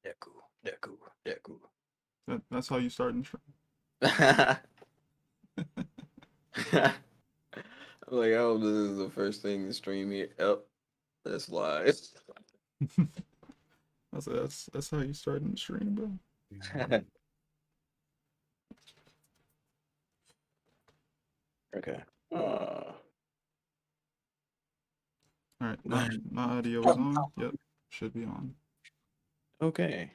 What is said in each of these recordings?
Deku, Deku, Deku. That's how you start in stream. Like, oh, this is the first thing to stream here. Yep, that's live. That's how you start in the stream, bro. Okay. All right, now my audio is on. Yep, should be on. Okay.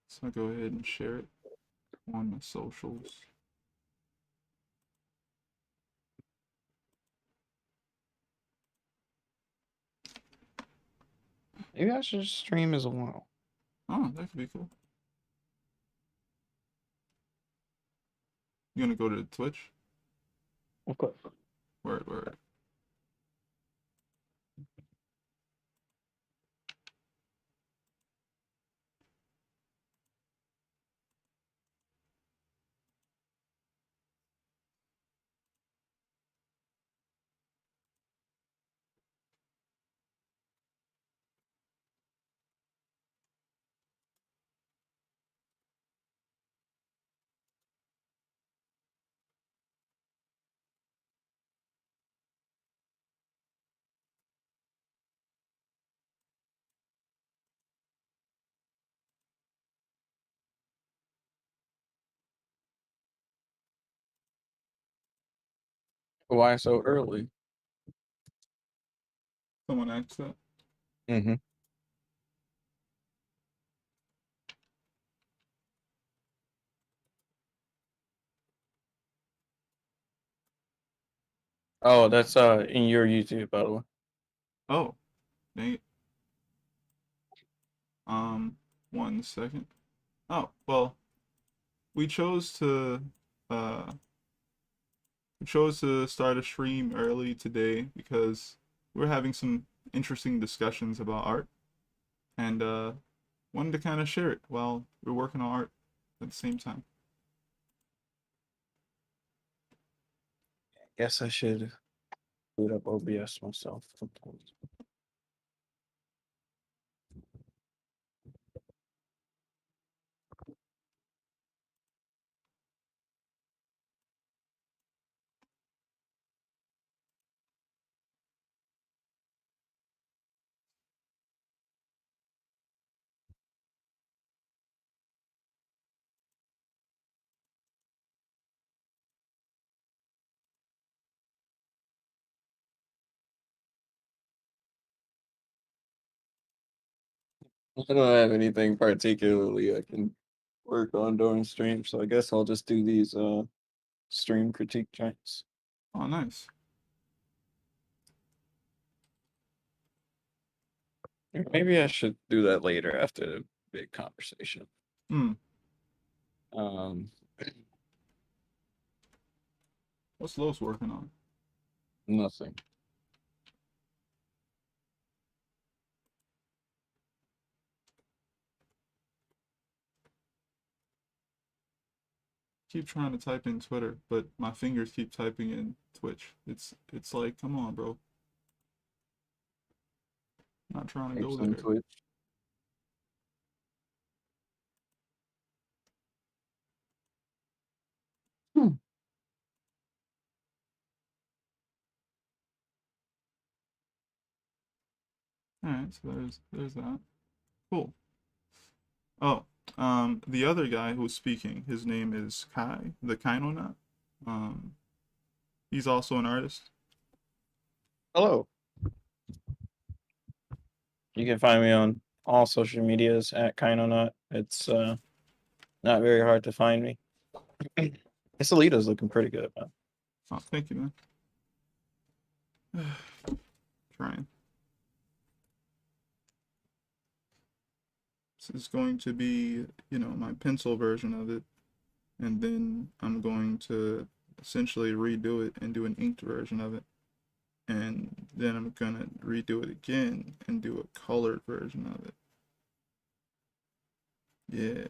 So I'll go ahead and share it on my socials. Maybe I should stream as well. Oh, that could be cool. You gonna go to Twitch? Okay. Word, word. Why so early? Someone asked that. Mm-hmm. Oh, that's in your YouTube, by the way. Oh, dang it. 1 second. Oh, well, we chose to uh start a stream early today because we're having some interesting discussions about art and wanted to kind of share it while we're working on art at the same time. Guess I should boot up OBS myself. I don't have anything particularly I can work on during stream, so I guess I'll just do these stream critique joints. Oh, nice. Maybe I should do that later after the big conversation. Hmm. Um, What's Los working on? nothing. Keep trying to type in Twitter, but my fingers keep typing in Twitch. It's like, come on, bro. Not trying to go Apes on there. Twitch. Hmm. All right, so there's that. Cool. Oh, the other guy who's speaking, his name is Kai, the Kainona. Um, he's also an artist. Hello. You can find me on all social medias at Kainonut. It's not very hard to find me. This Alita's looking pretty good, man. Oh, thank you, man. Trying. This is going to be, my pencil version of it, and then I'm going to essentially redo it and do an inked version of it. And then I'm gonna redo it again and do a colored version of it. Yeah.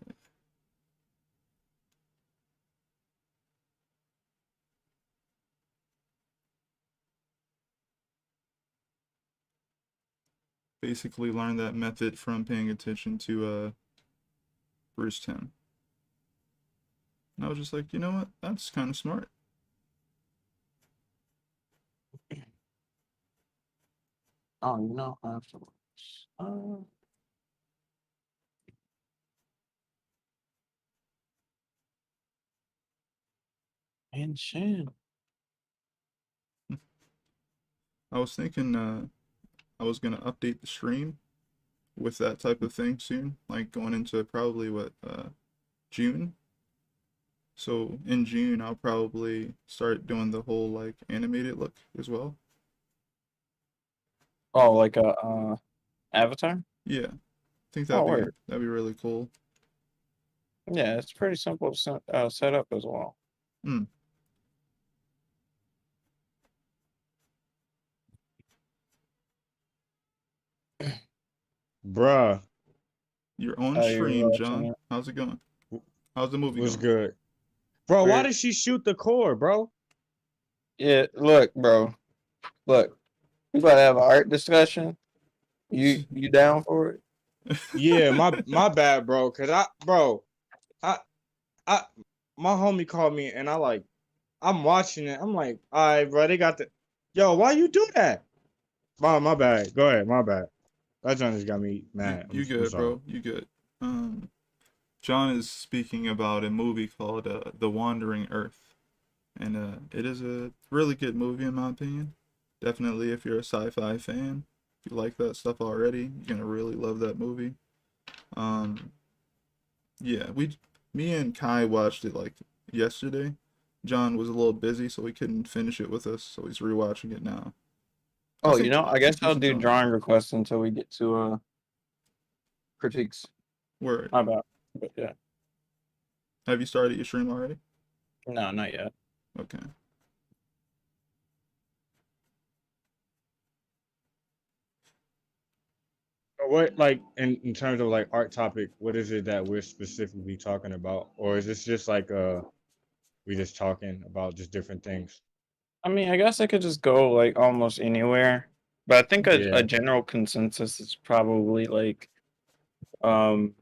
basically learned that method from paying attention to Bruce Tim. And I was just like, you know what? That's kind of smart. Oh, you know, afterwards. And Shan. I was thinking I was gonna update the stream with that type of thing soon, like going into probably what June. So in June I'll probably start doing the whole like animated look as well. Oh, like a avatar? Yeah, I think Oh, word. that'd be really cool. Yeah, it's pretty simple to set up as well. Hmm. Bruh, You're on You're stream, watching John. it. How's it going? How's the movie was going? good. Bro, why Weird. did she shoot the core, bro? Yeah, look, bro. Look, we about to have an art discussion. You down for it? Yeah, my bad, bro. Cause I I my homie called me and I'm watching it. I'm like, all right, bro, they got the yo, why you do that? My bad. Go ahead, my bad. That joint just got me mad. You I'm good, sorry. bro? You good? John is speaking about a movie called The Wandering Earth, and it is a really good movie in my opinion. Definitely, if you're a sci-fi fan, if you like that stuff already, you're gonna really love that movie. Um, yeah, me and Kai watched it like yesterday. John was a little busy, so he couldn't finish it with us, so he's rewatching it now. Oh, you know, I It's a guess I'll decent do film. drawing requests until we get to critiques. Word. My bad. But yeah. Have you started your stream already? No, not yet. Okay. What like in terms of like art topic, what is it that we're specifically talking about? Or is this just like we just talking about just different things? I mean, I guess I could just go like almost anywhere, but I think a Yeah. general consensus is probably like, um,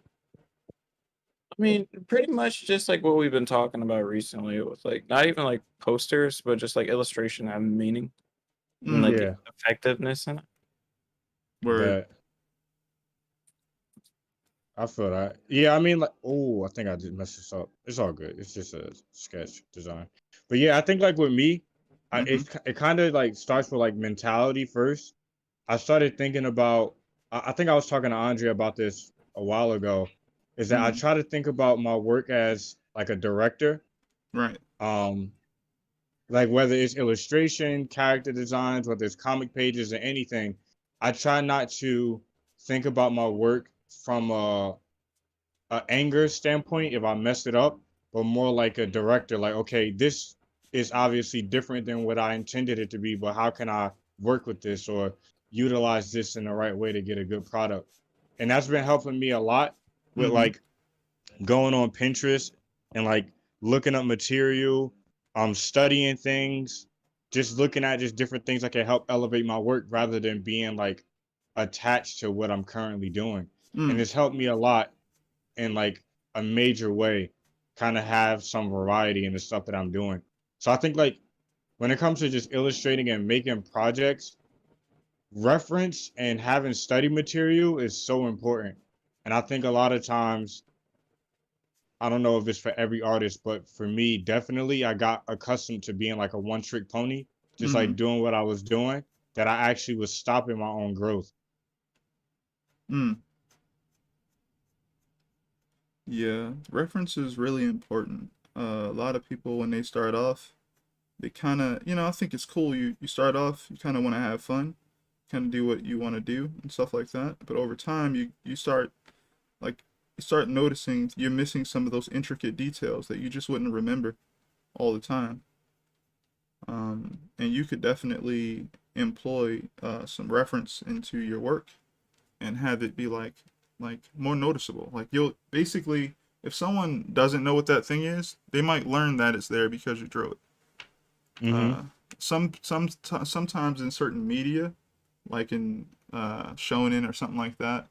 I mean, pretty much just like what we've been talking about recently with like not even like posters, but just like illustration having meaning and Mm, like Yeah. effectiveness in it. word. That I feel that. Yeah, I mean, like, oh, I think I did mess this up. It's all good. It's just a sketch design. But yeah, I think like with me, Mm-hmm. it kind of like starts with like mentality first. I started thinking about. I think I was talking to Andre about this a while ago. Is that I Mm, try to think about my work as like a director. right. Um, like whether it's illustration, character designs, whether it's comic pages or anything, I try not to think about my work from a anger standpoint if I messed it up, but more like a director, like, okay, this is obviously different than what I intended it to be, but how can I work with this or utilize this in the right way to get a good product? And that's been helping me a lot with Mm-hmm. like going on Pinterest and like looking up material, studying things, just looking at just different things that can help elevate my work rather than being like attached to what I'm currently doing. And Mm, it's helped me a lot in like a major way, kind of have some variety in the stuff that I'm doing. So I think like when it comes to just illustrating and making projects, reference and having study material is so important. And I think a lot of times, I don't know if it's for every artist, but for me, definitely, I got accustomed to being like a one trick pony, just mm-hmm. like doing what I was doing, that I actually was stopping my own growth. Mm. Yeah, reference is really important. A lot of people when they start off, they kind of, I think it's cool. You start off, you kind of want to have fun, kind of do what you want to do and stuff like that. But over time, you start like you start noticing you're missing some of those intricate details that you just wouldn't remember all the time. And you could definitely employ some reference into your work and have it be like more noticeable. Like you'll basically, if someone doesn't know what that thing is, they might learn that it's there because you drew it. Mm-hmm. Uh, sometimes in certain media, like in shonen or something like that,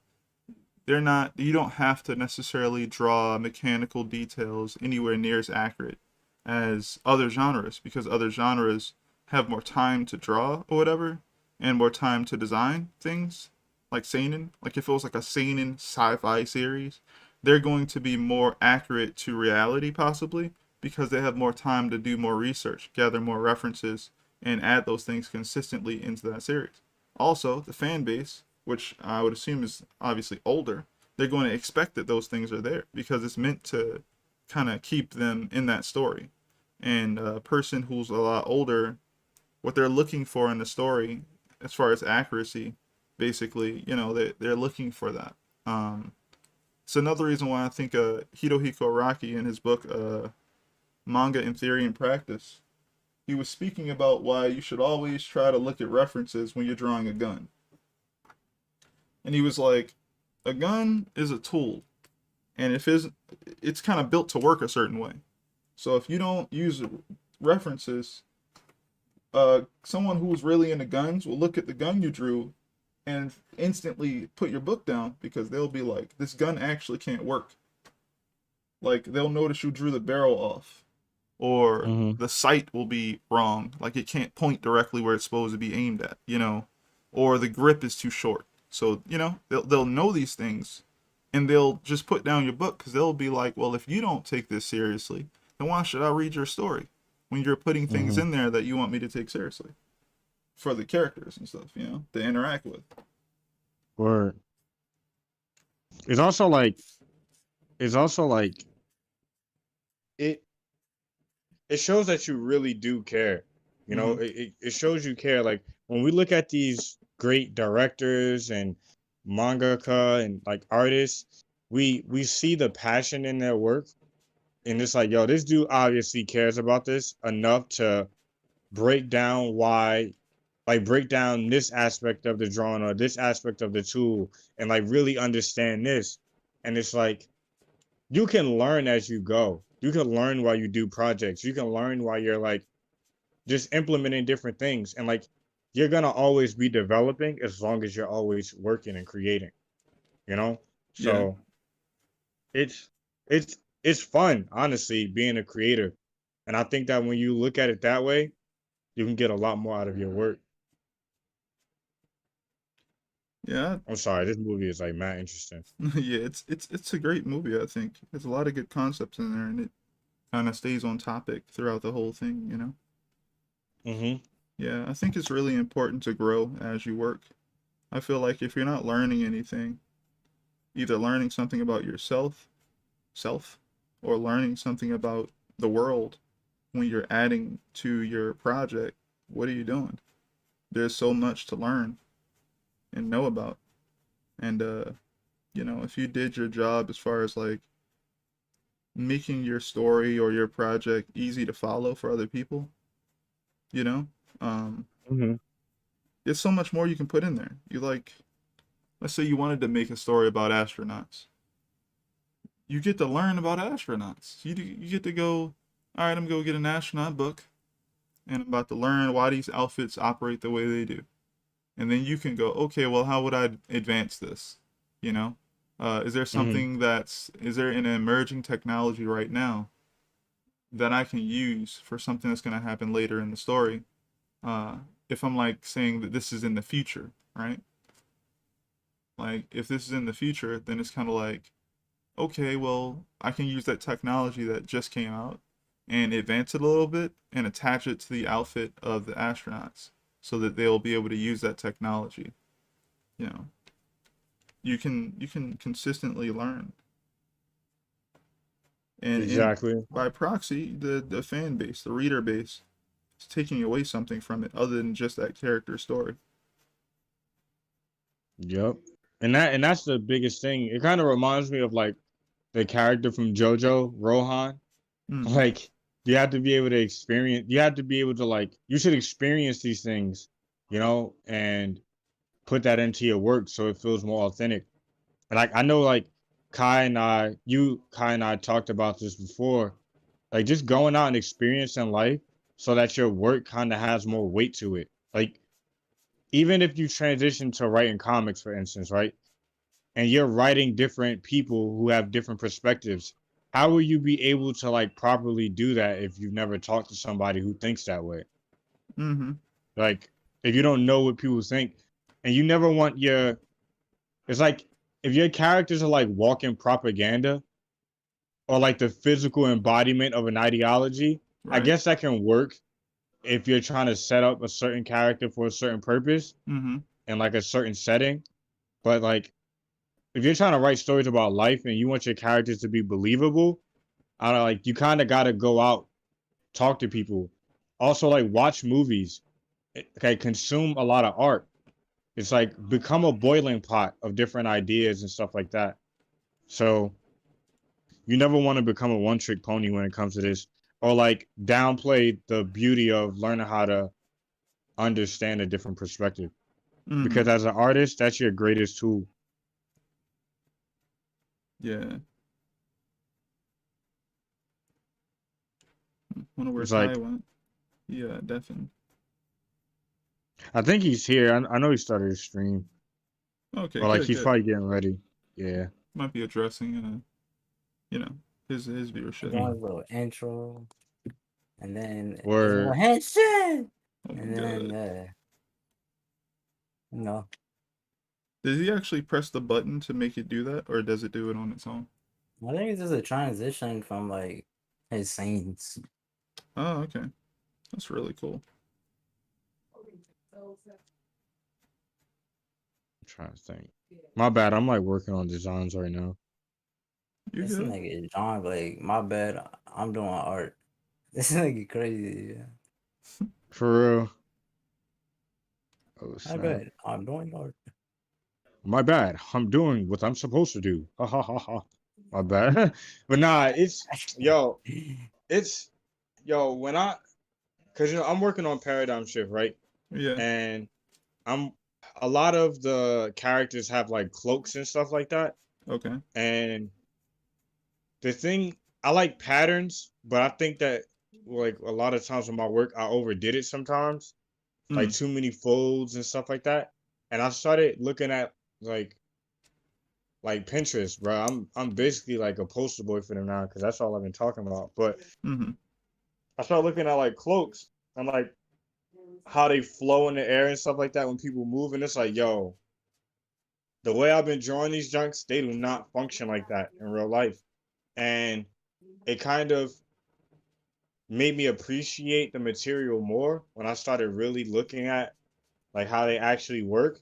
they're not. You don't have to necessarily draw mechanical details anywhere near as accurate as other genres, because other genres have more time to draw or whatever, and more time to design things. Like seinen, like if it was like a seinen sci-fi series, they're going to be more accurate to reality possibly, because they have more time to do more research, gather more references, and add those things consistently into that series. Also, the fan base, which I would assume is obviously older, they're going to expect that those things are there because it's meant to kind of keep them in that story. And a person who's a lot older, what they're looking for in the story, as far as accuracy, basically, they're looking for that. It's another reason why I think Hirohiko Araki in his book Manga in Theory and Practice, he was speaking about why you should always try to look at references when you're drawing a gun. And he was like, a gun is a tool, and it's kind of built to work a certain way. So if you don't use references, someone who's really into guns will look at the gun you drew and instantly put your book down, because they'll be like, this gun actually can't work. Like, they'll notice you drew the barrel off, or the sight will be wrong, like it can't point directly where it's supposed to be aimed at, or the grip is too short. So, they'll know these things, and they'll just put down your book, because they'll be like, well, if you don't take this seriously, then why should I read your story when you're putting things in there that you want me to take seriously for the characters and stuff, to interact with. Or it's also like it it shows that you really do care. It shows you care. Like when we look at these great directors and mangaka and like artists, we see the passion in their work, and it's like, yo, this dude obviously cares about this enough to break down break down this aspect of the drawing or this aspect of the tool, and like really understand this. And it's like, you can learn as you go. You can learn while you do projects. You can learn while you're like just implementing different things. And like, you're gonna always be developing as long as you're always working and creating, So it's it's fun, honestly, being a creator. And I think that when you look at it that way, you can get a lot more out of your work. Yeah. I'm sorry, this movie is like mad interesting. Yeah, it's a great movie, I think. There's a lot of good concepts in there, and it kind of stays on topic throughout the whole thing. Yeah, I think it's really important to grow as you work. I feel like if you're not learning anything, either learning something about yourself, or learning something about the world when you're adding to your project, what are you doing? There's so much to learn and know about. And if you did your job as far as like making your story or your project easy to follow for other people, there's so much more you can put in there. Let's say you wanted to make a story about astronauts. You get to learn about astronauts. You get to go, all right, I'm going to go get an astronaut book, and I'm about to learn why these outfits operate the way they do. And then you can go, okay, well, how would I advance this? Is there something is there an emerging technology right now that I can use for something that's going to happen later in the story? If I'm like saying that this is in the future, right? Like if this is in the future, then it's kind of like, okay, well, I can use that technology that just came out and advance it a little bit and attach it to the outfit of the astronauts so that they'll be able to use that technology. You can consistently learn. And Exactly. by proxy, the fan base, the reader base, is taking away something from it other than just that character story. Yep. And that's the biggest thing. It kind of reminds me of like the character from JoJo, Rohan. Like you have to be able to experience, you have to be able to like, you should experience these things, and put that into your work so it feels more authentic. And like I know like Kai and I talked about this before. Like just going out and experiencing life so that your work kind of has more weight to it. Like even if you transition to writing comics, for instance, right? And you're writing different people who have different perspectives, how will you be able to like properly do that if you've never talked to somebody who thinks that way? Mm-hmm. Like, if you don't know what people think, and you never want your, it's like if your characters are like walking propaganda or like the physical embodiment of an ideology, I Right. guess that can work if you're trying to set up a certain character for a certain purpose Mm-hmm. and like a certain setting. But like, if you're trying to write stories about life and you want your characters to be believable, I don't know, like you kind of got to go out, talk to people. Also, like watch movies. Okay, consume a lot of art. It's like become a boiling pot of different ideas and stuff like that. So you never want to become a one trick pony when it comes to this, or like downplay the beauty of learning how to understand a different perspective. Mm-hmm. Because as an artist, that's your greatest tool. Yeah. Wonder where It's Ty like went. Yeah, definitely. I think he's here. I know he started his stream, Okay, or like good, he's good. probably getting ready. Yeah. Might be addressing, you know, his Doing viewership. a little intro, and then it's a little Or handshake, Oh my and then god. you know, Did he actually press the button to make it do that, or does it do it on its own? I think it's just a transition from like his scenes. Oh, okay. That's really cool. I'm trying to think. My bad. I'm like working on designs right now. You This good? nigga John, like my bad, I'm doing art. This nigga crazy. Yeah. For real. Oh My snap. bad, I'm doing art. My bad. I'm doing what I'm supposed to do. Ha ha ha ha. My bad. But nah, yo, it's yo, when I cause I'm working on Paradigm Shift, right? Yeah. And I'm a lot of the characters have like cloaks and stuff like that. Okay. And the thing I like patterns, but I think that like a lot of times with my work I overdid it sometimes. Like Mm. too many folds and stuff like that. And I started looking at like Pinterest, bro. I'm basically like a poster boy for them now because that's all I've been talking about. But Mm-hmm. I started looking at like cloaks and like how they flow in the air and stuff like that when people move, and it's like, yo, the way I've been drawing these junks, they do not function like that in real life. And it kind of made me appreciate the material more when I started really looking at like how they actually work.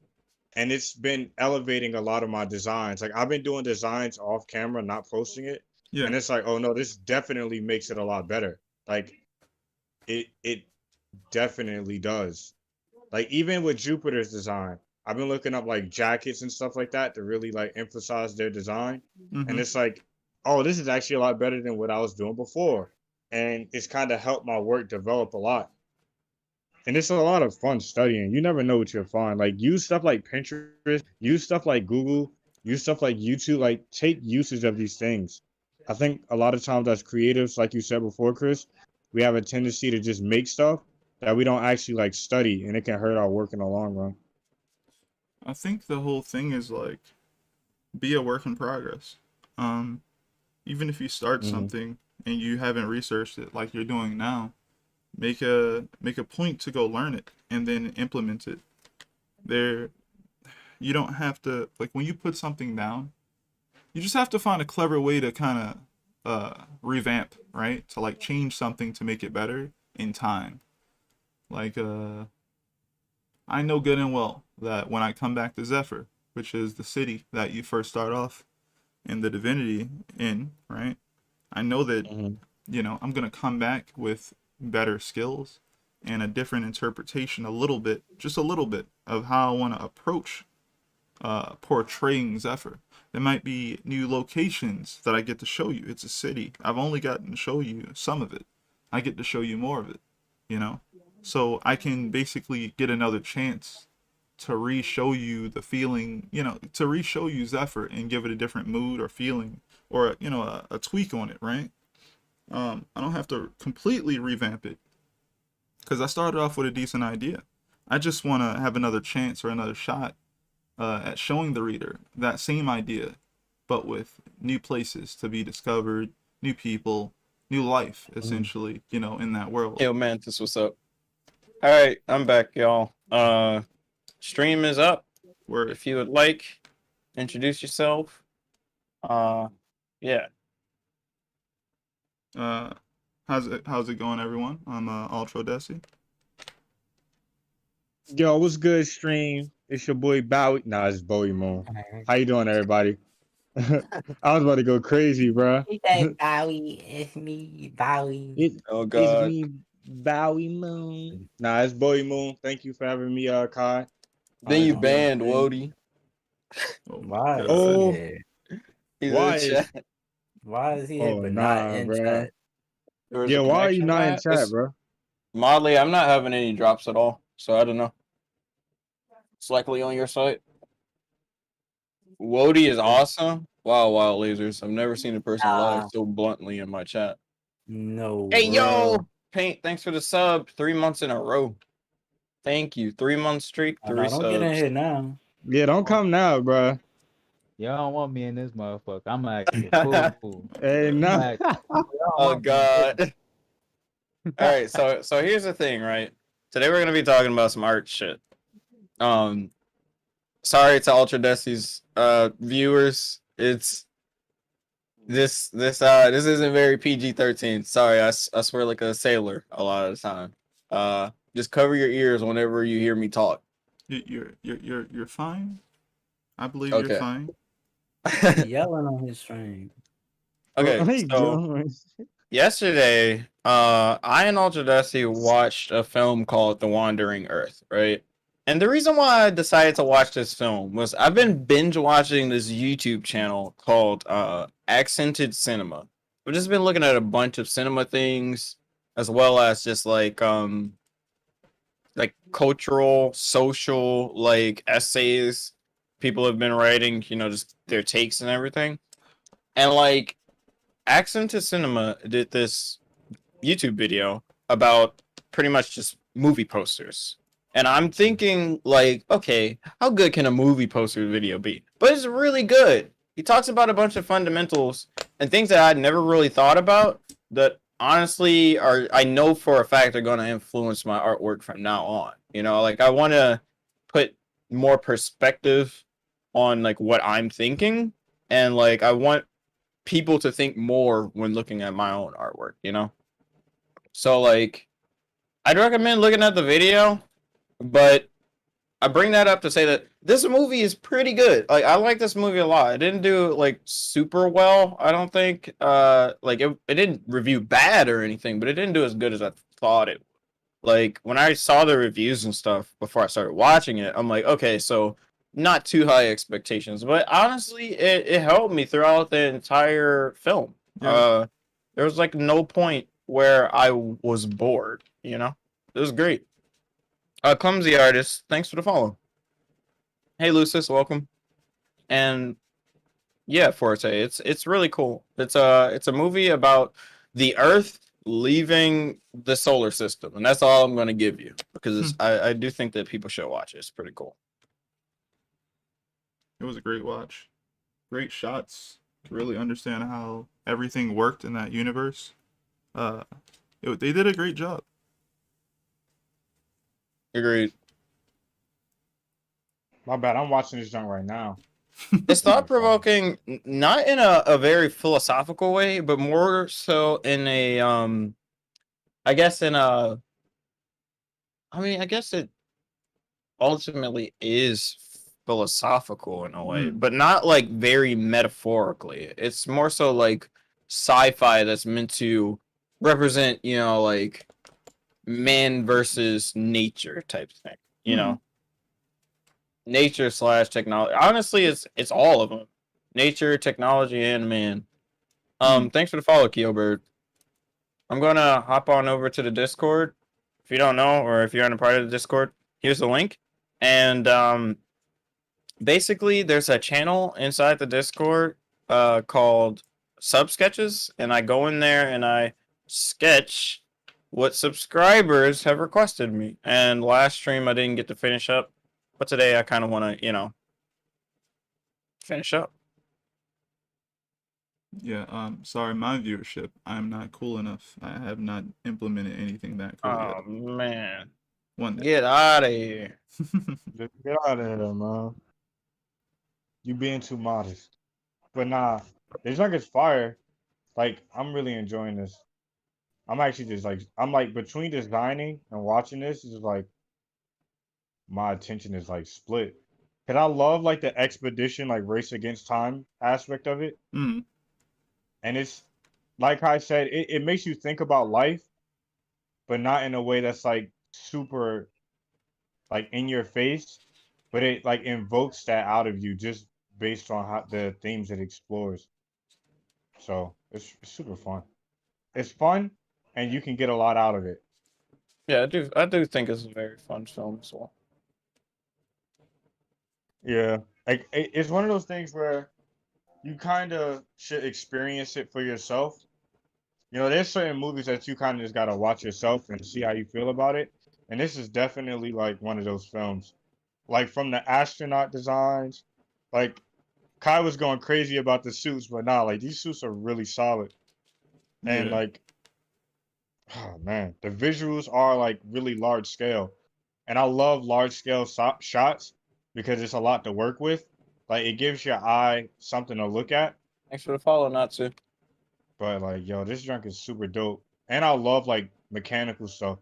And it's been elevating a lot of my designs. Like I've been doing designs off camera, not posting it. Yeah. And it's like, oh no, this definitely makes it a lot better. Like it definitely does. Like even with Jupiter's design, I've been looking up like jackets and stuff like that to really like emphasize their design. And Mm-hmm. it's like, oh, this is actually a lot better than what I was doing before. And it's kind of helped my work develop a lot. And it's a lot of fun studying. You never know what you'll find. Like use stuff like Pinterest, use stuff like Google, use stuff like YouTube. Like take usage of these things. I think a lot of times as creatives, like you said before, Chris, we have a tendency to just make stuff that we don't actually like study, and it can hurt our work in the long run. I think the whole thing is like be a work in progress. Um, Even if you start Mm-hmm. something and you haven't researched it like you're doing now, make a point to go learn it and then implement it. There, you don't have to like when you put something down, you just have to find a clever way to kind of revamp, right? To like change something to make it better in time. Like I know good and well that when I come back to Zephyr, which is the city that you first start off in the Divinity in, right? I know that, Mm-hmm. I'm going to come back with better skills and a different interpretation, a little bit, just a little bit, of how I want to approach portraying Zephyr. There might be new locations that I get to show you. It's a city. I've only gotten to show you some of it. I get to show you more of it, you know? So I can basically get another chance to re-show you the feeling, to re-show you Zephyr and give it a different mood or feeling or, a tweak on it, right? I don't have to completely revamp it because I started off with a decent idea. I just want to have another chance or another shot at showing the reader that same idea, but with new places to be discovered, new people, new life, essentially, in that world. Yo, man, this what's up. All right, I'm back, y'all. Stream is up. Where If you would like, introduce yourself. Yeah. how's it going, everyone? I'm Altrodesi. Yo, what's good, stream? It's your boy Bowie. Nah, it's Bowie Moon. How you doing, everybody? I was about to go crazy, bro. He said Bowie, it's me, Bowie. Oh It's God. me, Bowie Moon. Nah, it's Bowie Moon. Thank you for having me, Kai. Then you Yeah, banned man. Wody. Oh, Why is Oh. he here? He's Why in is- chat. Why is he here Oh, but not nah, in bro. chat? There was Yeah, a why are you connection, not in man. chat, It's- bro? Modly, I'm not having any drops at all, so I don't know. It's likely on your site. Wody is awesome. Wow, wild lasers. I've never seen a person lie Nah. so bluntly in my chat. No. Hey, yo! Bro. Paint, thanks for the sub. 3 months in a row. Thank you. 3 month streak, Oh, 3 no, subs. don't get in here now. Yeah, don't come now, bro. Y'all don't want me in this motherfucker. I'm acting a fool. Hey, nah. Oh God. All right, so here's the thing, right? Today we're gonna be talking about some art shit. Sorry to Altrodesi's viewers. It's this isn't very PG-13. Sorry, I swear like a sailor a lot of the time. Just cover your ears whenever you hear me talk. You're fine. I believe Okay. you're fine. He yelling on his stream. What Okay, are you so doing? yesterday, I and Altrodesi watched a film called The Wandering Earth, right? And the reason why I decided to watch this film was I've been binge watching this YouTube channel called Accented Cinema. I've just been looking at a bunch of cinema things, as well as just like cultural, social, like essays people have been writing, just their takes and everything. And like Accented Cinema did this YouTube video about pretty much just movie posters. And I'm thinking, like, okay, how good can a movie poster video be? But it's really good. He talks about a bunch of fundamentals and things that I'd never really thought about that honestly I know for a fact are going to influence my artwork from now on. Like I want to put more perspective on like what I'm thinking, and like I want people to think more when looking at my own artwork. So like I'd recommend looking at the video, but I bring that up to say that this movie is pretty good. Like I like this movie a lot. It didn't do like super well, I don't think. Like it didn't review bad or anything, but it didn't do as good as I thought it would. Like when I saw the reviews and stuff before I started watching it, I'm like, okay, so not too high expectations. But honestly, it helped me throughout the entire film. Yeah. There was like no point where I was bored, It was great. Clumsy Artist, thanks for the follow. Hey Lucis, welcome. And yeah, Forte, it's really cool. It's a movie about the Earth leaving the solar system, and that's all I'm going to give you because I do think that people should watch it. It's pretty cool. It was a great watch. Great shots to really understand how everything worked in that universe. They did a great job. Agreed. My bad. I'm watching this junk right now. It's thought provoking, not in a very philosophical way, but more so in a I guess it ultimately is philosophical in a way, but not like very metaphorically. It's more so like sci-fi that's meant to represent, like man versus nature type thing, nature / technology. Honestly, it's all of them. Nature, technology, and man. Thanks for the follow, Keelbird. I'm gonna hop on over to the Discord. If you don't know, or if you're on a part of the Discord, here's the link. And basically there's a channel inside the Discord called Sub Sketches, and I go in there and I sketch what subscribers have requested me. And last stream I didn't get to finish up, but today I kind of want to, finish up. Yeah, sorry, my viewership. I'm not cool enough. I have not implemented anything that cool Oh yet. man, One day. get out of here. Just get out of here, man. You being too modest. But nah, this junk is fire. Like, I'm really enjoying this. I'm actually just like, I'm like between designing and watching this is like my attention is like split. Cause I love like the expedition, like race against time aspect of it. Mm. And it's like I said, it makes you think about life, but not in a way that's like super like in your face, but it like invokes that out of you just based on how the themes it explores. So it's super fun. It's fun, and you can get a lot out of it. Yeah, I do think it's a very fun film as well. Yeah, like it's one of those things where you kind of should experience it for yourself. You know, there's certain movies that you kind of just gotta watch yourself and see how you feel about it. And this is definitely like one of those films. Like from the astronaut designs, like Kai was going crazy about the suits, but nah, like these suits are really solid. And Yeah. like, oh man, the visuals are like really large scale. And I love large scale shots because it's a lot to work with. Like it gives your eye something to look at. Thanks for the follow, Natsu. But like, yo, this junk is super dope. And I love like mechanical stuff.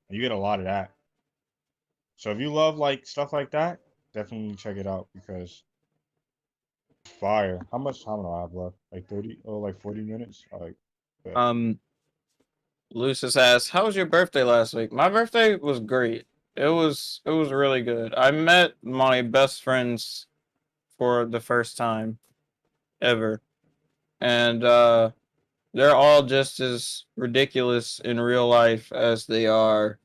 And you get a lot of that. So if you love like stuff like that, definitely check it out because fire. How much time do I have left? Like 30 or like 40 minutes? Like, yeah. Lucis asks, "How was your birthday last week?" My birthday was great. It was really good. I met my best friends for the first time ever, and they're all just as ridiculous in real life as they are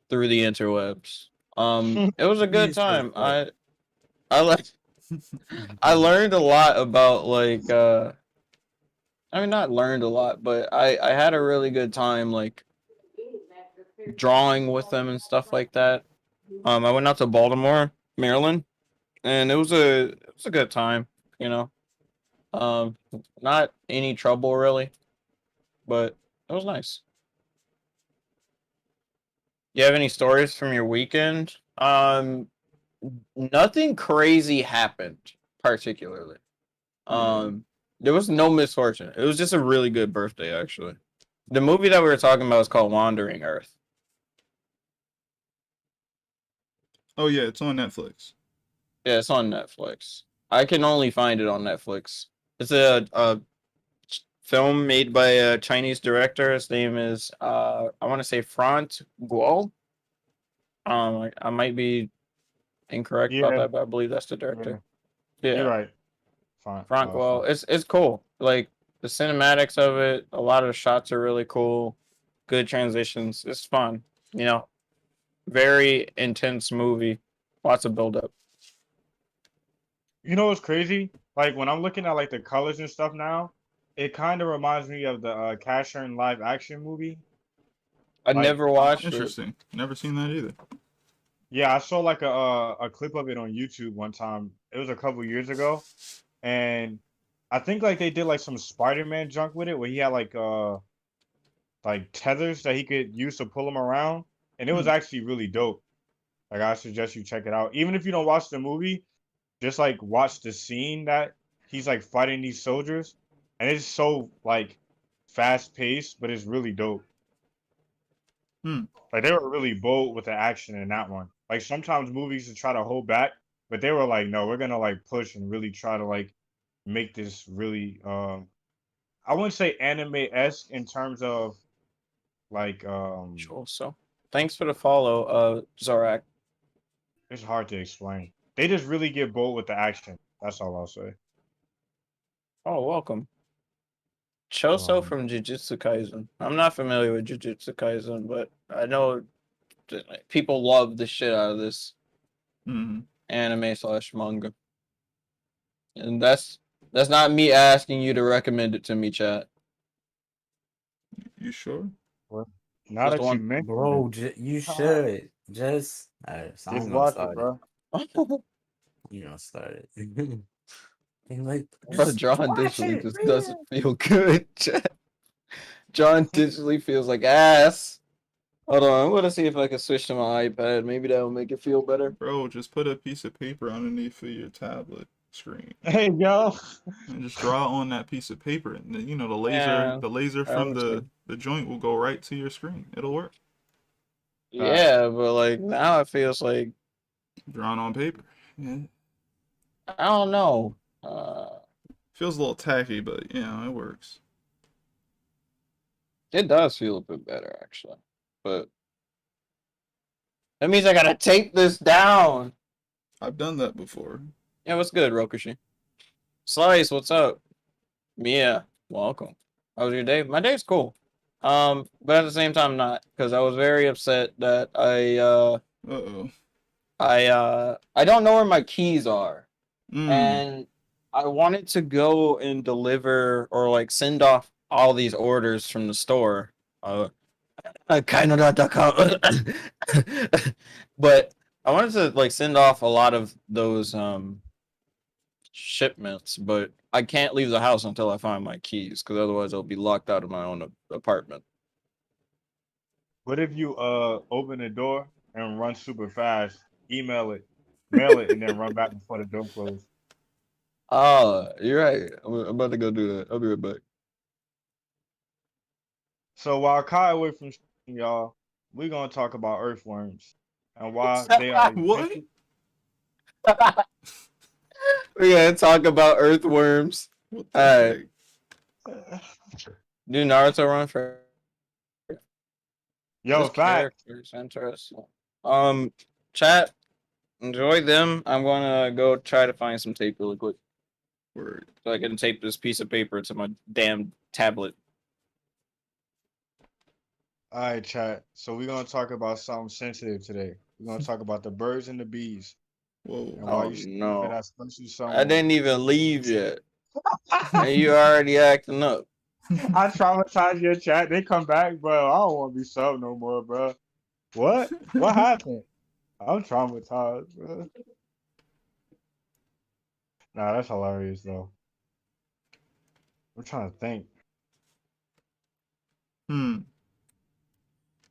through the interwebs. It was a good He's so time. full. I like I learned a lot about like I mean not learned a lot, but I had a really good time like drawing with them and stuff like that. I went out to Baltimore, Maryland, and it was a good time, you know. Um, not any trouble really, but it was nice. You have any stories from your weekend? Nothing crazy happened particularly. Yeah. There was no misfortune. It was just a really good birthday actually. The movie that we were talking about is called Wandering Earth. Oh yeah, it's on Netflix. Yeah, it's on Netflix. I can only find it on Netflix. It's a film made by a Chinese director. His name is I want to say Frant Guo. I might be incorrect about Yeah, that, but I believe that's the yeah. director. You're Yeah, right. Fine. Frant Fine. Guo. It's cool. Like the cinematics of it, a lot of the shots are really cool. Good transitions. It's fun. You know, very intense movie. Lots of build up. You know what's crazy? Like when I'm looking at like the colors and stuff now, it kind of reminds me of the Casher in live action movie. I Like, never watched it. Interesting. Never seen that either. yeah, I saw like a clip of it on YouTube one time. It was a couple years ago, and I think like they did like some Spider-Man junk with it where he had like tethers that he could use to pull him around, and it was Hmm. actually really dope. Like I suggest you check it out. Even if you don't watch the movie, just like watch the scene that he's like fighting these soldiers, and it's so like fast paced, but it's really dope. Hmm. Like they were really bold with the action in that one. Like sometimes movies just try to hold back, but they were like, no, we're gonna like push and really try to like make this really I wouldn't say anime-esque in terms of like Sure. So, thanks for the follow, Zorak. it's hard to explain. They just really get bold with the action. That's all I'll say. Oh, welcome. Choso Um, from Jujutsu Kaisen. I'm not familiar with Jujutsu Kaisen, but I know that, like, people love the shit out of this Hmm. anime slash manga, and that's not me asking you to recommend it to me, chat. You sure? Well, now Just that you one. mention Bro, it, you should just. Alright, so just I'm gonna watch it, start it. bro. You gonna start it. And like, Bro, just John watch digitally it, just man. doesn't feel good. John digitally feels like ass. Hold on, I'm gonna see if I can switch to my iPad. Maybe that'll make it feel better. Bro, just put a piece of paper underneath of your tablet screen Hey, yo. and just draw on that piece of paper, and then, you know, Yeah, the laser I from would say. the joint will go right to your screen. It'll work. Yeah, but like now it feels like Drawn on paper. Yeah. I don't know. Uh, Feels a little tacky, but you know, it works. it does feel a bit better actually, but that means I gotta tape this down. I've done that before. Yeah, what's good, Rokushi? Slice, what's up? Mia, welcome. How was your day? My day's cool. But at the same time not, because I was very upset that Uh-oh. I don't know where my keys are. Mm. And I wanted to go and deliver or like send off all these orders from the store. Kind of but I wanted to like send off a lot of those shipments, but I can't leave the house until I find my keys because otherwise I'll be locked out of my own apartment. What if you open the door and run super fast, email it, mail it, and then run back before the door closes? Ah, you're right. I'm about to go do that. I'll be right back. So while Kai away from y'all, we're gonna talk about earthworms and why they are What? essential. We're gonna talk about earthworms. What All the right. heck? Do Naruto run for Yo, this fact. character's interesting. Chat, enjoy them. I'm gonna go try to find some tape really quick Word. so I can tape this piece of paper to my damn tablet. All right, chat. So we're gonna talk about something sensitive today. We're gonna talk about the birds and the bees Whoa. and why Oh you should keep it no. as close as I someone. didn't even leave yet. And you already acting up. I traumatized your chat. They come back, bro. I don't want to be sub no more, bro. What? What happened? I'm traumatized, bro. Nah, that's hilarious though. I'm trying to think. Hmm.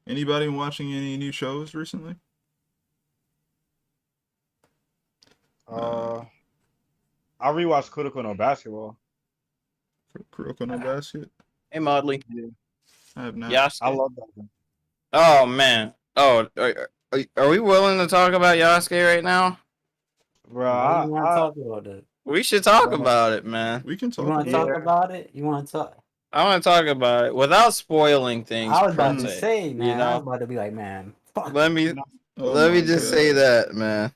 Anybody watching any new shows recently? Uh, I rewatched Kuroko no Basketball. Kuroko no Basket? Hey Modley. Yeah, I have not. I Yasuke. love that one. Oh man. Oh, are we willing to talk about Yasuke right now? Bro, Why you want to talk about it? We should talk bro, about it, man. We can You talk want to about talk it. about it? You want to talk? I want to talk about it without spoiling things I was per about to se. say, You man. I was know, about to be like, man, fuck. let me Oh let me my just say God. that, man.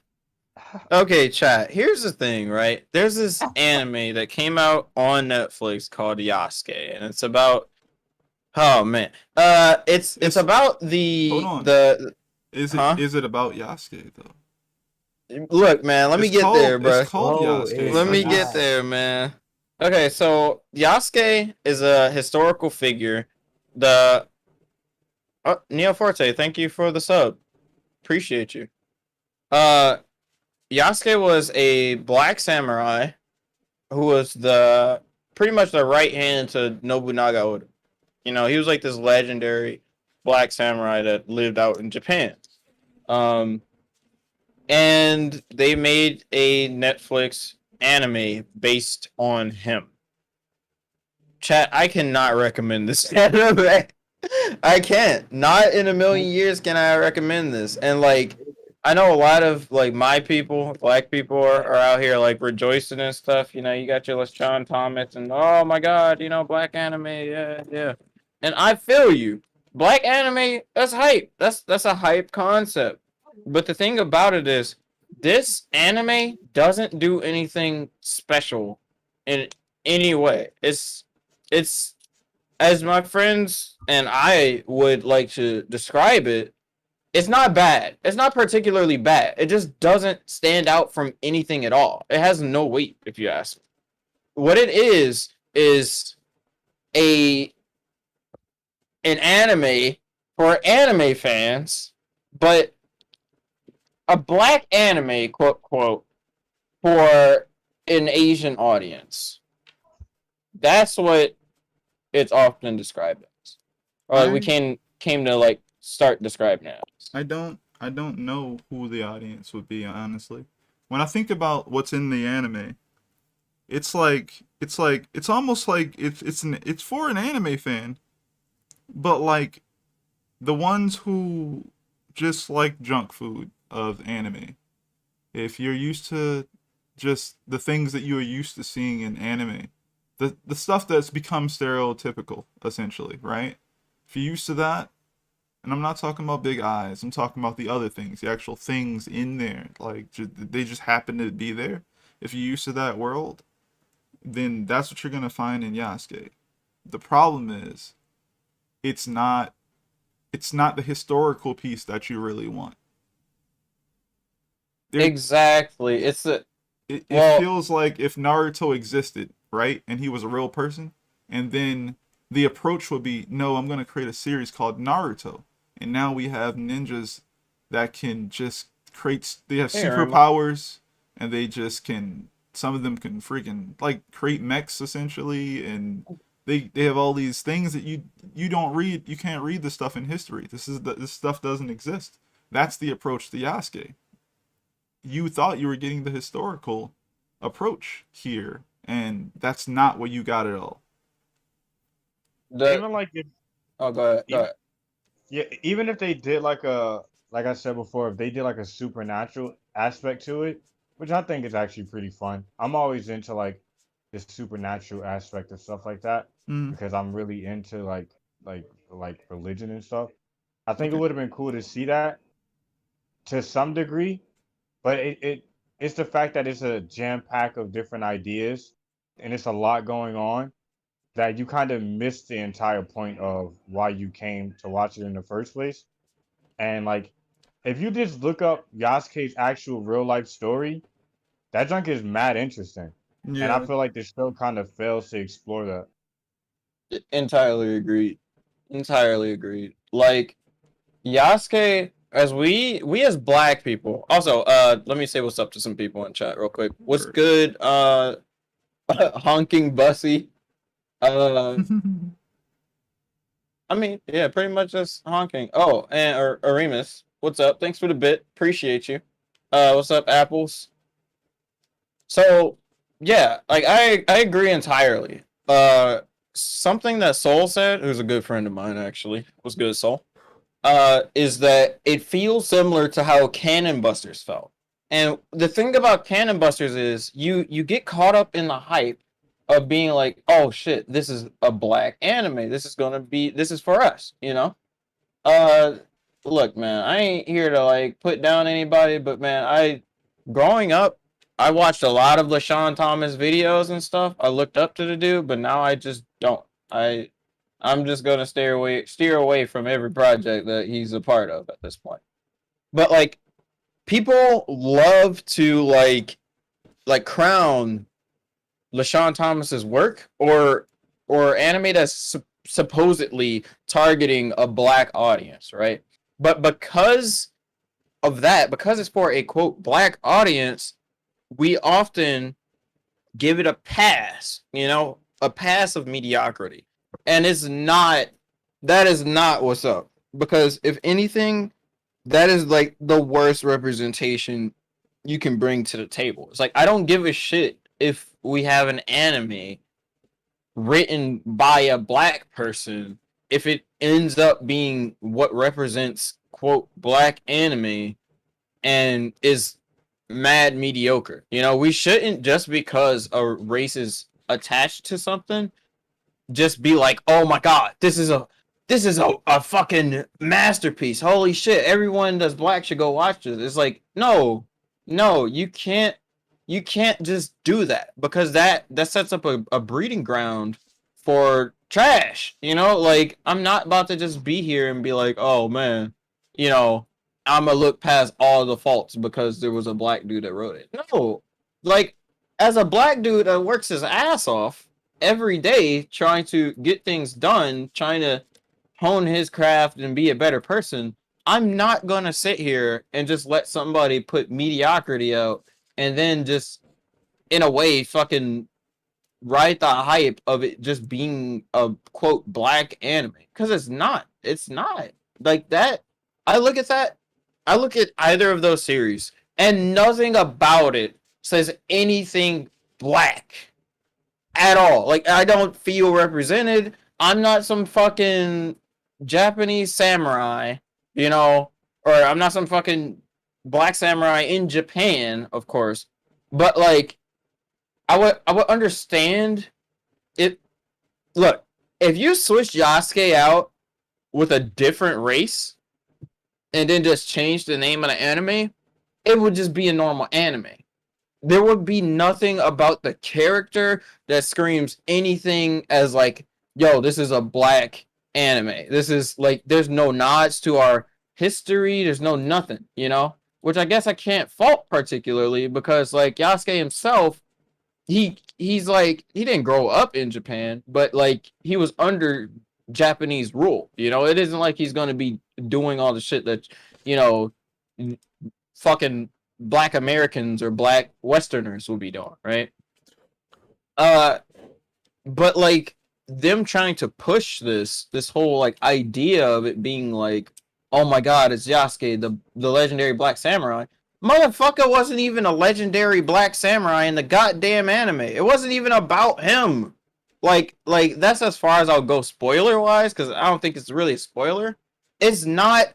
Okay, chat. Here's the thing, right? There's this anime that came out on Netflix called Yasuke, and it's about oh man, it's about Hold on. the Is huh? it about Yasuke though? Look, man. Let me get there, bro. It's called Bro, Yasuke. it's Let me That's get just, there, man. Okay, so Yasuke is a historical figure. The Neo Forte, thank you for the sub. Appreciate you. Uh, Yasuke was a black samurai who was the pretty much the right hand to Nobunaga Oda. You know, he was like this legendary black samurai that lived out in Japan. Um, and they made a Netflix anime based on him. Chat, I cannot recommend this anime. I can't. Not in a million years can I recommend this. And like, I know a lot of like my people, black people are out here like rejoicing and stuff. You know, you got your LaShawn Thomas and oh my god, you know, black anime, yeah, yeah. And I feel you. Black anime, that's hype. That's a hype concept. But the thing about it is, this anime doesn't do anything special in any way. It's as my friends and I would like to describe it, it's not bad. It's not particularly bad. It just doesn't stand out from anything at all. It has no weight, if you ask me. What it is a an anime for anime fans, but a black anime, quote, quote, for an Asian audience. That's what it's often described as. Or like we came to like start describing it as. I don't know who the audience would be, honestly. When I think about what's in the anime, it's almost like it's for an anime fan, but like the ones who just like junk food of anime. If you're used to just the things that you are used to seeing in anime, the stuff that's become stereotypical, essentially, right? If you're used to that, and I'm not talking about big eyes, I'm talking about the other things, the actual things in there, like they just happen to be there. If you're used to that world, then that's what you're gonna find in Yasuke. The problem is, it's not the historical piece that you really want. Exactly. It's the It well, feels like if Naruto existed, right, and he was a real person, and then the approach would be, no, I'm going to create a series called Naruto, and now we have ninjas that can just they have hey, Irma. superpowers, and they just can, some of them can freaking, like, create mechs, essentially, and they have all these things that you don't read, you can't read this stuff in history. This stuff doesn't exist. That's the approach to Yasuke. You thought you were getting the historical approach here, and that's not what you got at all. Even like if Oh, go ahead. Go even, ahead. yeah, even if they did like like I said before, if they did like a supernatural aspect to it, which I think is actually pretty fun. I'm always into like the supernatural aspect of stuff like that Mm, because I'm really into like religion and stuff. I think it okay. would have been cool to see that to some degree, but it's the fact that it's a jam pack of different ideas and it's a lot going on that you kind of miss the entire point of why you came to watch it in the first place. And like, if you just look up Yasuke's actual real life story, that junk is mad interesting. And I Yeah. feel like the show kind of fails to explore that. Entirely agreed. Entirely agreed. Like Yasuke, as we as black people. Also, let me say what's up to some people in chat real quick. What's Sure. good? Honking Bussy. Uh, I mean, yeah, pretty much just honking. Oh, and Arimus, what's up? Thanks for the bit. Appreciate you. What's up, Apples? So, yeah, like I agree entirely. Something that Soul said, who's a good friend of mine actually, was good, Soul. Is that it feels similar to how Cannon Busters felt. And the thing about Cannon Busters is you get caught up in the hype of being like, oh shit, this is a black anime. This is for us, you know? Uh Look, man, I ain't here to like put down anybody, but man, growing up, I watched a lot of LaShawn Thomas videos and stuff. I looked up to the dude, but now I just don't. I'm just gonna steer away from every project that he's a part of at this point. But like people love to like crown LaShawn Thomas's work or anime that's supposedly targeting a black audience, right? But because of that, because it's for a quote black audience, we often give it a pass, a pass of mediocrity. And that is not what's up. Because if anything, that is like the worst representation you can bring to the table. It's like, I don't give a shit if we have an anime written by a black person if it ends up being what represents quote black anime and is mad mediocre. We shouldn't, just because a race is attached to something, just be like, oh my god, this is a fucking masterpiece. Holy shit, everyone that's black should go watch this. It's like, no, you can't just do that, because that sets up a breeding ground for trash. Like, I'm not about to just be here and be like, oh man, I'm gonna look past all the faults because there was a black dude that wrote it. No, like, as a black dude that works his ass off every day trying to get things done, trying to hone his craft and be a better person, I'm not gonna sit here and just let somebody put mediocrity out and then just in a way fucking ride the hype of it just being a quote black anime, because it's not like that. I look at either of those series and nothing about it says anything black at all. Like, I don't feel represented. I'm not some fucking Japanese samurai, you know, or I'm not some fucking black samurai in Japan, of course. But like, I would understand it. Look, if you switch Yasuke out with a different race and then just change the name of the anime, it would just be a normal anime. There would be nothing about the character that screams anything as like, yo, this is a black anime. This is like, there's no nods to our history. There's no nothing, you know? Which I guess I can't fault particularly because like Yasuke himself, he's like, he didn't grow up in Japan, but like he was under Japanese rule. You know, it isn't like he's gonna be doing all the shit that, you know, fucking black Americans or black Westerners will be doing, right? But like them trying to push this whole like idea of it being like, oh my god, it's Yasuke, the legendary black samurai. Motherfucker wasn't even a legendary black samurai in the goddamn anime. It wasn't even about him. Like that's as far as I'll go spoiler wise, because I don't think it's really a spoiler. It's not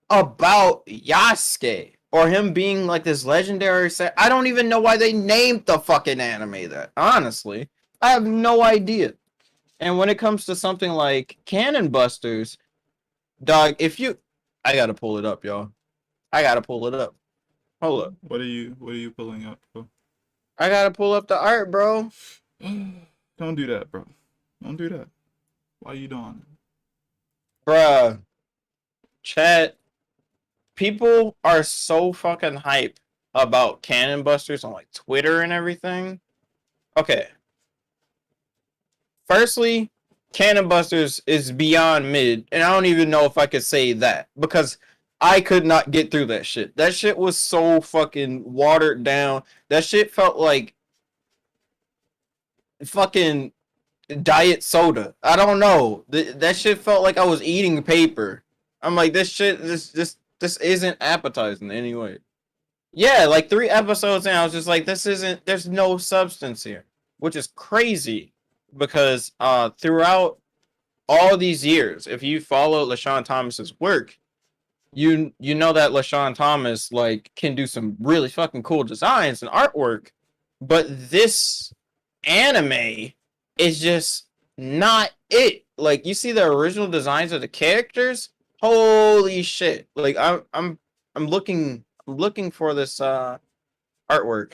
about Yasuke or him being like this legendary. I don't even know why they named the fucking anime that. Honestly, I have no idea. And when it comes to something like Cannon Busters, dog, I gotta pull it up, y'all. I gotta pull it up. Hold up. What are you pulling up, bro? I gotta pull up the art, bro. Don't do that, bro. Don't do that. Why you doing? Bruh. Chat. People are so fucking hype about Cannon Busters on like Twitter and everything. Okay. Firstly, Cannon Busters is beyond mid, and I don't even know if I could say that because I could not get through that shit. That shit was so fucking watered down. That shit felt like fucking diet soda. I don't know. That shit felt like I was eating paper. I'm like, this isn't appetizing in any way. Yeah, like 3 episodes in, I was just like, there's no substance here, which is crazy because throughout all these years, if you follow LaShawn Thomas's work, you know that LaShawn Thomas like can do some really fucking cool designs and artwork, but this anime is just not it. Like, you see the original designs of the characters, holy shit. Like I'm looking for this artwork.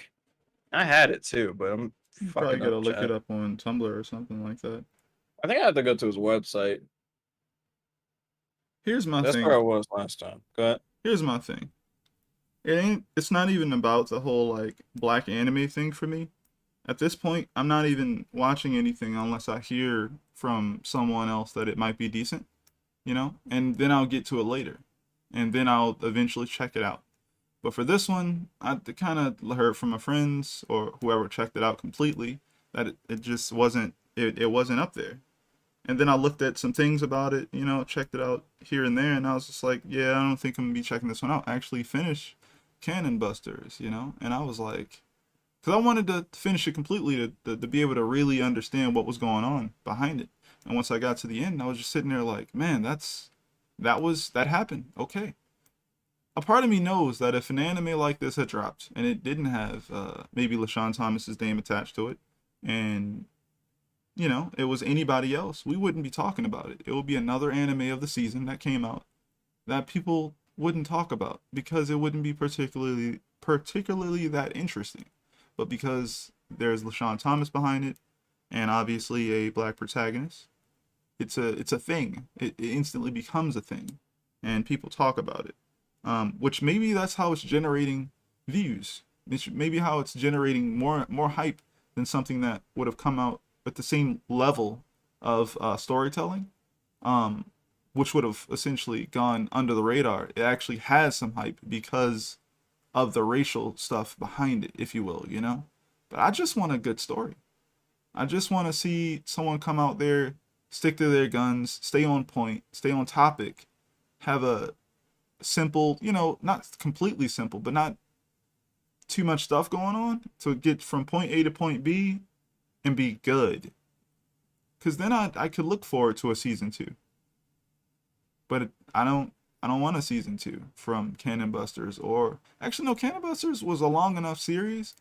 I had it too, but I'm You probably fucking gotta up, look chat. it up on Tumblr or something like that. I think I have to go to his website. Here's my That's thing. where I was last time. Go ahead. Here's my thing. It's not even about the whole like black anime thing for me. At this point, I'm not even watching anything unless I hear from someone else that it might be decent, you know? And then I'll get to it later. And then I'll eventually check it out. But for this one, I kind of heard from my friends or whoever checked it out completely that it just wasn't it wasn't up there. And then I looked at some things about it, you know, checked it out here and there, and I was just like, yeah, I don't think I'm gonna be checking this one out. Actually finish Cannon Busters, you know? And I was like, because I wanted to finish it completely to be able to really understand what was going on behind it. And once I got to the end, I was just sitting there like, man, that happened. Okay. A part of me knows that if an anime like this had dropped and it didn't have maybe LaShawn Thomas's name attached to it, and you know, it was anybody else, we wouldn't be talking about it. It would be another anime of the season that came out that people wouldn't talk about because it wouldn't be particularly that interesting. But because there's LaShawn Thomas behind it, and obviously a black protagonist, it's a thing. It instantly becomes a thing, and people talk about it. Which maybe that's how it's generating views. Maybe how it's generating more hype than something that would have come out at the same level of storytelling. which would have essentially gone under the radar, it actually has some hype because of the racial stuff behind it, if you will, you know? But I just want a good story. I just want to see someone come out there, stick to their guns, stay on point, stay on topic, have a simple, you know, not completely simple, but not too much stuff going on to get from point A to point B and be good. Because then I could look forward to a season 2. But I don't want a season 2 from Cannon Busters. Or actually no, Cannon Busters was a long enough series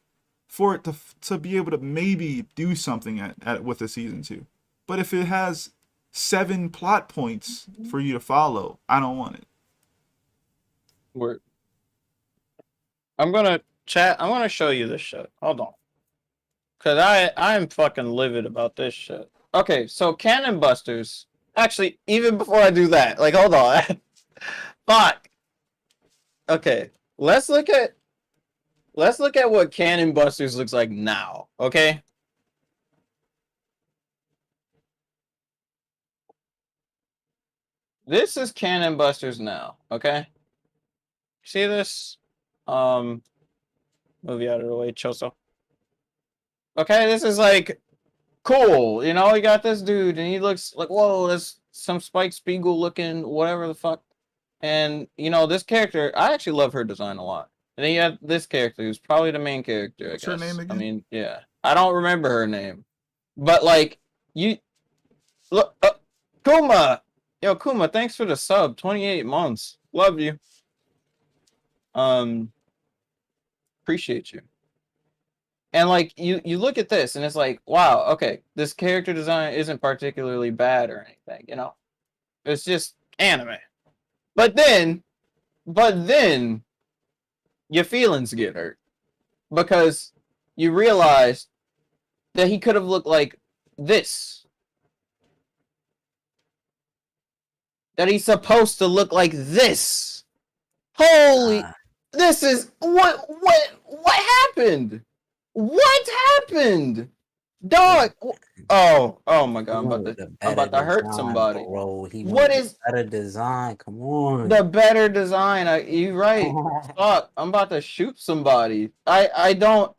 for it to be able to maybe do something at with a season 2. But if it has 7 plot points for you to follow, I don't want it. Word. I'm gonna chat. I want to show you this shit. Hold on, cause I'm fucking livid about this shit. Okay, so Cannon Busters. Actually, even before I do that, like, hold on. Fuck. Okay, let's look at what Cannon Busters looks like now. Okay. This is Cannon Busters now. Okay. See this? Movie out of the way, Choso. Okay, this is like cool. You know, you got this dude, and he looks like, whoa, that's some Spike Spiegel looking, whatever the fuck. And you know, this character, I actually love her design a lot. And then you have this character who's probably the main character. What's I guess. her name again? I mean, yeah, I don't remember her name, but like you look, Kuma. Yo, Kuma, thanks for the sub. 28 months. Love you. Appreciate you. And like you look at this and it's like, wow, okay, this character design isn't particularly bad or anything, you know? It's just anime. But then your feelings get hurt because you realize that he could have looked like this. That he's supposed to look like this. Holy, this is what happened? What happened? Dog. Oh my god, I'm about to hurt somebody. Bro, What is better design? Come on. the better design? You right. Fuck, I'm about to shoot somebody. I don't,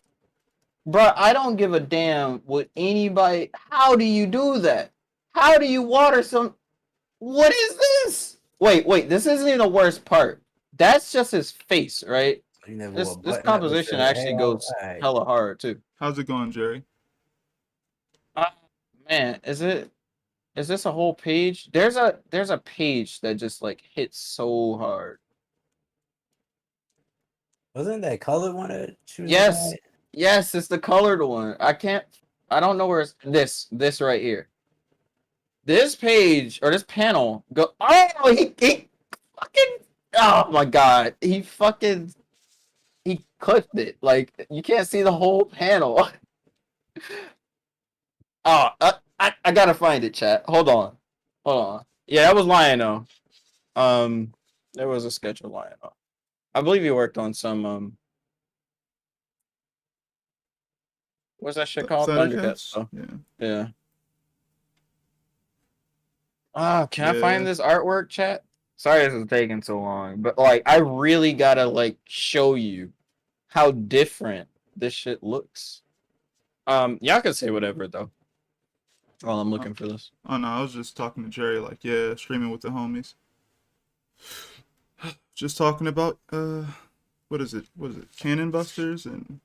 bro, I don't give a damn what anybody. How do you do that? How do you water some? What is this? Wait, this isn't even the worst part. That's just his face, right? This composition actually goes hella hard too. How's it going, Jerry? Man, is this a whole page? There's a page that just like hits so hard. Wasn't that colored one that she was Yes, at? yes, it's the colored one. I don't know where it's this right here. This page or this panel go. Oh, he fucking. Oh my god, he clipped it. Like you can't see the whole panel. Oh, I gotta find it, chat. Hold on. Yeah, that was Lion-O. There was a sketch of Lion-O. I believe he worked on some what's that shit called? Thundercats. Oh. Yeah. Can I find this artwork, chat? Sorry this is taking so long, but like I really gotta like show you how different this shit looks. Y'all can say whatever though. While I'm looking for this. Oh no, I was just talking to Jerry, like, yeah, streaming with the homies. Just talking about what is it? Cannon Busters, and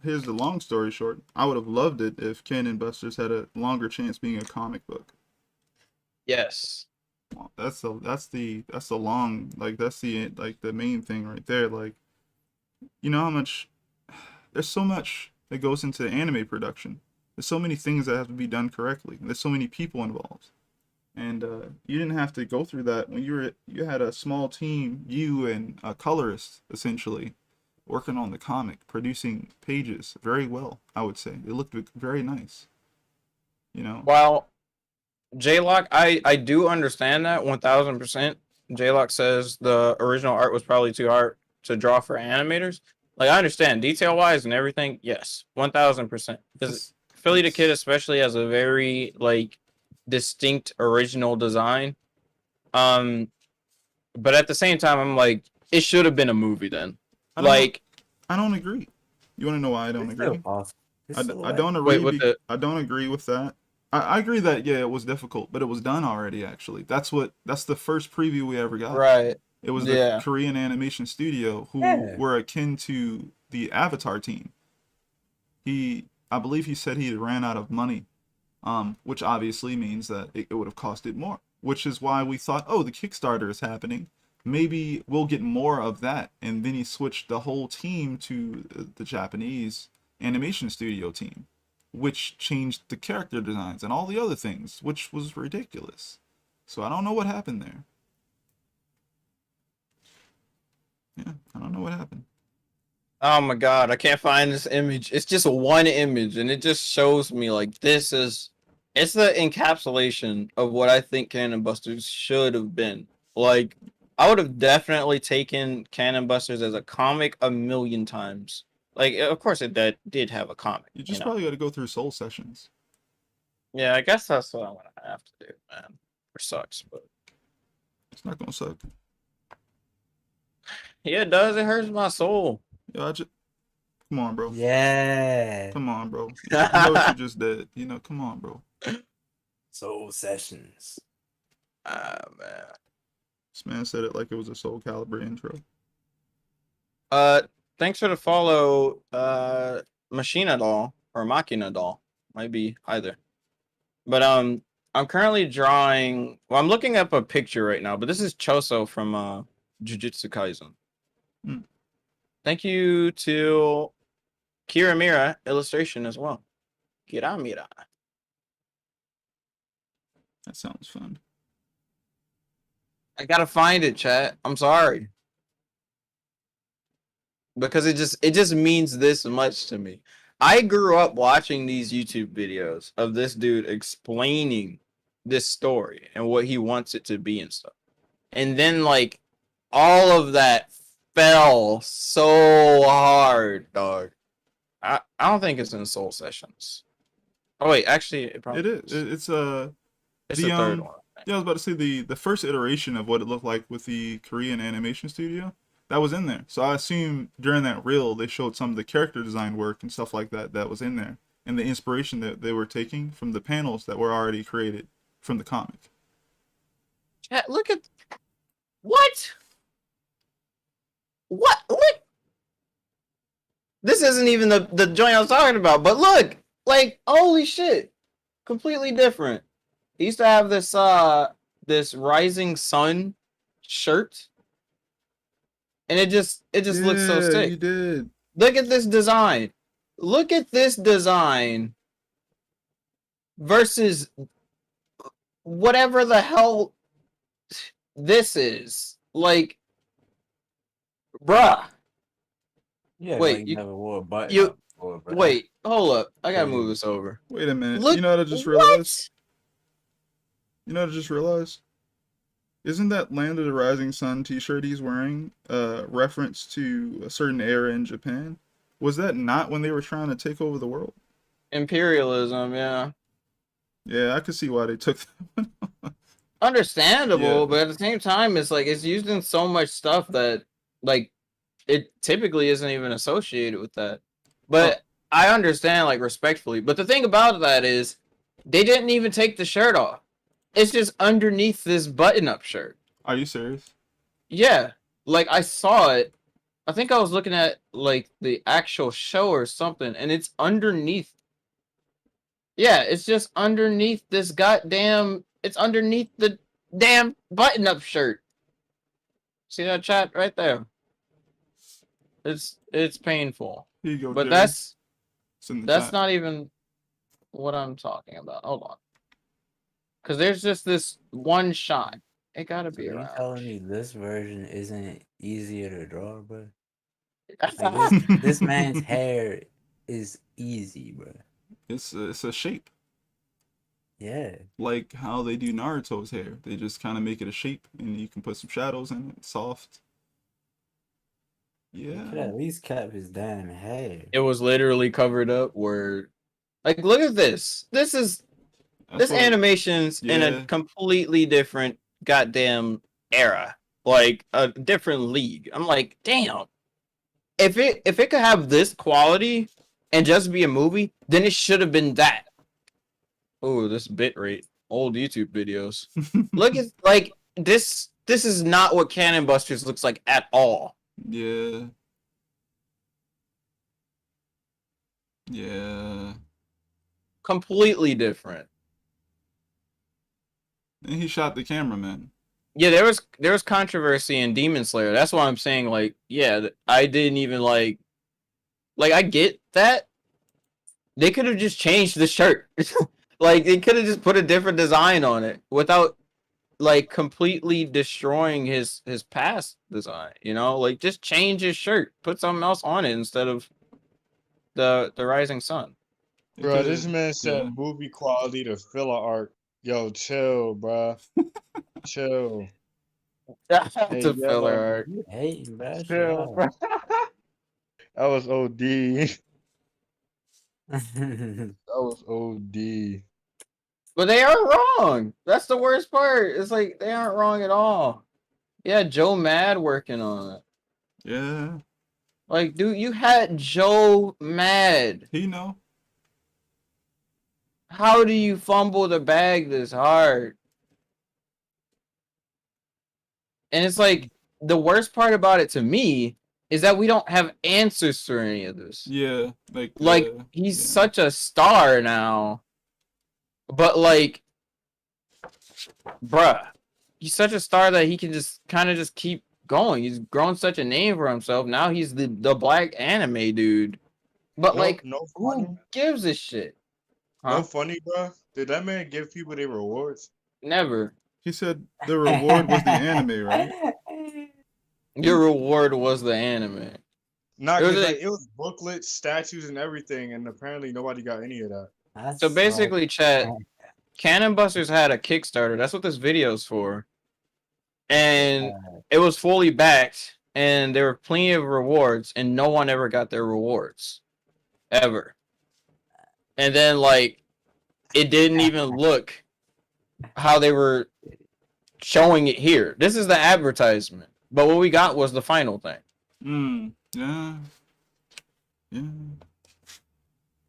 here's the long story short. I would have loved it if Cannon Busters had a longer chance being a comic book. Yes. That's the long, like, that's the main thing right there. Like, you know how much there's so much that goes into anime production. There's so many things that have to be done correctly. There's so many people involved, and you didn't have to go through that when you had a small team, you and a colorist essentially, working on the comic, producing pages very well. I would say it looked very nice. You know. Well, J-Lock, I do understand that 1000%. J-Lock says the original art was probably too hard to draw for animators. Like I understand detail wise and everything. Yes, 1000%. Because Philly the Kid especially has a very like distinct original design. But at the same time, I'm like, it should have been a movie then. I don't know. Like, I don't agree. You want to know why I don't It's still agree? awesome. It's still I don't wait, agree. with the I don't agree with that. I agree that yeah, it was difficult, but it was done already. Actually, that's the first preview we ever got. right, It was the yeah, Korean animation studio who Yeah. were akin to the Avatar team. I believe he said he ran out of money, which obviously means that it would have costed more. Which is why we thought, oh, the Kickstarter is happening. Maybe we'll get more of that. And then he switched the whole team to the Japanese animation studio team, which changed the character designs and all the other things, which was ridiculous. So I don't know what happened there. Yeah, I don't know what happened. oh my god, I can't find this image. It's just one image, and it just shows me like it's the encapsulation of what I think Cannon Busters should have been. Like, I would have definitely taken Cannon Busters as a comic a million times. Like, of course, it did have a comic. You just know? probably got to go through Soul Sessions. Yeah, I guess that's what I'm gonna have to do, man. It sucks, but It's not gonna suck. yeah, it does. It hurts my soul. Yeah, come on, bro. Yeah. Come on, bro. You know what you just did. You know, come on, bro. Soul Sessions. Ah, man. This man said it like it was a Soul Calibur intro. Thanks for the follow, Machina Doll or Machina Doll, might be either. But I'm currently drawing. Well, I'm looking up a picture right now, but this is Choso from Jujutsu Kaisen. Mm. Thank you to Kiramira illustration as well. Kiramira. That sounds fun. I gotta find it, chat. I'm sorry. Because it just means this much to me. I grew up watching these YouTube videos of this dude explaining this story and what he wants it to be and stuff. And then like all of that fell so hard, dog. I don't think it's in Soul Sessions. Oh wait, actually it probably It is. It's the the third one. Yeah, I was about to say the first iteration of what it looked like with the Korean animation studio that was in there. So I assume during that reel they showed some of the character design work and stuff like that was in there, and the inspiration that they were taking from the panels that were already created from the comic. Chat, look at what? What? This isn't even the joint I was talking about, but look, like, holy shit, completely different. He used to have this rising sun shirt, and it just looks so sick. He did. Look at this design. Look at this design versus whatever the hell this is. Like, bruh. Yeah, Wait, like you- never wore a button. you- up before, bro. Wait, hold up. I gotta move this over. Wait a minute. Look, You know what I just realized? You know what I just realized? Isn't that Land of the Rising Sun t-shirt he's wearing a reference to a certain era in Japan? Was that not when they were trying to take over the world? Imperialism, yeah. Yeah, I could see why they took that one. Understandable, Yeah. but at the same time, it's like it's used in so much stuff that like it typically isn't even associated with that. But I understand, like, respectfully. But the thing about that is they didn't even take the shirt off. It's just underneath this button-up shirt. Are you serious? Yeah, like I saw it. I think I was looking at like the actual show or something, and it's underneath. Yeah, it's just underneath this goddamn. It's underneath the damn button-up shirt. See that, chat right there? It's painful, Here you go, but Jerry. that's It's in the chat. not even what I'm talking about. Hold on, because there's just this one shot. It gotta So be you around. telling me this version isn't easier to draw, bro? Like this man's hair is easy, bro. It's a shape. Yeah. Like how they do Naruto's hair. They just kind of make it a shape and you can put some shadows in it. Soft. He could Yeah. at least kept his damn hair. It was literally covered up where, like, look at this. This That's this what- animation's in yeah. a completely different goddamn era, like a different league. I'm like, damn. If it could have this quality and just be a movie, then it should have been that. Oh, this bit rate. Old YouTube videos. Look at like this. This is not what Cannon Busters looks like at all. Yeah. Yeah. Completely different. And he shot the cameraman. Yeah, there was controversy in Demon Slayer. That's why I'm saying like, yeah, I didn't even like I get that. They could have just changed the shirt. Like they could have just put a different design on it without like completely destroying his past design, you know? Like just change his shirt, put something else on it instead of the rising sun. They Bro, this could've- man said yeah. movie quality to filler art. Yo, chill, bro. Chill. That's Hey, a filler yo, art. You hating, bro? Shut chill, up. bro. That was OD. That was OD. But they are wrong. That's the worst part. It's like they aren't wrong at all. Yeah, Joe Mad working on it. Yeah. Like, dude, you had Joe Mad. He know. How do you fumble the bag this hard? And it's like the worst part about it to me is that we don't have answers for any of this. Yeah. Like He's yeah. such a star now. But like, bruh, he's such a star that he can just kind of just keep going. He's grown such a name for himself. Now he's the black anime dude. But like, no funny. who gives a shit? Huh? No funny, bro. Did that man give people their rewards? Never. He said the reward was the anime, right? Your reward was the anime. Nah, It was cause a- like it was booklets, statues, and everything, and apparently nobody got any of that. So basically, chat, Cannon Busters had a Kickstarter. That's what this video's for. And it was fully backed, and there were plenty of rewards, and no one ever got their rewards. Ever. And then, like, it didn't even look how they were showing it here. This is the advertisement. But what we got was the final thing. Yeah. Yeah.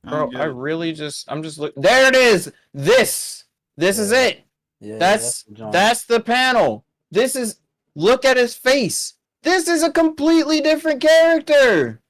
Bro, get I it. really I'm just looking. There it is! This is it! Yeah, That's the joint. that's the panel. This is look at his face. This is a completely different character.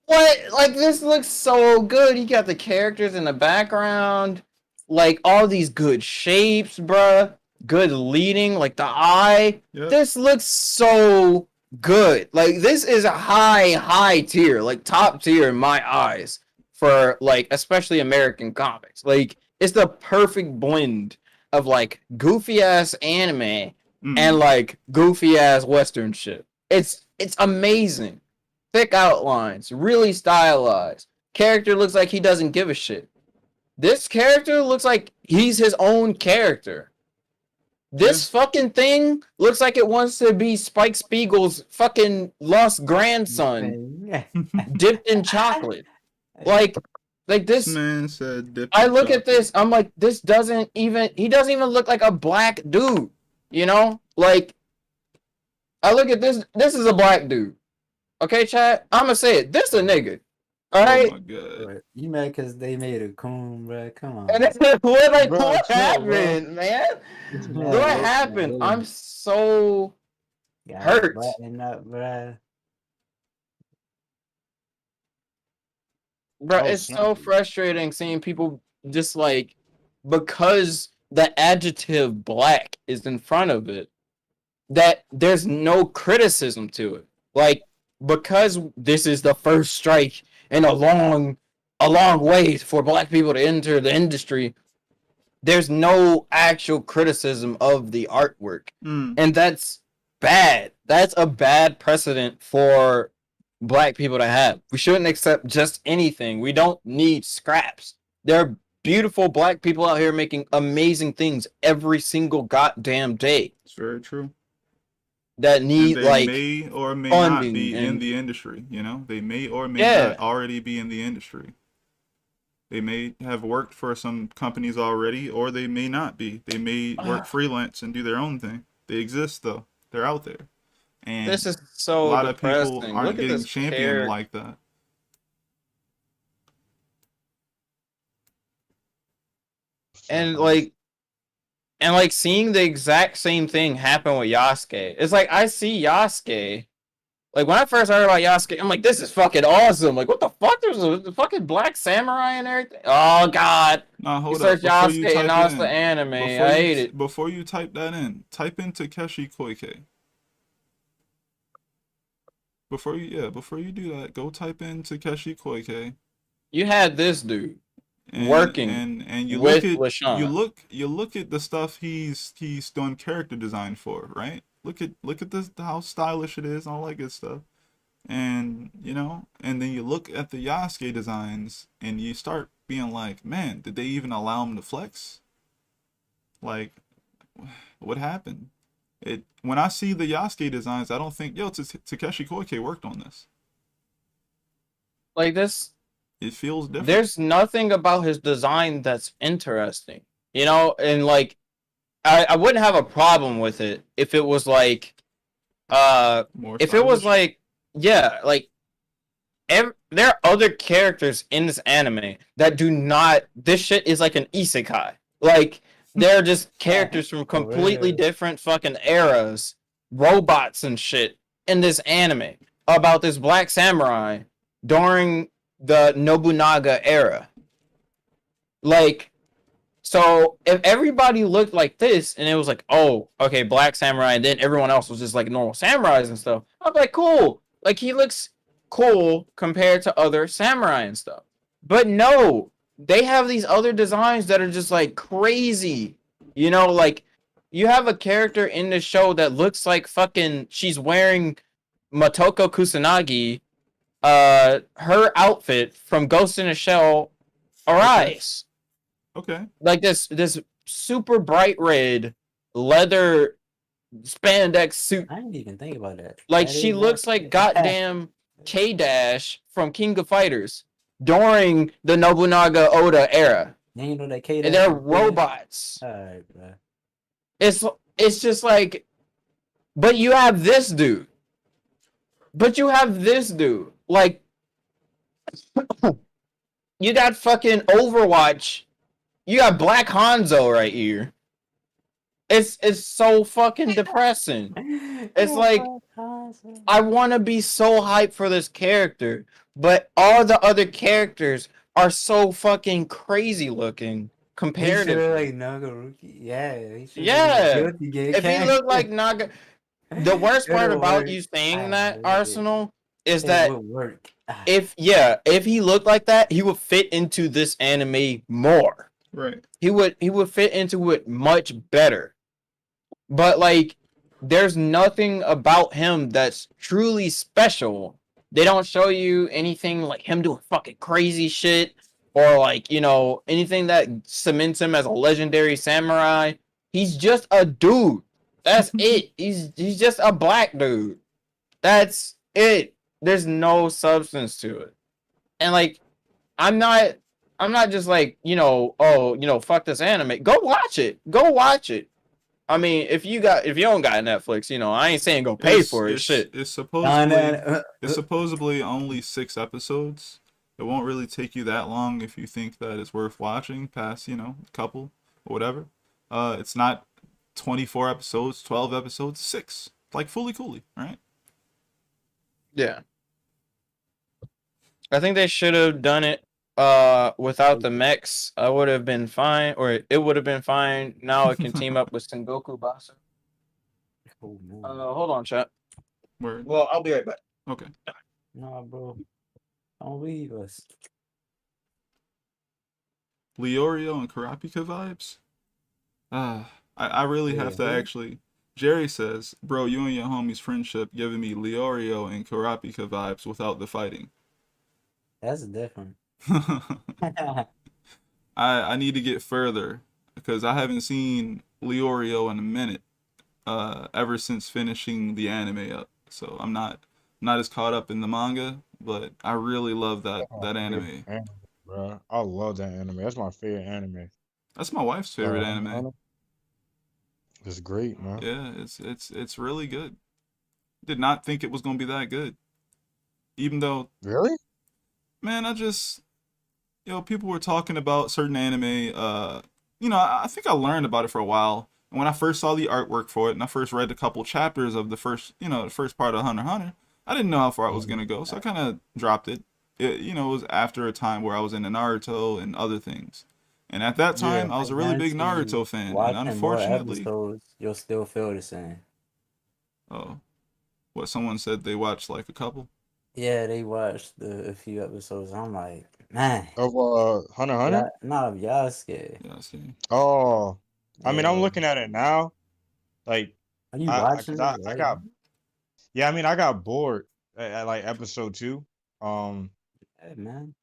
What? Like this looks so good. He got the characters in the background, like all these good shapes, bruh. Good leading, like the eye. Yep. This looks so good. Like this is a high tier, like top tier in my eyes for like especially American comics. Like it's the perfect blend of like goofy ass anime and like goofy ass Western shit. It's amazing. Thick outlines, really stylized. Character looks like he doesn't give a shit. This character looks like he's his own character. This fucking thing looks like it wants to be Spike Spiegel's fucking lost grandson dipped in chocolate. Like this man said dip I in look at chocolate. this, I'm like, he doesn't even look like a black dude, you know? Like, I look at this is a black dude. Okay, chat? I'ma say it, this a nigga. Alright? Oh my god. You mad because they made a coon, bro? Come on. And it's what Bro, what chill, happened, man? What happened? I'm so hurt. Button up, bro. Bro, Oh, it's so snap. frustrating seeing people just like because the adjective black is in front of it, that there's no criticism to it. Like, because this is the first strike in a long way for black people to enter the industry, there's no actual criticism of the artwork. And that's bad. That's a bad precedent for black people to have. We shouldn't accept just anything. We don't need scraps. There are beautiful black people out here making amazing things every single goddamn day It's very true. that And need they like may or may not funding be in and- the industry, you know? They may or may Yeah. not already be in the industry. They may have worked for some companies already, or they may not be. They may work freelance and do their own thing. They exist though. They're out there. And This is a so lot of people depressing. aren't Look at getting this championed character. like that. And like seeing the exact same thing happen with Yasuke. It's like I see Yasuke. Like when I first heard about Yasuke, I'm like, this is fucking awesome. Like, what the fuck? There's a fucking black samurai and everything. Oh god. Nah, You hold up. search Before you Yasuke and type now it it's the in, anime. I hate it. before you type that in, type in Takeshi Koike. Before you do that, go type in Takeshi Koike. You had this dude And working you look with at LaShawn. you look at the stuff he's done character design for, right? Look at this, how stylish it is and all that good stuff. And and then you look at the Yasuke designs and you start being like, man, did they even allow him to flex? Like, what happened? When I see the Yasuke designs, I don't think, yo, Takeshi Koike worked on this. Like this, It feels different. there's nothing about his design that's interesting. And like I wouldn't have a problem with it if it was like More if it was stylish. like yeah, like there are other characters in this anime that do not. This shit is like an isekai. Like they're just characters from For completely real. different fucking eras, robots and shit in this anime about this black samurai during the Nobunaga era. Like, so if everybody looked like this and it was like, oh, okay, black samurai, and then everyone else was just like normal samurais and stuff, I'd be like, cool. Like he looks cool compared to other samurai and stuff. But no, they have these other designs that are just like crazy. Like you have a character in the show that looks like fucking she's wearing Motoko Kusanagi, her outfit from Ghost in a Shell Arise. Okay. Like this super bright red leather spandex suit. I didn't even think about that. Like That she is looks like goddamn K-Dash from King of Fighters during the Nobunaga Oda era. Then you know that K. And they're robots. Alright, bro. It's just like, but you have this dude. Like you got fucking Overwatch. You got Black Hanzo right here. It's so fucking depressing. It's like I want to be so hyped for this character, but all the other characters are so fucking crazy looking compared He to should like Nagaruki. Yeah, he should Yeah. guilty game. If he looked like Naga, the worst part It'll about work. you saying I that, love it. Arsenal, is It that would work. if he looked like that, he would fit into this anime more. Right. He would fit into it much better. But like there's nothing about him that's truly special. They don't show you anything like him doing fucking crazy shit or like, anything that cements him as a legendary samurai. He's just a dude. That's it. He's just a black dude. That's it. There's no substance to it. And like I'm not just like, fuck this anime. Go watch it. I mean, if you don't got Netflix, I ain't saying go pay for it. Shit. It's It's supposedly only 6 episodes. It won't really take you that long if you think that it's worth watching past, a couple or whatever. It's not 24 episodes, 12 episodes, 6. Like fully coolly, right? Yeah. I think they should have done it without the mechs. I would have been fine, or it would have been fine. Now it can team up with Sengoku Basa. Oh, no. Hold on, chat. Word. Well, I'll be right back. Okay. Nah, bro. Don't leave us. Leorio and Karapika vibes? I really Yeah, have to who? actually. Jerry says, bro, you and your homie's friendship giving me Leorio and Karapika vibes without the fighting. That's different. I need to get further because I haven't seen Leorio in a minute. Ever since finishing the anime up. So I'm not as caught up in the manga, but I really love that anime. bro. I love that anime. That's my favorite anime. That's my wife's favorite Hunter x anime. Hunter. It's great, man. Yeah, it's really good. Did not think it was gonna be that good. Even though, Really? man, people were talking about certain anime. I think I learned about it for a while. And when I first saw the artwork for it, and I first read a couple chapters of the first part of Hunter x Hunter, I didn't know how far it was gonna go, so I kind of dropped it. It was after a time where I was into Naruto and other things, and at that Yeah. time, I was I a really big guarantee Naruto fan, and watching more unfortunately, episodes, you'll still feel the same. oh, what someone said they watched like a couple. Yeah, they watched a few episodes. I'm like, man, Of Hunter x Hunter? yeah, nah, Yasuke. Yeah, see. Oh. I mean, I'm Yeah, looking at it now. Like are you I watching cuz it I right got now? yeah, I mean, I got bored at like episode 2. Um Yeah, man.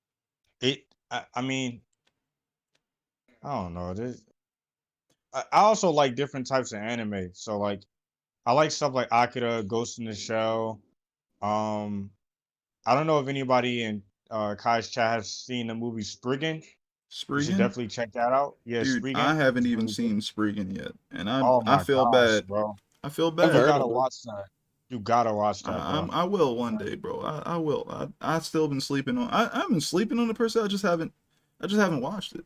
I mean, I don't know. I also like different types of anime. So like I like stuff like Akira, Ghost in the Shell. Um I don't know if anybody in Kai's chat has seen the movie Spriggan. You should Spriggan? definitely check that out. Yeah, Dude, I Spriggan. haven't It's even really good. seen Spriggan yet, and Oh I my feel gosh, bad. bro. I feel I've You bad. heard gotta of it. watch that. You gotta watch that, bro. I will one day, bro. I will. I still been sleeping on. I've been sleeping on the person. I just haven't watched it.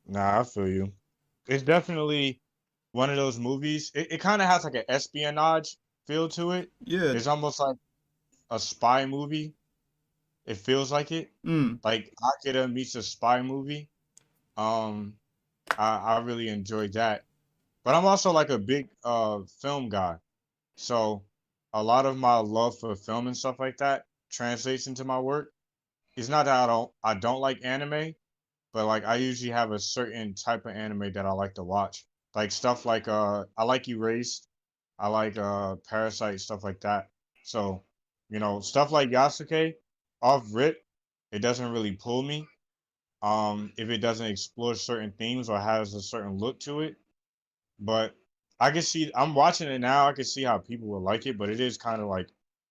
Nah, I feel you. It's definitely one of those movies. It kind of has like an espionage feel to it. Yeah. It's almost like a spy movie. It feels like it. Mm. Like Akira meets a spy movie. Um, I really enjoyed that. But I'm also like a big film guy. So a lot of my love for film and stuff like that translates into my work. It's not that I don't like anime, but like I usually have a certain type of anime that I like to watch. Like stuff like I like Erased, I like Parasite, stuff like that. So, stuff like Yasuke, off rip, it doesn't really pull me. If it doesn't explore certain themes or has a certain look to it. But I can see I'm watching it now, I can see how people will like it, but it is kind of like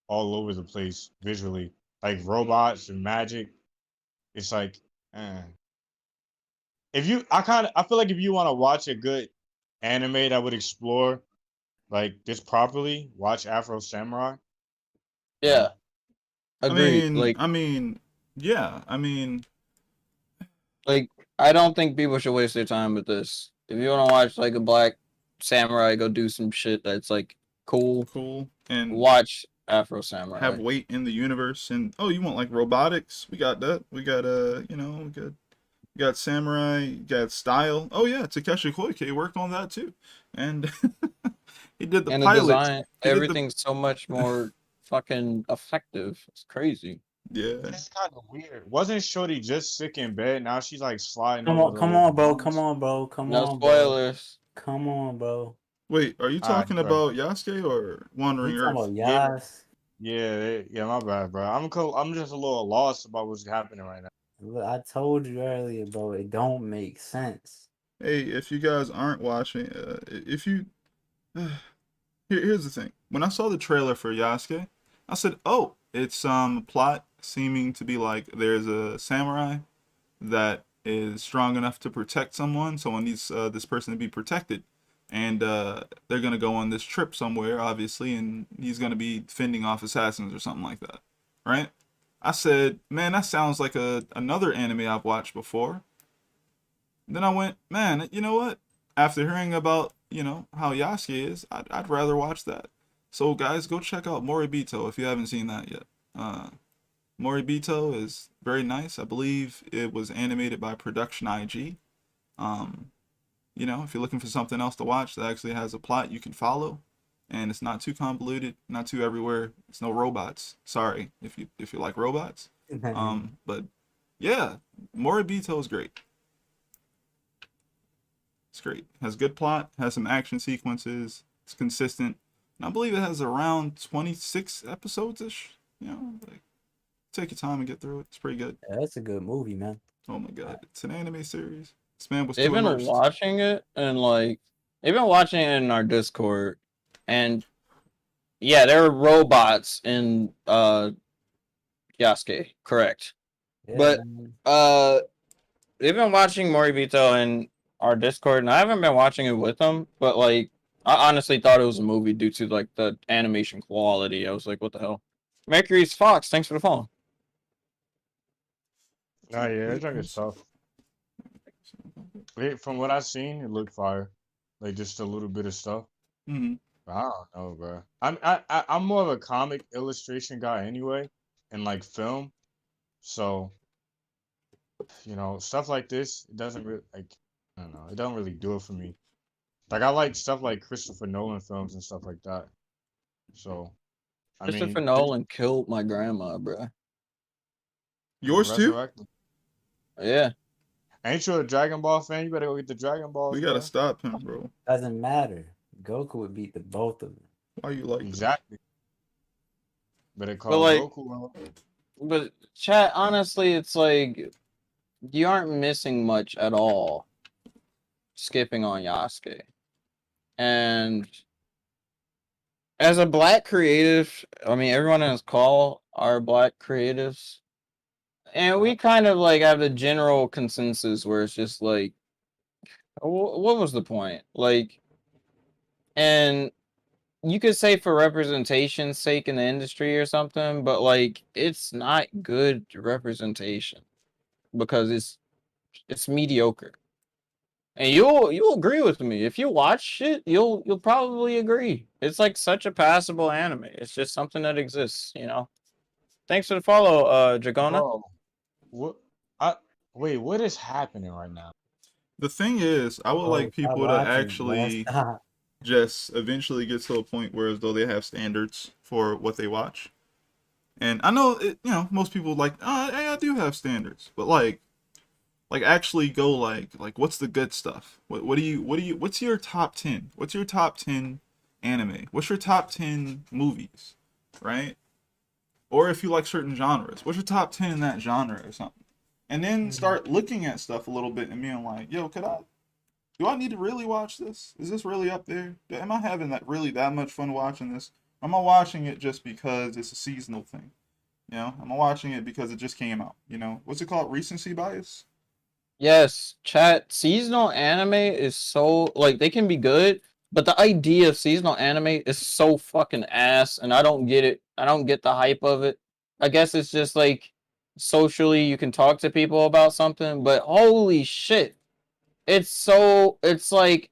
all over the place visually. Like robots and magic. It's like eh. If you I feel like if you want to watch a good anime that would explore like this properly, watch Afro Samurai. Yeah, I agreed. mean, I mean, yeah. Like I don't think people should waste their time with this. If you want to watch like a black samurai go do some shit that's like cool, Cool and watch Afro have Samurai. weight in the universe. And oh, you want like robotics? We got that. We got we got samurai. You got style. Oh yeah, Takeshi Koike worked on that too, and he did the And the pilot. design, He did the everything's so much more fucking effective. It's crazy. yeah. It's kind of weird. Wasn't Shorty just sick in bed? Now she's like sliding Come over on, the come little on, bro. Come balloons. on, bro. Come No on, bro. spoilers. Come on, bro. Wait, are you All right, talking go ahead. about Yasuke or We Wandering talking Earth? about Yeah, Yas. yeah, my bad, bro. I'm just a little lost about what's happening right now. Look, I told you earlier, bro. It don't make sense. Hey, if you guys aren't watching, if you here's the thing. When I saw the trailer for Yasuke, I said, "Oh, it's plot seeming to be like there's a samurai that is strong enough to protect someone. Someone needs this person to be protected, and they're gonna go on this trip somewhere, obviously, and he's gonna be fending off assassins or something like that, right?" I said, "Man, that sounds like another anime I've watched before." Then I went, "Man, you know what? After hearing about how Yasuke is, I'd rather watch that." So guys, go check out Moribito if you haven't seen that yet. Moribito is very nice. I believe it was animated by Production IG. Um, if you're looking for something else to watch that actually has a plot you can follow, and it's not too convoluted, not too everywhere. It's no robots. Sorry if you like robots. But yeah, Moribito is great. It's great. Has good plot. Has some action sequences. It's consistent. And I believe it has around 26 episodes ish. Like take your time and get through it. It's pretty good. Yeah, that's a good movie, man. Oh my god, it's an anime series. This man was They've too been immersed. watching it and like they've been watching it in our Discord, and yeah, there are robots in Yasuke. Correct. Yeah, But man. they've been watching Moribito in our Discord, and I haven't been watching it with them. But like, I honestly thought it was a movie due to like the animation quality. I was like, what the hell? Mercury's Fox, thanks for the phone. Oh yeah, that junk is tough. From what I've seen, it looked fire. Like just a little bit of stuff. Mhm. I don't know, bro. I'm more of a comic illustration guy anyway, and like film. So stuff like this, it doesn't really like. I don't know. It don't really do it for me. Like I like stuff like Christopher Nolan films and stuff like that. So I Christopher mean, Nolan killed my grandma, bro. Yours too? resurrect. Yeah. Ain't you a Dragon Ball fan? You better go get the Dragon Balls, We gotta bro. stop him, bro. Doesn't matter. Goku would beat the both of them. Why you like Exactly. Better But call like, Goku. but chat, honestly, it's like you aren't missing much at all. Skipping on Yasuke. And as a black creative, I mean, everyone on this call are black creatives. And we kind of like have a general consensus where it's just like, what was the point? Like, and you could say for representation's sake in the industry or something, but like, it's not good representation because it's mediocre. And you'll agree with me. If you watch it, you'll probably agree. It's like such a passable anime. It's just something that exists, you know. Thanks for the follow, Dragona. Bro, what? I wait. What is happening right now? The thing is, I would Bro, like stop people to watching, bro. actually Stop. just eventually get to a point where as though they have standards for what they watch. And I know most people like, hey, I do have standards, but like actually go like what's the good stuff? What's your top 10? What's your top 10 anime? What's your top 10 movies? Right? Or if you like certain genres, what's your top 10 in that genre or something? And then start looking at stuff a little bit and being like, yo, do I need to really watch this? Is this really up there? Am I having that much fun watching this? Am I watching it just because it's a seasonal thing? Am I watching it because it just came out? What's it called? Recency bias? Yes, chat. Seasonal anime is so like they can be good, but the idea of seasonal anime is so fucking ass, and I don't get it. I don't get the hype of it. I guess it's just like socially you can talk to people about something, but holy shit, it's like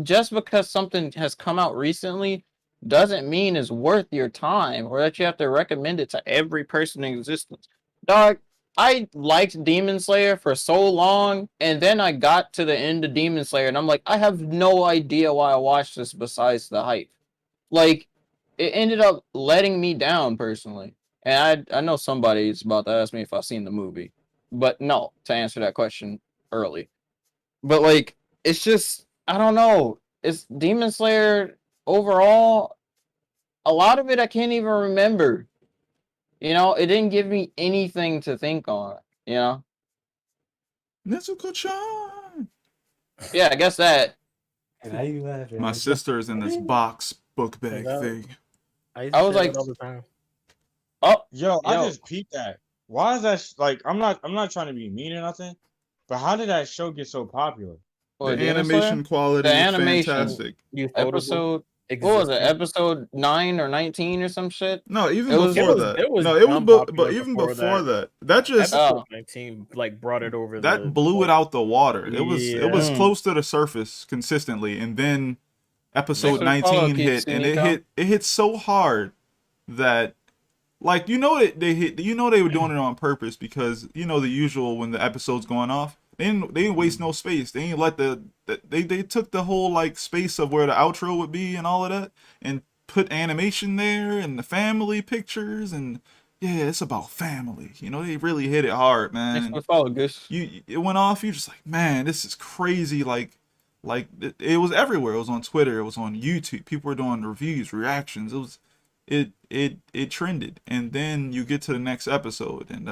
just because something has come out recently doesn't mean it's worth your time or that you have to recommend it to every person in existence. Dog, I liked Demon Slayer for so long, and then I got to the end of Demon Slayer, and I'm like, I have no idea why I watched this besides the hype. Like, it ended up letting me down personally. And I know somebody's about to ask me if I've seen the movie. But no, to answer that question early. But like, it's just I don't know. It's Demon Slayer overall. A lot of it I can't even remember. It didn't give me anything to think on. You know. Nezuko-chan! Yeah, I guess that. Why you laughing? My sister's in this box book bag thing. I was like, all the time. oh, Yo, I yo. just peeped that. Why is that like? I'm not trying to be mean or nothing, but how did that show get so popular? The What, Demon animation Slayer? quality The is animation. fantastic. Episode. What was it? Episode 9 or 19 or some shit? No, even It was- before It was- that. it was No, it was dumb but popular even before before that. that just Episode 19 like brought it over. that blew it out the water. It was Yeah. close to the surface consistently, and then episode Thanks for the follow, 19 hit, and it Kitsune hit so hard that like they were doing it on purpose because the usual when the episode's going off. They didn't waste no space. They didn't let they took the whole like space of where the outro would be and all of that and put animation there and the family pictures and yeah, it's about family. They really hit it hard, man. Thanks for the follow, Goose. It went off. You're just like, man, this is crazy. Like it was everywhere. It was on Twitter. It was on YouTube. People were doing reviews, reactions. It trended. And then you get to the next episode. And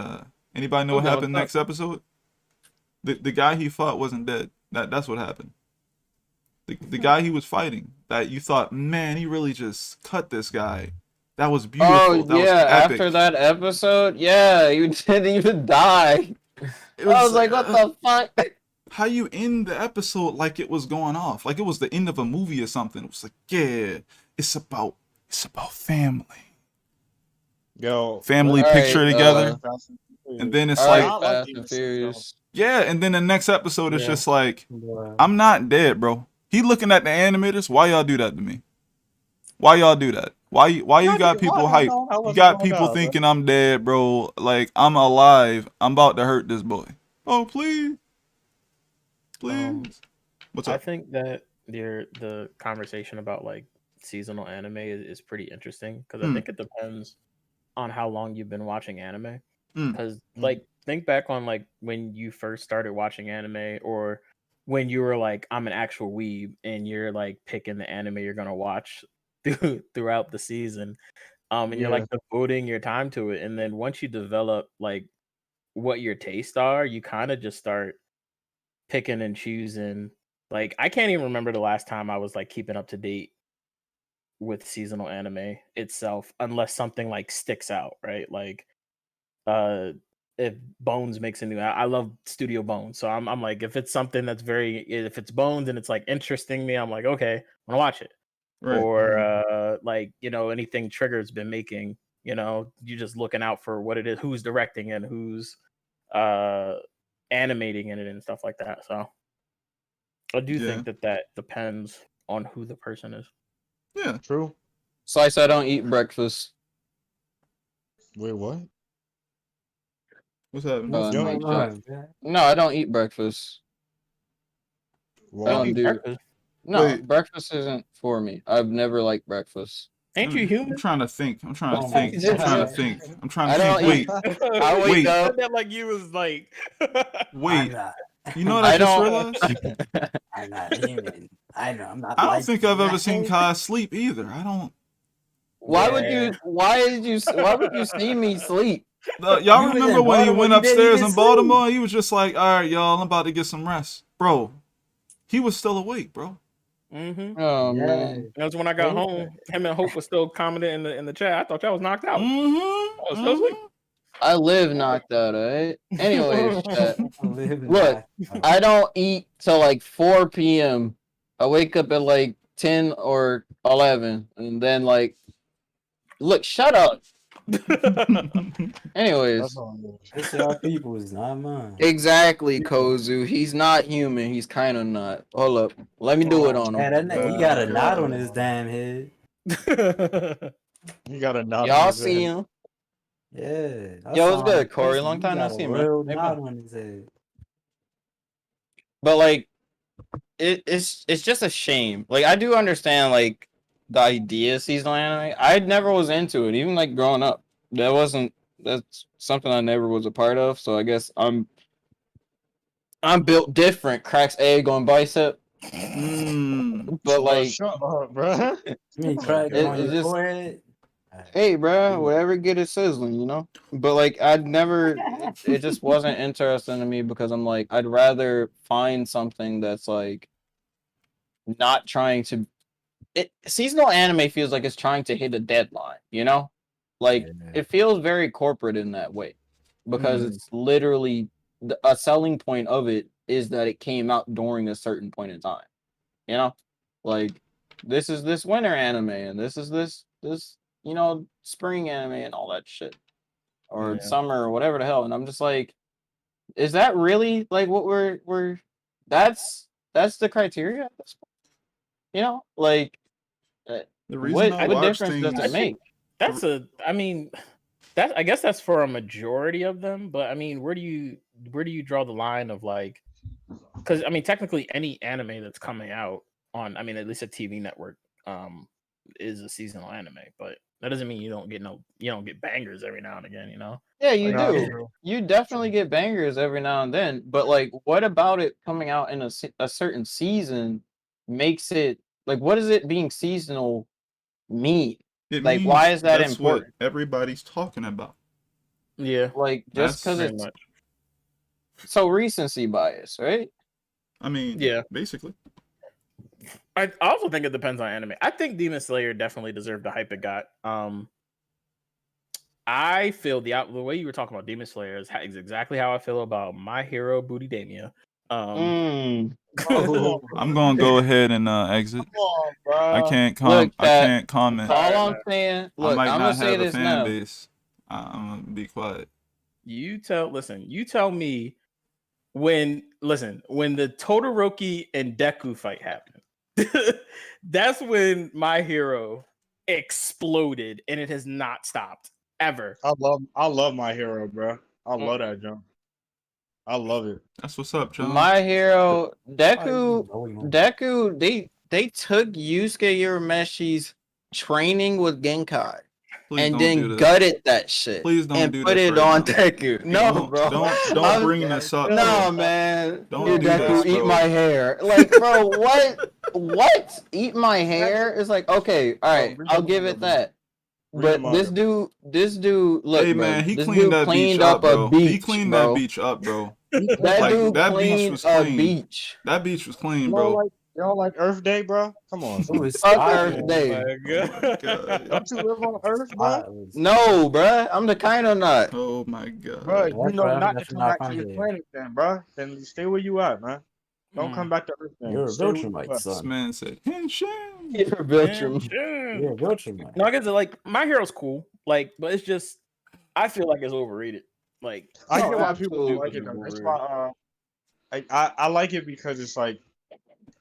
anybody know what Okay, happened next episode? The guy he fought wasn't dead. That's what happened. The guy he was fighting that you thought, man, he really just cut this guy. That was beautiful. Oh That was yeah, epic. after that episode, yeah, you didn't even die. It I was like, what the fuck? How you end the episode like it was going off, like it was the end of a movie or something. It was like, yeah, it's about family. Yo, Family All picture right, together, and then it's all like, right, I like Fast Demon and Slayer, Furious. yeah, and then the next episode is Yeah. just like, Boy. I'm not dead, bro. He looking at the animators. Why y'all do that to me? Why y'all do that? Why you got people hyped? You got people thinking I'm dead, bro. Like, I'm alive. I'm about to hurt this boy. Oh, please. Please. What's I up? think that the conversation about like seasonal anime is pretty interesting because I think it depends on how long you've been watching anime. Because like think back on like when you first started watching anime, or when you were like, I'm an actual weeb, and you're like picking the anime you're gonna watch throughout the season, and you're like devoting your time to it, and then once you develop like what your tastes are, you kind of just start picking and choosing. Like I can't even remember the last time I was like keeping up to date with seasonal anime itself, unless something like sticks out, right? Like if Bones makes a new, I love Studio Bones, so I'm like, if it's something that's if it's Bones and it's like interesting me, I'm like, okay, I'm gonna watch it. Right. Or like, you know, anything Trigger's been making, you know, you're just looking out for what it is, who's directing and who's animating in it and stuff like that. So I do think that depends on who the person is. Yeah. True. Slice, I don't eat breakfast. Wait, what? What's happening? Uh, Yo, Night Come Shift. on, man. No, I don't eat breakfast. Why? I don't Eat do. breakfast. No, Wait. breakfast isn't for me. I've never liked breakfast. Ain't you I'm human? trying to think. I'm trying to Oh my think. God. I'm trying to I don't think. eat- I wake Wait. up. That like you was like Wait. I'm not. You know what I I just don't- realized? I'm not human. I know. I'm not. I don't like think you I've ever seen guys. Kai sleep either. I don't. Why Yeah. would you? Why would you see me sleep? Y'all You was remember in when he Baltimore, went you didn't upstairs even in Baltimore? He was just like, all right, y'all, I'm about to get some rest. Bro, he was still awake, bro. mm-hmm. Oh Yeah. man. That was when I got home. Him and Hope was still commenting in the chat. I thought y'all was knocked out. I was still asleep. I live knocked out, alright? Anyways, chat. Live Look, life. I don't eat till like 4 p.m. I wake up at like 10 or 11, and then like, look, shut up. Anyways, It's our people, it's not mine. exactly, Kozu. He's not human. He's kind of not. Hold up, let me do it on Man, him. he got a knot on his damn head. You got a knot. Y'all see him? Yeah. I Yo, saw what's him good, in Corey? person. Long He time no got a see, man. real Hey, knot man. on his head. But like, it's just a shame. Like, I do understand like the idea of seasonal anime. I never was into it, even like growing up. That's something I never was a part of. So I guess I'm built different. Cracks egg on bicep. But like, shut up, bro. You mean Oh, crack it- on it your just- forehead? hey, bro, whatever get it sizzling, you know. But like, I'd never. It just wasn't interesting to me because I'm like, I'd rather find something that's like not trying to. Seasonal anime feels like it's trying to hit a deadline, you know. Like it feels very corporate in that way because it's literally a selling point of it is that it came out during a certain point in time, you know. Like this is this winter anime and this is this you know spring anime and all that shit or summer or whatever the hell. And I'm just like, is that really like what we're that's the criteria at this point? You know, like The reason I what watch difference does things. it make? I guess that's for a majority of them, but I mean, where do you draw the line of like, because I mean, technically any anime that's coming out on, I mean, at least a TV network, is a seasonal anime, but that doesn't mean you don't get bangers every now and again, you know? Yeah, you Like, do. You definitely get bangers every now and then, but like, what about it coming out in a certain season makes it like? What does it being seasonal mean? It Like, means why is that that's important? what everybody's talking about. Yeah, Like, just because pretty it's much. so recency bias, right? I mean, Yeah. basically. I also think it depends on anime. I think Demon Slayer definitely deserved the hype it got. I feel the way you were talking about Demon Slayer is exactly how I feel about My Hero Budidamia. I'm gonna go ahead and exit. Come on, bro. Look, I can't comment. all Alright, I'm saying, I look, might I'm not gonna say have a this fan now. base. I'm gonna be quiet. You tell me when the Todoroki and Deku fight happened. That's when My Hero exploded and it has not stopped ever. I love My Hero, bro. I love that jump. I love it. That's what's up, John. My Hero, Deku, Deku, they took Yusuke Urameshi's training with Genkai Please and don't do then this. gutted that shit. Please don't and do put this it right on now. Deku. No, Don't- bro. don't bring this up, No, bro. man. Don't Your do Deku, this, eat bro. my hair. Like, bro, what? What? Eat my hair? It's like, okay, all right, read I'll the give manga, it bro. that. Read the But this dude, look, Hey bro, man, he this cleaned dude that beach cleaned up, up bro. a beach, He cleaned bro. that beach up, bro. That Like, dude that beach cleaned was a clean. beach. That beach was clean, bro. Y'all like Earth Day, bro? Come on. It was Fuck spotless. Earth Day. my Oh my god. Don't you live on Earth, bro? Spotless. No, bruh, I'm the kind of nut. Oh my god. Bro, That's you know right, not that's to come not back to your funny. planet then, bro. Then stay where you at, man. Don't come back to Earth then. You're a Stay where you Viltrumite, at. This son. man said, Henshin. You're Viltrum. You're a Viltrumite. No, I guess like My Hero's cool, like, but it's just I feel like it's overrated. Like, I Oh, get why people absolutely. like it though. That's why I like it because it's like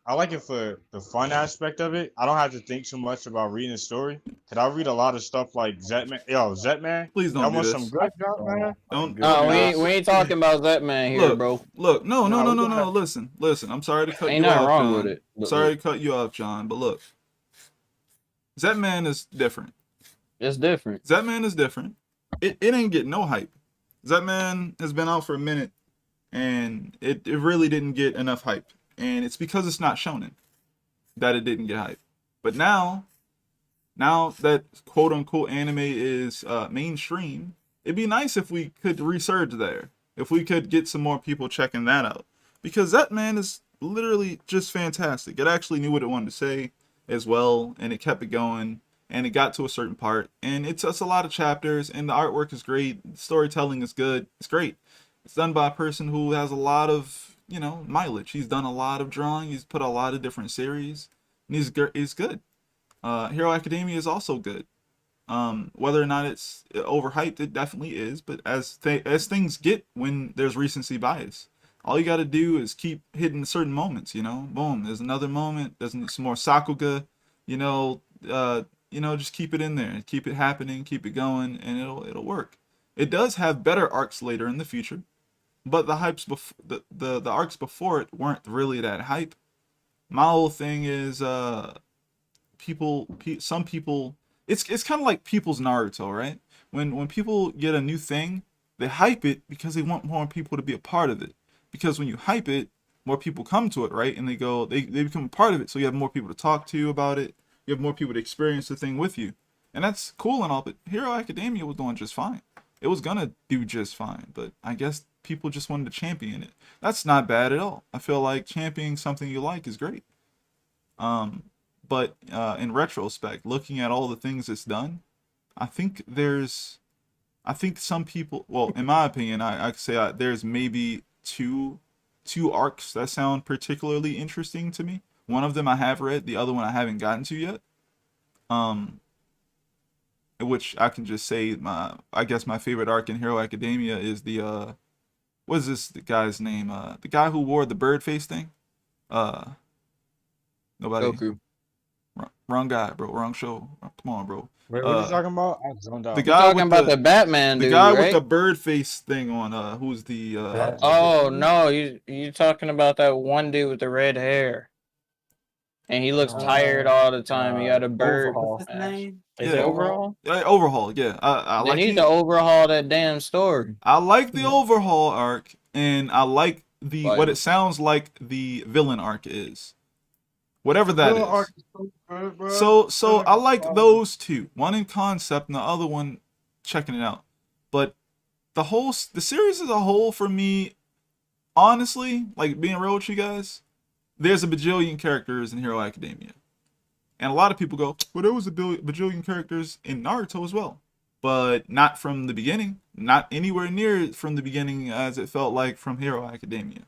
I like it for the fun aspect of it. I don't have to think too much about reading the story. Cause I read a lot of stuff like Zetman. Yo, Zetman. Please don't Y'all do want this. some good junk, man? Don't No, we do ain't talking about that man here, Look, bro. Look, no. No, we gonna have- Listen. I'm sorry to cut Ain't you nothing off, wrong John. with it. I'm sorry to cut you off, John. But look, Zetman is different. It's different. Zetman is different. It ain't getting no hype. Zetman has been out for a minute, and it really didn't get enough hype. And it's because it's not shonen that it didn't get hype. But now that quote unquote anime is mainstream, it'd be nice if we could resurge there. If we could get some more people checking that out. Because Zetman is literally just fantastic. It actually knew what it wanted to say as well, and it kept it going. And it got to a certain part, and it's a lot of chapters, and the artwork is great, the storytelling is good, it's great. It's done by a person who has a lot of, mileage. He's done a lot of drawing, he's put a lot of different series, and he's good. Hero Academia is also good. Whether or not it's overhyped, it definitely is, but as things get when there's recency bias, all you gotta do is keep hitting certain moments, boom, there's another moment, there's some more Sakuga, just keep it in there, keep it happening, keep it going, and it'll work. It does have better arcs later in the future, but the hypes the arcs before it weren't really that hype. My whole thing is some people it's kind of like people's Naruto, right? When people get a new thing, they hype it because they want more people to be a part of it. Because when you hype it, more people come to it, right? And they become a part of it, so you have more people to talk to about it. You have more people to experience the thing with you. And that's cool and all, but Hero Academia was doing just fine. It was gonna do just fine, but I guess people just wanted to champion it. That's not bad at all. I feel like championing something you like is great. But in retrospect, looking at all the things it's done, I think some people, well, in my opinion, I could say there's maybe two arcs that sound particularly interesting to me. One of them I have read, the other one I haven't gotten to yet. Which I can just say I guess my favorite arc in Hero Academia is the what is this guy's name? The guy who wore the bird face thing. Nobody. Goku. Wrong guy, bro. Wrong show. Come on, bro. Wait, what are you talking about? I zoned out. The You're guy talking with about the Batman the dude, guy right? with the bird face thing on. Who's the Oh no, you talking about that one dude with the red hair, and he looks tired all the time. He got a bird. Overhaul. What's his name? Is Yeah. it overall? Overhaul? Yeah, I They like need to overhaul that damn story. I like the overhaul arc, and I like Like- what it sounds like the villain arc is. Whatever that Villain is. arc is so good, bro. So I like those two. One in concept and the other one checking it out. But the series as a whole for me, honestly, like being real with you guys, there's a bajillion characters in Hero Academia. And a lot of people go, well, there was a bajillion characters in Naruto as well. but not from the beginning. Not anywhere near from the beginning as it felt like from Hero Academia.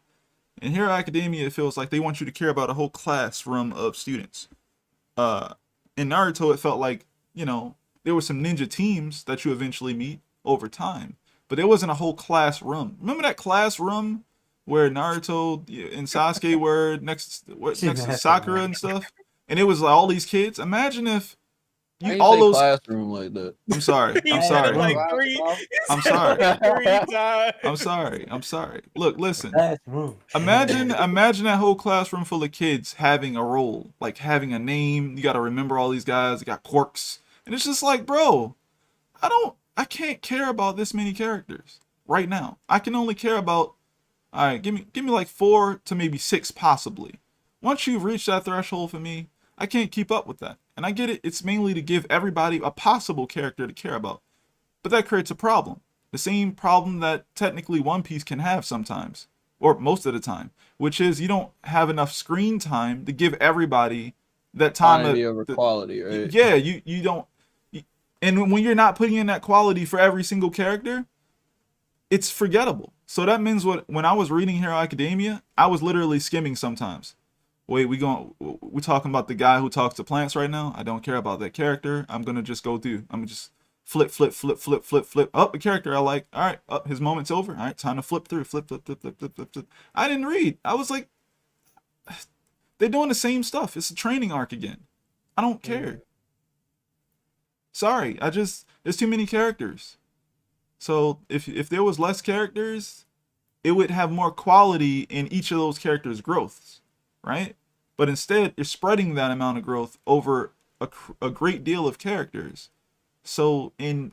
In Hero Academia, it feels like they want you to care about a whole classroom of students. In Naruto, it felt like, there were some ninja teams that you eventually meet over time, but there wasn't a whole classroom. Remember that classroom where Naruto and Sasuke were next to Sakura and stuff, and it was like all these kids. Imagine if all those classroom like that. I'm sorry. I'm He said it sorry. like three. I'm sorry. 3 times. I'm sorry. Look, listen. Classroom. Imagine that whole classroom full of kids having a role, like having a name. You got to remember all these guys. They got quirks, and it's just like, bro, I can't care about this many characters right now. I can only care about, all right, give me like 4 to maybe 6 possibly. Once you've reached that threshold for me, I can't keep up with that. And I get it. It's mainly to give everybody a possible character to care about. But that creates a problem. The same problem that technically One Piece can have sometimes, or most of the time, which is you don't have enough screen time to give everybody that time. Quantity over quality, right? Yeah, you don't. And when you're not putting in that quality for every single character, it's forgettable. So that means when I was reading Hero Academia, I was literally skimming sometimes. Wait, we talking about the guy who talks to plants right now? I don't care about that character. I'm gonna just go through. I'm gonna just flip. Oh, the character I like. All right, his moment's over. All right, time to flip through. Flip. I didn't read. I was like, they're doing the same stuff. It's a training arc again. I don't care. Sorry, there's too many characters. So if there was less characters, it would have more quality in each of those characters' growths, right? But instead, you're spreading that amount of growth over a great deal of characters. So in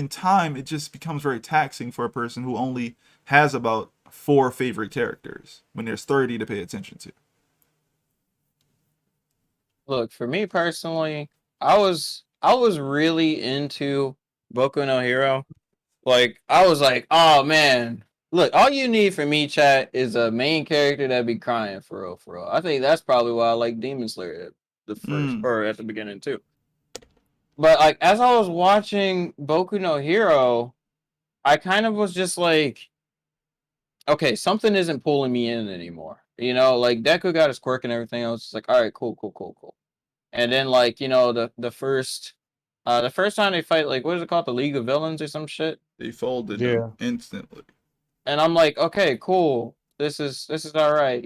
time, it just becomes very taxing for a person who only has about 4 favorite characters when there's 30 to pay attention to. Look, for me personally, I was really into Boku no Hero. Like, I was like, oh man, look, all you need from me, chat, is a main character that be crying for real, for real. I think that's probably why I like Demon Slayer at the first or at the beginning too. But like, as I was watching Boku no Hero, I kind of was just like, okay, something isn't pulling me in anymore. Like Deku got his quirk and everything. I was just like, all right, cool. And then like, the first time they fight, like, what is it called? The League of Villains or some shit? They folded them instantly. And I'm like, okay, cool. This is all right.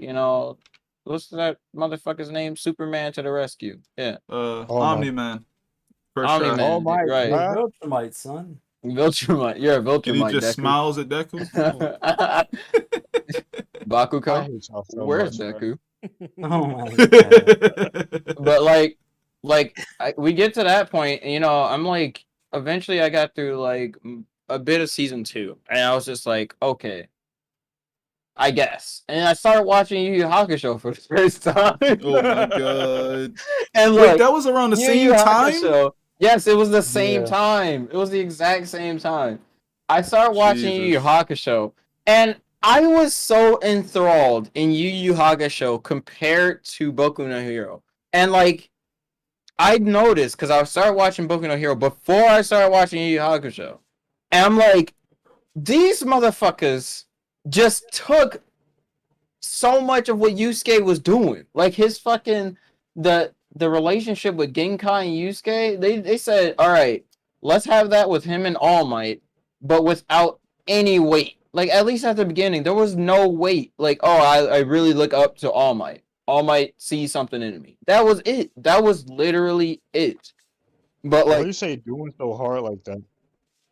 What's that motherfucker's name? Superman to the rescue. Yeah. Omni-Man. Omni-Man. Oh my right. God. Viltrumite, son. Viltrumite. You're a Viltrumite. And he just Deku. smiles at Deku. Bakugo. I hate y'all so Where's much, Deku? Oh my god. But like we get to that point, and I'm like, eventually I got through like a bit of season 2, and I was just like, okay, I guess. And I started watching Yu Yu Hakusho for the first time. Oh my god! And wait, that was around the same time. Yes, it was the same time. It was the exact same time. I started watching Yu Yu Hakusho, and I was so enthralled in Yu Yu Hakusho compared to Boku no Hero. And like, I noticed, because I started watching Boku no Hero before I started watching Yu Yu Hakusho. And I'm like, these motherfuckers just took so much of what Yusuke was doing. Like his fucking, the relationship with Genkai and Yusuke, they said, all right, let's have that with him and All Might, but without any weight. Like, at least at the beginning, there was no weight. Like, oh, I really look up to All Might. All Might see something in me. That was it. That was literally it. But like, why you say doing so hard like that?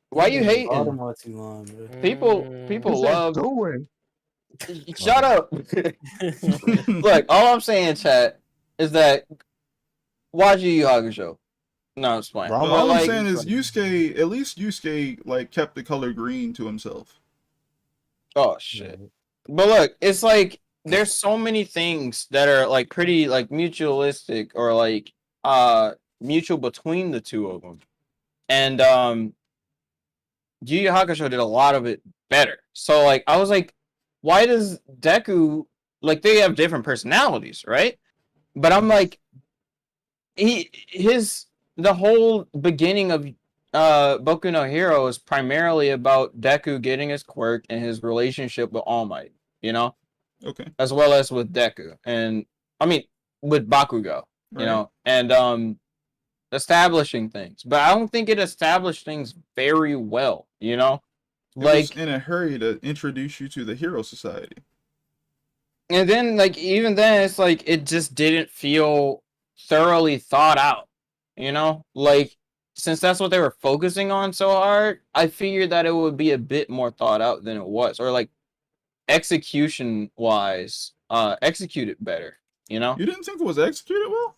Why you hating? Too long, bro. People love doing. Shut up. Look, all I'm saying, chat, is that watch Yu Yu Hakusho. No, it's fine. Well, all I'm saying is Yusuke, at least Yusuke like kept the color green to himself. Oh shit. But look, it's like there's so many things that are like pretty like mutualistic or like mutual between the two of them. And Yu Yu Hakusho did a lot of it better. So like I was like, why does Deku, like, they have different personalities, right? But I'm like, the whole beginning of Boku no Hero is primarily about Deku getting his quirk and his relationship with All Might, you know, Okay. as well as with Deku, and I mean with Bakugo, you Right. know, and establishing things. But I don't think it established things very well, you know, It was like. in a hurry to introduce you to the Hero Society. And then, like, even then, it's like it just didn't feel thoroughly thought out, you know? Like, since that's what they were focusing on so hard, I figured that it would be a bit more thought out than it was, or like execution wise, execute it better, you know? You didn't think it was executed well?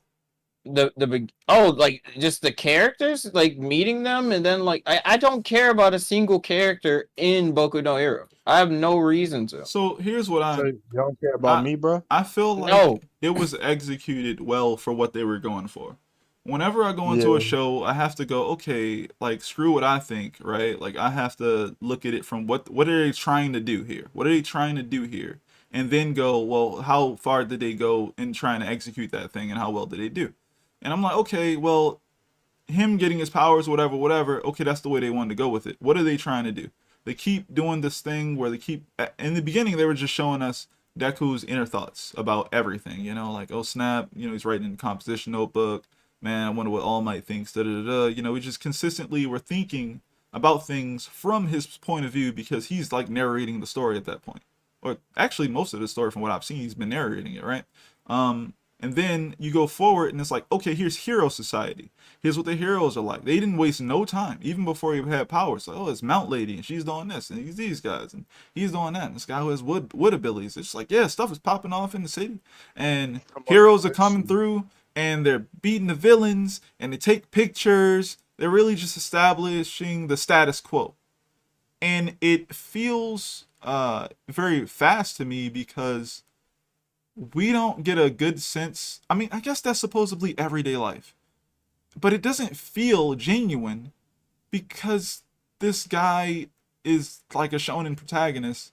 Like just the characters, like meeting them, and then like I don't care about a single character in Boku no Hero. I have no reason to. So here's what So you don't care about me, bro? I feel like No. it was executed well for what they were going for. Whenever I go into Yeah. a show, I have to go, okay, like screw what I think, right? Like I have to look at it from what are they trying to do here? What are they trying to do here? And then go, well, how far did they go in trying to execute that thing and how well did they do? And I'm like, okay, well, him getting his powers, whatever, okay, that's the way they wanted to go with it. What are they trying to do? They keep doing this thing where they keep, in the beginning, they were just showing us Deku's inner thoughts about everything, you know, like, oh snap, you know, he's writing in a composition notebook, man, I wonder what All Might thinks, you know, we just consistently were thinking about things from his point of view because he's like narrating the story at that point. Or actually, most of the story from what I've seen, he's been narrating it, right? And then you go forward and it's like, okay, here's Hero Society. Here's what the heroes are like. They didn't waste no time, even before he had powers. Like, oh, it's Mount Lady and she's doing this, and he's these guys, and he's doing that. And this guy who has wood abilities. It's like, yeah, stuff is popping off in the city, and heroes are coming through, and they're beating the villains, and they take pictures. They're really just establishing the status quo, and it feels very fast to me because we don't get a good sense. I mean, I guess that's supposedly everyday life, but it doesn't feel genuine because this guy is like a shonen protagonist,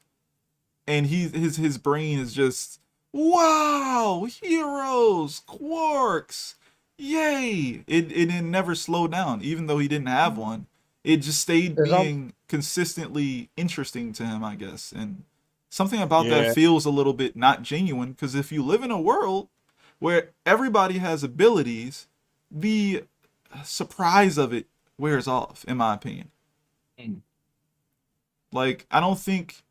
and his brain is just, wow, heroes, quarks, yay! It never slowed down, even though he didn't have one. It just stayed being consistently interesting to him, I guess, and something about that feels a little bit not genuine, because if you live in a world where everybody has abilities, the surprise of it wears off, in my opinion. Like, I don't think,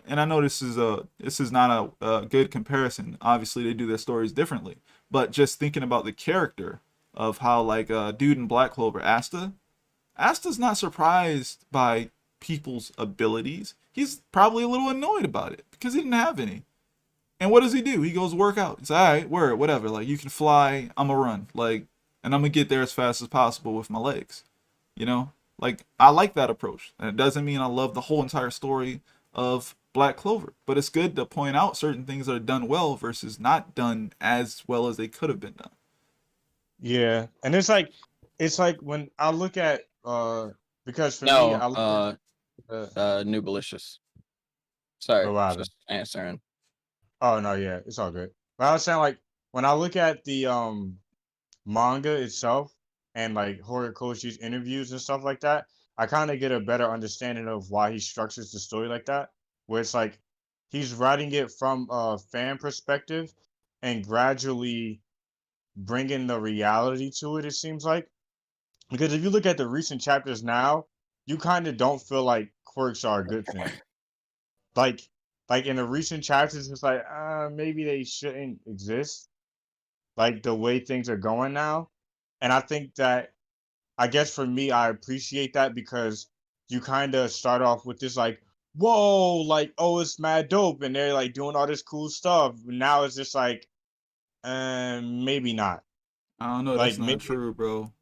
and I know this is not a good comparison. Obviously, they do their stories differently, but just thinking about the character of how, like, dude in Black Clover, Asta's not surprised by people's abilities. He's probably a little annoyed about it because he didn't have any. And what does he do? He goes work out. He's all right, word, whatever. Like, you can fly, I'm gonna run, like, and I'm gonna get there as fast as possible with my legs. You know, like, I like that approach. And it doesn't mean I love the whole entire story of Black Clover, but it's good to point out certain things that are done well versus not done as well as they could have been done. Yeah, and it's like when I look at because for me, I look at New Belicious. Sorry, just answering. Oh no, yeah, it's all good. But I was saying, like, when I look at the manga itself and like Horikoshi's interviews and stuff like that, I kind of get a better understanding of why he structures the story like that, where it's like he's writing it from a fan perspective and gradually bringing the reality to it. It seems like, because if you look at the recent chapters now, you kind of don't feel like quirks are a good thing. Like in the recent chapters, it's like maybe they shouldn't exist. Like the way things are going now, and I think that, I guess for me, I appreciate that because you kind of start off with this like, whoa, like, oh, it's mad dope, and they're like doing all this cool stuff. Now it's just like, maybe not. I don't know. Like, That's not maybe, true, bro.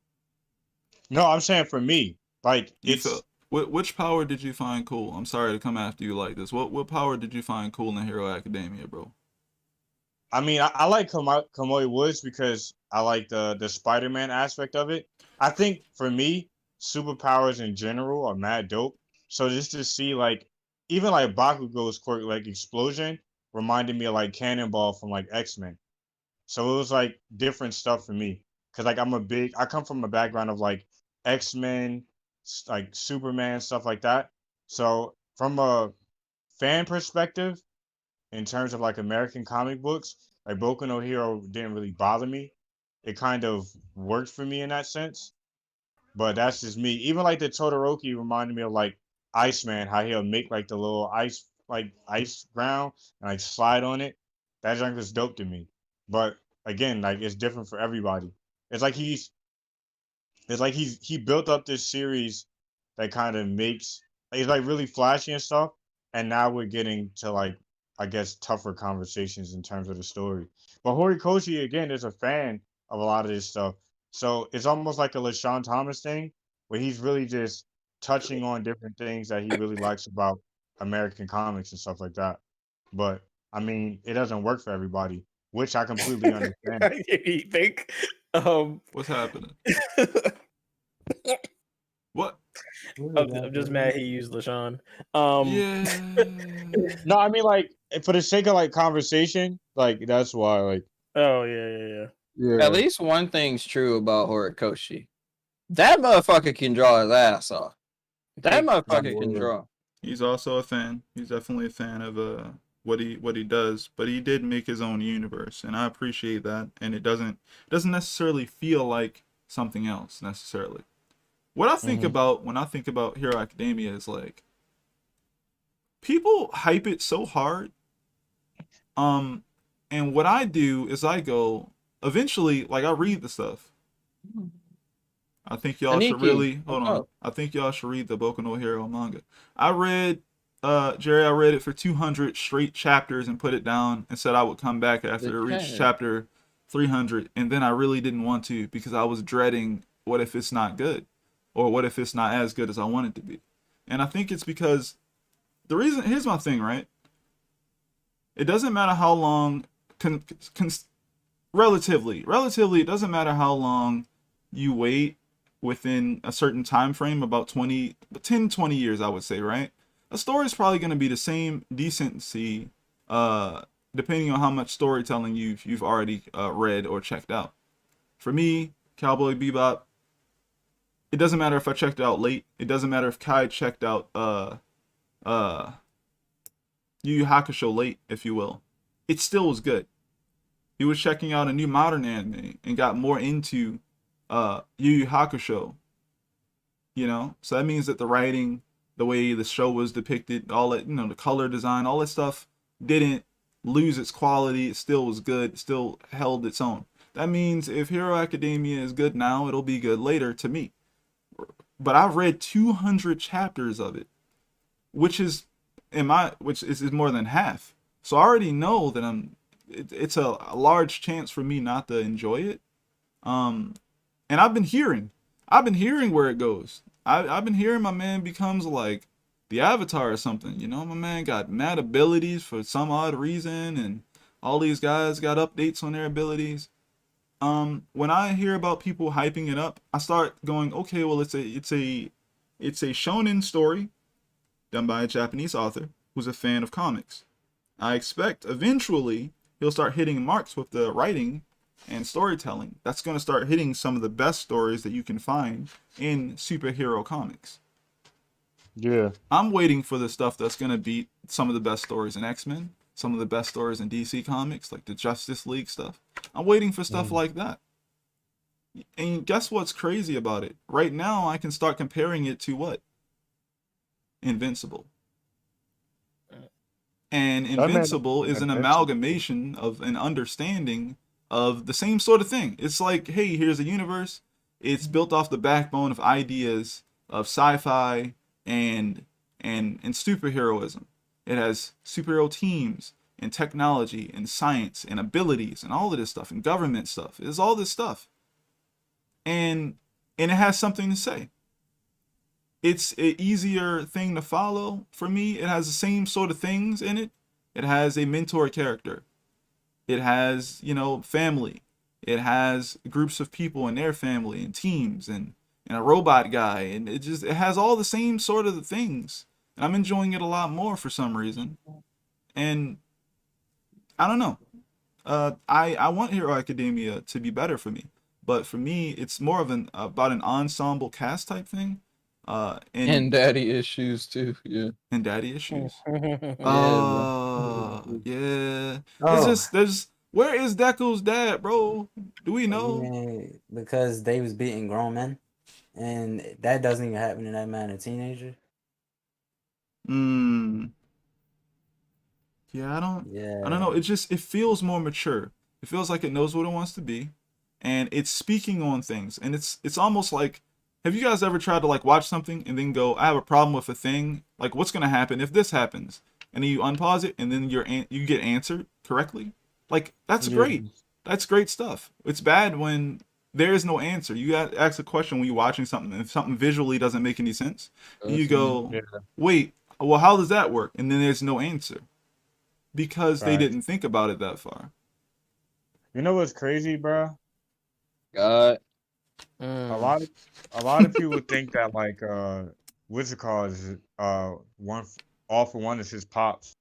no, I'm saying for me, like, which power did you find cool? I'm sorry to come after you like this. What power did you find cool in Hero Academia, bro? I mean, I like Kamui Woods because I like the Spider-Man aspect of it. I think for me, superpowers in general are mad dope. So just to see, like, even like Bakugo's quirk, like explosion, reminded me of like Cannonball from like X-Men. So it was like different stuff for me. Cause like I come from a background of like X-Men, like Superman, stuff like that. So from a fan perspective, in terms of like American comic books, like Boku no Hero didn't really bother me. It kind of worked for me in that sense. But that's just me. Even like the Todoroki reminded me of like Iceman, how he'll make like the little ice ground and like slide on it. That junk is dope to me. But again, like it's different for everybody. It's like he built up this series that kind of makes it's like really flashy and stuff, and now we're getting to like I guess tougher conversations in terms of the story. But Horikoshi again is a fan of a lot of this stuff, so it's almost like a LaShawn Thomas thing where he's really just touching on different things that he really likes about American comics and stuff like that. But I mean, it doesn't work for everybody, which I completely understand. You think? What's happening? What? I'm just mad he used LaShawn. Yeah. No, I mean like for the sake of like conversation, like that's why like Oh yeah. yeah. At least one thing's true about Horikoshi. That motherfucker can draw his ass off. That motherfucker can draw. He's also a fan. He's definitely a fan of what he does, but he did make his own universe, and I appreciate that. And it doesn't necessarily feel like something else necessarily. What I think about when I think about Hero Academia is like people hype it so hard. And what I do is I go eventually like I read the stuff. I think y'all should really hold on. I think y'all should read the Boku no Hero manga. I read Jerry, I read it for 200 straight chapters and put it down and said I would come back after it reached chapter 300, and then I really didn't want to because I was dreading what if it's not good or what if it's not as good as I want it to be. And I think it's because the reason here's my thing, right? It doesn't matter how long relatively it doesn't matter how long you wait within a certain time frame, about 10 20 years I would say, right? A story is probably going to be the same decency depending on how much storytelling you've already read or checked out. For me, Cowboy Bebop, it doesn't matter if I checked it out late. It doesn't matter if Kai checked out Yu Yu Hakusho late, if you will. It still was good. He was checking out a new modern anime and got more into Yu Yu Hakusho. You know? So that means that the writing, the way the show was depicted, all that, the color design, all that stuff didn't lose its quality. It still was good. It still held its own. That means if Hero Academia is good now, it'll be good later to me. But I've read 200 chapters of it, which is more than half. So I already know that it's a large chance for me not to enjoy it. And I've been hearing where it goes. I've been hearing my man becomes like the Avatar or something. My man got mad abilities for some odd reason, and all these guys got updates on their abilities. When I hear about people hyping it up, I start going, okay, well, it's a shonen story done by a Japanese author who's a fan of comics. I expect eventually he'll start hitting marks with the writing and storytelling. That's going to start hitting some of the best stories that you can find in superhero comics. Yeah. I'm waiting for the stuff that's going to beat some of the best stories in X-Men, some of the best stories in DC Comics, like the Justice League stuff. I'm waiting for stuff like that. And guess what's crazy about it? Right now, I can start comparing it to what? Invincible. And Invincible is an amalgamation of an understanding of the same sort of thing. It's like, hey, here's a universe. It's built off the backbone of ideas of sci-fi and superheroism. It has superhero teams and technology and science and abilities and all of this stuff and government stuff. It's all this stuff. And it has something to say. It's an easier thing to follow for me. It has the same sort of things in it. It has a mentor character. It has, family. It has groups of people and their family and teams and a robot guy. And it has all the same sort of things. And I'm enjoying it a lot more for some reason. And I don't know. I want Hero Academia to be better for me. but for me, it's more of about an ensemble cast type thing. And daddy issues too. Yeah. And daddy issues. Yeah, Yeah. Oh, There's where is Deku's dad, bro? Do we know? yeah, because they was beating grown men, and that doesn't even happen to that man, a teenager. Yeah, I don't Yeah, know. It feels more mature. It feels like it knows what it wants to be, and it's speaking on things. And it's almost like, have you guys ever tried to like watch something and then go, I have a problem with a thing. Like, what's gonna happen if this happens? And then you unpause it, and then you get answered correctly. Like, that's great. That's great stuff. It's bad when there is no answer. You ask a question when you're watching something, and if something visually doesn't make any sense, you go, wait, well, how does that work? And then there's no answer because they didn't think about it that far. You know what's crazy, bro? God. A lot of people think that like what's it called? Is one All for One is his pops.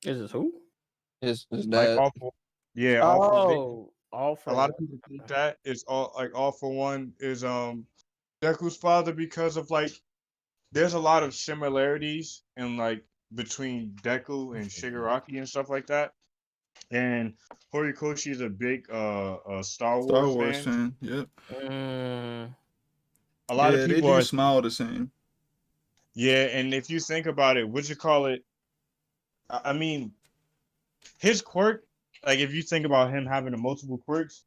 Is this who? His Like dad. All for All for All for a lot of One. people think that is All for One is Deku's father because of like there's a lot of similarities in like between Deku and Shigaraki and stuff like that. And Horikoshi is a big Star Wars fan. Yep. A lot of people they are smile the same. Yeah, and if you think about it, would you call it? I mean, his quirk, like if you think about him having the multiple quirks,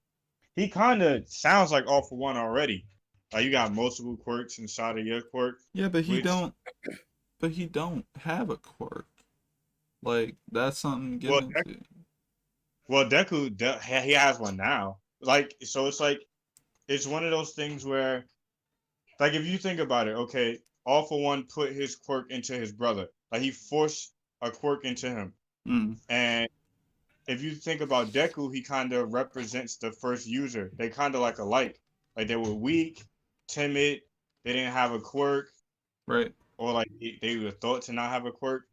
he kind of sounds like All for One already. Like you got multiple quirks inside of your quirk. Yeah, but he don't. But he don't have a quirk. Like that's something given to. Well, Deku, he has one now. Like so, it's one of those things where, like if you think about it, okay, All for One put his quirk into his brother. Like he forced a quirk into him. And if you think about Deku, he kind of represents the first user. They kind of like alike. Like they were weak, timid. They didn't have a quirk. Right. Or like they were thought to not have a quirk.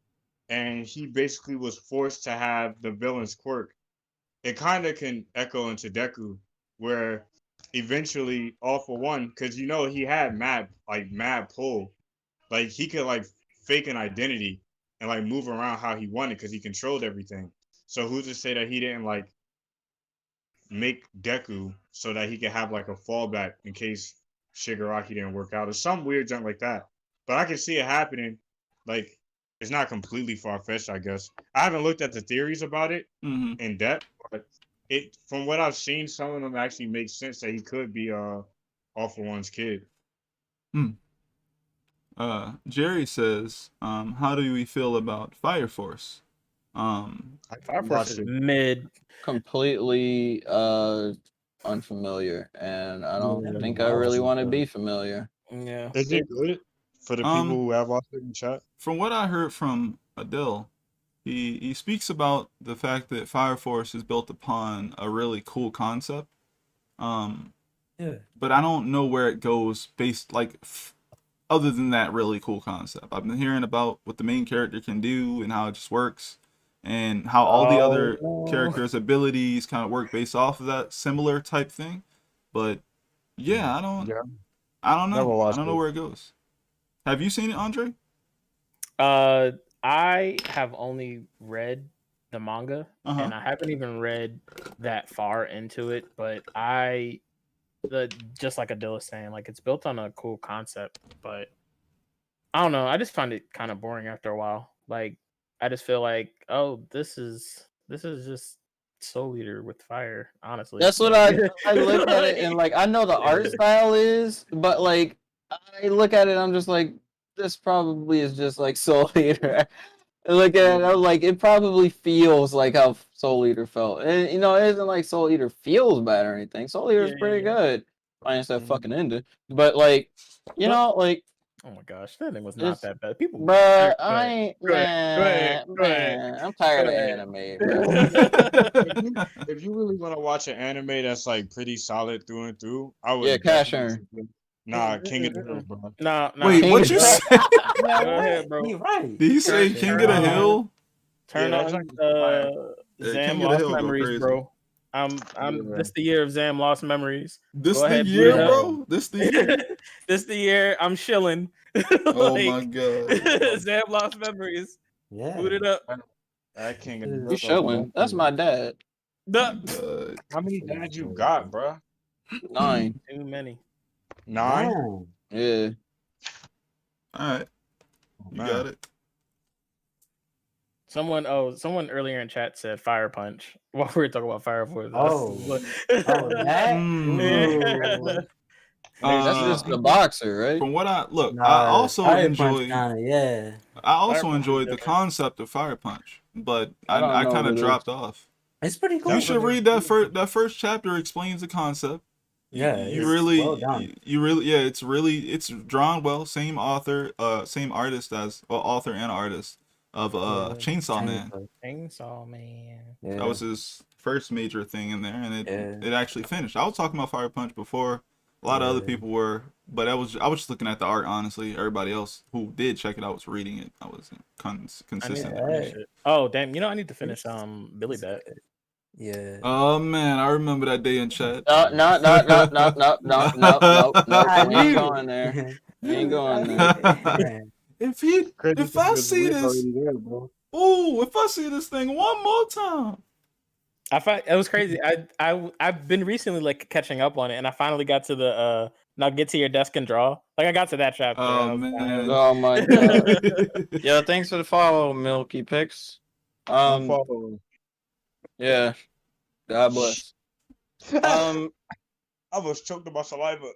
And he basically was forced to have the villain's quirk. It kind of can echo into Deku, where eventually All for One, because you know he had mad pull. Like he could like fake an identity and like move around how he wanted because he controlled everything. So who's to say that he didn't like make Deku so that he could have like a fallback in case Shigaraki didn't work out or some weird junk like that. But I can see it happening. Like it's not completely far-fetched, I guess. I haven't looked at the theories about it in depth, but it from what I've seen, some of them actually make sense that he could be All for One's kid. Jerry says, how do we feel about Fire Force? Fire Force is mid. Completely unfamiliar, and I don't think I really want to be familiar. Yeah. Is it good for the people who have watched it in chat? From what I heard from Adil, he speaks about the fact that Fire Force is built upon a really cool concept. But I don't know where it goes based other than that really cool concept. I've been hearing about what the main character can do and how it just works, and how all the other characters' abilities kind of work based off of that similar type thing. But yeah, I don't know. I don't know where it goes. Have you seen it, Andre? I have only read the manga, and I haven't even read that far into it. But just like Adil was saying, like it's built on a cool concept, but I don't know. I just find it kind of boring after a while. Like I just feel like, oh, this is just Soul Eater with fire. Honestly, that's what I look at it, and like I know the art style is, but like I look at it, I'm just like, this probably is just like Soul Eater. I look at it, I'm like, it probably feels like how Soul Eater felt, and you know, it isn't like Soul Eater feels bad or anything. Soul Eater is pretty good, minus that fucking ending. But like, you know, like. Oh my gosh, that thing was not that bad. People, bruh, I ain't, man, I'm tired of anime, bro. If you really want to watch an anime that's like pretty solid through and through, I would. Yeah, Cash Earn. Nah, King of the Hill, bro. Nah. Wait, what you say? Go ahead, bro. You're right. Did you say King of the Hill? Turn on King Zam of the Lost Hill go Memories, crazy. bro. This the year of Zam lost memories. This Go the ahead, boot year, it up. bro. This the year. This the year I'm shilling. Oh my god. Zam lost memories. Yeah. Boot it up. That king of You the You showing? That's my dad. God. How many dads you got, bro? 9. Too many. 9? Damn. Yeah. All right, you got it. Someone earlier in chat said Fire Punch. While we were talking about Fire Force. Oh, that? Mm. That's just the boxer, right? From what I look, Nah, I also Fire Punch enjoy. kinda, yeah. I also Punch is enjoyed the different. concept of Fire Punch, but I don't I know kind what of it dropped off. It's pretty cool. You should read that first chapter. Explains the concept. Yeah, you it's really, well done. you really, yeah, it's drawn well. Same author, same artist as author and artist of Chainsaw Man. Chainsaw Man. Yeah. That was his first major thing in there, and Yeah. it actually finished. I was talking about Fire Punch before. A lot of other people were, but I was just looking at the art. Honestly, everybody else who did check it out was reading it. I was consistent. I need to finish it. Oh damn! You know I need to finish Billy Bat. Yeah. Oh man, I remember that day in chat. No. We ain't going there. We ain't going there. If I see this, if I see this thing one more time. I find it was crazy. I've been recently like catching up on it, and I finally got to the now get to your desk and draw. Like I got to that chapter. Oh man! Oh my god! Yo, thanks for the follow, Milky Picks. Yeah. God bless. I was choked on my saliva.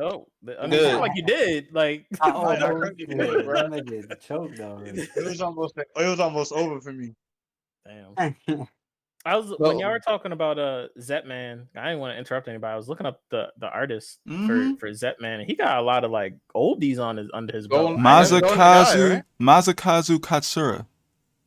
Oh, I mean, it sounded like you did. Like I couldn't even do it, bro. Nigga choked already. It was almost over for me. damn. I was when y'all were talking about Zetman. I didn't want to interrupt anybody. I was looking up the artist for Zetman, and he got a lot of like oldies under his belt. Masakazu Katsura.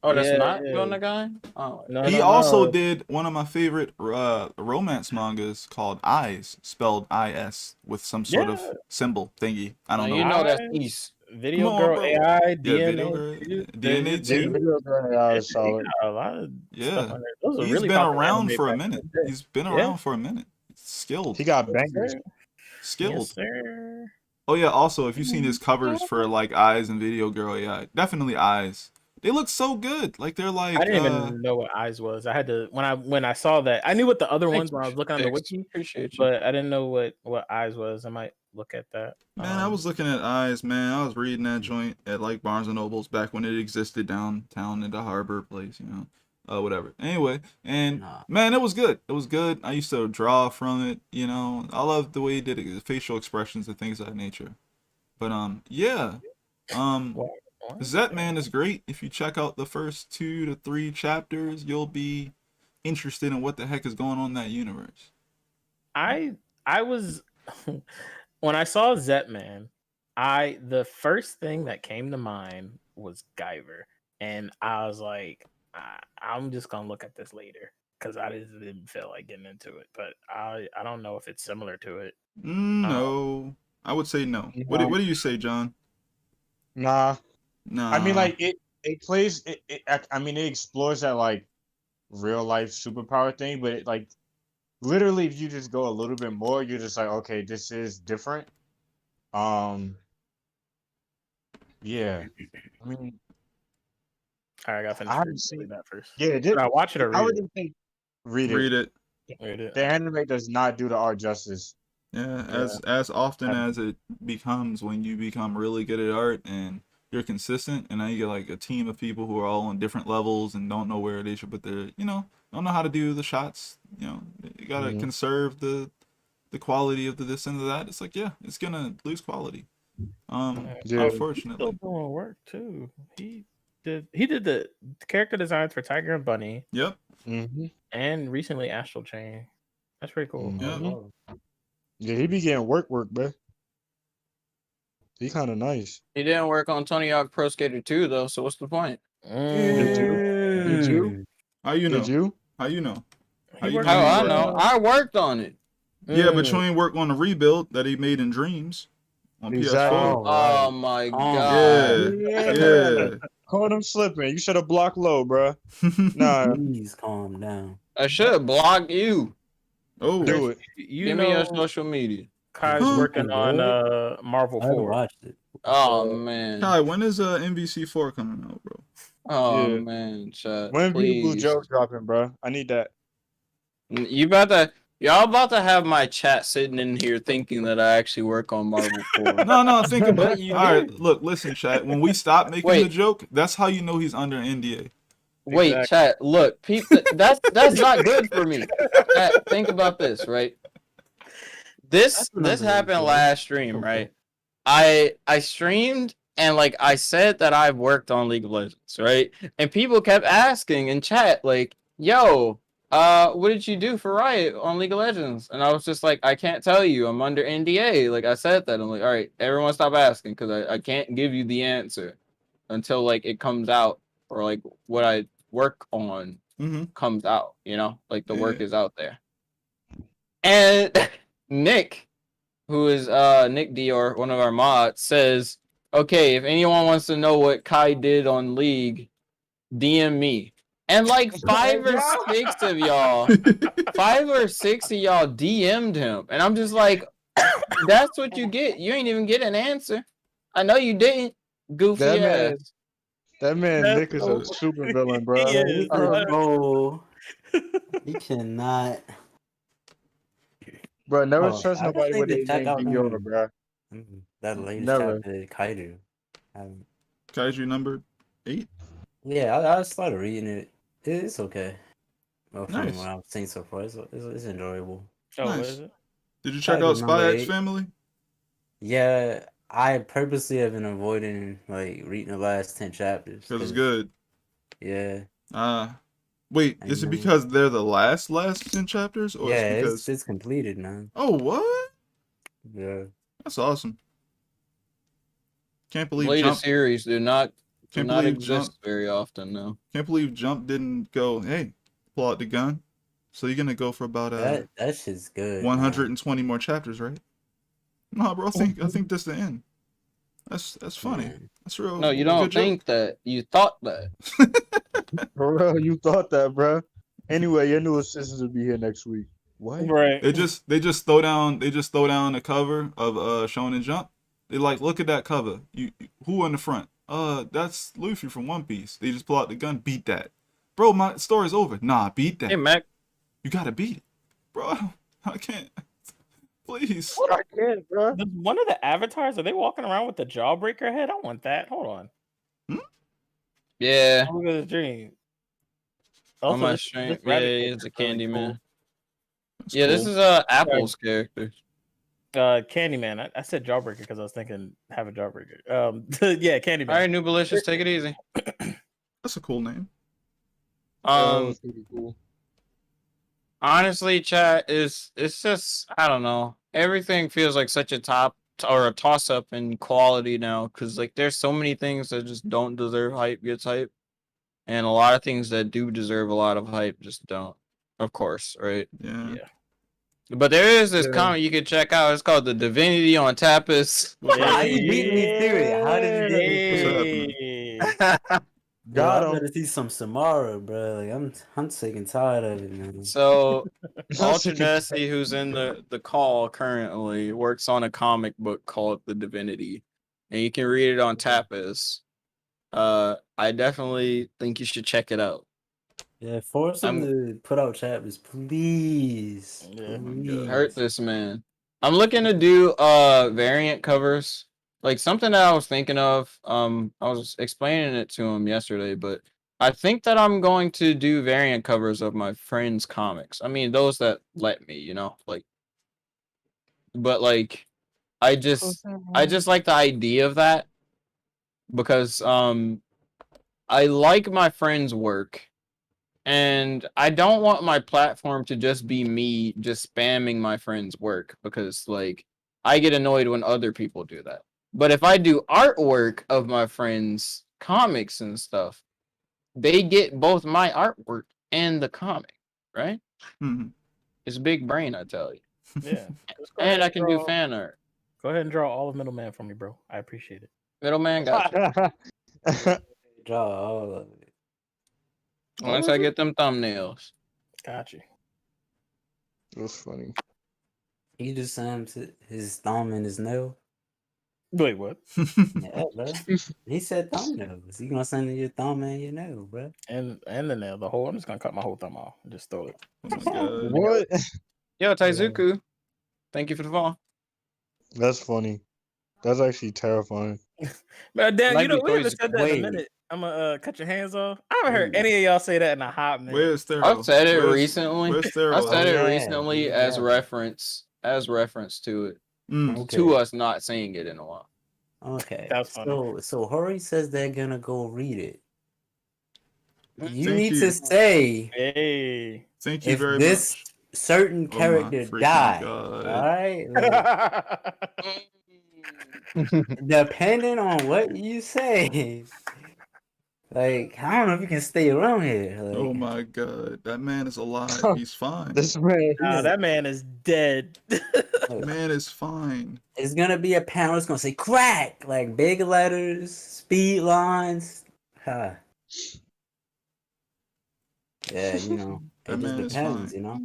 Oh, that's not Go Nagai? Oh, No, He also did one of my favorite romance mangas called Eyes, spelled I-S, with some sort of symbol thingy. I don't know. You know that's East. Video Come on, Girl bro. AI, Video DNA, Girl, DNA too. Video Girl is solid. a lot of stuff Yeah, on there. Those are he's really been popular around anime for a back in minute. the day. He's been around for a minute. Skilled. He got bangers. Skilled. Yes, sir. Oh yeah. Also, if you've seen his covers for like Eyes and Video Girl AI, definitely Eyes. They look so good. Like they're like. I didn't even know what Eyes was. I had to when I saw that. I knew what the other ones when I was looking on the wiki. Appreciate you. But I didn't know what Eyes was. I might look at that. Man, I was looking at Eyes, man. I was reading that joint at like Barnes and Nobles back when it existed downtown in the Harbor place, whatever. Anyway, and man, it was good. It was good. I used to draw from it, I love the way he did it, the facial expressions and things of that nature. But yeah. Zetman is great. If you check out the first 2 to 3 chapters, you'll be interested in what the heck is going on in that universe. I was when I saw Zetman, the first thing that came to mind was Guyver, and I was like, I'm just gonna look at this later because I just didn't feel like getting into it. But I don't know if it's similar to it. No, I would say no. What do you say, John? Nah. I mean, like it plays. I mean, it explores that like real life superpower thing, but it like literally, if you just go a little bit more, you're just like, okay, this is different. Yeah. I mean, all right, I gotta finish reading that first. Yeah, Should I watch it or read I wouldn't think read it. The anime does not do the art justice. Yeah, as often as it becomes when you become really good at art and you're consistent, and now you get like a team of people who are all on different levels and don't know where they should put their, don't know how to do the shots. You gotta conserve the quality of the this and that. It's like, it's gonna lose quality. Unfortunately. Still doing work too. He did the character designs for Tiger and Bunny. Yep. And recently Astral Chain. That's pretty cool. Yeah, he be getting work, bro. He kind of nice. He didn't work on Tony Hawk Pro Skater 2 though, so what's the point? Did you? How you know? Did you? How you know? How I know? I worked on it. Yeah, but you ain't worked on the rebuild that he made in Dreams on PS4. Oh my god. Yeah. Caught him slipping. You should have blocked low, bro. Nah. Please calm down. I should block you. Oh, Do it. You Give me your know, social media. Kai's Huh? working on Marvel I haven't 4. watched it. Oh man. Kai, when is MVC4 coming out, bro? Oh Yeah. man, chat. When Beautiful Please. Joe dropping, bro? I need that. Y'all about to have my chat sitting in here thinking that I actually work on Marvel 4. No, think about But it. you All right, did. look, listen, chat. When we stop making Wait. the joke, that's how you know he's under NDA. Wait, Exactly. chat. Look, that's not good for me. Chat, think about this, right? This happened last stream, right? I streamed and like I said that I've worked on League of Legends, right? And people kept asking in chat, like, "Yo, what did you do for Riot on League of Legends?" And I was just like, "I can't tell you. I'm under NDA." Like I said that. I'm like, "All right, everyone, stop asking because I can't give you the answer until like it comes out or like what I work on comes out. You know, like the work is out there." And Nick, who is Nick Dior, one of our mods, says, "Okay, if anyone wants to know what Kai did on League, DM me." And like 5 or 6 of y'all DM'd him. And I'm just like, that's what you get. You ain't even get an answer. I know you didn't, goofy That man- ass. That man Nick is a super villain, bro. Bro, you cannot. Bro, never Oh, trust I nobody think with they their check name out Dior, them. bro. That latest Never. chapter, Kaiju. Kaiju number 8. Yeah, I started reading it. It's okay. Well, from Nice. what I've seen so far, it's enjoyable. Oh, what Nice. is it? Did you check Kaiju out number Spy X 8. Family? Yeah, I purposely have been avoiding like reading the last 10 chapters. Because it's good. Yeah. Wait, is it because they're the last 10 chapters, or yeah, it's because it's completed now. Oh, what? Yeah. That's awesome. Can't believe Latest Jump. series do not Can't believe exist Jump. very often now. Can't believe Jump didn't go, hey, pull out the gun. So you're gonna go for about That shit's good. 120 more chapters, right? No, bro, I think that's the end. That's funny. Man. That's real. No, you don't think that. You thought that. For real, you thought that, bro. Anyway, your new assistants will be here next week. What? Right. They just throw down a cover of Shonen Jump. They like, look at that cover. You who on the front? That's Luffy from One Piece. They just pull out the gun, beat that. Bro, my story's over. Nah, beat that. Hey, Mac. You gotta beat it. Bro, I can't. Please. I can't, bro. Does one of the avatars, are they walking around with the jawbreaker head? I want that. Hold on. Yeah. Look at the dream. On my this stream. Yeah, rabbit it's a is really Candyman. That's Yeah, cool. this is Apple's character. Candyman. I said jawbreaker because I was thinking have a jawbreaker. Yeah, Candyman. All right, New Malicious, take it easy. That's a cool name. That's pretty cool. Honestly, chat it's just I don't know. Everything feels like such a toss up in quality now because like there's so many things that just don't deserve hype gets hype, and a lot of things that do deserve a lot of hype just don't. Of course, right? Yeah. But there is this comic you can check out. It's called the Divinity on Tapas. How you beat me to it? How did you What's beat me? Got I him. better see some Samara, bro. Like I'm sick and tired of it, man. So Altrodesi, who's in the call currently, works on a comic book called The Divinity, and you can read it on Tapas. I definitely think you should check it out. Yeah, force him to put out chapters, please. Yeah. Please. Hurt this man. I'm looking to do variant covers. Like something that I was thinking of. I was explaining it to him yesterday, but I think that I'm going to do variant covers of my friends' comics. I mean, those that let me, you know, like. But like, I just like the idea of that because I like my friends' work. And I don't want my platform to just be me just spamming my friends' work because like I get annoyed when other people do that. But if I do artwork of my friends' comics and stuff, they get both my artwork and the comic, right? Mhm. It's big brain, I tell you. Yeah. And I can do fan art. Go ahead and draw all of Middleman for me, bro. I appreciate it. Middleman got you. Draw all of it. Once I get them thumbnails. Got you. That's funny. He just sent his thumb and his nail. Wait, what? Yeah, bro. He said thumbnails. You gonna send your thumb and your nail, bro? And the nail, the whole. I'm just gonna cut my whole thumb off and just throw it. Oh my god. What? Yo, Taizuku, thank you for the follow. That's funny. That's actually terrifying. Man, damn, Might you know be we haven't crazy. said that in a Wait. minute. I'm gonna cut your hands off. I haven't heard any of y'all say that in a hot minute. Where's Thero? I've said it Where's- recently. Where's Thero? I said it yeah. recently as Yeah. reference to it, Mm. Okay. to us not saying it in a while. Okay. That's funny. So Hori says they're gonna go read it. You Thank need you. to say Hey. Thank you if very this much. certain Oh my character freaking died. God. All right. Like, depending on what you say, like I don't know if you can stay around here. Like, Oh my god. That man is alive. He's fine. This man. Nah, that man is dead. That man is fine. it's gonna be a panel. It's gonna say crack, like big letters, speed lines. Huh. Yeah, you know, That it just man is depends, fine. you know.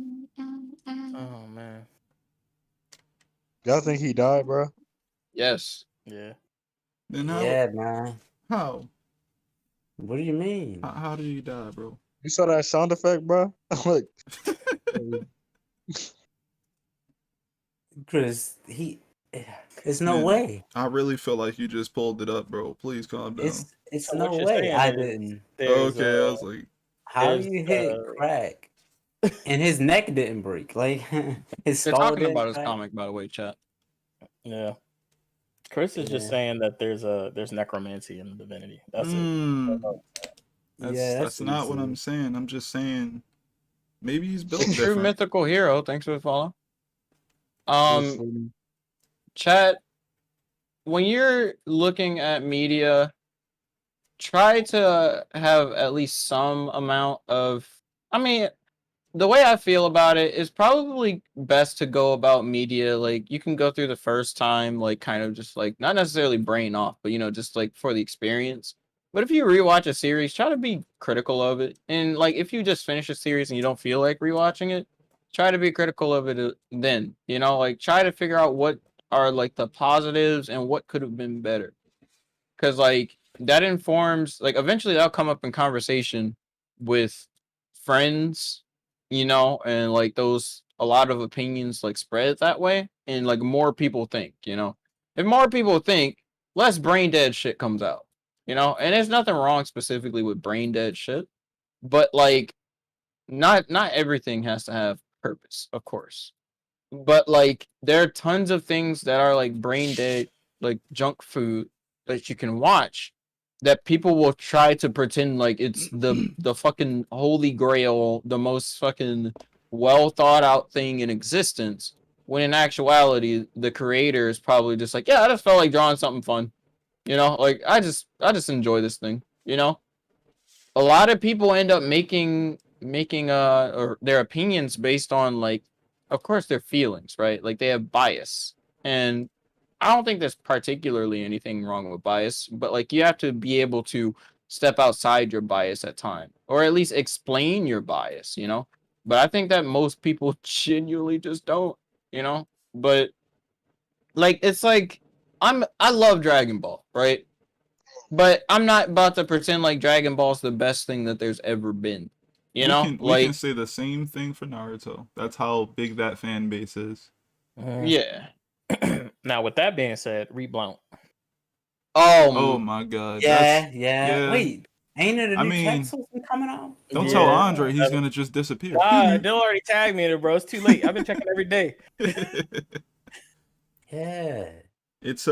Oh man. Y'all think he died, bro? Yes. Yeah. Then how? Yeah, man. How? What do you mean? How did he die, bro? You saw that sound effect, bro? Like, Because it's no Man, way. I really feel like you just pulled it up, bro. Please calm down. It's So no what you're way. saying I is didn't. There's, Okay, I was like, How there's, you hit crack and his neck didn't break? Like his They're skull talking didn't about his crack? comic, by the way, chat. Yeah. Chris is just Yeah. saying that there's necromancy in Divinity. That's it. that's what not he what I'm said. saying. I'm just saying maybe he's built True different. mythical hero. Thanks for the follow. that's funny. Chat. When you're looking at media, try to have at least some amount of. I mean, the way I feel about it is probably best to go about media like you can go through the first time, like kind of just like not necessarily brain off, but just like for the experience. But if you rewatch a series, try to be critical of it. And like if you just finish a series and you don't feel like rewatching it, try to be critical of it then. Like try to figure out what are like the positives and what could have been better. Cause like that informs like eventually that'll come up in conversation with friends, and like those a lot of opinions like spread that way and like more people think, if more people think, less brain dead shit comes out, and there's nothing wrong specifically with brain dead shit, but like not everything has to have purpose, of course, but like there are tons of things that are like brain dead, like junk food that you can watch that people will try to pretend like it's the fucking holy grail, the most fucking well thought out thing in existence, when in actuality the creator is probably just like, yeah, I just felt like drawing something fun, like I just enjoy this thing. A lot of people end up making or their opinions based on like, of course, their feelings, right? Like they have bias, and I don't think there's particularly anything wrong with bias, but like you have to be able to step outside your bias at time, or at least explain your bias, But I think that most people genuinely just don't, But like it's like I love Dragon Ball, right? But I'm not about to pretend like Dragon Ball's the best thing that there's ever been. We can say the same thing for Naruto. That's how big that fan base is. Yeah. Now, with that being said, Reblount. Oh my god. Yeah. Wait, ain't it a I new mean, capsule coming out? Don't tell Andre he's gonna just disappear. They'll already tag me in it, bro. It's too late. I've been checking every day. Yeah. It's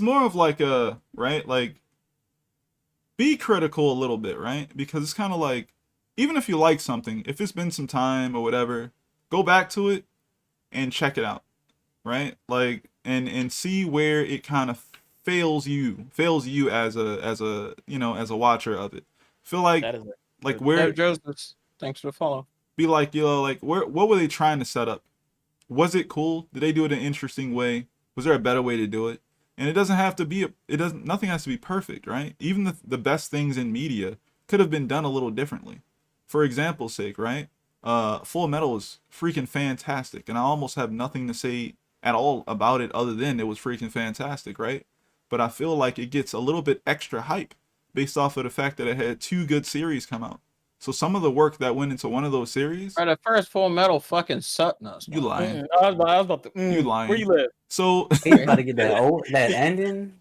more of like a right, like be critical a little bit, right? Because it's kind of like even if you like something, if it's been some time or whatever, go back to it and check it out, right? Like and see where it kind of fails you as a as a watcher of it. Feel like where Joseph, thanks for the follow. Be like, like what were they trying to set up? Was it cool? Did they do it in an interesting way? Was there a better way to do it? And it doesn't have to be nothing has to be perfect, right? Even the best things in media could have been done a little differently. For example's sake, right? Full Metal is freaking fantastic, and I almost have nothing to say at all about it other than it was freaking fantastic, right? But I feel like it gets a little bit extra hype based off of the fact that it had 2 good series come out. So some of the work that went into one of those series, Bro, the first Full Metal fucking sucked us. you lying. I was about to. You lying. Where you live? So He's about to get that ending.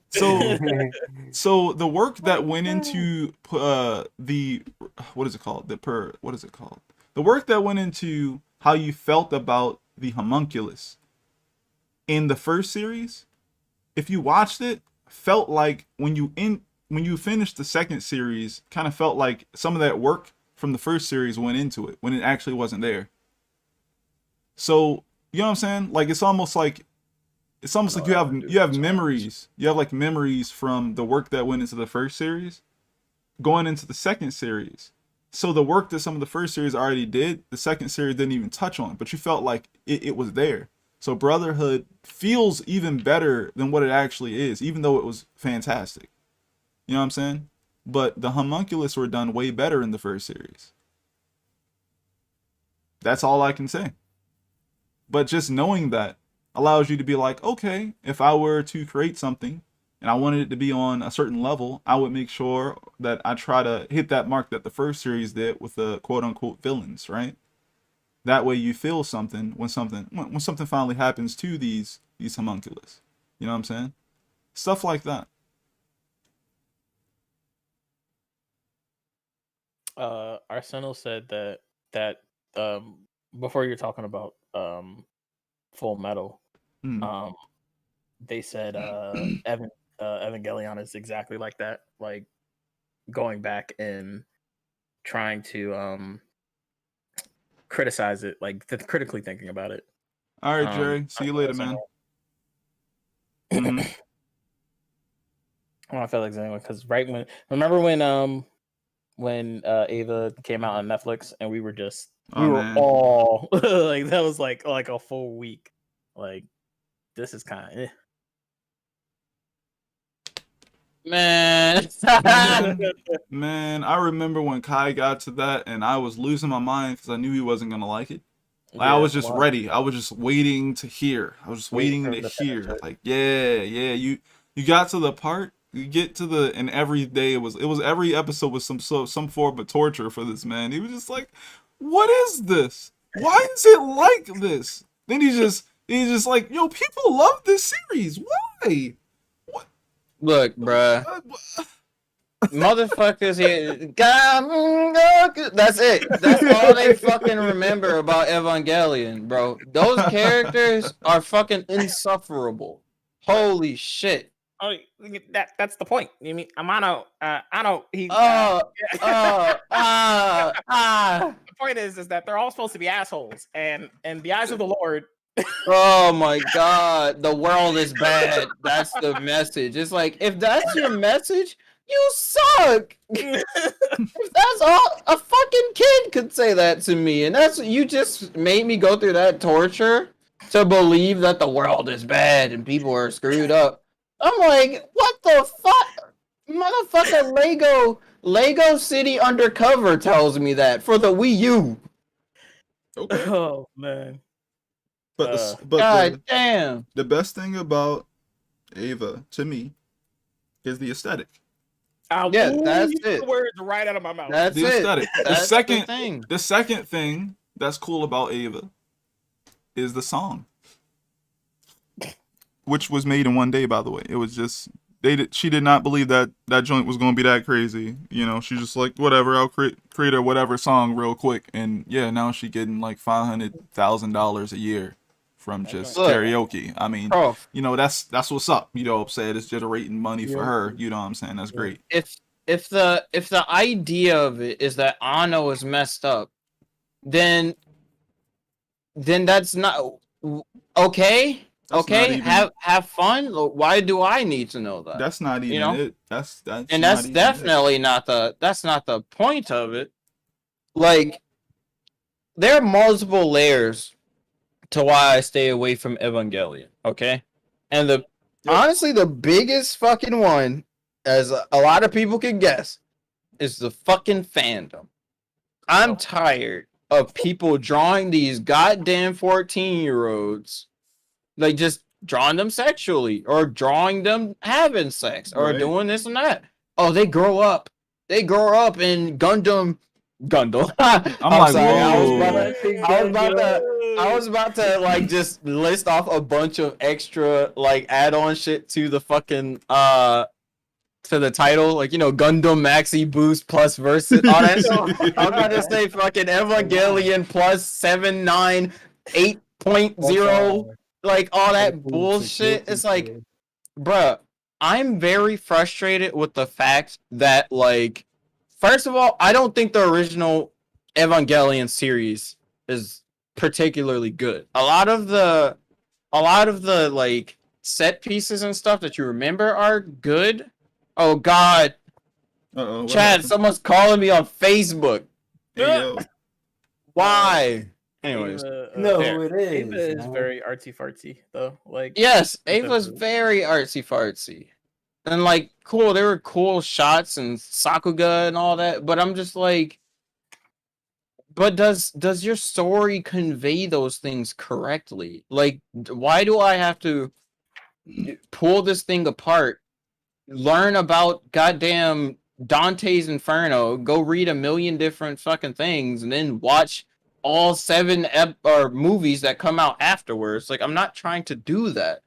so the work that went into the what is it called? The work that went into how you felt about the homunculus in the first series, if you watched it, felt like when you finished the second series, kind of felt like some of that work from the first series went into it when it actually wasn't there. So, you know what I'm saying? Like it's almost like you have memories. You have like memories from the work that went into the first series going into the second series. So the work that some of the first series already did, the second series didn't even touch on, but you felt like it was there. So Brotherhood feels even better than what it actually is, even though it was fantastic. You know what I'm saying? But the homunculus were done way better in the first series. That's all I can say. But just knowing that allows you to be like, okay, if I were to create something and I wanted it to be on a certain level, I would make sure that I try to hit that mark that the first series did with the quote unquote villains, right? That way you feel something when something finally happens to these homunculus. You know what I'm saying? Stuff like that. Arsenal said that before you're talking about Full Metal, they said Evangelion is exactly like that, like going back and trying to criticize it, like critically thinking about it. All right, Jerry. See you later, man. I felt like saying because remember when Ava came out on Netflix and we were all like that was like a full week. Like this is kind of Man. Man, I remember when Kai got to that and I was losing my mind because I knew he wasn't gonna like it. Like, I was just ready. I was just waiting to hear. I was just waiting to hear. Like, yeah. You got to the part. You get to the, and every day it was every episode was some form of torture for this man. He was just like, what is this? Why is it like this? Then he's just like, yo, people love this series. Why? What? Look, bruh. Motherfuckers here. That's it. That's all they fucking remember about Evangelion, bro. Those characters are fucking insufferable. Holy shit. Oh, that's the point. You mean Amano? He. The point is that they're all supposed to be assholes, and the eyes of the Lord. Oh my God, the world is bad. That's the message. It's like if that's your message, you suck. If that's all a fucking kid could say that to me, and that's you just made me go through that torture to believe that the world is bad and people are screwed up. I'm like, what the fuck? Motherfucker, Lego City Undercover tells me that for the Wii U. Okay. Oh man. But damn. The best thing about Ava to me is the aesthetic. That's it. The words right out of my mouth. That's the aesthetic. That's the second thing that's cool about Ava is the song, which was made in one day, by the way. It was just she did not believe that joint was going to be that crazy. You know, she's just like, whatever, I'll create a whatever song real quick, and yeah, now she getting like $500,000 a year from just karaoke. I mean, you know, that's what's up. You know what I'm saying? It's generating money for her. You know what I'm saying? That's great. If the idea of it is that Ano is messed up, then that's not okay. Okay, have fun. Why do I need to know that? That's not even it. That's definitely not the point of it. Like, there are multiple layers to why I stay away from Evangelion. Okay, and honestly, the biggest fucking one, as a lot of people can guess, is the fucking fandom. I'm tired of people drawing these goddamn 14-year-olds, like just drawing them sexually or drawing them having sex or Right. doing this and that. Oh, they grow up. They grow up in Gundam. I'm like, sorry. whoa. I was about to like just list off a bunch of extra like add-on shit to the fucking to the title, like, you know, Gundam Maxi Boost plus versus all that shit. I was about to say fucking Evangelion plus 798.0, like all that bullshit. It's like, bruh, I'm very frustrated with the fact that, like, first of all, I don't think the original Evangelion series is particularly good. A lot of the like set pieces and stuff that you remember are good. Oh God, Uh-oh, Chad, happened? someone's calling me on Facebook. Hey, yo. Why? Anyways, No, there. it is. Ava is man. very artsy fartsy though. Like Yes, with Ava's the- very artsy fartsy. And like cool, there were cool shots and Sakuga and all that, but I'm just like, but does your story convey those things correctly? Like, why do I have to pull this thing apart, learn about goddamn Dante's Inferno, go read a million different fucking things, and then watch all 7 or movies that come out afterwards? Like, I'm not trying to do that.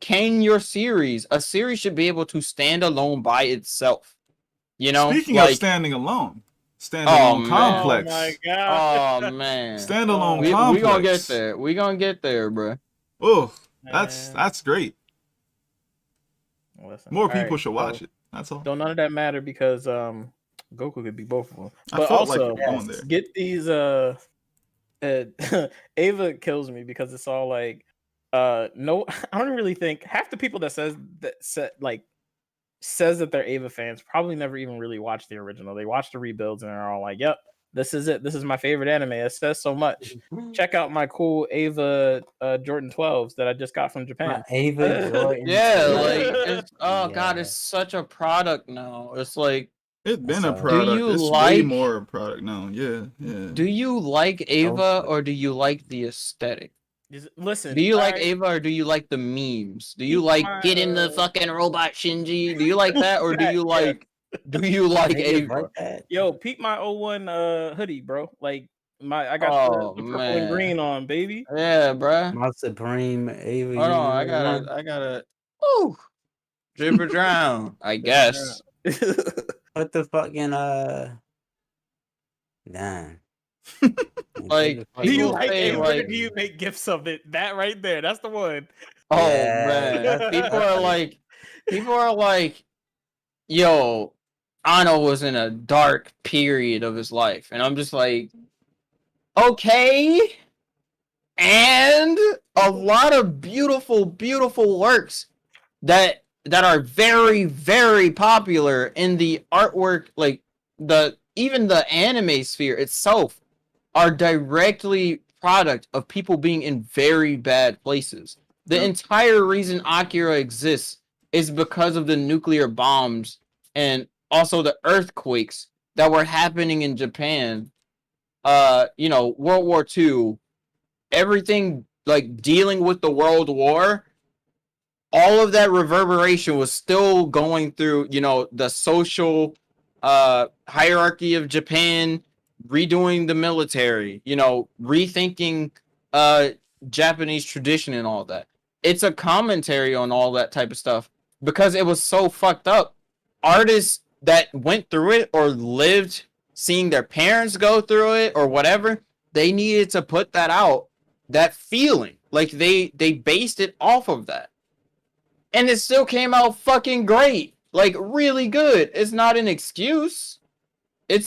Can your series, a series should be able to stand alone by itself. You know, Speaking like, of standing alone, standalone man. complex. Oh my god. oh man, Standalone we complex. gonna get there. We gonna get there, bro. Oh, Man. that's great. Listen, More all people right, should watch so it. That's all. Don't none of that matter because Goku could be both of them. I But felt like also going there. get these Ava kills me because it's all like no I don't really think half the people that says that they're Ava fans probably never even really watched the original. They watched the rebuilds and they're all like, "Yep, this is it. This is my favorite anime. It says so much. Check out my cool Ava Jordan 12s that I just got from Japan." Ava Jordan. Yeah, Yeah. like it's god, Yeah. it's such a product now. It's like, It's been a Do product. you It's way like- more a product now. Yeah, yeah. do you like Ava for it. or do you like the aesthetic? Listen, Do you like alright, Ava or do you like the memes? Do you Keep like my, get in the fucking robot Shinji? Do you like that or do That, you yeah. like Niggas Ava? like that? Yo, peep my 01 hoodie, bro. Like I got Oh, the purple and man. green on, baby. Yeah, bruh. My Supreme Ava. Hold on, I gotta ooh, drip or drown, I guess. What the fucking damn. Like, Do you people like say, Ava or like, do you make gifts of it? That right there, that's the one. oh Yeah, man, that's- people are like, yo, Ano was in a dark period of his life, and I'm just like, okay, and a lot of beautiful works that are very, very popular in the artwork, like even the anime sphere itself, are directly product of people being in very bad places. The Yep. entire reason Akira exists is because of the nuclear bombs and also the earthquakes that were happening in Japan. You know, World War II, everything like dealing with the World War, all of that reverberation was still going through, you know, the social hierarchy of Japan, redoing the military, you know, rethinking Japanese tradition and all that. It's a commentary on all that type of stuff because it was so fucked up. Artists that went through it or lived seeing their parents go through it or whatever, they needed to put that out, that feeling. Like they based it off of that. And it still came out fucking great. Like really good. It's not an excuse. It's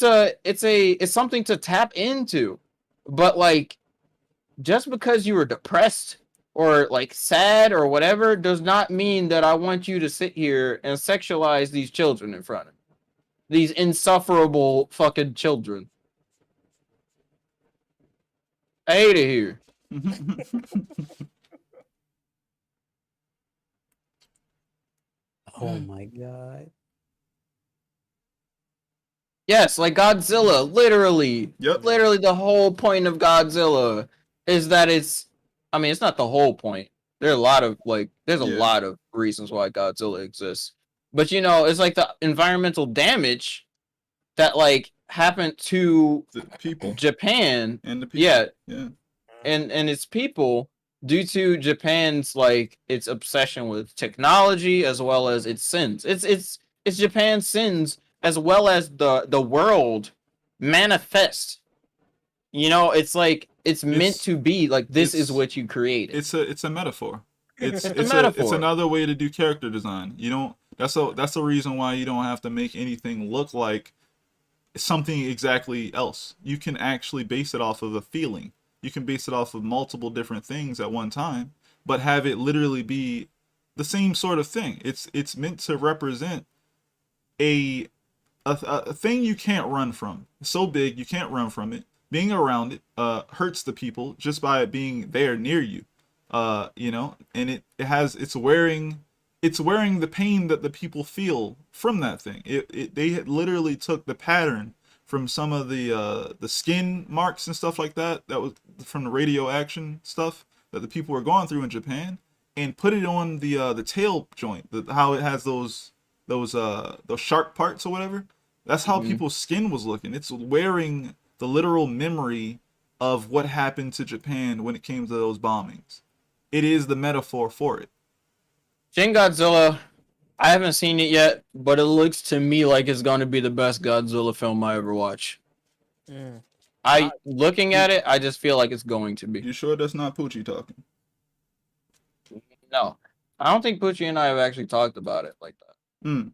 something to tap into. But like, just because you were depressed or like sad or whatever does not mean that I want you to sit here and sexualize these children in front of me. These insufferable fucking children. I hate it here. Oh my god. Yes, like Godzilla, literally. Yep. Literally the whole point of Godzilla is that it's not the whole point. There's a lot of reasons why Godzilla exists. But it's like the environmental damage that like happened to The people Japan. and the people. Yeah, and its people due to Japan's like its obsession with technology as well as its sins. It's Japan's sins as well as the world manifest. It's like it's meant to be like this is what you created. It's a metaphor. It's a metaphor. It's another way to do character design. You don't. That's the reason why you don't have to make anything look like something exactly else. You can actually base it off of a feeling. You can base it off of multiple different things at one time, but have it literally be the same sort of thing. It's meant to represent a thing you can't run from. It's so big you can't run from it. Being around it hurts the people just by it being there near you. And it's wearing the pain that the people feel from that thing. They had literally took the pattern from some of the skin marks and stuff like that was from the radioaction stuff that the people were going through in Japan, and put it on the tail joint, how it has those sharp parts or whatever. That's how people's skin was looking. It's wearing the literal memory of what happened to Japan when it came to those bombings. It is the metaphor for it. Shin Godzilla, I haven't seen it yet, but it looks to me like it's going to be the best Godzilla film I ever watch. Looking at it, I just feel like it's going to be. You sure that's not Poochie talking? No, I don't think Poochie and I have actually talked about it like that.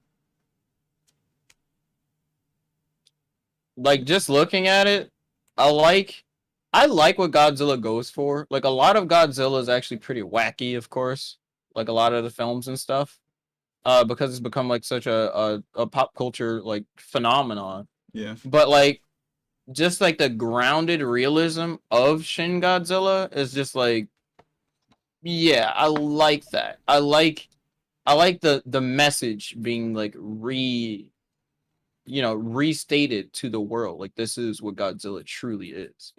Like, just looking at it, I like what Godzilla goes for. Like, a lot of Godzilla is actually pretty wacky, of course. Like, a lot of the films and stuff. Because it's become, like, such a pop culture, like, phenomenon. Yeah. But, like, just, like, the grounded realism of Shin Godzilla is just, like, yeah, I like that. I like the message being, like, restated to the world. Like, this is what Godzilla truly is,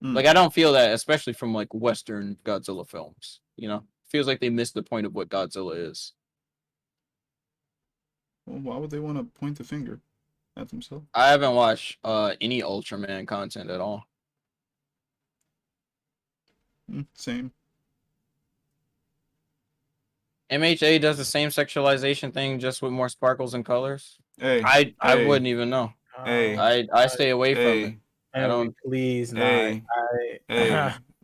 Like, I don't feel that, especially from like Western Godzilla films, feels like they missed the point of what Godzilla is. Well, why would they want to point the finger at themselves? I haven't watched any Ultraman content at all. Same. MHA does the same sexualization thing, just with more sparkles and colors. Hey, I wouldn't even know. Hey, I stay away from it. I don't. Please, hey,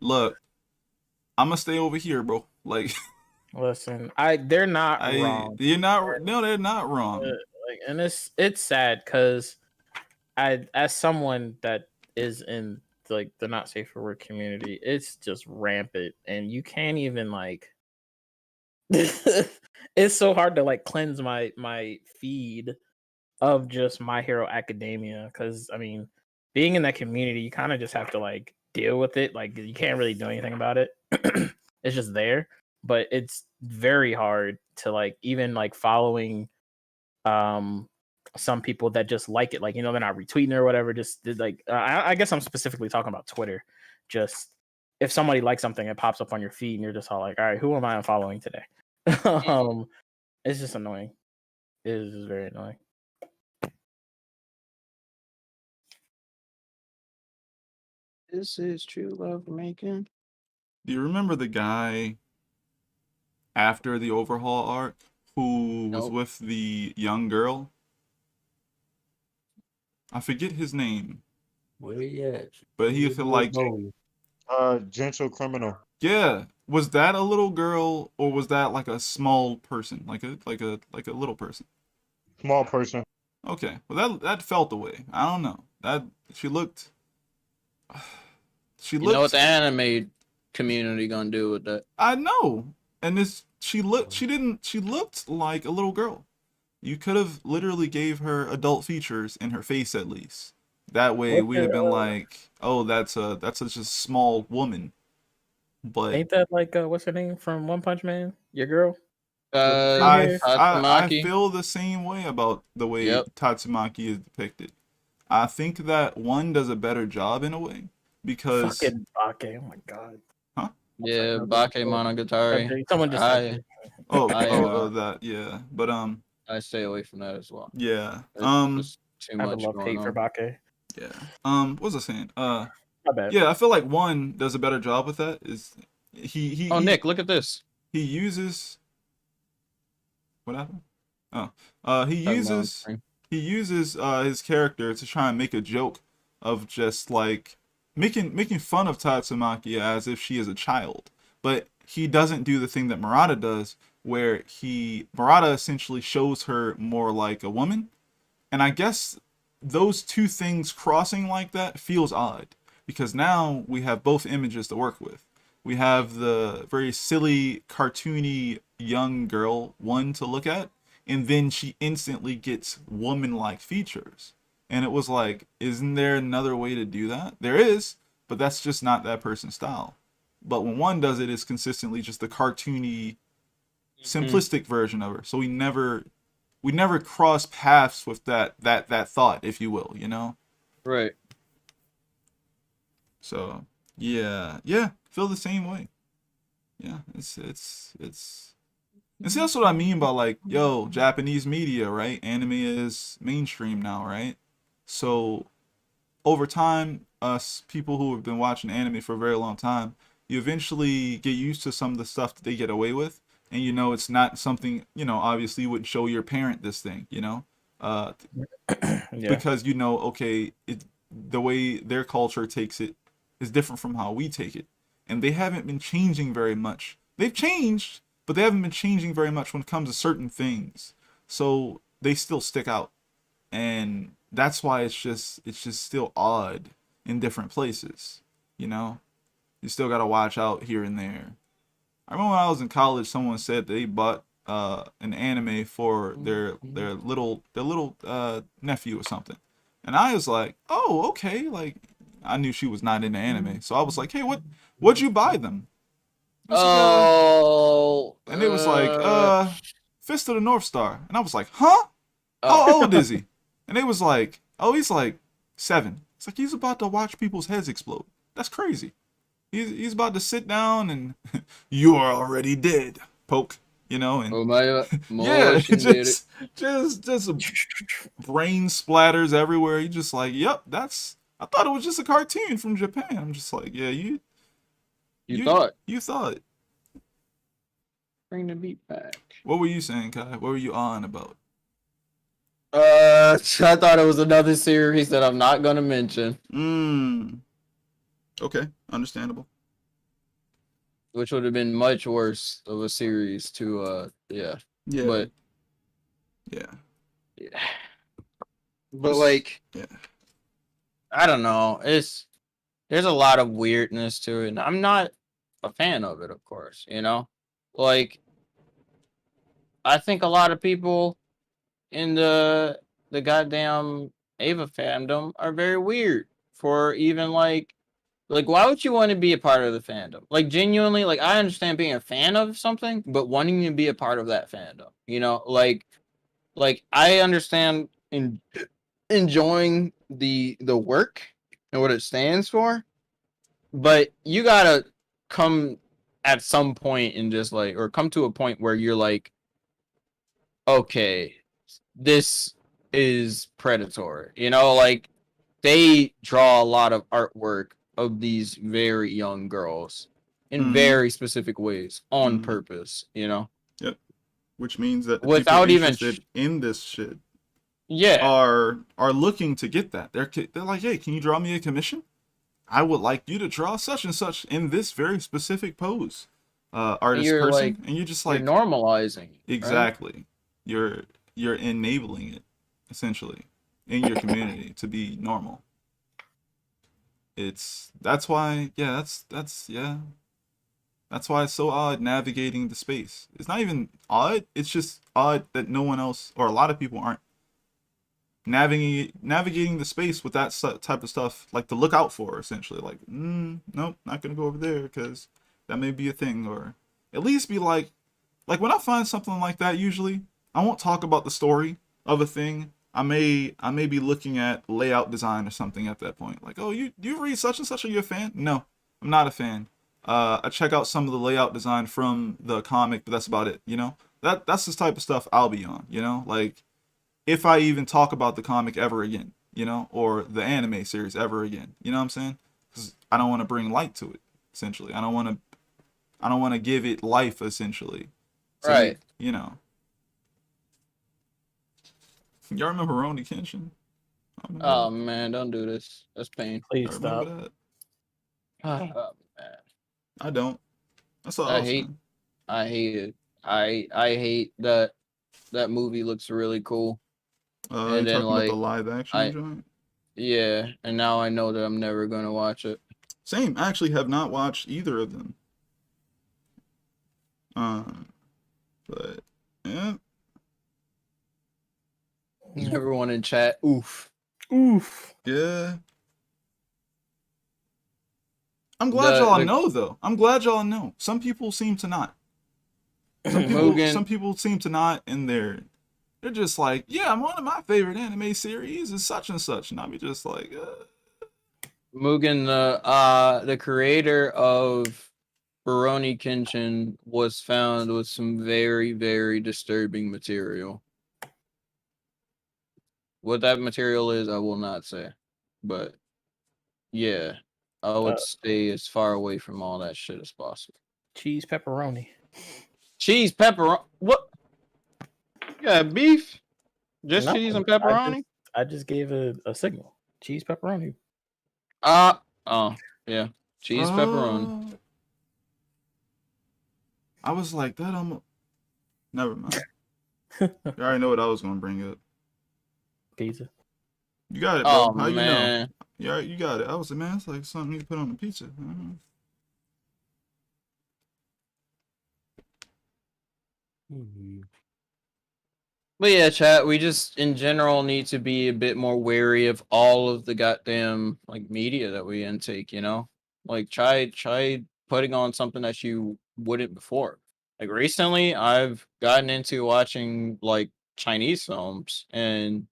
look, I'm gonna stay over here, bro. Like, listen, they're not wrong. You're not. No, they're not wrong. And it's sad because as someone that is in like the not safe for work community, it's just rampant, and you can't even like. It's so hard to like cleanse my feed of just My Hero Academia, because I mean, being in that community, you kind of just have to like deal with it. Like, you can't really do anything about it. It's just there, but it's very hard to like even like following some people that just like it, like, they're not retweeting or whatever. Just like I guess I'm specifically talking about Twitter. Just if somebody likes something, it pops up on your feed, and you're just all like, all right, who am I unfollowing today? It's just annoying. It is just very annoying. This is true love making. Do you remember the guy after the overhaul arc who was with the young girl? I forget his name. Where he at? But he feel like Gentle Criminal. Yeah. Was that a little girl, or was that like a small person? Like a little person? Small person. Okay. Well, that felt the way. I don't know. That she looked. You know what the anime community gonna do with that? I know. And she looked like a little girl. You could have literally gave her adult features in her face at least. That way we'd have been like, oh, that's just a small woman. But ain't that like what's her name from One Punch Man? Your girl? I Tatsumaki. feel the same way about the way Yep. Tatsumaki is depicted. I think that one does a better job in a way because Fucking Bake. Oh my god. huh? Yeah, Sorry, Bakemonogatari. someone just I That yeah, but I stay away from that as well. yeah, It's just too I have a much love going hate for on. Bake. yeah, what was I saying? My bad. Yeah, I feel like one does a better job with that. Is he? Oh, Nick, look at this. He uses what happened? Oh, he Talking about on uses screen. his character to try and make a joke of just like making fun of Tatsumaki as if she is a child, but he doesn't do the thing that Murata does, where Murata essentially shows her more like a woman, and I guess those two things crossing like that feels odd because now we have both images to work with. We have the very silly, cartoony young girl one to look at, and then she instantly gets woman-like features. And it was like, isn't there another way to do that? There is, but that's just not that person's style. But when one does it, it's consistently just the cartoony, simplistic version of her. So we never cross paths with that thought, if you will, you know? Right. So yeah, feel the same way. Yeah, it's and see, that's what I mean by like, yo, Japanese media, right? Anime is mainstream now, right? So over time, us people who have been watching anime for a very long time, you eventually get used to some of the stuff that they get away with, and you know it's not something, you know, obviously you wouldn't show your parent this thing, you know, Yeah. because you know, okay, the way their culture takes it is different from how we take it, and they haven't been changing very much. They've changed, but they haven't been changing very much when it comes to certain things, so they still stick out, and that's why it's just still odd in different places, you know. You still gotta watch out here and there. I remember when I was in college, someone said they bought an anime for their little nephew or something, and I was like, oh, okay. Like, I knew she was not into anime, so I was like, hey, what'd you buy them? I was like, Oh. and it was like, Fist of the North Star, and I was like, huh? How old is he? And it was like, oh, he's like 7. It's like he's about to watch people's heads explode. That's crazy. He's about to sit down and you are already dead. Poke, you know, and yeah, just brain splatters everywhere. You just like, yep, I thought it was just a cartoon from Japan. I'm just like, yeah, you thought. Bring the beat back. What were you saying, Kai? What were you on about? I thought it was another series that I'm not gonna mention, Okay, understandable. which would have been much worse of a series to Yeah. But yeah. But like, yeah. I don't know. There's a lot of weirdness to it, and I'm not a fan of it, of course, you know? Like, I think a lot of people in the goddamn Ava fandom are very weird for even like why would you want to be a part of the fandom? Like, genuinely, like, I understand being a fan of something, but wanting to be a part of that fandom, you know? Like I understand enjoying the work and what it stands for, but you gotta come at some point and just like, or come to a point where you're like, okay, this is predatory, you know? Like, they draw a lot of artwork of these very young girls in very specific ways on purpose, you know? Yep. Which means that the Without people even interested in this shit yeah are looking to get that. They're like, hey, can you draw me a commission? I would like you to draw such and such in this very specific pose, artist you're person, like, and you're just you're like normalizing it, exactly. Right? You're enabling it essentially in your community to be normal. That's why that's why it's so odd navigating the space. It's not even odd, it's just odd that no one else or a lot of people aren't navigating the space with that type of stuff, like to look out for, essentially. Like, nope, not gonna go over there because that may be a thing, or at least be like, like when I find something like that, usually I won't talk about the story of a thing. I may be looking at layout design or something at that point. Like, oh, you read such and such? Are you a fan? No, I'm not a fan. I check out some of the layout design from the comic, but that's about it. You know, that's the type of stuff I'll be on. You know, like if I even talk about the comic ever again, you know, or the anime series ever again. You know what I'm saying? Because I don't want to bring light to it. Essentially, I don't want to give it life. Essentially, so Right. you know. Y'all remember Rurouni Kenshin? I remember Oh that. man, don't do this. That's pain. I Please remember stop. that. Oh, man. I don't. That's all I I was hate saying. I hate it. I hate that that movie looks really cool. You And then talking about the like live action I joint? yeah, and now I know that I'm never gonna watch it. Same. I actually have not watched either of them. But yeah, Everyone in chat, oof. Oof. yeah. I'm glad The y'all the know though. I'm glad y'all know. Some people seem to not. Some Mugen people seem to not, and they're just like, yeah, one of my favorite anime series is such and such, and I'll be just like, Mugen the creator of Rurouni Kenshin was found with some very, very disturbing material. What that material is, I will not say. But yeah, I would stay as far away from all that shit as possible. Cheese pepperoni. Cheese, pepperoni. What? Yeah, beef? Just No, cheese and I pepperoni? just gave a signal. Cheese pepperoni. Oh, yeah. Cheese, pepperoni. uh, I was like that. Never mind. You already know what I was gonna bring up. Pizza. You got it, bro. Oh, How you know? man. Yeah, you got it. I was like, man, it's like something you put on a pizza. But yeah, chat, we just in general need to be a bit more wary of all of the goddamn like media that we intake, you know? Like try putting on something that you wouldn't before. Like recently I've gotten into watching like Chinese films and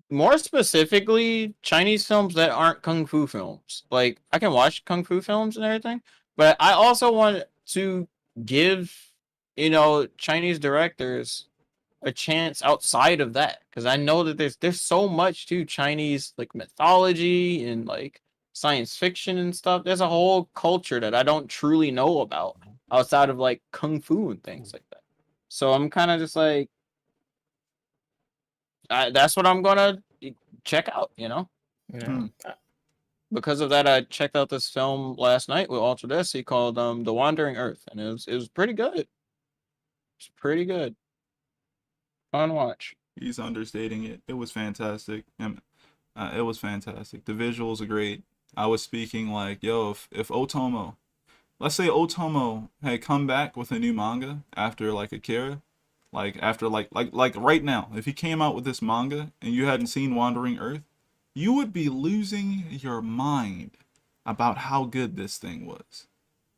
more specifically Chinese films that aren't kung fu films. Like I can watch kung fu films and everything, but I also want to give, you know, Chinese directors a chance outside of that because I know that there's so much to Chinese like mythology and like science fiction and stuff. There's a whole culture that I don't truly know about outside of like kung fu and things like that. So I'm kind of just like, that's what I'm gonna check out, you know. Yeah. Because of that, I checked out this film last night with Altrodesi called The Wandering Earth, and it was pretty good. It's pretty good. Fun watch. He's understating it. It was fantastic. It was fantastic. The visuals are great. I was speaking like, yo, if Otomo, let's say Otomo had come back with a new manga after like Akira, like after like right now, if he came out with this manga and you hadn't seen Wandering Earth, you would be losing your mind about how good this thing was.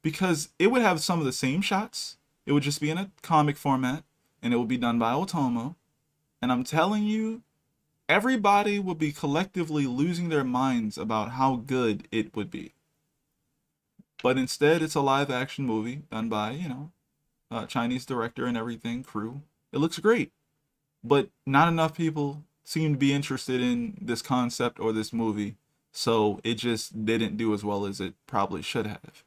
Because it would have some of the same shots. It would just be in a comic format and it would be done by Otomo. And I'm telling you, everybody would be collectively losing their minds about how good it would be. But instead, it's a live action movie done by, you know, a Chinese director and everything, crew. It looks great. But not enough people seem to be interested in this concept or this movie. So it just didn't do as well as it probably should have.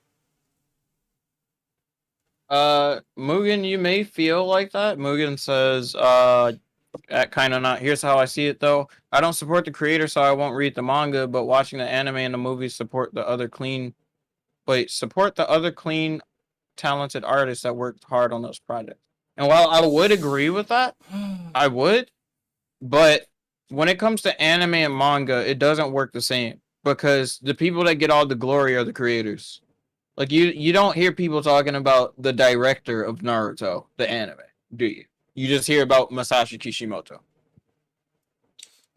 Mugen, you may feel like that. Mugen says, kind of not. Here's how I see it, though. I don't support the creator, so I won't read the manga. But watching the anime and the movies support the other clean. Wait, support the other clean, talented artists that worked hard on those projects. And while I would agree with that, I would. But when it comes to anime and manga, it doesn't work the same because the people that get all the glory are the creators. Like you don't hear people talking about the director of Naruto, the anime, do you? You just hear about Masashi Kishimoto.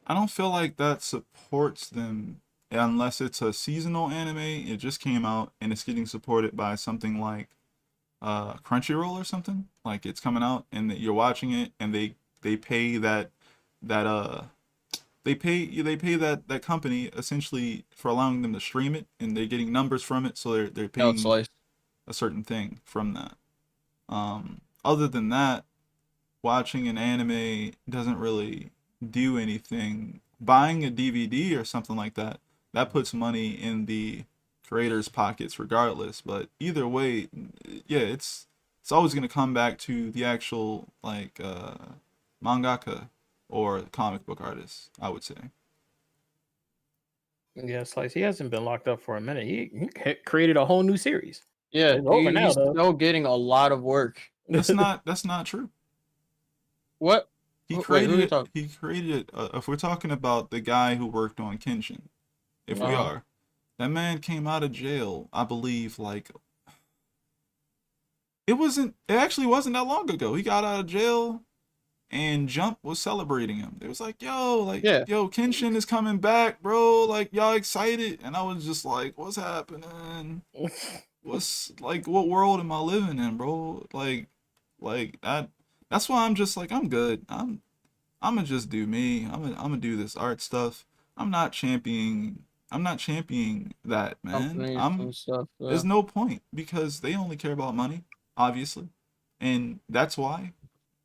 I don't feel like that supports them unless it's a seasonal anime. It just came out and it's getting supported by something like Crunchyroll or something. Like it's coming out and you're watching it, and they pay that they pay that company essentially for allowing them to stream it, and they're getting numbers from it, so they're No, it's paying slice. a certain thing from that. Other than that, watching an anime doesn't really do anything. Buying a DVD or something like that, that puts money in the creators' pockets regardless. But either way, yeah, it's always gonna come back to the actual like mangaka or comic book artist, I would say. Yeah, Slice. He hasn't been locked up for a minute. He created a whole new series. Yeah, It's over now, he's though. still getting a lot of work. That's not true. What? He Wait, who created are you it. talking? He created it. If we're talking about the guy who worked on Kenshin, if we are, that man came out of jail, I believe, like it actually wasn't that long ago. He got out of jail and Jump was celebrating him. It was like, Yeah. yo, Kenshin is coming back, bro. Like, y'all excited? And I was just like, what's happening? What's like, what world am I living in, bro? Like that. That's why I'm just like, I'm good. I'm gonna just do me. I'm gonna do this art stuff. I'm not championing. I'm not championing that, man. Companies and stuff. There's no point because they only care about money, obviously, and that's why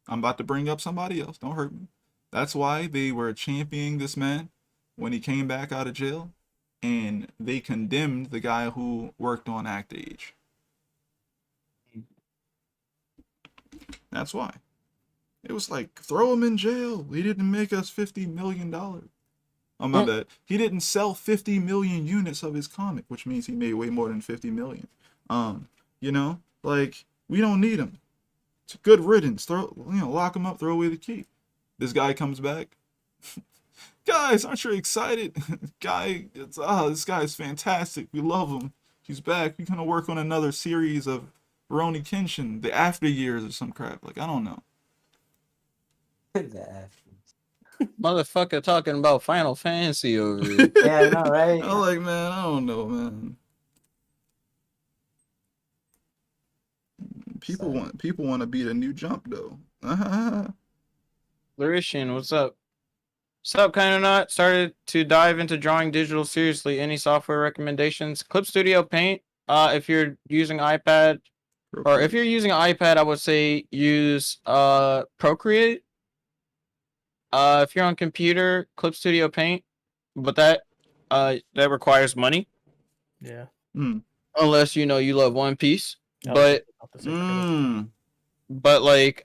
I'm about to bring up somebody else. Don't hurt me. That's why they were championing this man when he came back out of jail, and they condemned the guy who worked on Act Age. That's why. It was like, throw him in jail. He didn't make us $50 million. Oh, my bad. He didn't sell 50 million units of his comic, which means he made way more than 50 million. Like, we don't need him. It's a good riddance. Lock him up, throw away the key. This guy comes back. Guys, aren't you excited? This guy is fantastic. We love him. He's back. We're gonna work on another series of Rurouni Kenshin, the After Years or some crap. Like, I don't know. Motherfucker talking about Final Fantasy over here. Yeah, I know, right? I'm like, man, I don't know, man. People want to beat a new Jump though. Larishian, what's up? What's up, kind of not? Started to dive into drawing digital seriously. Any software recommendations? Clip Studio Paint. If you're using iPad, or if you're using an iPad, I would say use Procreate. If you're on computer, Clip Studio Paint, but that requires money. Yeah. Unless you love One Piece. Oh, But like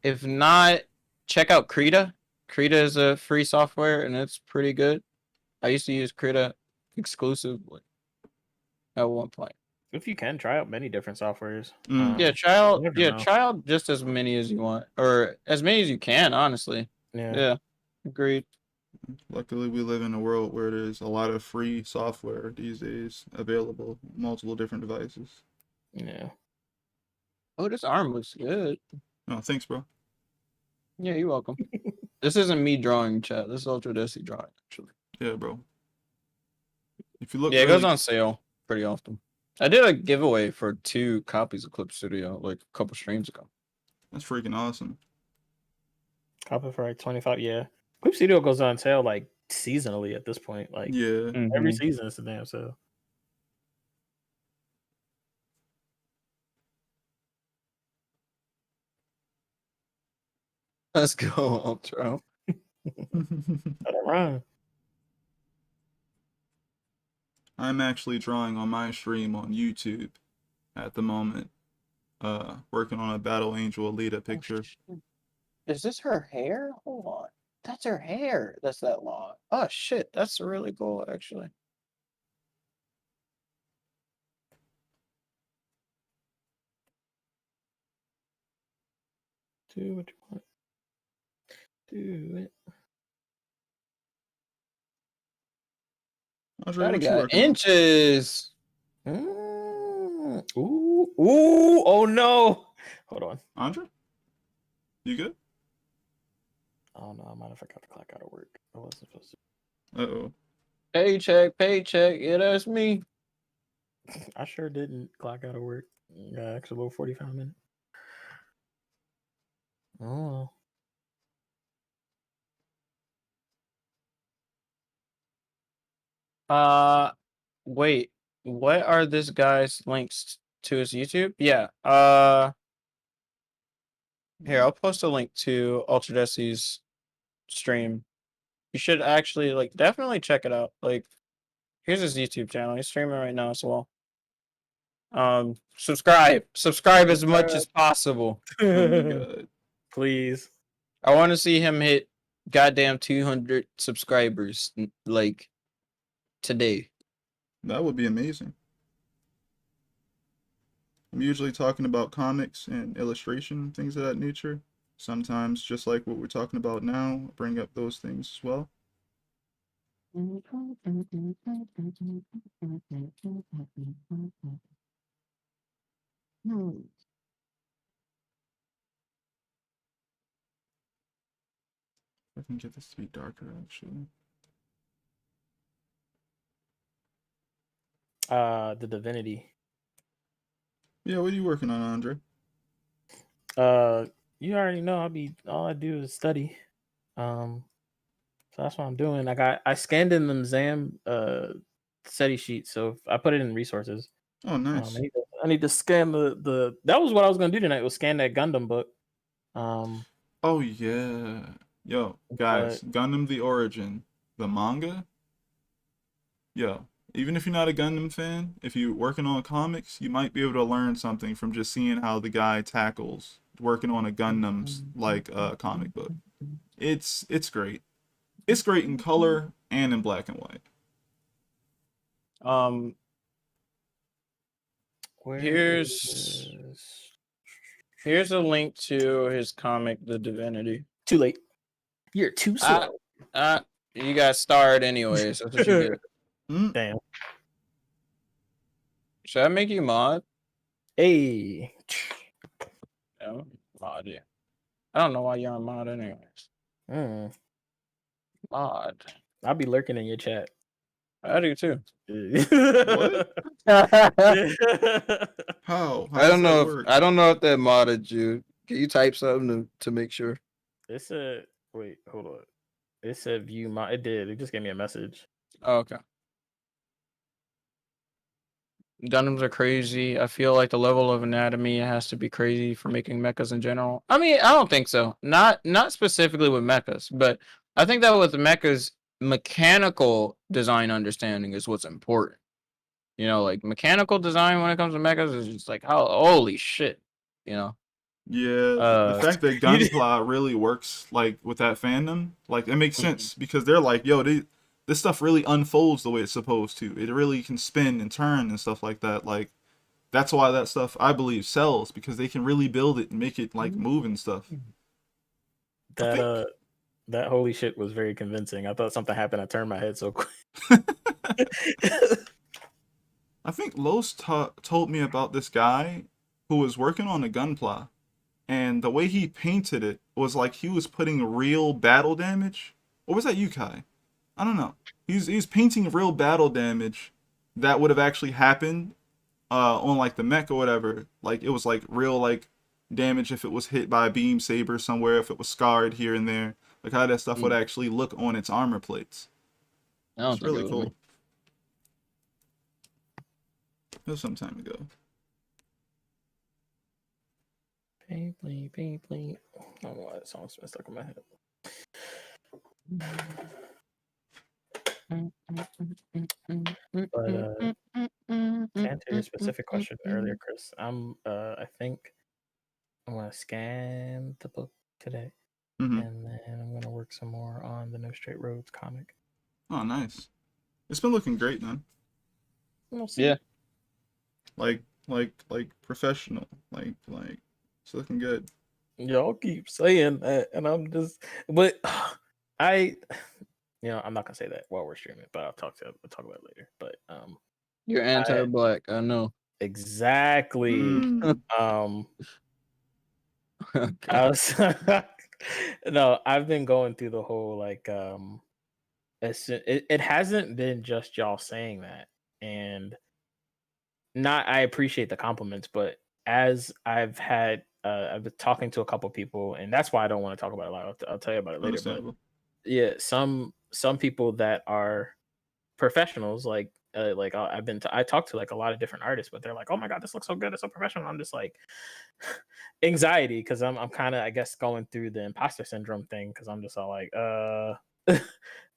if not, check out Krita. Krita is a free software and it's pretty good. I used to use Krita exclusively at one point. If you can, try out many different softwares. Try out just as many as you want, or as many as you can, honestly. Yeah, agreed. Luckily, we live in a world where there's a lot of free software these days available, multiple different devices. Yeah. Oh, this arm looks good. Oh, thanks, bro. Yeah, you're welcome. This isn't me drawing, chat. This is Altrodesi drawing, actually. Yeah, bro. If you look, it goes on sale pretty often. I did a giveaway for 2 copies of Clip Studio like a couple streams ago. That's freaking awesome. Copy for like 25. Yeah. Clip Studio goes on sale like seasonally at this point. Like every season it's a damn sale. Let's go, Ultra. I'm actually drawing on my stream on YouTube at the moment. Working on a Battle Angel Alita picture. Is this her hair? Hold on. That's her hair. That's that long. Oh shit, that's really cool actually. Do what you want. Do it. Andre, Got inches. Ooh, oh no. Hold on. Andre? You good? Oh no, I might have forgot to clock out of work. I wasn't supposed to. Uh-oh. Paycheck. Yeah, that's me. I sure didn't clock out of work. Extra little 45 minutes. Oh. Wait. What are this guy's links to his YouTube? Yeah. Here, I'll post a link to Altrodesi's stream. You should actually like definitely check it out. Like, here's his YouTube channel. He's streaming right now as well. Subscribe as much as possible. Oh my god. Please. I want to see him hit goddamn 200 subscribers like today. That would be amazing. I'm usually talking about comics and illustration, things of that nature. Sometimes, just like what we're talking about now, bring up those things as well. I can get this to be darker, actually. The Divinity. Yeah, what are you working on, Andre? You already know. All I do is study. So that's what I'm doing. I scanned in them Zam study sheets, so I put it in resources. Oh, nice. I need to scan the. That was what I was gonna do tonight. Was scan that Gundam book. Oh yeah. Yo, guys, Gundam the Origin, the manga. Yo, even if you're not a Gundam fan, if you're working on comics, you might be able to learn something from just seeing how the guy tackles working on a Gundam's like comic book. It's great. It's great in color and in black and white. Here's a link to his comic, The Divinity. Too late. You're too slow. You got starred anyways. That's what you get. Damn. Should I make you mod? Hey. No, mod you. I don't know why you're on mod anyways. Mod. I'll be lurking in your chat. I do too. What? How? I don't know if that modded you. Can you type something to make sure? It said, wait, hold on. It said view mod. It did. It just gave me a message. Oh, okay. Gundams are crazy. I feel like the level of anatomy has to be crazy for making mechas in general. I mean, I don't think so. Not specifically with mechas, but I think that with mechas, mechanical design understanding is what's important. You know, like mechanical design when it comes to mechas is just like, holy shit, you know. Yeah, the fact that Gunpla really works like with that fandom, like it makes sense because they're like, yo, this stuff really unfolds the way it's supposed to. It really can spin and turn and stuff like that. Like that's why that stuff I believe sells because they can really build it and make it like move and stuff. That holy shit was very convincing. I thought something happened. I turned my head so quick. I think Los told me about this guy who was working on a Gunpla, and the way he painted it was like he was putting real battle damage. Or was that Yukai? I don't know. He's painting real battle damage that would have actually happened on like the mech or whatever. Like it was like real like damage if it was hit by a beam saber somewhere, if it was scarred here and there. Like how that stuff would actually look on its armor plates. It's really cool. It was some time ago. Play. I don't know why that song's been stuck in my head. But to answer your specific question earlier, Chris, I think I'm gonna scan the book today, and then I'm gonna work some more on the No Straight Roads comic. Oh, nice! It's been looking great, man. We'll see. Yeah. Like professional, like it's looking good. Y'all keep saying that, and I'm just, but I'm not gonna say that while we're streaming, but I'll talk about it later. But you're anti-black, I know. Exactly. No, I've been going through the whole like it hasn't been just y'all saying that, and I appreciate the compliments, but as I've been talking to a couple people, and that's why I don't want to talk about it a lot. I'll tell you about it later. But Understandable. yeah, some people that are professionals, I talked to like a lot of different artists, but they're like, "Oh my god, this looks so good, it's so professional." I'm just like anxiety because I'm kind of, I guess, going through the imposter syndrome thing because I'm just all like, I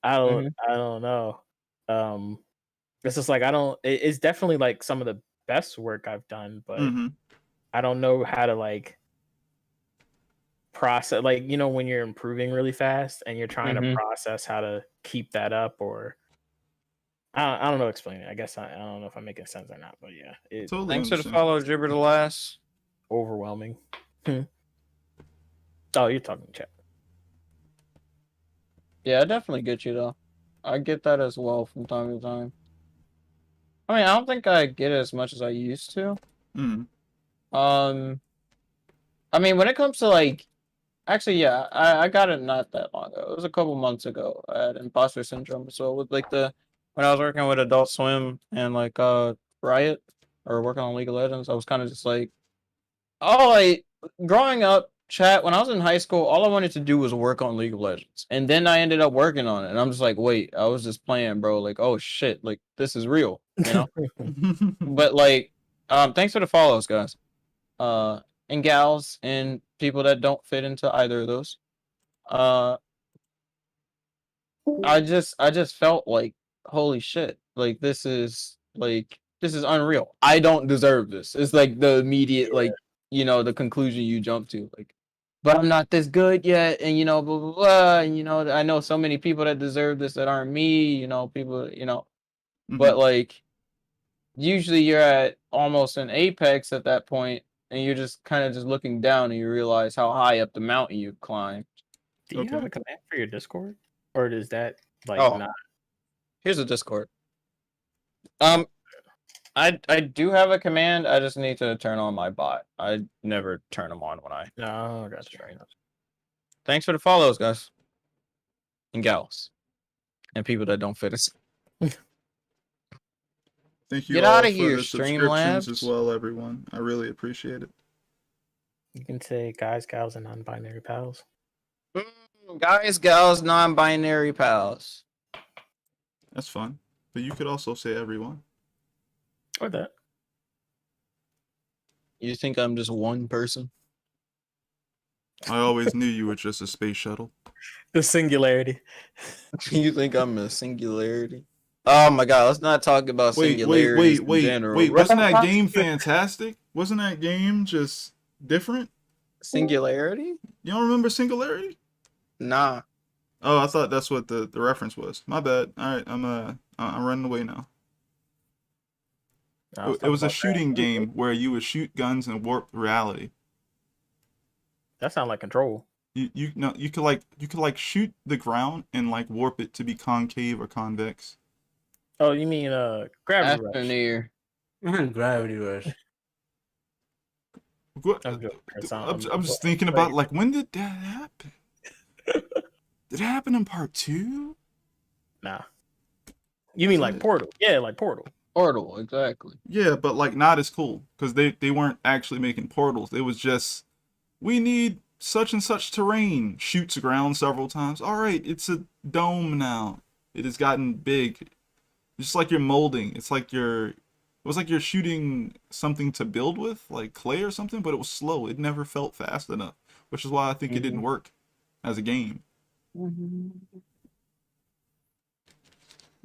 don't know. It's just like I don't. It's definitely like some of the best work I've done, but Mm-hmm. I don't know how to like process, like, when you're improving really fast and you're trying to process how to keep that up, or I don't know, explain it. I guess I don't know if I'm making sense or not, but yeah, it Totally Thanks for the understand. follow, Gibber the Last. overwhelming. Oh, you're talking chat. Yeah, I definitely get you though. I get that as well from time to time. I mean, I don't think I get it as much as I used to. Mm-hmm. I mean, when it comes to like, actually, yeah, I got it not that long ago. It was a couple months ago. I had imposter syndrome. So with like when I was working with Adult Swim and like Riot or working on League of Legends, I was kind of just like, oh, like growing up, chat, when I was in high school, all I wanted to do was work on League of Legends. And then I ended up working on it. And I'm just like, wait, I was just playing, bro. Like, oh shit, like this is real, you know? But like, thanks for the follows, guys. And gals and people that don't fit into either of those. I just felt like, holy shit, like this is unreal. I don't deserve this. It's like the immediate like, the conclusion you jump to, like, but I'm not this good yet, and blah blah blah, and I know so many people that deserve this that aren't me, people, but like usually you're at almost an apex at that point, and you're just kind of just looking down and you realize how high up the mountain you've climbed. Do you have a command for your Discord, or is that like not? Here's a Discord. I do have a command. I just need to turn on my bot. I never turn them on when I. No, gotcha. Thanks for the follows, guys and gals, and people that don't fit us. Thank you Get all outta for here, the subscriptions Streamlabs. as well, everyone. I really appreciate it. You can say guys, gals, and non-binary pals. Guys, gals, non-binary pals. That's fun. But you could also say everyone. Or that. You think I'm just one person? I always knew you were just a space shuttle. The singularity. You think I'm a singularity? Oh my god, let's not talk about singularities in general. Wait, wasn't that game fantastic? Wasn't that game just different? Singularity? You don't remember Singularity? Nah. Oh, I thought that's what the reference was. My bad. Alright, I'm running away now. It was a shooting game where you would shoot guns and warp reality. That sounds like Control. You could like shoot the ground and like warp it to be concave or convex. Oh, you mean Gravity Rush? Gravity Rush. I'm just thinking about like, when did that happen? Did it happen in part 2? Nah. You mean like Portal? Yeah, like Portal. Portal, exactly. Yeah, but like not as cool because they weren't actually making portals. It was just, we need such and such terrain. Shoots ground several times. All right, it's a dome now. It has gotten big. Just like you're molding. It was like you're shooting something to build with, like clay or something, but it was slow. It never felt fast enough, which is why I think it didn't work as a game.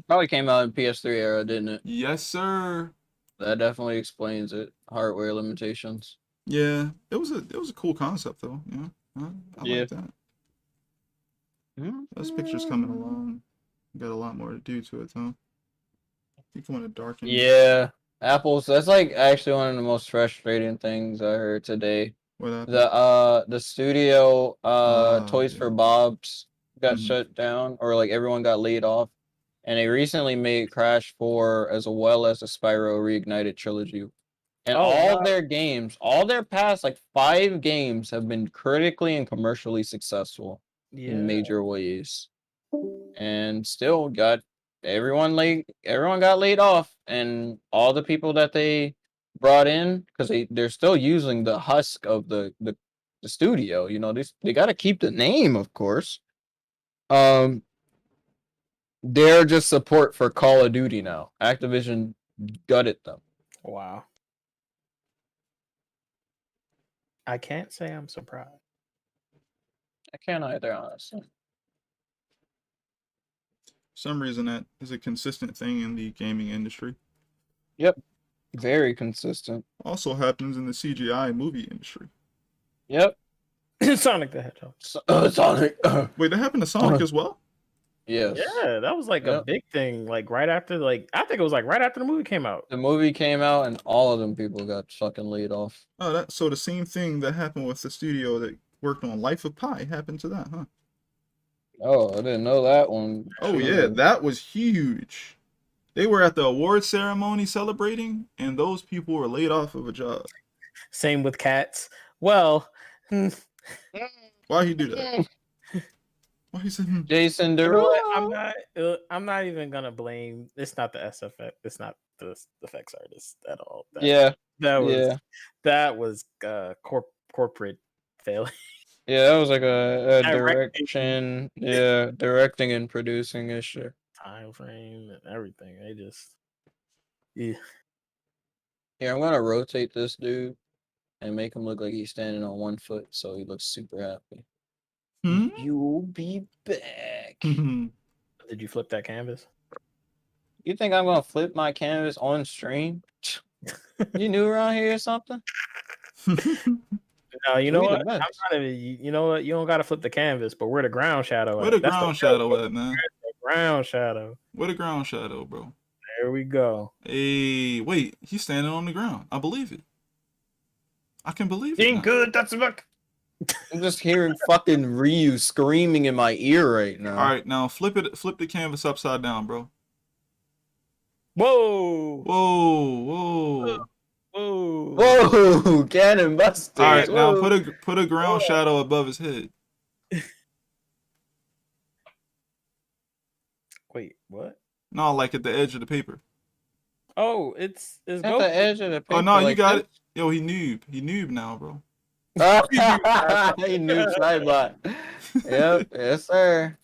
Probably came out in PS3 era, didn't it? Yes, sir. That definitely explains it. Hardware limitations. Yeah, it was a cool concept though. Yeah, I like that. Those pictures coming along. Got a lot more to do to it though. You can want to darken. Yeah, Apple's. That's like actually one of the most frustrating things I heard today. What happened? The studio Toys for Bob's got shut down, or like everyone got laid off, and they recently made Crash 4 as well as the Spyro Reignited trilogy. And all their games, all their past like 5 games have been critically and commercially successful in major ways. And still got everyone got laid off, and all the people that they brought in because they're still using the husk of the studio. You know, they got to keep the name, of course. They're just support for Call of Duty now. Activision gutted them. Wow. I can't say I'm surprised. I can't either, honestly. For some reason, that is a consistent thing in the gaming industry. Yep. Very consistent. Also happens in the CGI movie industry. Yep. Sonic the Hedgehog. Sonic. Wait, that happened to Sonic as well? Yes. Yeah, that was like a big thing. Like right after, I think it was like right after the movie came out. The movie came out and all of them people got fucking laid off. Oh, so the same thing that happened with the studio that worked on Life of Pi happened to that, huh? Oh, I didn't know that one. Oh yeah, that was huge. They were at the award ceremony celebrating, and those people were laid off of a job. Same with Cats. Well, why he do that? Why he said Jason you know what? Derulo? I'm not even gonna blame. It's not the SFX. It's not the effects artist at all. That was corporate failing. Yeah, that was like a direction. Yeah, directing and producing issue. Time frame and everything. They just yeah. Here, I'm gonna rotate this dude and make him look like he's standing on one foot, so he looks super happy. You'll be back. Did you flip that canvas? You think I'm gonna flip my canvas on stream? You new around here or something? No, you know what? I'm not even, you know what? You don't gotta flip the canvas, but where the ground shadow Where the ground shadow at, man? Ground shadow. Where the ground shadow, bro? There we go. Hey, wait, he's standing on the ground. I believe it. I can believe it. Ain't good, that's a book. I'm just hearing fucking Ryu screaming in my ear right now. All right, now flip the canvas upside down, bro. Whoa! Whoa! Whoa! Cannon busters. All right, now put a ground shadow above his head. Wait, what? No, like at the edge of the paper. Oh, it's at the edge of the paper. Oh no, you got it. Yo, he noob now, bro. He noob Sidebot. Yep, yes sir.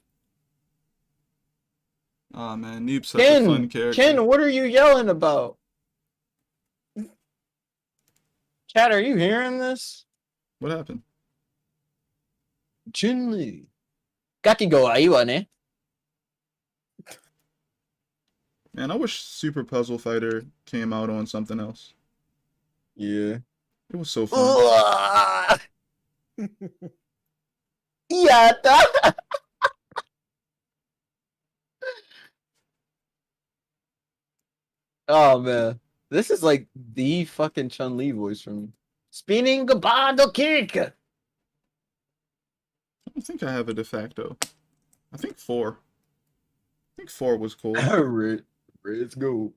Oh man, Noob's such a fun character. Ken, what are you yelling about? Chat, are you hearing this? What happened? Chun-Li. Gakigo aiwa ne. Man, I wish Super Puzzle Fighter came out on something else. Yeah. It was so fun. Yata. Oh man. This is like the fucking Chun-Li voice from me. Spinning Bado Kick. I don't think I have a de facto. I think 4. I think 4 was cool. Let's go.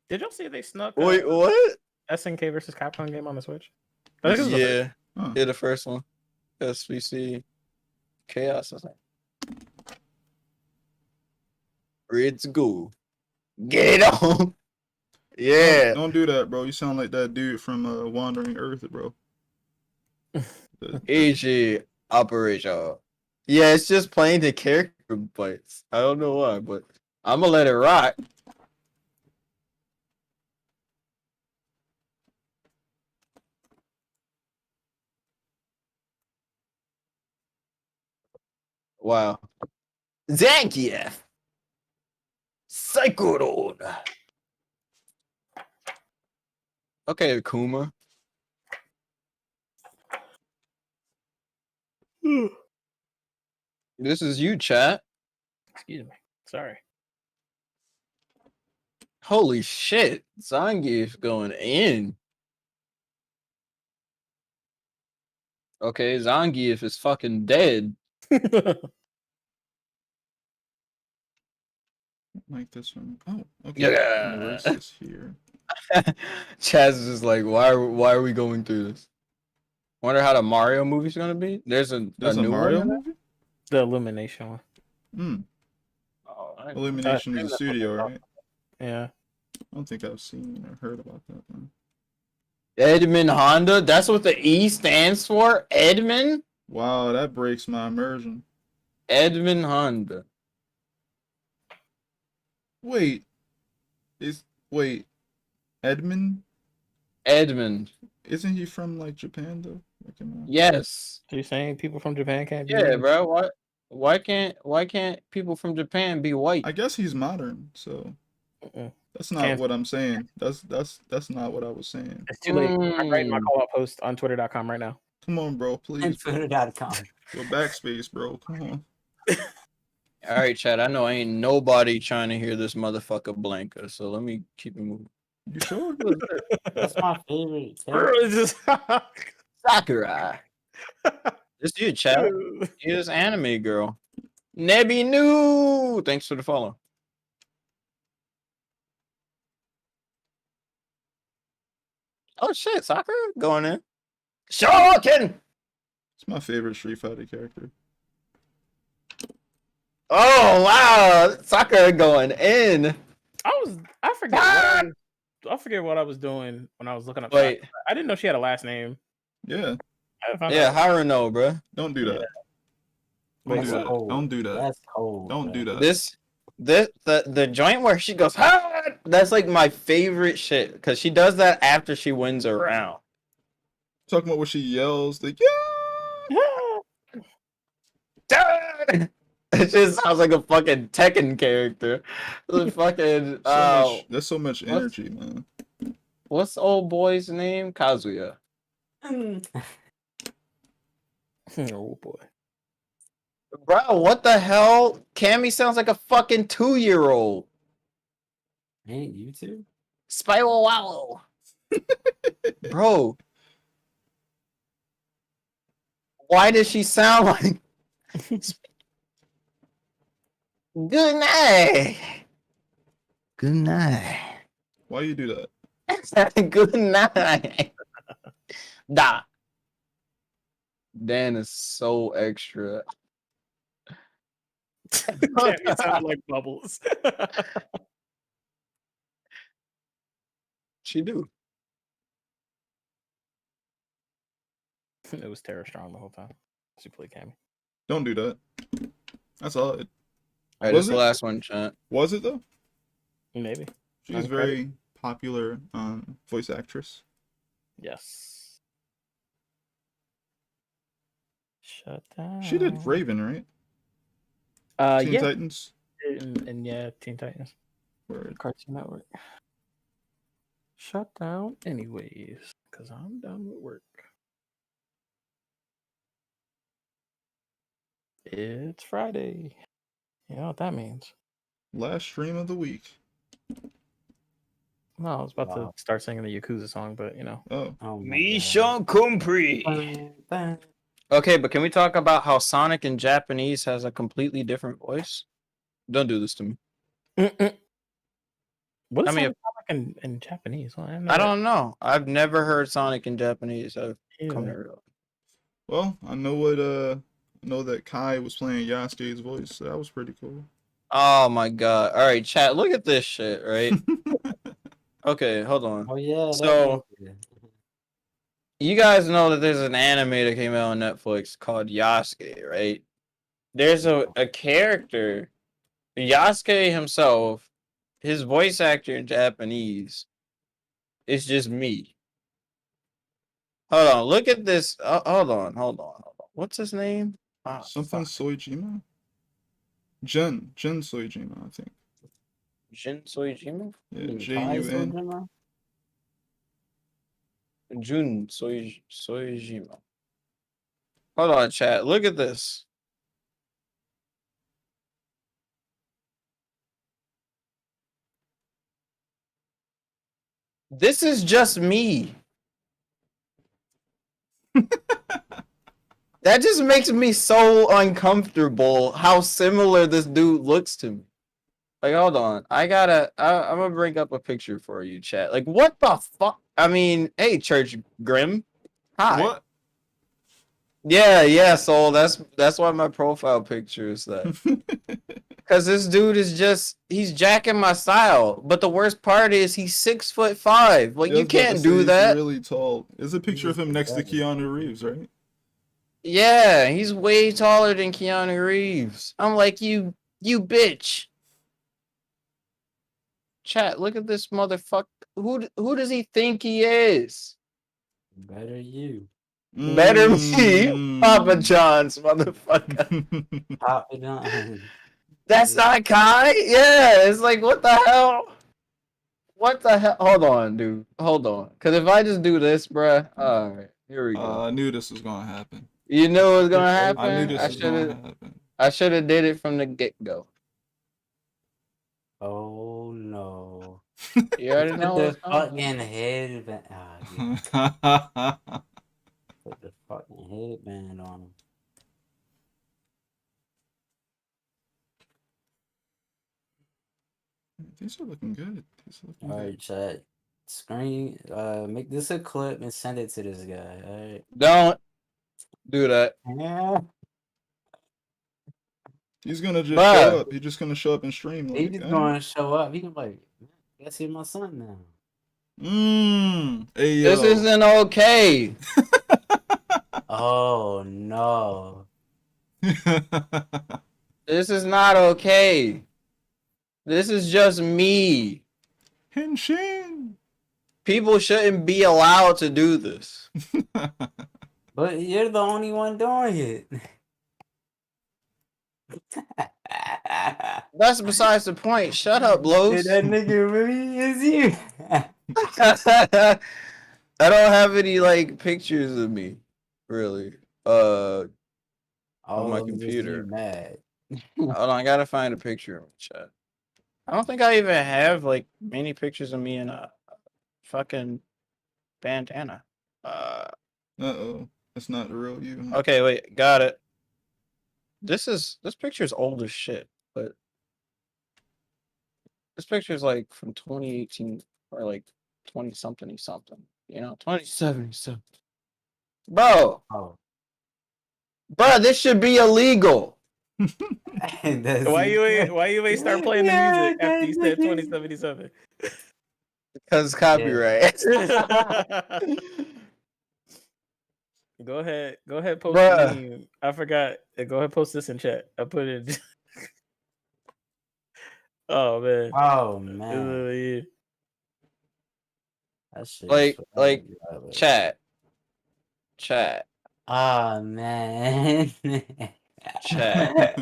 Did y'all see they snuck? Wait, what? SNK versus Capcom game on the Switch? Yeah, the first one. SVC Chaos. Let's go. Get it on. Yeah. Don't do that, bro. You sound like that dude from Wandering Earth, bro. AG Operation. Yeah, it's just playing the character bites. I don't know why, but I'm gonna let it rock. Wow. Zangief. Psychoron. Okay, Akuma. This is you, chat. Excuse me. Sorry. Holy shit. Zangief going in. Okay, Zangief is fucking dead. Like this one. Oh, okay. Yeah. Erase this here. Chaz is just like, why are we going through this? Wonder how the Mario movie's gonna be. There's a new Mario one movie? The Illumination one. Oh, Illumination is a studio, right? Yeah. I don't think I've seen or heard about that one. Edmund Honda. That's what the E stands for. Edmund. Wow, that breaks my immersion. Edmund Honda. Wait, Edmund? Edmund. Isn't he from like Japan though? Yes. Are you saying people from Japan can't be? Yeah, bro. What? Why can't people from Japan be white? I guess he's modern, so that's not Can't- what I'm saying. That's not what I was saying. It's too late. I'm writing my Mm. call out post on twitter.com right now. Come on, bro, please. And Bro. Twitter.com. Your backspace, bro. Come on. All right, Chad. I know ain't nobody trying to hear this motherfucker Blanca, so let me keep it moving. You sure? That's my favorite. Bro, it's just Sakurai. This you, Chad. Here's anime girl. Nebi New. Thanks for the follow. Oh shit, Sakura going in. Shuriken. It's my favorite Street Fighter character. Oh wow, Sakura going in. I forget what I was doing when I was looking up. Wait. Sakura. I didn't know she had a last name. Yeah, Yeah, Haruno, bro. don't do that. Wait, Don't do that. cold. Don't do that. That's cold. Don't do bro. that. The joint where she goes, "Ah!" That's like my favorite shit because she does that after she wins a round. Talking about where she yells, like, yeah! Dad! It just sounds like a fucking Tekken character. The fucking There's so much energy, man. what's the old boy's name? Kazuya. Oh boy. Bro, what the hell? Cammy sounds like a fucking 2-year-old. Ain't you too? Spiral Wallow. Bro. Why does she sound like good night? Good night. Why you do that? Good night. Da. Dan is so extra. It sounds like bubbles. She do. It was Terra Strong the whole time. She played Cammy. Don't do that. That's all. All right, Was this is the it? last one, chat. Was it though? Maybe. She's very popular voice actress. Yes. Shut down. She did Raven, right? Teen yeah. Titans. And yeah, Teen Titans. Word. Cartoon Network. Shut down anyways, because I'm done with work. It's Friday. You know what that means. Last stream of the week. No, I was about Wow. to start singing the Yakuza song, but you know. Oh, Oh my Mission complete. God. Okay, but can we talk about how Sonic in Japanese has a completely different voice? Don't do this to me. What I is mean, Sonic in Japanese? Well, I don't know. I've never heard Sonic in Japanese. I've come to realize. well, I know that Kai was playing Yasuke's voice, so that was pretty cool. Oh my god. All right, chat, look at this shit, right? Okay, hold on. Oh yeah. So- You guys know that there's an anime that came out on Netflix called Yasuke, right? There's a character, Yasuke himself, his voice actor in Japanese is just me. Hold on, look at this. Hold on. What's his name? Ah, Something fuck. Soijima? Jun Soijima, I think. Jin Soijima? Yeah, Jun. Jun Soijima. Hold on, chat. Look at this. This is just me. That just makes me so uncomfortable how similar this dude looks to me. Like, hold on. I'm gonna bring up a picture for you, chat. Like, what the fuck? I mean, hey, Church Grim. Hi. What? Yeah, Soul. That's why my profile picture is that. Cause this dude is he's jacking my style. But the worst part is he's 6'5". Like Yeah, I you was about to can't say, do he's that. really tall. There's a picture of him next to Keanu Reeves, right? Yeah, he's way taller than Keanu Reeves. I'm like, you bitch. Chat, look at this motherfucker. Who does he think he is? Better you. Better me, Papa John's motherfucker. Papa John. That's not Kai? Yeah, it's like, what the hell? What the hell? Hold on, dude. Hold on. Because if I just do this, bruh. All right, here we go. I knew this was going to happen. You knew it was going to happen? I knew this was going to happen. I should have did it from the get-go. Oh no. You already know the what's going on. fucking headband. Put the fucking headband on him. These are looking good. All right, chat. Screen. Make this a clip and send it to this guy. All right. Don't do that. Yeah. He's gonna just Bruh. show up. He's just gonna show up and stream. He Like, just gonna show up. He gonna be like, guess he's my son now. Hey, yo. This isn't okay. Oh no. This is not okay. This is just me. Henshin. People shouldn't be allowed to do this. But you're the only one doing it. That's besides the point. Shut up, Los. That nigga really is you. I don't have any like pictures of me, really. On my computer. Mad. Hold on, I gotta find a picture of chat. I don't think I even have like many pictures of me in a fucking bandana. Uh-oh. That's not the real you. Okay, wait, got it. This picture's old as shit, but this picture's like from 2018 or like 20 something, you know, 2070 something. Bro, this should be illegal. Why you ain't start playing the music after you said 2077? Because copyright. Go ahead, post the meme. I forgot. Go ahead, post this in chat. I put it. Oh man. Oh man. That shit Like chat. Oh man. Chat.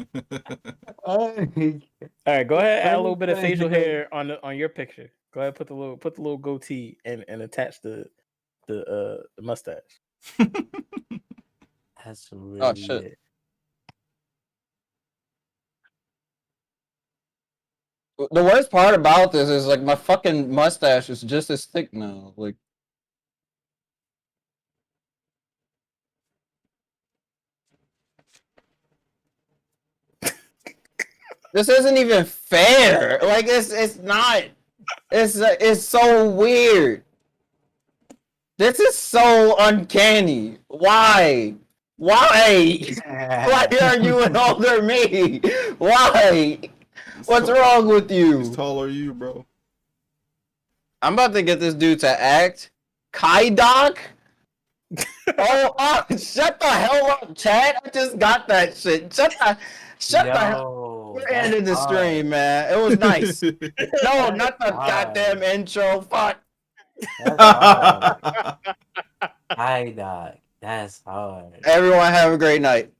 All right, go ahead. Add a little bit of facial hair on your picture. Go ahead, put the little goatee and attach the mustache. That's really shit. It. The worst part about this is like my fucking mustache is just as thick now. Like this isn't even fair. Like it's not. It's so weird. This is so uncanny. Why? Why are you an older me? Why? What's wrong with you? He's taller than you, bro. I'm about to get this dude to act. Kai Doc? Shut the hell up, Chad. I just got that shit. Shut the hell. We're ending the stream, man. It was nice. No, not the goddamn intro. Fuck. That's hard. Hi, Doc. That's hard. Everyone have a great night.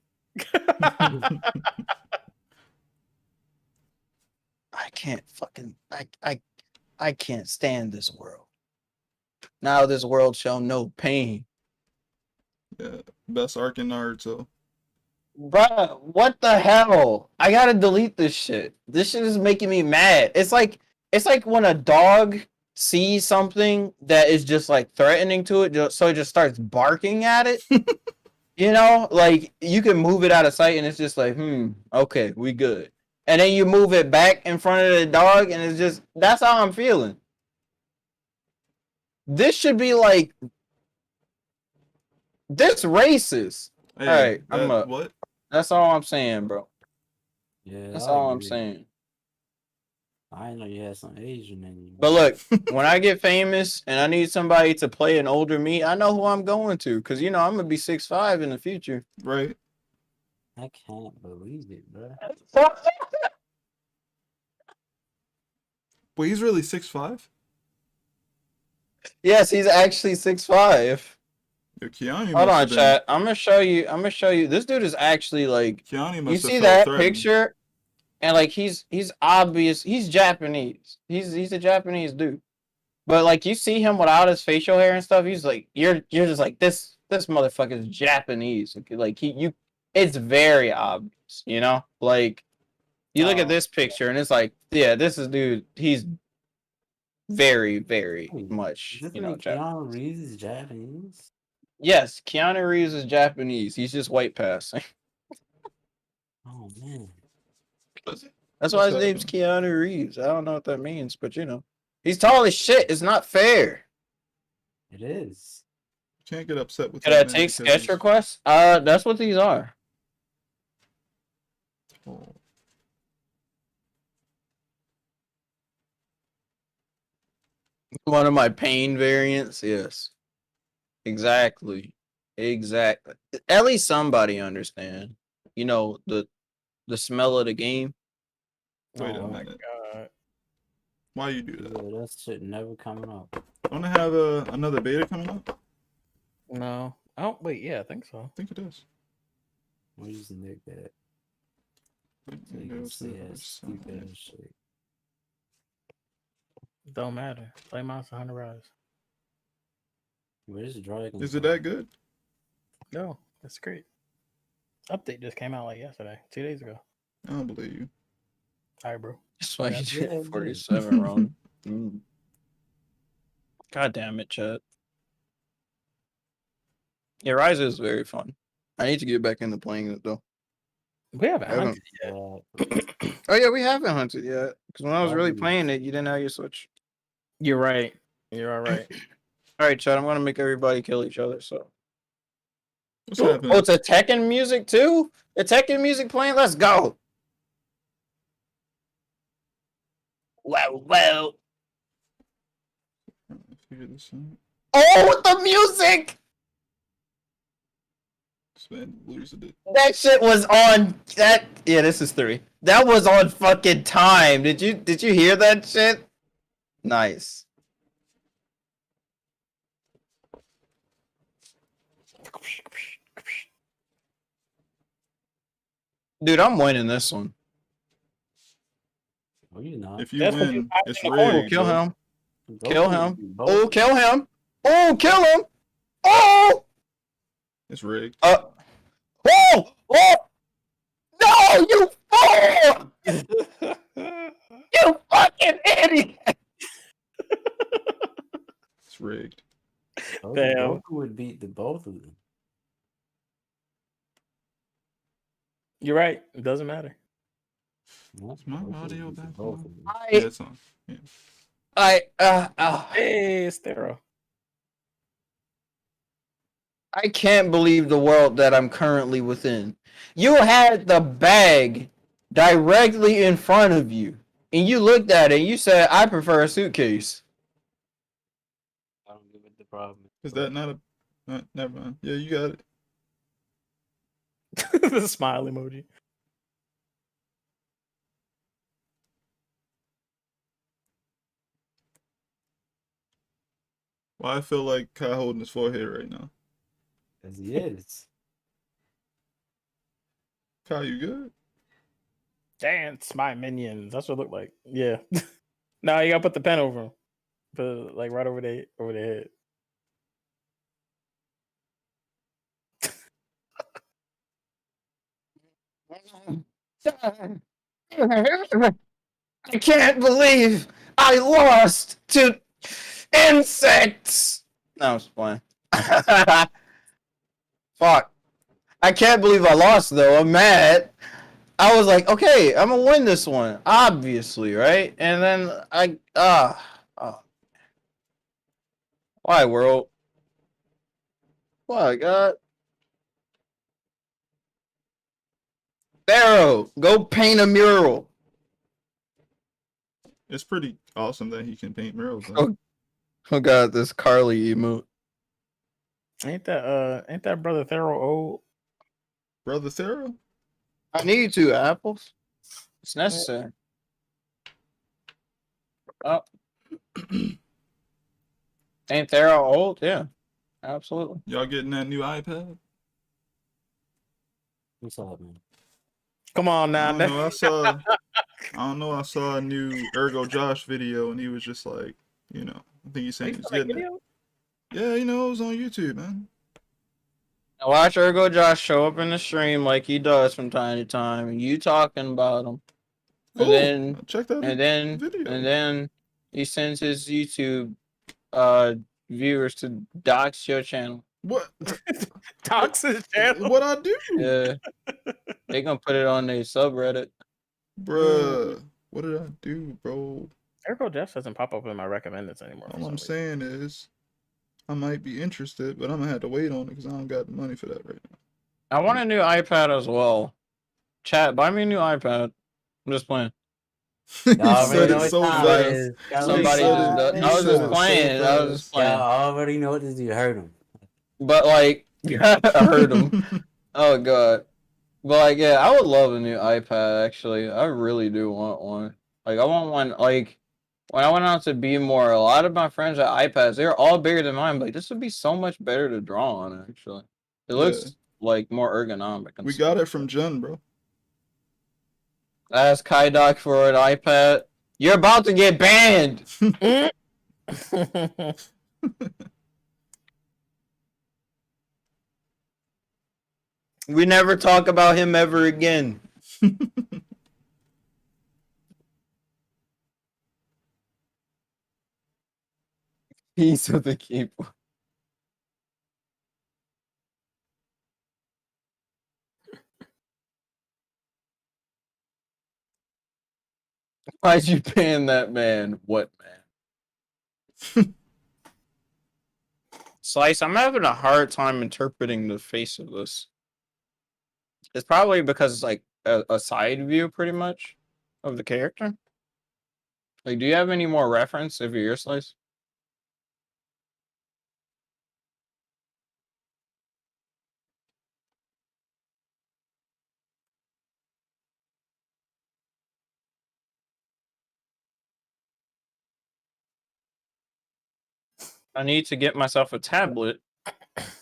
I can't fucking I can't stand this world. Now this world shall know pain. Yeah, best arc in Naruto. Bruh, what the hell? I gotta delete this shit. This shit is making me mad. It's like when a dog sees something that is just like threatening to it, so it just starts barking at it. You know, like you can move it out of sight and it's just like, okay, we good. And then you move it back in front of the dog and it's just, that's how I'm feeling. This should be like, this racist. Hey, all right, what? That's all I'm saying, bro. Yeah, That's I all I'm agree. saying. I didn't know you had some Asian in you. But look, when I get famous and I need somebody to play an older me, I know who I'm going to, because you know I'm gonna be 6'5" in the future. Right. I can't believe it, bro. Wait, he's really 6'5"? Yes, he's actually 6'5". Yo, Keanu Hold must on, have been. chat. I'm gonna show you. I'm gonna show you. This dude is actually like. Keanu You must have see felt that threatened. picture, and like he's obvious. He's Japanese. He's a Japanese dude. But like you see him without his facial hair and stuff, he's like you're just like this motherfucker is Japanese. Like you, it's very obvious. You know, like you look at this picture and it's like yeah, this is dude. He's very Wait, much does this you know mean Japanese. Keanu Reeves is Japanese? Yes, Keanu Reeves is Japanese. He's just white passing. Oh man. That's why his name's Keanu Reeves. I don't know what that means, but you know. He's tall as shit. It's not fair. It is. Can't get upset with Could that I man take because sketch he's- requests? That's what these are. Oh. One of my pain variants, yes. Exactly. Exactly. At least somebody understand. You know, the smell of the game. Wait a Oh my minute. god. Why you do that? Yeah, that shit never coming up. Don't I have another beta coming up? No. Oh wait, yeah, I think so. I think it is. We just nick that. So you can say that stupid ass shit. Don't matter. Play Monster Hunter Rise. Where's the dragon? Is it that good? No, that's great. Update just came out like yesterday, 2 days ago. I don't believe you. All right, bro. That's why you Yeah, did dude. 47 wrong. God damn it, chat. Yeah, Rise is very fun. I need to get back into playing it though. We haven't I haven't- hunted yet. Oh yeah, we haven't hunted yet. Because when I was really Probably. playing it, you didn't have your Switch. You're right. You're all right. All right, chat. I'm gonna make everybody kill each other. So. What's happening? Oh, it's a Tekken music too. The Tekken music playing. Let's go. Wow. Figure this out. Oh, with the music. This man losing it. That shit was on that. Yeah, this is 3. That was on fucking time. Did you hear that shit? Nice. Dude, I'm winning this one. No, you're not. If you That's what you win, typed it's in the corner. Oh, rigged. kill bro. him. Both Kill of him. you, Oh, both. kill him. Oh, kill him. Oh. It's rigged. Oh. No, you fool. You fucking idiot. It's rigged. Damn. Goku would beat the both of them. You're right. It doesn't matter. Is my audio back Both on? of them. Yeah, it's on. Yeah. Hey, Stero. I can't believe the world that I'm currently within. You had the bag directly in front of you, and you looked at it and you said, I prefer a suitcase. I don't get what the problem is. Is that not a? Never mind. Yeah, you got it. The smile emoji. Why I feel like Kai holding his forehead right now. Because he is. Kai, you good? Dance, my minions. That's what it looked like. Yeah. No, you gotta put the pen over him. Put it, like right over the head. I can't believe I lost to insects. No, it's fine. Fuck. I can't believe I lost though. I'm mad. I was like, okay, I'm gonna win this one, obviously, right? And then why, world? Why, God? Pharaoh, go paint a mural. It's pretty awesome that he can paint murals. Though. Oh god, this Carly emote. Ain't that brother Thero old? Brother Thero? I need 2 apples. It's necessary. Oh. Ain't Thero old? Yeah. Absolutely. Y'all getting that new iPad? What's up, man? Come on now. I don't know. I saw a new Ergo Josh video, and he was just like, I think he's saying he's getting it. Yeah, it was on YouTube, man. Now watch Ergo Josh show up in the stream like he does from time to time, and you talking about him. Cool. And I'll check that video. And then he sends his YouTube viewers to dox your channel. What? Dox his channel? What I do? Yeah. They gonna put it on their subreddit. Bruh. What did I do, bro? Ergo Jeff doesn't pop up in my recommendeds anymore. All I'm saying is, I might be interested, but I'm gonna have to wait on it because I don't got the money for that right now. I want a new iPad as well. Chat, buy me a new iPad. I'm just playing. He said it so fast. Somebody just, I was just playing. I was just playing. Yeah, I already know what you heard him. But like, I heard him. Oh god. But like, yeah, I would love a new iPad. Actually, I really do want one. Like, I want one. Like, when I went out to Be More, a lot of my friends had iPads. They were all bigger than mine. But like, this would be so much better to draw on. Actually, it looks like more ergonomic. And we got it from Jen, bro. Ask Kaidoc for an iPad. You're about to get banned. We never talk about him ever again. Piece of the keyboard. Why'd you ban that man? What man? Slice, I'm having a hard time interpreting the face of this. It's probably because it's like a side view, pretty much, of the character. Like, do you have any more reference of your ear Slice? I need to get myself a tablet.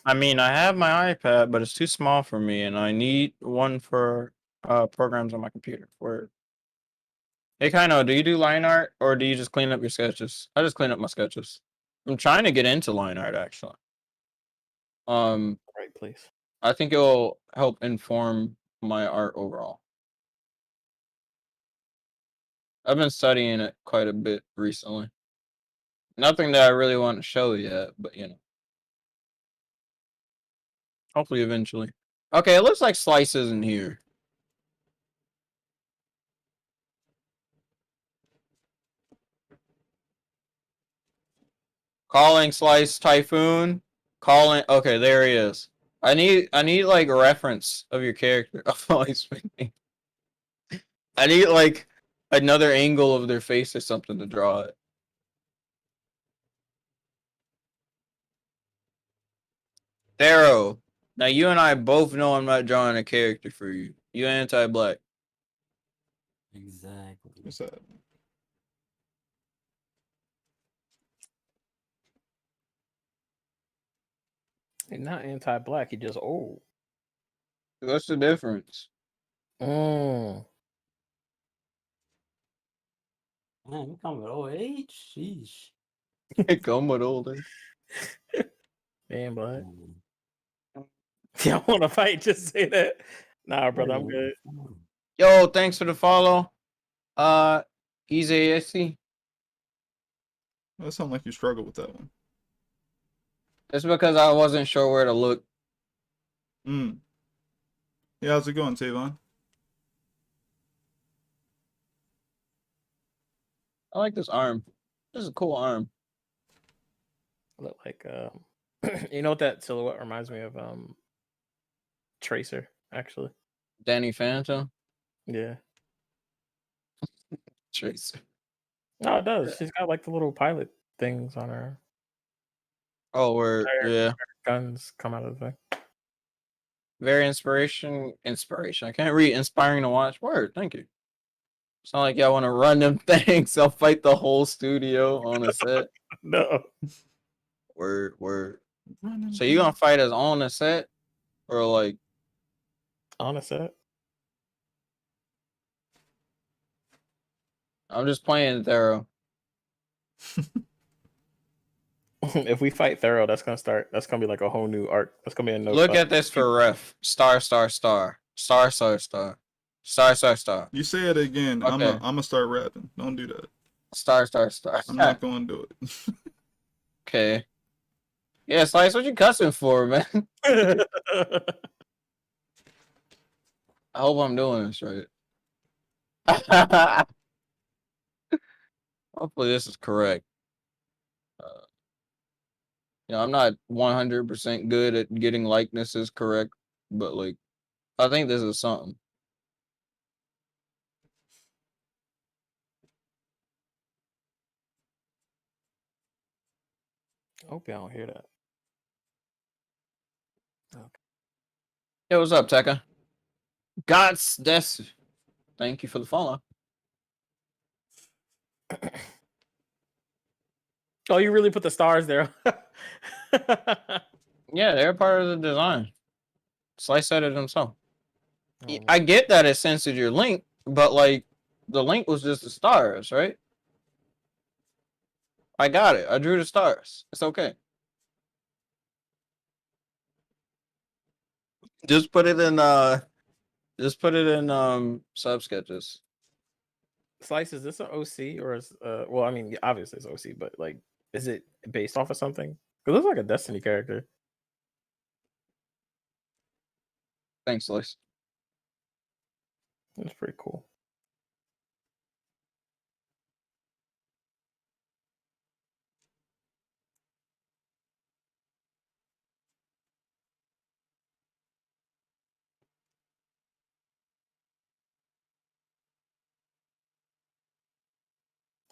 I mean, I have my iPad, but it's too small for me, and I need one for programs on my computer. Word. Hey, Kaino, do you do line art, or do you just clean up your sketches? I just clean up my sketches. I'm trying to get into line art, actually. Right, please. I think it will help inform my art overall. I've been studying it quite a bit recently. Nothing that I really want to show yet, but you know. Hopefully eventually. Okay, it looks like Slice isn't here. Calling Slice Typhoon. Calling. Okay, there he is. I need like a reference of your character. Oh, he's speaking. I need like another angle of their face or something to draw it. Thero. Now you and I both know I'm not drawing a character for you. You anti-black. Exactly. What's that? He's not anti-black. He just old. What's the difference? Mm. Man, you come with old age? Sheesh. Come with older. Damn, black. Mm. Y'all want to fight? Just say that. Nah, brother, I'm good. Yo, thanks for the follow. Easy ASC. That sounds like you struggle with that one. It's because I wasn't sure where to look. Yeah, how's it going, Tavon? I like this arm. This is a cool arm. Look like you know what that silhouette reminds me of? Tracer, actually. Danny Phantom. Yeah. Tracer. No, it does. She's got like the little pilot things on her. Oh, yeah. Guns come out of the thing. Very inspiration. I can't read inspiring to watch. Word, thank you. It's not like y'all want to run them things. I'll fight the whole studio on a set. No. Word. So you gonna fight us on the set? Or like On a set? I'm just playing Thorough. If we fight Thorough, that's gonna be like a whole new arc. That's gonna be a no. Look at this for ref. Star. You say it again. Okay. I'm gonna start rapping. Don't do that. Star. I'm not gonna do it. Okay. Yeah, Slice, what you cussing for, man? I hope I'm doing this right. Hopefully this is correct. I'm not 100% good at getting likenesses correct, but like, I think this is something. I hope y'all don't hear that. Okay. Yo, what's up, Tekka? God's Des. Thank you for the follow. Oh, you really put the stars there. Yeah, they're part of the design. Slice said it himself. Oh, I get that it censored your link, but like, the link was just the stars, right? I got it. I drew the stars. It's okay. Just put it in sub sketches. Slice, is this an OC or is well, I mean, obviously it's OC, but like, is it based off of something? It looks like a Destiny character. Thanks, Slice. That's pretty cool.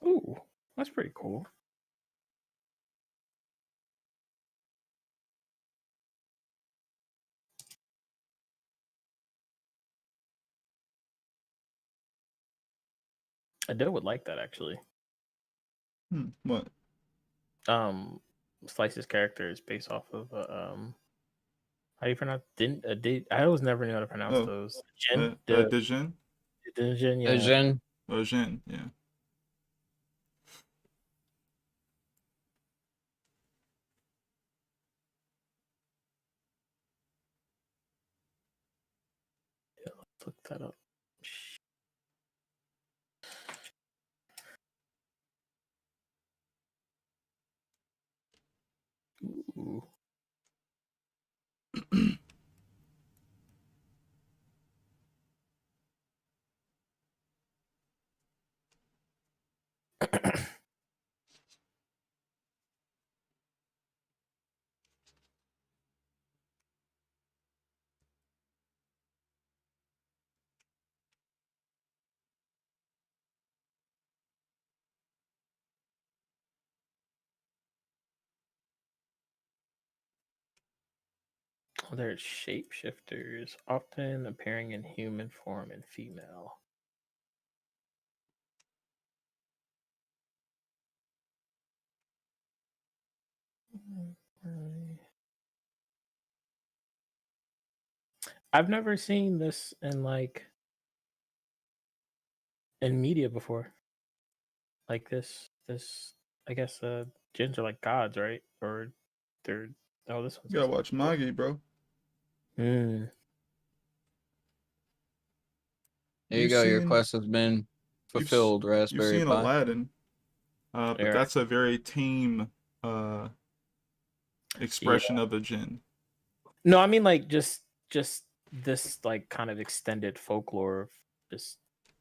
Ooh, that's pretty cool. Adele would like that actually. What? Slice's character is based off of how do you pronounce I always never knew how to pronounce those. Dijin? Dijin, yeah. Dijin. Oh, Jin, yeah. Let's look that up. Ooh. Oh, they're shapeshifters, often appearing in human form and female. I've never seen this in media before. Like this I guess Jins are like gods, right? Or they're this one's You gotta watch Magi, bro. There you go. Your quest has been fulfilled, Raspberry You've seen Pi. Aladdin, but that's a very tame expression of a Jin. No, I mean like just this like kind of extended folklore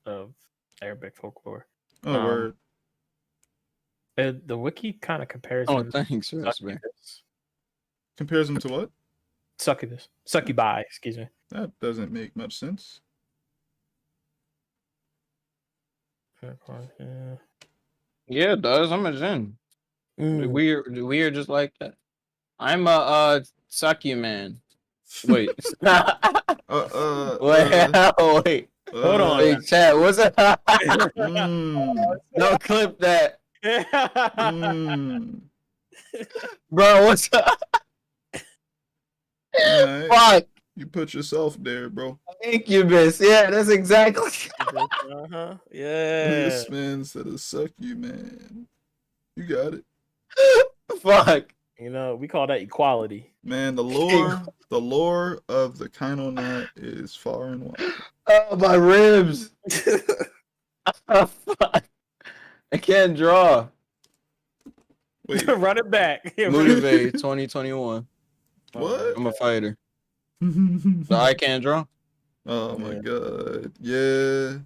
of Arabic folklore. Oh, word. The wiki kind of compares Oh, him thanks, to Raspberry. Succubus. Compares him to what? Succubus. Succubi, excuse me. That doesn't make much sense. Yeah. Yeah, it does. I'm a Zen. We are just like that. I'm a Saki man. Wait. Wait. Hold on. Hey, chat, what's it? Mm, No, clip that. mm. Bro, what's up? Alright. Fuck. You put yourself there, bro. Incubus. Yeah, that's exactly. Yeah. This man said a suck you, man. You got it. Fuck. You know, we call that equality. Man, the lore of the Kaino Knot is far and wide. Oh, my ribs. Oh, fuck. I can't draw. Wait, Run it back. Motivate 2021. what? I'm a fighter. So I can't draw? Oh my god. Yeah.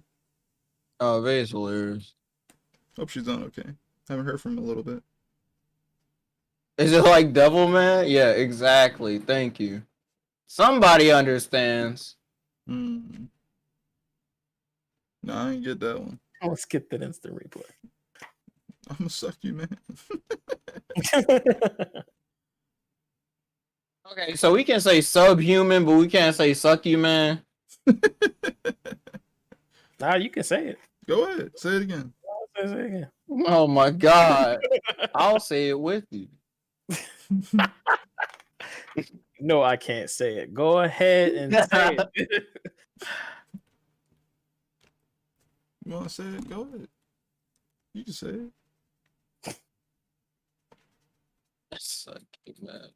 Oh, Vay's hilarious. Hope she's done okay. Haven't heard from him a little bit. Is it like Devilman? Yeah, exactly. Thank you. Somebody understands. Hmm. No, I ain't get that one. I'll skip that instant replay. I'm gonna suck you, man. Okay, so we can say subhuman, but we can't say suck you, man. Nah, you can say it. Go ahead. Say it again. Say it again. Oh my god. I'll say it with you. No, I can't say it. Go ahead and say it. You wanna say it? Go ahead. You can say it. Suck you, man.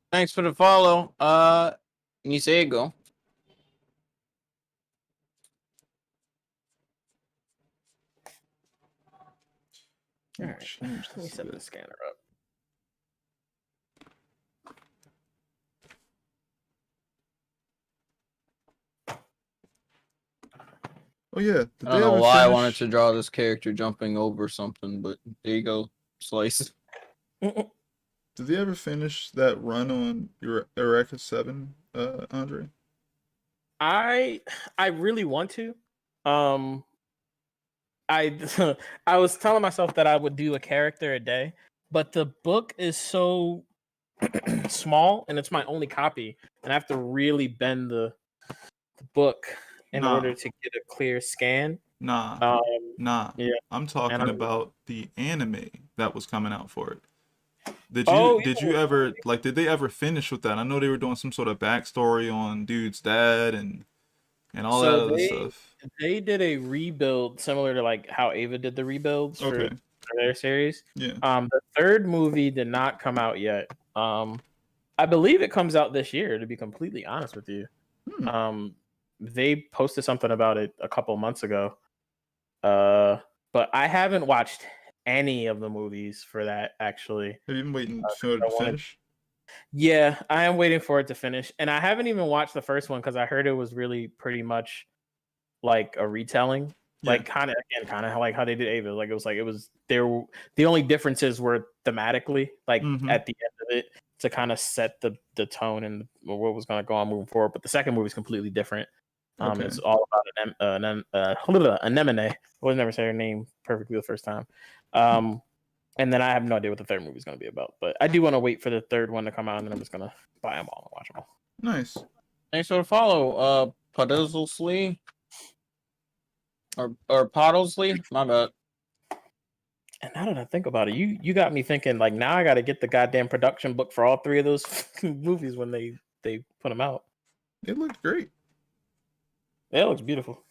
Thanks for the follow. Nisego. All right. Change Let me this a set the bit. scanner up. Oh yeah. I don't know why I wanted to draw this character jumping over something, but there you go. Slice. Did they ever finish that run on your Eureka 7, Andre? I really want to. I I was telling myself that I would do a character a day, but the book is so small and it's my only copy, and I have to really bend the book in order to get a clear scan. Nah. Yeah. I'm talking about the anime that was coming out for it. Did you Yeah. ever did they ever finish with that? I know they were doing some sort of backstory on dude's dad and all that other stuff. They did a rebuild similar to like how Ava did the rebuilds for their series. Yeah. The third movie did not come out yet. I believe it comes out this year, to be completely honest with you. They posted something about it a couple months ago. But I haven't watched any of the movies for that, actually. Have you been waiting for it to finish? Yeah, I am waiting for it to finish. And I haven't even watched the first one because I heard it was really pretty much like a retelling. Yeah. Like kind of like how they did Ava. Like it was there. The only differences were thematically, like at the end of it, to kind of set the tone and what was going to go on moving forward. But the second movie is completely different. It's all about Anemone. I would never say her name perfectly the first time. And then I have no idea what the third movie is going to be about. But I do want to wait for the third one to come out, and then I'm just going to buy them all and watch them all. Nice. Thanks for the follow, Puddlesley. Or Poddlesley? My bad. And now that I think about it, you got me thinking, like, now I got to get the goddamn production book for all three of those movies when they put them out. It looked great. Yeah, it looks beautiful.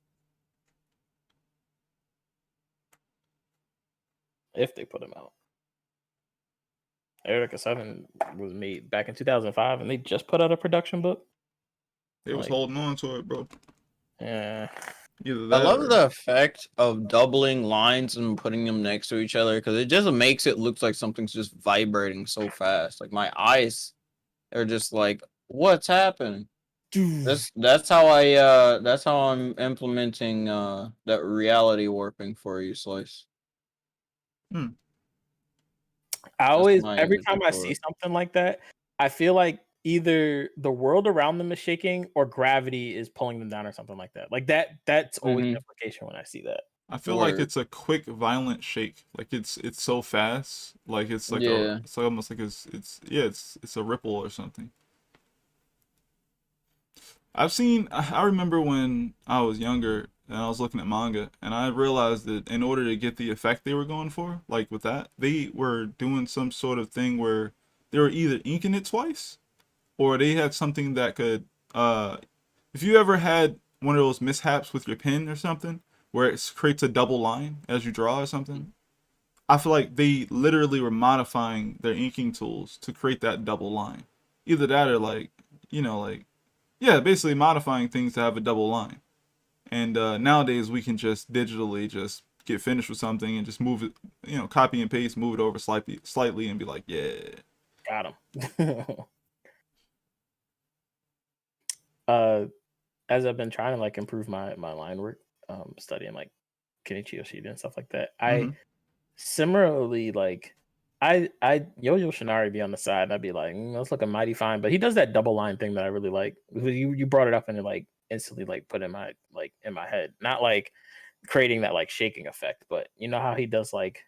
If they put them out. Eureka 7 was made back in 2005, and they just put out a production book. They was holding on to it, bro. Yeah. I love the effect of doubling lines and putting them next to each other because it just makes it look like something's just vibrating so fast. Like my eyes are just like, what's happening? That's how I'm implementing that reality warping for you, Slice. I always, every time I see something like that, I feel like either the world around them is shaking or gravity is pulling them down or something like that. Like that's always the implication when I see that. I feel like it's a quick, violent shake. Like it's so fast. Like it's like it's almost like it's a ripple or something. I remember when I was younger and I was looking at manga and I realized that in order to get the effect they were going for, like with that, they were doing some sort of thing where they were either inking it twice or they had something that could, if you ever had one of those mishaps with your pen or something, where it creates a double line as you draw or something, I feel like they literally were modifying their inking tools to create that double line. Either that or basically modifying things to have a double line. And nowadays we can just digitally just get finished with something and just move it, copy and paste, move it over slightly and be like, yeah. Got him. As I've been trying to like improve my line work, studying like Kenichi Yoshida and stuff like that, I similarly like I Yo-Yo Shinari be on the side and I'd be like, that's looking mighty fine, but he does that double line thing that I really like. You brought it up and it like instantly like put in my head, not like creating that like shaking effect, but you know how he does like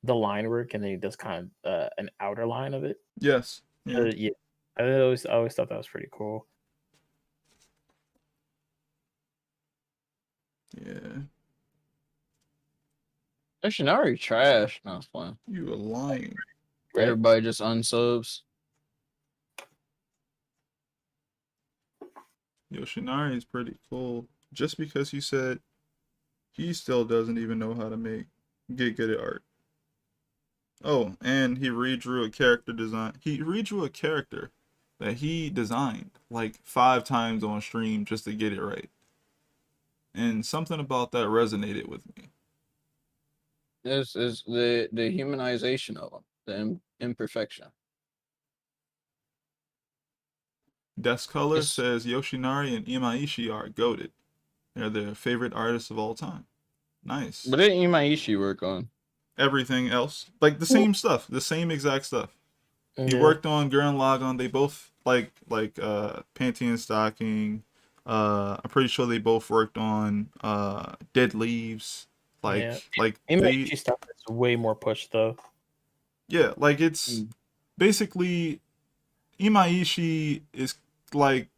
the line work and then he does kind of an outer line of it. Yes. Yeah. I always thought that was pretty cool. Yeah. Shinari trash. No, it's fine. You are lying. Everybody just unsubs. Yoshinari is pretty cool. Just because he said he still doesn't even know how to get good at art. Oh, and he redrew a character design. He redrew a character that he designed like 5 times on stream just to get it right. And something about that resonated with me. This is the humanization of them, the imperfection. Desk Color says Yoshinari and Imaishi are goated. They're their favorite artists of all time. Nice. What did Imaishi work on? Everything else. Like the same stuff. The same exact stuff. He worked on Gurren Lagann. They both like Panty Stocking. I'm pretty sure they both worked on Dead Leaves. Imaishi stuff is way more pushed though. Yeah, like it's basically Imaishi is like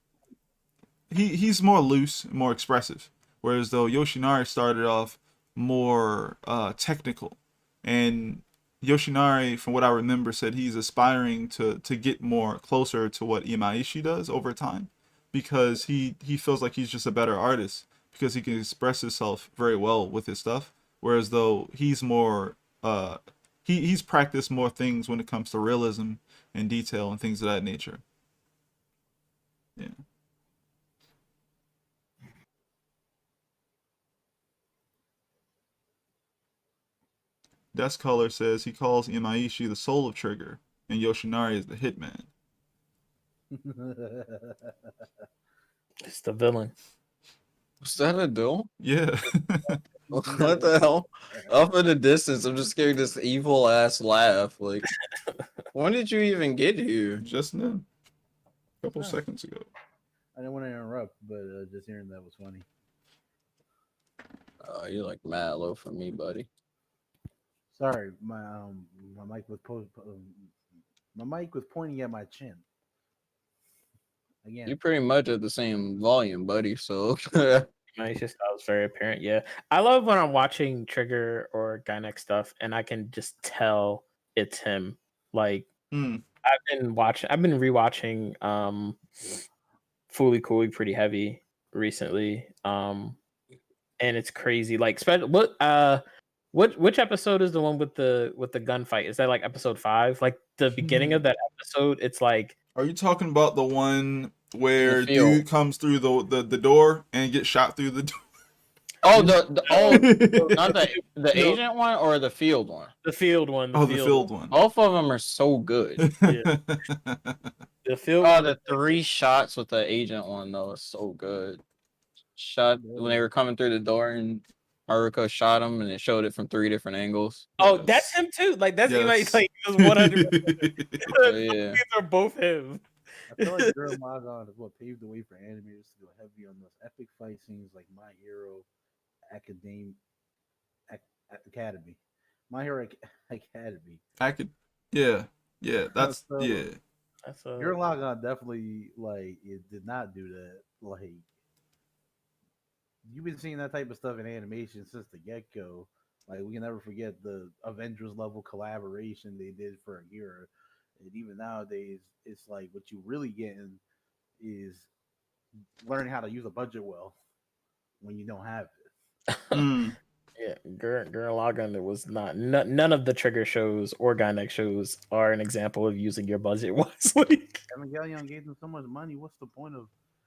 he's more loose, more expressive, whereas though Yoshinari started off more technical, and Yoshinari, from what I remember, said he's aspiring to get more closer to what Imaishi does over time, because he feels like he's just a better artist because he can express himself very well with his stuff, whereas though he's more he's practiced more things when it comes to realism and detail and things of that nature. Yeah. Desk Color says he calls Imaishi the soul of Trigger and Yoshinari is the hitman. It's the villain. Was that a duel? Yeah. What the hell? Up in the distance, I'm just getting this evil ass laugh. Like, when did you even get here? Just now. A couple seconds ago. I didn't want to interrupt, but just hearing that was funny. You're like mad low for me, buddy. Sorry, my mic was my mic was pointing at my chin. Again, You pretty much at the same volume, buddy. So It's just that was very apparent. Yeah, I love when I'm watching Trigger or Gynex stuff, and I can just tell it's him. Like I've been rewatching Fooly Cooly pretty heavy recently, and it's crazy. Like, which episode is the one with the gunfight? Is that like episode 5? Like the beginning of that episode, it's like. Are you talking about the one where dude comes through the door and gets shot through the door? Oh, not the agent one or the field one? The field one. The field one. Both of them are so good. Yeah. The field. The 3 shots with the agent one though is so good. Shot when they were coming through the door and Haruko shot him, and it showed it from 3 different angles. Oh, that's him too. Like that's like 100%. Yeah. These are both him. I feel like Gurren Lagann is what paved the way for animators to go heavy on those epic fight scenes like My Hero Academy. Academy. My Hero Academy. I could, yeah, that's So yeah. That's Gurren Lagann definitely like it did not do that. Like you've been seeing that type of stuff in animation since the get go. Like we can never forget the Avengers level collaboration they did for a year. And even nowadays, it's like what you really getting is learning how to use a budget well when you don't have it. Mm. Yeah, Gurren Lagann. It was not none of the Trigger shows or Gynex shows are an example of using your budget wisely. Evangelion gave them so much money. What's the point of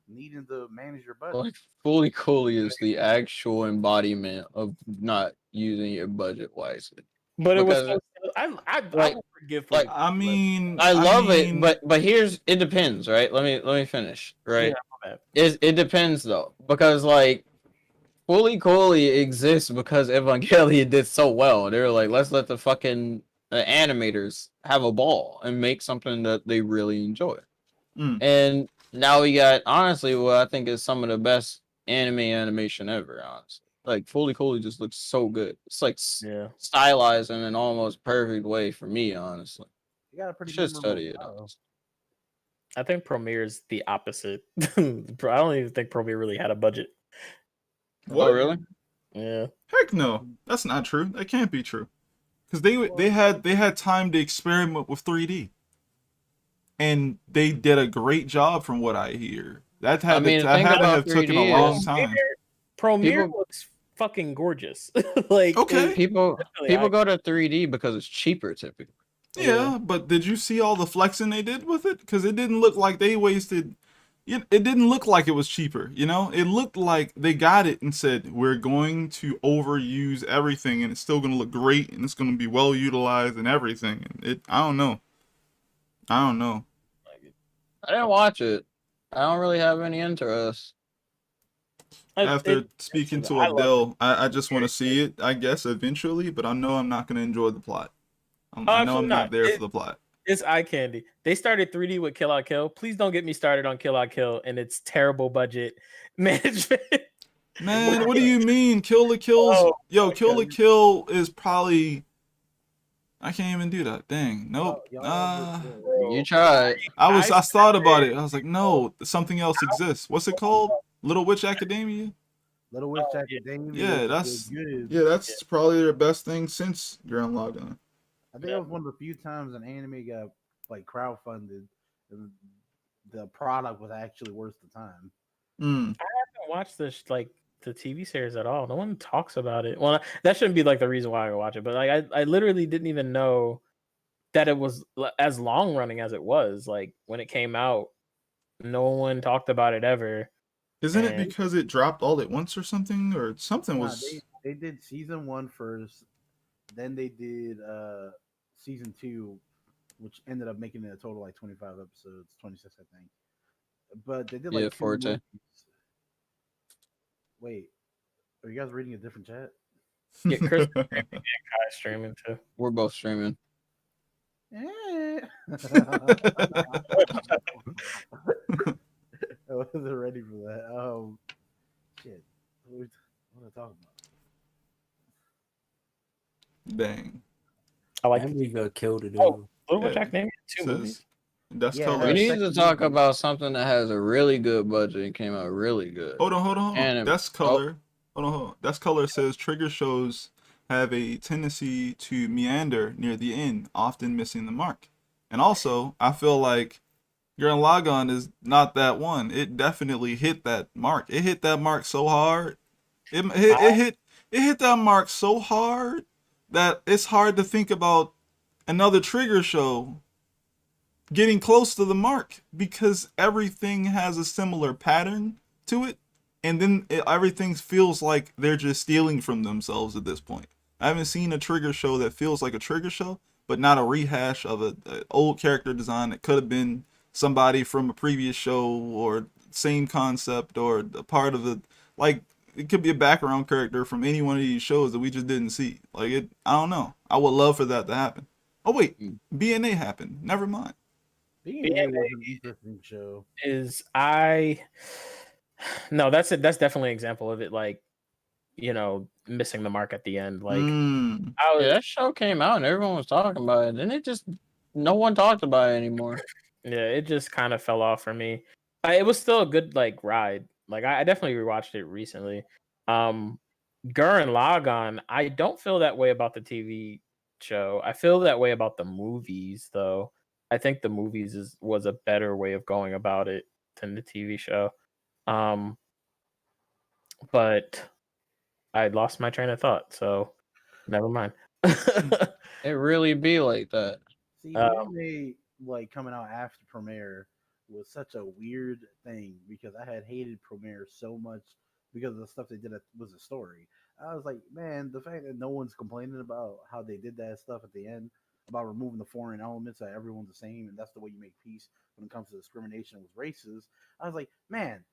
needing to manage your budget? Like Fully Cooley is the actual embodiment of not using your budget wisely. But it was. Because, I like- will forgive. like, I mean, I love mean, it, but here's it depends, right? Let me finish, right? Yeah, It depends though, because like Fully Cooley exists because Evangelion did so well. They were like, let's let the fucking animators have a ball and make something that they really enjoy. And now we got honestly what I think is some of the best animation ever. Honestly, like Fully Cooley just looks so good. It's like yeah. stylized in an almost perfect way for me. Honestly, You got a pretty should memorable study it. style. Honestly. I think Premier's the opposite. I don't even think Premiere really had a budget. what? Oh really? Yeah. Heck no, that's not true. That can't be true. Because they had time to experiment with 3D, and they did a great job from what I hear. That had the to thing have about taken a 3D long is- time. Premiere People- looks fucking gorgeous. Like Okay. People Definitely go to 3D because it's cheaper typically. Yeah, but did you see all the flexing they did with it? Because it didn't look like they wasted. It didn't look like it was cheaper. You know, it looked like they got it and said we're going to overuse everything, and it's still going to look great, and it's going to be well utilized and everything. And I don't know. I didn't watch it. I don't really have any interest. After speaking to I love Abdel, I just want to see it, I guess, eventually, but I know I'm not going to enjoy the plot. I know absolutely I'm not not. there for the plot. It's eye candy. They started 3D with Kill la Kill. Please don't get me started on Kill la Kill and its terrible budget management. Man, what do you mean? Kill la Kill's... Oh, Yo, Kill la Kill is probably... I can't even do that. Dang. Nope. You tried. I thought about it. I was like, no, something else exists. What's it called? Little Witch Academia? Little Witch Academia. Yeah, was good. that's probably their best thing since Gurren Lagann. I think that was one of the few times an anime got like crowdfunded, and the product was actually worth the time. Mm. I haven't watched this like the TV series at all. No one talks about it. Well, that shouldn't be like the reason why I watch it, but like I literally didn't even know that it was as long running as it was. Like when it came out, no one talked about it ever. Isn't it And- because it dropped all at once or something? Or something Nah, was... they did season 1 first, then they did season 2, which ended up making it a total like 25 episodes, 26 I think. But they did like 2 Forte. movies. Wait, are you guys reading a different chat? Yeah, Chris and Kai streaming too. We're both streaming. I wasn't ready for that. Shit. What am I talking about? Dang. I like Then we got killed it. Oh, Little Witch Yeah. Academia, 2 movies. That's Yeah, color. We need to second talk movie. about something that has a really good budget and came out really good. Hold on. Anime. That's color. Hold on. That's color says trigger shows have a tendency to meander near the end, often missing the mark. And also, I feel like Gurren Lagann is not that one. It definitely hit that mark. It hit that mark so hard. It hit that mark so hard that it's hard to think about another trigger show getting close to the mark because everything has a similar pattern to it, and then everything feels like they're just stealing from themselves at this point. I haven't seen a trigger show that feels like a trigger show, but not a rehash of an old character design that could have been somebody from a previous show or same concept or a part of it. Like, it could be a background character from any one of these shows that we just didn't see. Like, I don't know. I would love for that to happen. Oh, wait. BNA happened. Never mind. BNA was an interesting show. No, that's definitely an example of it. Like, missing the mark at the end. Like, that show came out and everyone was talking about it, and no one talked about it anymore. Yeah, it just kind of fell off for me. It was still a good ride. Like, I definitely rewatched it recently. Gurren Lagann, I don't feel that way about the TV show. I feel that way about the movies, though. I think the movies was a better way of going about it than the TV show. But I lost my train of thought, so never mind. It really be like that. See, anime coming out after Premiere was such a weird thing because I had hated Premiere so much because of the stuff they did was a story. I was like, man, the fact that no one's complaining about how they did that stuff at the end about removing the foreign elements that everyone's the same and that's the way you make peace when it comes to discrimination with races. I was like, man,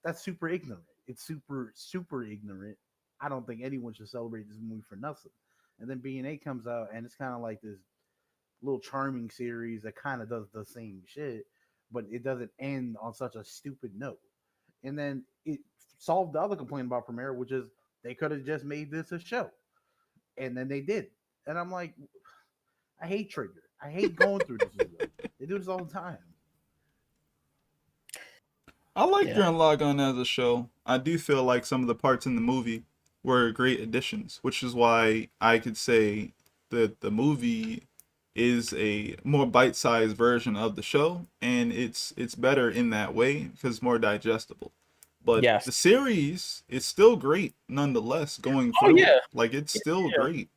that's super ignorant. It's super ignorant. I don't think anyone should celebrate this movie for nothing. And then BNA comes out and it's kind of like this little charming series that kind of does the same shit, but it doesn't end on such a stupid note. And then it solved the other complaint about Premiere, which is they could have just made this a show. And then they did. And I'm like, I hate Trigger. I hate going through this. They do this all the time. I like Gurren Lagann as a show. I do feel like some of the parts in the movie were great additions, which is why I could say that the movie is a more bite-sized version of the show, and it's better in that way because it's more digestible. But the series is still great nonetheless going through. Yeah. Like it's still great.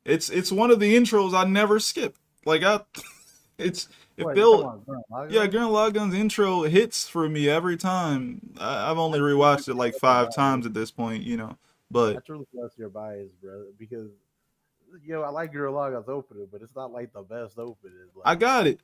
It's one of the intros I never skip. Gurren Lagann's intro hits for me every time. I've only rewatched it like 5 times at this point, But that's really close to your bias, bro, because I like Gurren Lagann's opening, but it's not like the best opening. I got it.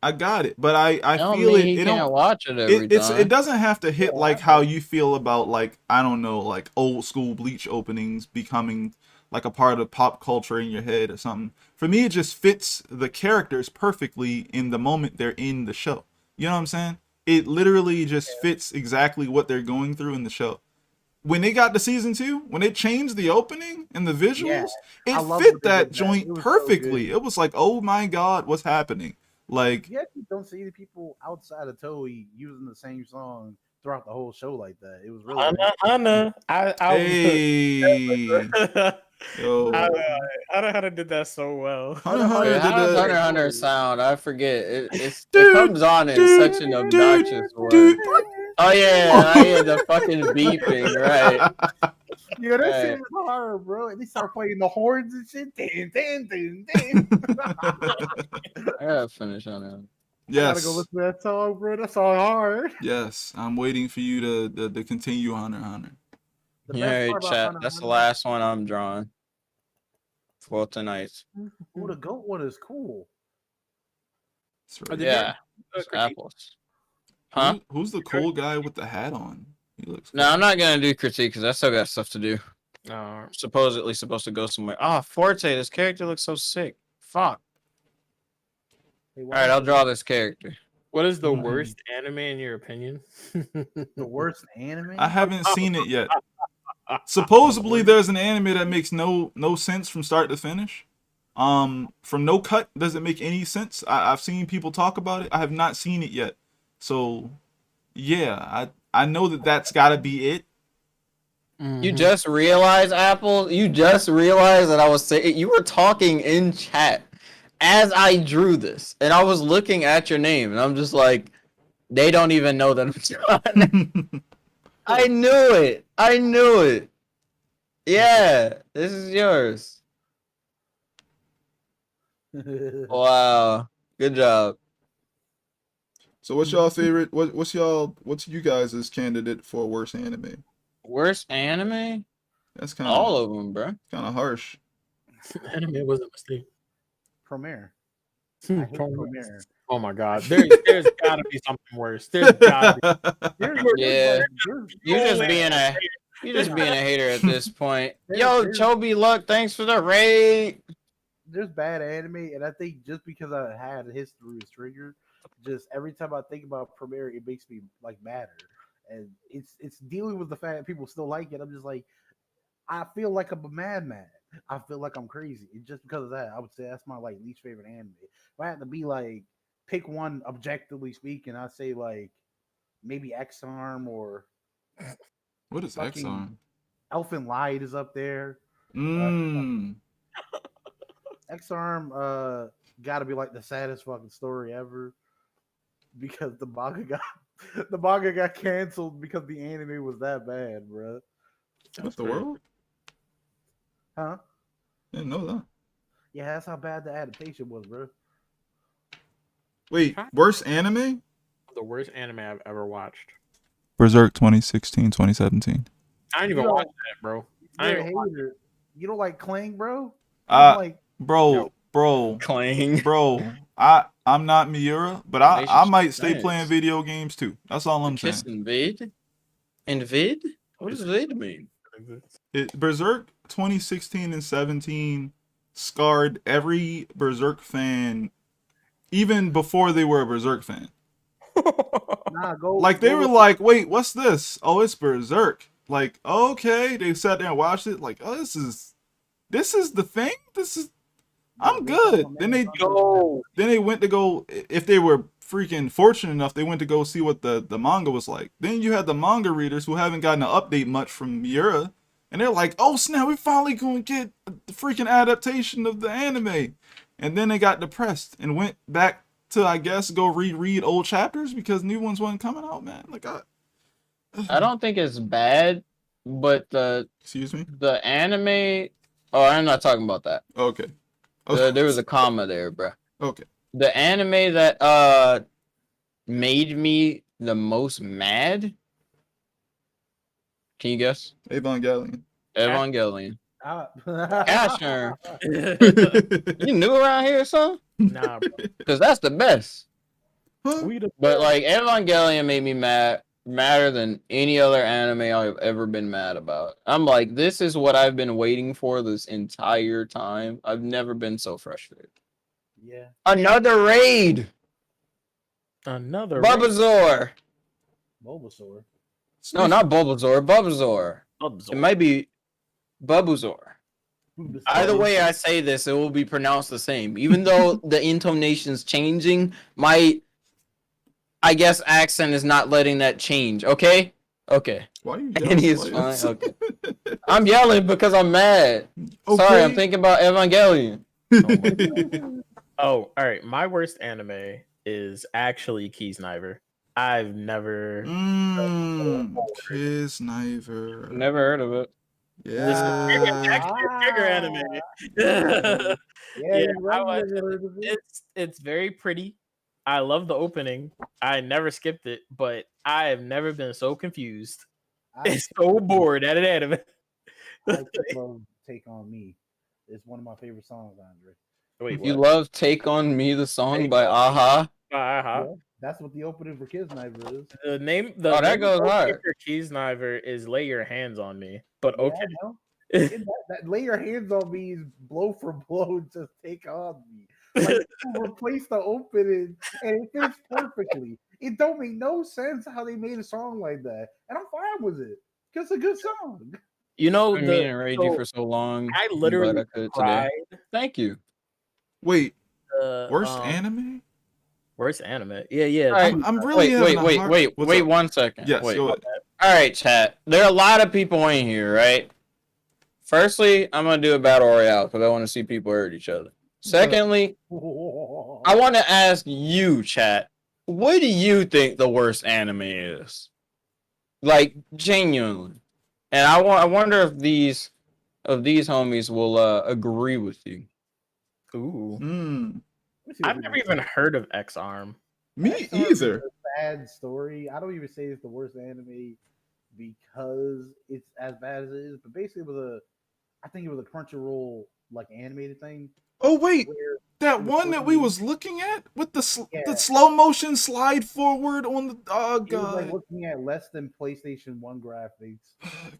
But I feel it. You can't watch it every time. It doesn't have to hit like how you feel about I don't know, like old school Bleach openings becoming like a part of pop culture in your head or something. For me, it just fits the characters perfectly in the moment they're in the show. You know what I'm saying? It literally just fits exactly what they're going through in the show. When they got to season 2, when they changed the opening and the visuals, it fit that joint perfectly. It was like, oh my god, what's happening? Like, you actually don't see the people outside of Toei using the same song throughout the whole show like that. It was really Yo. Hunter did that so well. How does Hunter sound? I forget. It comes on in such an obnoxious way. Oh yeah, the fucking beeping, right? Yeah, that shit is hard, bro. And they start playing the horns and shit. Damn. I gotta finish on that. Yes. I gotta go listen to that song, bro. That song hard. Yes, I'm waiting for you to continue, Hunter. Yeah, chat. That's the last one I'm drawing for tonight. Oh, the goat one is cool. Right. Yeah, apples. Huh? Who's the cool guy with the hat on? He looks cool. No, I'm not gonna do critique because I still got stuff to do. Supposedly supposed to go somewhere. Oh, Forte, this character looks so sick. Fuck. Hey, all right, I'll draw this character. What is the worst anime in your opinion? The worst anime? I haven't seen it yet. Supposedly, there's an anime that makes no sense from start to finish. From no cut doesn't make any sense. I've seen people talk about it. I have not seen it yet. So, yeah, I know that's got to be it. You just realized, Apple? You just realized that I was saying you were talking in chat as I drew this, and I was looking at your name, and I'm just like, they don't even know that I'm drawing. I knew it. Yeah, this is yours. Wow, good job. So what's y'all favorite? What's you guys' candidate for worst anime? Worst anime? That's kind of all of them, bro. Kind of harsh. Anime was a mistake. Premiere. I hate Premiere. Oh my god, there's gotta be something worse. There's gotta be. Yeah, you're just being a hater at this point. Yo, Chobi Luck, thanks for the raid. There's bad anime, and I think just because I had a history with Trigger, just every time I think about Premiere, it makes me like madder, and it's dealing with the fact that people still like it. I'm just like, I feel like I'm a madman. I feel like I'm crazy. And just because of that, I would say that's my like least favorite anime. If I had to be like pick one objectively speaking, I'd say like maybe X Arm or What is fucking X-Arm? Elfin Light is up there. X Arm gotta be like the saddest fucking story ever. Because the manga got canceled because the anime was that bad, bro. What the world? Huh? Didn't know that. Yeah, that's how bad the adaptation was, bro. Wait, worst anime? The worst anime I've ever watched. Berserk 2016, 2017. I didn't even watch that, bro. I You're a ain't watch hater. You don't like Clang, bro? Bro, Clang. I'm not Miura, but I might stay Relationship playing nice. video games too. That's all I'm saying. Kissing vid? And vid? What does vid mean? Berserk 2016 and 17 scarred every Berserk fan, even before they were a Berserk fan. Nah, go. Like they go were with- like, wait, what's this? Oh, it's Berserk. Like, okay, they sat there and watched it. Like, oh, this is the thing. I'm good. Then they went to go, if they were freaking fortunate enough, they went to go see what the manga was like. Then you had the manga readers who haven't gotten an update much from Miura, and they're like, oh snap, we finally gonna get the freaking adaptation of the anime. And then they got depressed and went back to, I guess, go reread old chapters because new ones wasn't coming out, man. Like, I don't think it's bad, but excuse me? the anime. Oh, I'm not talking about that. Okay. There was a comma there, bro. Okay. The anime that made me the most mad. Can you guess? Evangelion. Evangelion. Ashner. it. You new around here, son? Nah, bro. Because that's the best. We the But like Evangelion made me madder than any other anime I've ever been mad about. I'm like, this is what I've been waiting for this entire time. I've never been so frustrated. Yeah. Another raid. another Bulbasaur. Bulbasaur. No, not Bulbasaur. Bulbasaur. Bulbasaur. It might be Bulbasaur. Either way I say this, it will be pronounced the same. Even though the intonation's changing, my, I guess, accent is not letting that change. Okay? Okay. Why are you And he's yelling? fine. Okay. I'm yelling because I'm mad. Sorry, I'm thinking about Evangelion. Oh, all right. My worst anime is actually Keysniver. I've never. Kiss Niver. Never heard of it. Yeah. Actually a trigger anime. Yeah, I watched it. It's very pretty. I love the opening. I never skipped it, but I have never been so confused and so bored at an anime. I love Take on Me. It's one of my favorite songs, Andre. Wait, You what? love Take on Me, the song Take by on Me. Aha. Uh-huh. Yeah, that's what the opening for Kids Night is. The name that name goes of the hard. for Keysniver is Lay Your Hands on Me. But Yeah, okay. I know. That lay your hands on me is blow for blow. Just take on me. Like, replace the opening, and it fits perfectly. It don't make no sense how they made a song like that, and I'm fine with it. Cause it's a good song. You know, I've been meaning to raid you for so long. I I'm glad literally I could cried. today. Thank you. Wait, worst anime? Worst anime? Yeah. All right. I'm really wait, What's wait up? 1 second. Yes, wait. go ahead. All right, chat. There are a lot of people in here, right? Firstly, I'm gonna do a battle royale because I want to see people hurt each other. Secondly, I want to ask you, chat. What do you think the worst anime is? Like genuinely, and I wonder if these homies will agree with you. Ooh. I've never even heard of X Arm. Me X-Arm is either. a bad story. I don't even say it's the worst anime because it's as bad as it is. But basically, I think it was a Crunchyroll like animated thing. Oh wait, where that one that we was looking at with the slow motion slide forward on the it was like looking at less than PlayStation 1 graphics.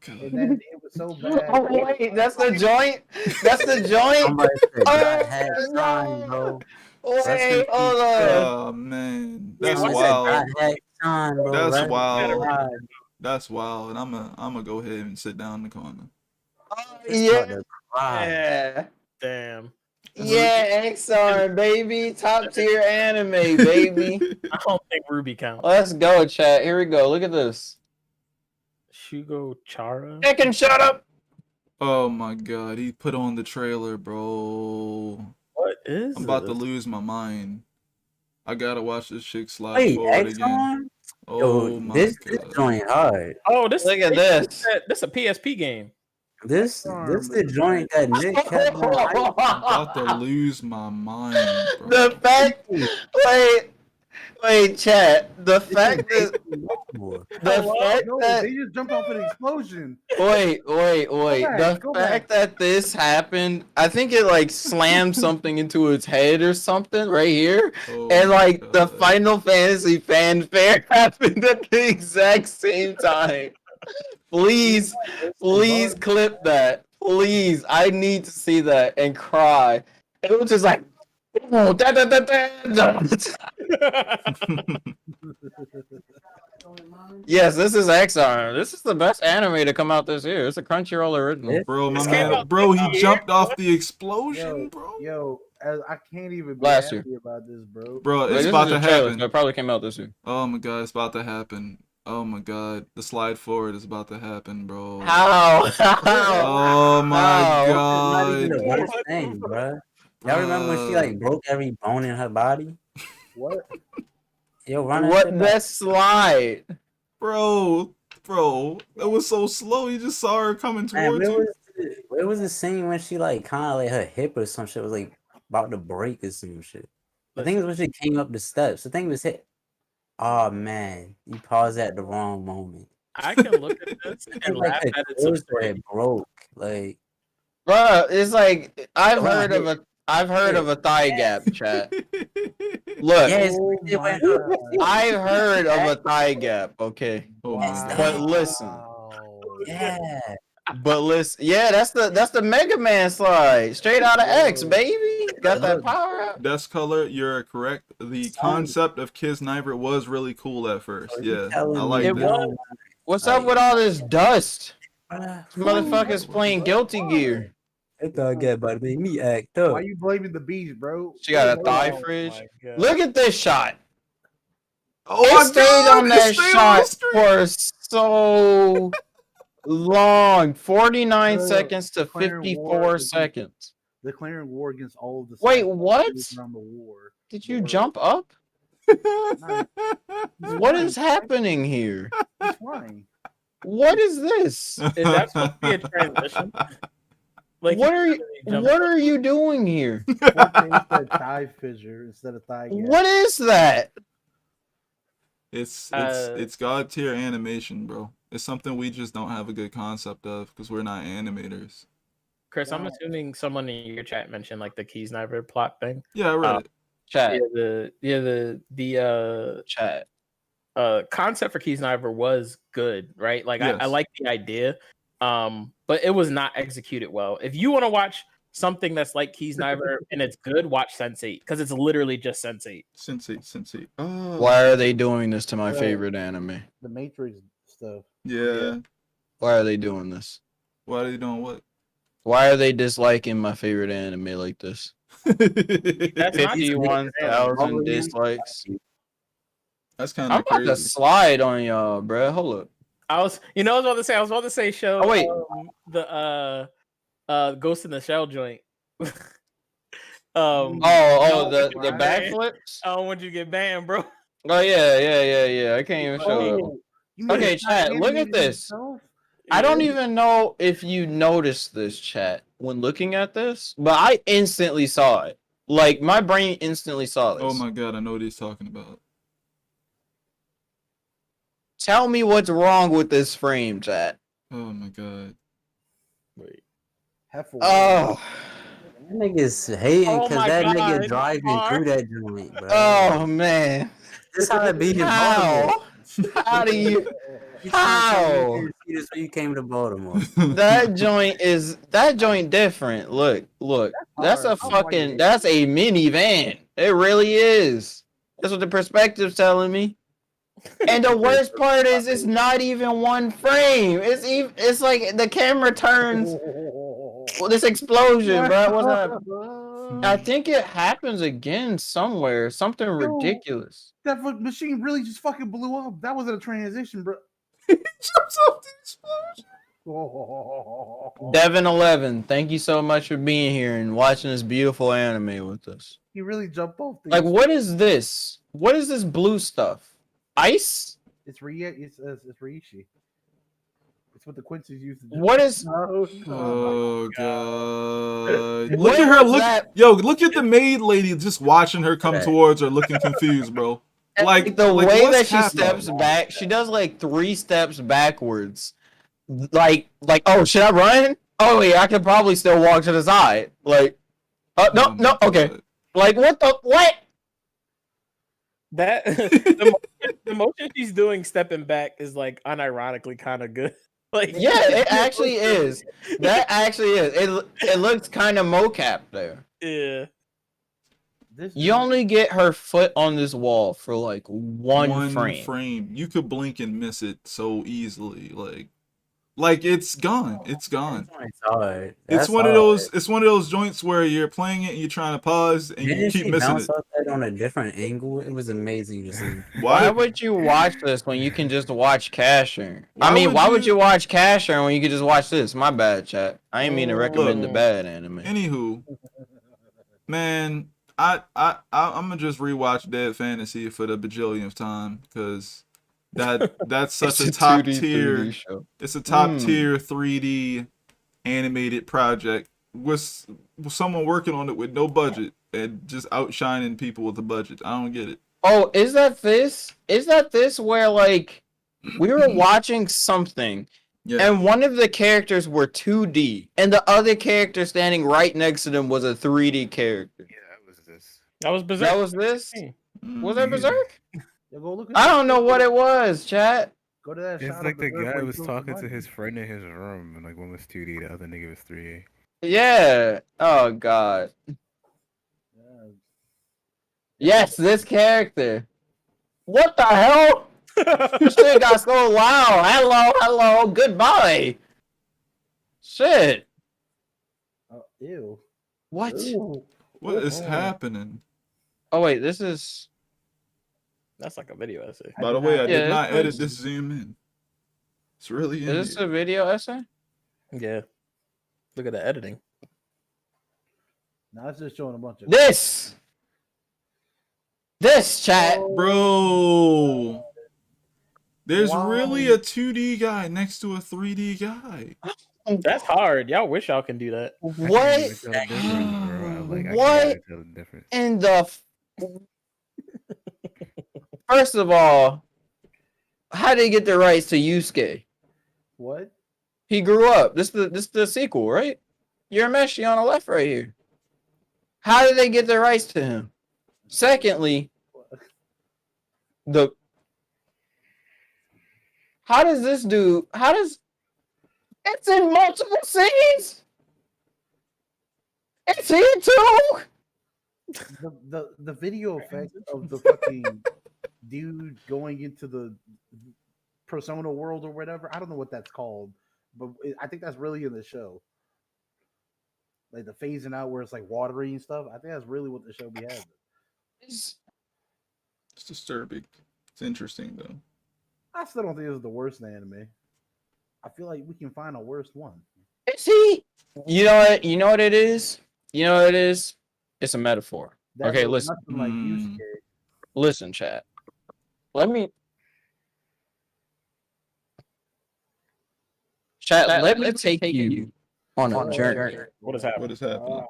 And then it was so bad. Oh wait, that's the joint. That's the joint. Somebody said Oh, God had no. time, bro. Wait, hold on. Oh man, that's what's wild. Bro, That's right? wild. God. That's wild. And I'm gonna go ahead and sit down in the corner. It's about Yeah. to cry. Yeah. Damn. Yeah, XR, baby. Top tier anime, baby. I don't think Ruby counts. Let's go, chat. Here we go. Look at this. Shugo Chara. Chicken, shut up. Oh my god, he put on the trailer, bro. What is I'm about to this? lose my mind. I gotta watch this shit slide Wait, forward again. Exxon? Oh Yo, my this god. joint hard. Oh, this Look at this. This a PSP game. This the joint that Nick kept on hyping. I'm about to lose my mind, bro. The fact, wait, chat. The fact that, They just jumped off an explosion. wait. The Go fact that this happened, I think it like slammed something into its head or something right here, Oh and my like the God. Final Fantasy fanfare happened at the exact same time. Please clip that. Please, I need to see that and cry. It was just like, oh, da, da, da, da, da. Yes, this is XR. This is the best anime to come out this year. It's a Crunchyroll original. Bro, my This came man, out bro, this he year? jumped off the explosion, bro. Yo, I can't even be Last happy about this, bro. Bro, Wait, it's this about is to a trailer, happen. so it probably came out this year. Oh my god, it's about to happen. Oh my god, the slide forward is about to happen, bro. How? Oh my How? Not even the god. worst thing, bro. Y'all remember when she like broke every bone in her body? What? Yo, run that What shit back. that slide? Bro, that was so slow. You just saw her coming Man, towards you. where was the scene when she like kind of like her hip or some shit was like about to break or some shit? I think it was when she came up the steps. I think it was hit. Oh man, you paused at the wrong moment. I can look at this I and think like laugh her at its torso absurdity. had broke. Like, Bro, it's like I've Bro, heard of a thigh gap, chat. Look, yes, Oh it my went God. I've heard of a thigh gap, okay. Oh my Wow. god. But listen, yeah. yeah, that's the Mega Man slide. Straight out of X, baby. Got that power up. Dust color, you're correct. The concept of Kisniver was really cool at first. Yeah, I like It that. was. What's up with all this dust? This Motherfuckers playing Guilty Gear. It thought get about to make me act Why up. you blaming the beach, bro? She got a Oh, thigh my fridge. God. Look at this shot. Oh It my stayed god, on it that stayed on the shot street. for so long. 49 Bro, seconds to declaring 54 war seconds. Declaring war against all of the Wait, side what? countries around the war. Did you War. jump up? What is happening here? He's flying. What is this? Is that supposed to be a transition? Like, What are you literally jumped what are you doing here? Forte said thigh fissure instead of thigh gap. What is that? It's Uh, god tier animation, bro. It's something we just don't have a good concept of because we're not animators. Chris, I'm assuming someone in your chat mentioned like the Kisniver plot thing. Yeah, I read it. Chat. The Chat. concept for Kisniver was good, right? Like I Yes. like the idea, but it was not executed well. If you want to watch something that's like Kisniver and it's good, watch Sense8 because it's literally just Sense8. Sensei. Oh. Why are they doing this to my Yeah. favorite anime? The Matrix stuff. Yeah. Why are they doing this? Why are they doing what? Why are they disliking my favorite anime like this? That's not 51,000 dislikes. That's kind I'm of about to crazy. slide on y'all, bro. Hold up. I was about to say show. Oh, wait. The Ghost in the Shell joint. The Right. backflips. Oh, when you get banned, bro. Oh yeah. I can't even show it. You mean Okay, it's not chat, look at animated this. itself? I don't even know if you noticed this, chat, when looking at this, but I instantly saw it. Like my brain instantly saw this. Oh my god, I know what he's talking about. Tell me what's wrong with this frame, chat. Oh my god. Wait. Heifer. Oh, That nigga's hating Oh because my that God, nigga it's driving hard. through that joint, bro. oh man. This how it be in How? How do you? You trying to tell me you How? didn't see this when you came to Baltimore? That joint different. Look. That's a fucking that's a minivan. It really is. That's what the perspective's telling me. And the worst part is it's not even one frame. It's like the camera turns. Well, this explosion, bro. What's happening? I think it happens again somewhere. Something ridiculous. That machine really just fucking blew up. That wasn't a transition, bro. Jumps off the explosion. Devin11, thank you so much for being here and watching this beautiful anime with us. He really jumped off. Like, what is this? What is this blue stuff? Ice? It's Reishi. It's what the Quincy's used to do. What is? Oh god! What Look at her. was Look, that? yo, look at the maid lady just watching her come towards her, looking confused, bro. Like the way what's that she happening? steps back, she does like 3 steps backwards. Like, oh, should I run? Oh yeah, I could probably still walk to the side. Like, no, okay. Like, what? That the motion she's doing stepping back is like unironically kind of good. Like, Yeah, it actually is. That actually is. It looks kind of mocap there. Yeah. You only get her foot on this wall for like one frame. You could blink and miss it so easily. Like it's gone. It's gone. It's one of those joints where you're playing it and you're trying to pause and you keep missing it. Off that on a different angle. It was amazing to see. Why would you watch this when you can just watch Casher? Why would you watch Casher when you could just watch this? My bad, chat. I ain't mean to recommend the bad anime. Anywho, man, I'm gonna just rewatch Dead Fantasy for the bajillionth time because that's such a top tier. It's a top tier 3D animated project with someone working on it with no budget and just outshining people with a budget. I don't get it. Oh, is that this? Is that this where like we were watching something and one of the characters were 2D and the other character standing right next to them was a 3D character? Yeah, that was this. That was Berserk. That was this? Was that Berserk? Yeah, go look at I don't know what it was, chat. Go to that. It's shot like of the Berserk guy where he was throws talking the to his money. friend in his room, and like one was 2D, the other nigga was 3D. Yeah. Oh god. Yeah. Yes, this character. What the hell? This shit got so loud. Hello, goodbye. Shit. Oh, ew. What? Ooh. What is happening? Oh wait, this is. That's like a video essay. By the way, I did Yeah, not it's- edit this zoom in. It's really in Is this here. a video essay? Yeah. Look at the editing. Now it's just showing a bunch of. This chat. Bro, there's Wow. really a 2D guy next to a 3D guy. That's hard. Y'all wish y'all can do that. What? What in the? First of all, how did he get the rights to Yusuke? What? He grew up. This is the sequel, right? Urameshi on the left right here. How did they get the rights to him? Secondly, how does this do? It's in multiple scenes? It's here too? The video effect of the fucking dude going into the persona world or whatever. I don't know what that's called, but I think that's really in the show. Like the phasing out where it's like watery and stuff. I think that's really what the show be having. It's disturbing. It's interesting though. I still don't think this is the worst anime. I feel like we can find a worse one. Is he? You know what? You know what it is? You know what it is? It's a metaphor. That Okay, was listen. nothing like Yusuke. Listen, chat. Let me take you on a journey. What is happening? What is happening?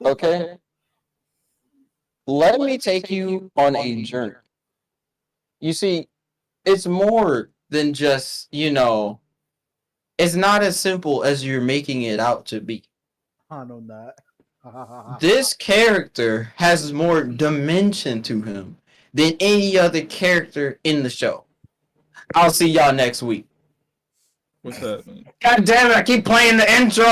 Okay? Let me take you on a journey. You see, it's more than just, it's not as simple as you're making it out to be. I know not. This character has more dimension to him than any other character in the show. I'll see y'all next week. What's happening? God damn it! I keep playing the intro.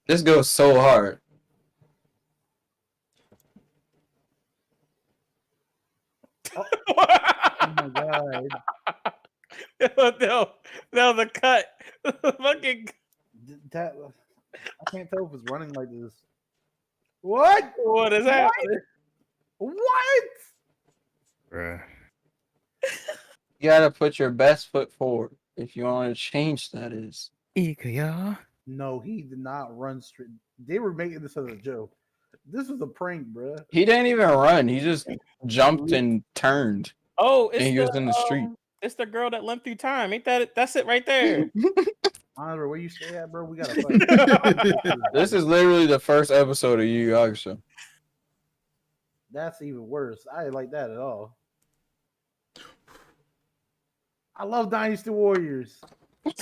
This goes so hard. Oh my god. No, the cut. Fucking. That, I can't tell if it's running like this. What? What is happening? What? Bruh. You gotta put your best foot forward if you want to change that is. Ika, No, he did not run straight. They were making this as a joke. This was a prank, bruh. He didn't even run. He just jumped and turned. Oh, it's And he was in the street. It's the girl that went through time. Ain't that it? That's it right there. Andre, where you stay at, bro? We gotta fight. This is literally the first episode of Yu Yu Hakusho. That's even worse. I didn't like that at all. I love Dynasty Warriors. Me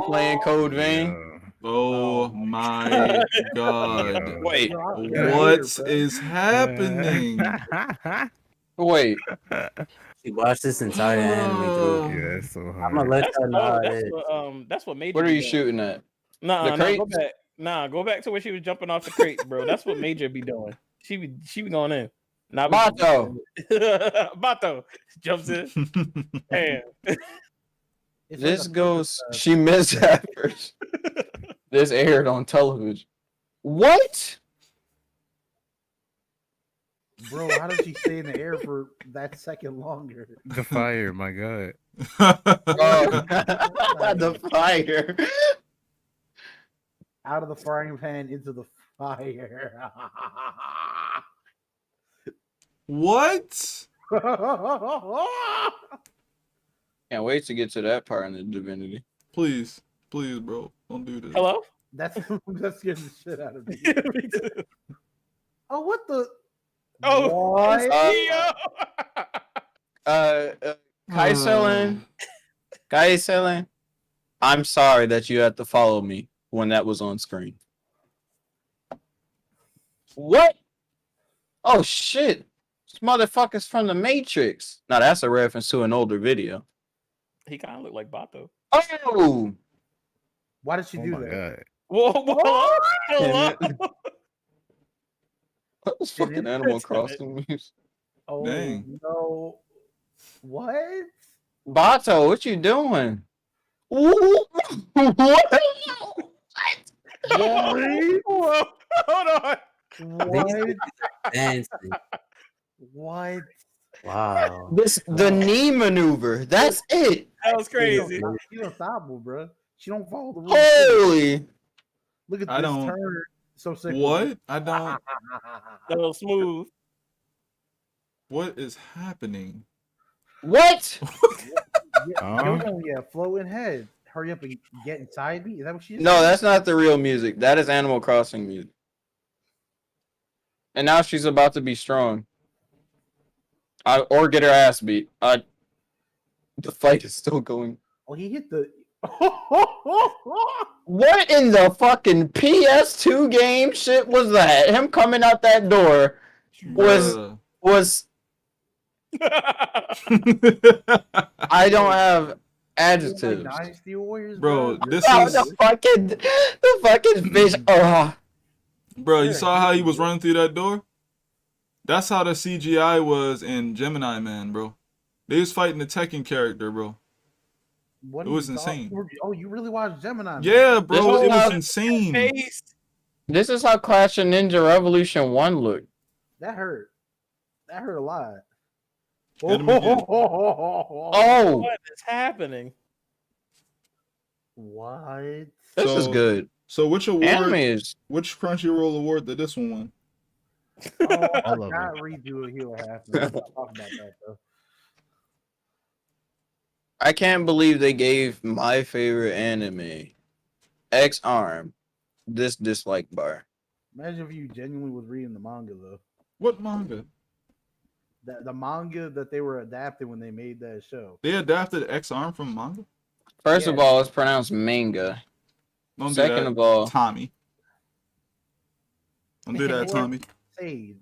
playing Code Vein. Oh my god. Wait, What is happening? wait. She watched this entire anime through. Yeah, it's so hard. I'm gonna let y'all know how it That's is. that's what made. What are you shooting at? Nah, The go crates? back. Nah, go back to where she was jumping off the crate, bro. That's what Major be doing. She be going in. Not Bato. Bato jumps in. Damn. It's This like a goes. She missed at first. This aired on television. What? bro. How did she stay in the air for that second longer? The fire, my god. Oh, the fire. Out of the frying pan into the fire. What? Can't wait to get to that part in the Divinity. Please, please, bro, don't do this. Hello? That scared the shit out of me. Me too. Oh, what the? Oh, What? Kai Selen. Kai Selen. I'm sorry that you had to follow me when that was on screen. What? Oh shit. This motherfucker's from the Matrix. Now that's a reference to an older video. He kind of looked like Bato. Oh! Why did she Oh do my that? god. Whoa. Hello? What was fucking Animal Crossing music? Oh Dang. no! What? Bato, what you doing? What? Whoa. Hold on. What? Dancing. What? Wow. The knee maneuver. That's it. That was crazy. She's unstoppable, bro. She don't follow the rules. Holy. Look at I this don't- turn. So sick. What? I don't. That was smooth. What is happening? What? Yeah, floating head. Hurry up and get inside me. Is that what she? No, that's not the real music. That is Animal Crossing music. And now she's about to be strong. Or get her ass beat. The fight is still going. Oh, he hit the. What in the fucking PS2 game shit was that? Him coming out that door was I don't have adjectives. Dynasty Warriors, Bro, this Oh, is the fucking fish. Oh. bro. You saw how he was running through that door? That's how the CGI was in Gemini Man, bro. They was fighting the Tekken character, bro. What It are was you insane. talking- Oh, you really watched Gemini? Man? Yeah, bro. This It was was insane. Face. This is how Clash of Ninja Revolution 1 looked. That hurt. That hurt a lot. Hit him again. Oh, What is happening? What? this is So- good. So which award? Anime is Which Crunchyroll award did this one win? Oh, I All of forgot redo it. Hero half. Let's not talk about that though. I can't believe they gave my favorite anime, X Arm, this dislike bar. Imagine if you genuinely was reading the manga though. What manga? The manga that they were adapting when they made that show. They adapted X Arm from manga. First of Yeah. all, it's pronounced manga. Don't do Second that, of all, Tommy. Don't do that, What? Tommy. Hey,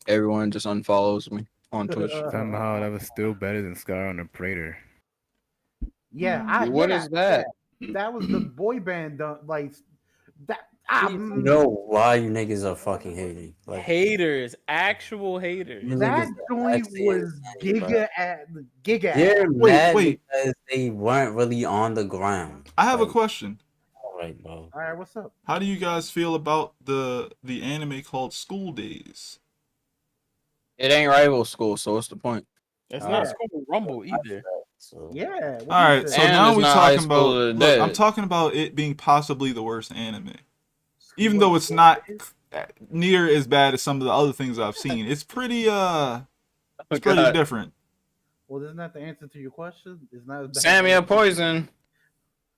Everyone just unfollows me on Twitch. Somehow that was still better than Scar on the Praetor. yeah, What yeah, is that? that was the boy band. Like that. You know why you niggas are fucking hating? Like, Haters, actual haters. you that niggas are joint actually was insane, bro. giga. They're Wait, mad wait. because they weren't really on the ground. I have a Like, question. all right, bro. All right, what's up? How do you guys feel about the anime called School Days? It ain't rival school, so what's the point? It's Yeah. not School Rumble either. So, Yeah. All right, so And now it's we're not High talking School about. of the Look, I'm Dead. talking about it being possibly the worst anime, even though it's not near as bad as some of the other things I've seen. It's pretty it's pretty God. different. Well, isn't that the answer to your question? It's not Samia Poison.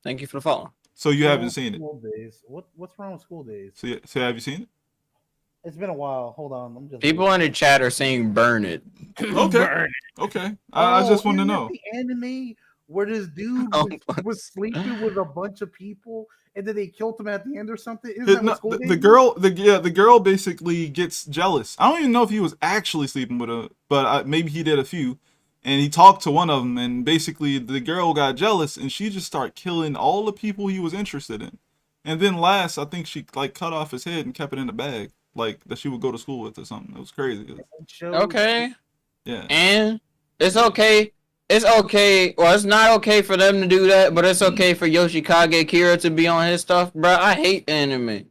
Thank you for the follow. So you haven't seen it. School Days. What's wrong with School Days? So have you seen it? It's been a while. Hold on. I'm just People in the chat are saying burn it. Okay. Okay. I just want to isn't that know. the anime where this dude Oh, was sleeping with a bunch of people and then they killed him at the end or something? Isn't His- that no, what School the, Days the is? girl, the girl basically gets jealous. I don't even know if he was actually sleeping with her, but maybe he did a few. And he talked to one of them, and basically the girl got jealous, and she just started killing all the people he was interested in. And then last, I think she like cut off his head and kept it in a bag, like that she would go to school with or something. It was crazy. It showed- Okay. Yeah. And it's okay. It's okay. Well, it's not okay for them to do that, but it's okay for Yoshikage Kira to be on his stuff, bro. I hate anime.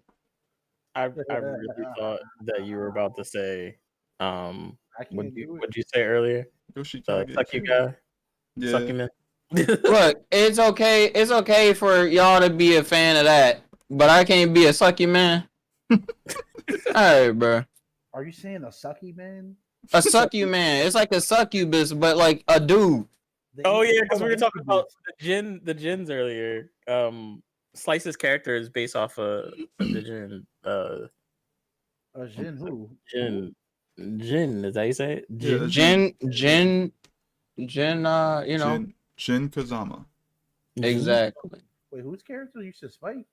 I really thought that you were about to say, I can't do it. what'd you say earlier? Yoshikage. Suck you guy? Yeah. Suck you man? Look, it's okay. It's okay for y'all to be a fan of that, but I can't be a sucky man. Alright, bro. Are you saying a sucky man? A sucky man. It's like a succubus, but like a dude. Oh yeah, because we were talking about the Jins earlier. Slice's character is based off of the Jin. Jin who? Jin, is that how you say it? Yeah, Jin, you know. Jin Kazama. Exactly. Wait, whose character you said Spike?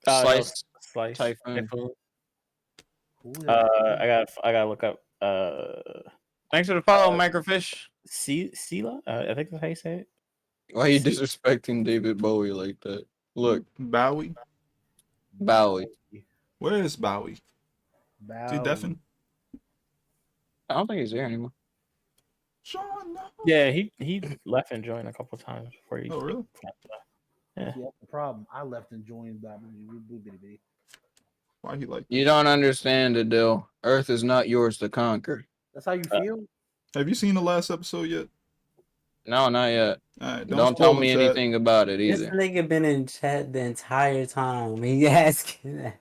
Slice. Typhoon. Who I gotta look up. Thanks for the follow, Microfish. Sela. I think that's how you say it. Why are you disrespecting David Bowie like that? Look, Bowie. Bowie. Where is Bowie? Is he deafened? I don't think he's there anymore. Sean, no. Yeah, he left and joined a couple times before he. Oh, really? Yeah. See, that's the problem. I left and joined that. Why he like? You don't understand, Adele. Earth is not yours to conquer. That's how you feel? Have you seen the last episode yet? No, not yet. All right, Don't spoil tell me them, Chad. anything about it this either. nigga been in chat the entire time. He asking that.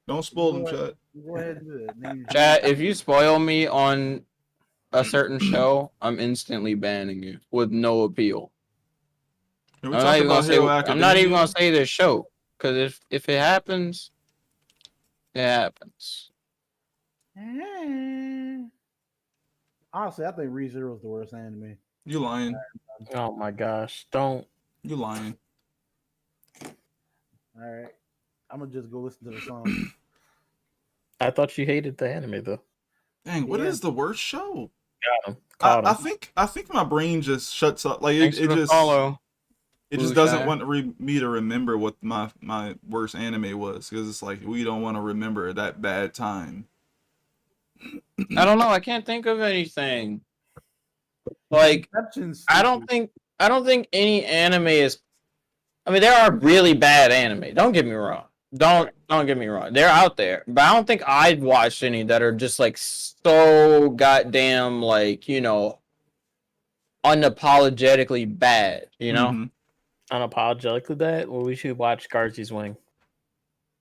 Don't spoil them, Chad. Go ahead and do it. Chat, if you spoil me on a certain show, I'm instantly banning you with no appeal. Are I'm we not talking even gonna about say. Hero I'm not even Academia? gonna say this show because if it happens, it happens. Honestly, I think ReZero is the worst anime. You lying? Oh my gosh! Don't. You lying? All right, I'm gonna just go listen to the song. I thought you hated the anime though. Dang, what is the worst show? Got him. Caught him. I think my brain just shuts up. Like Thanks it for the just follow. it just Blue doesn't Shine. want me to remember what my worst anime was because it's like we don't want to remember that bad time. I don't know. I can't think of anything. Like I don't think any anime is. I mean, there are really bad anime. Don't get me wrong. Don't get me wrong. They're out there, but I don't think I've watched any that are just like so goddamn like unapologetically bad. You know. Mm-hmm. Unapologetically that. Well, we should watch Guardian's Wing.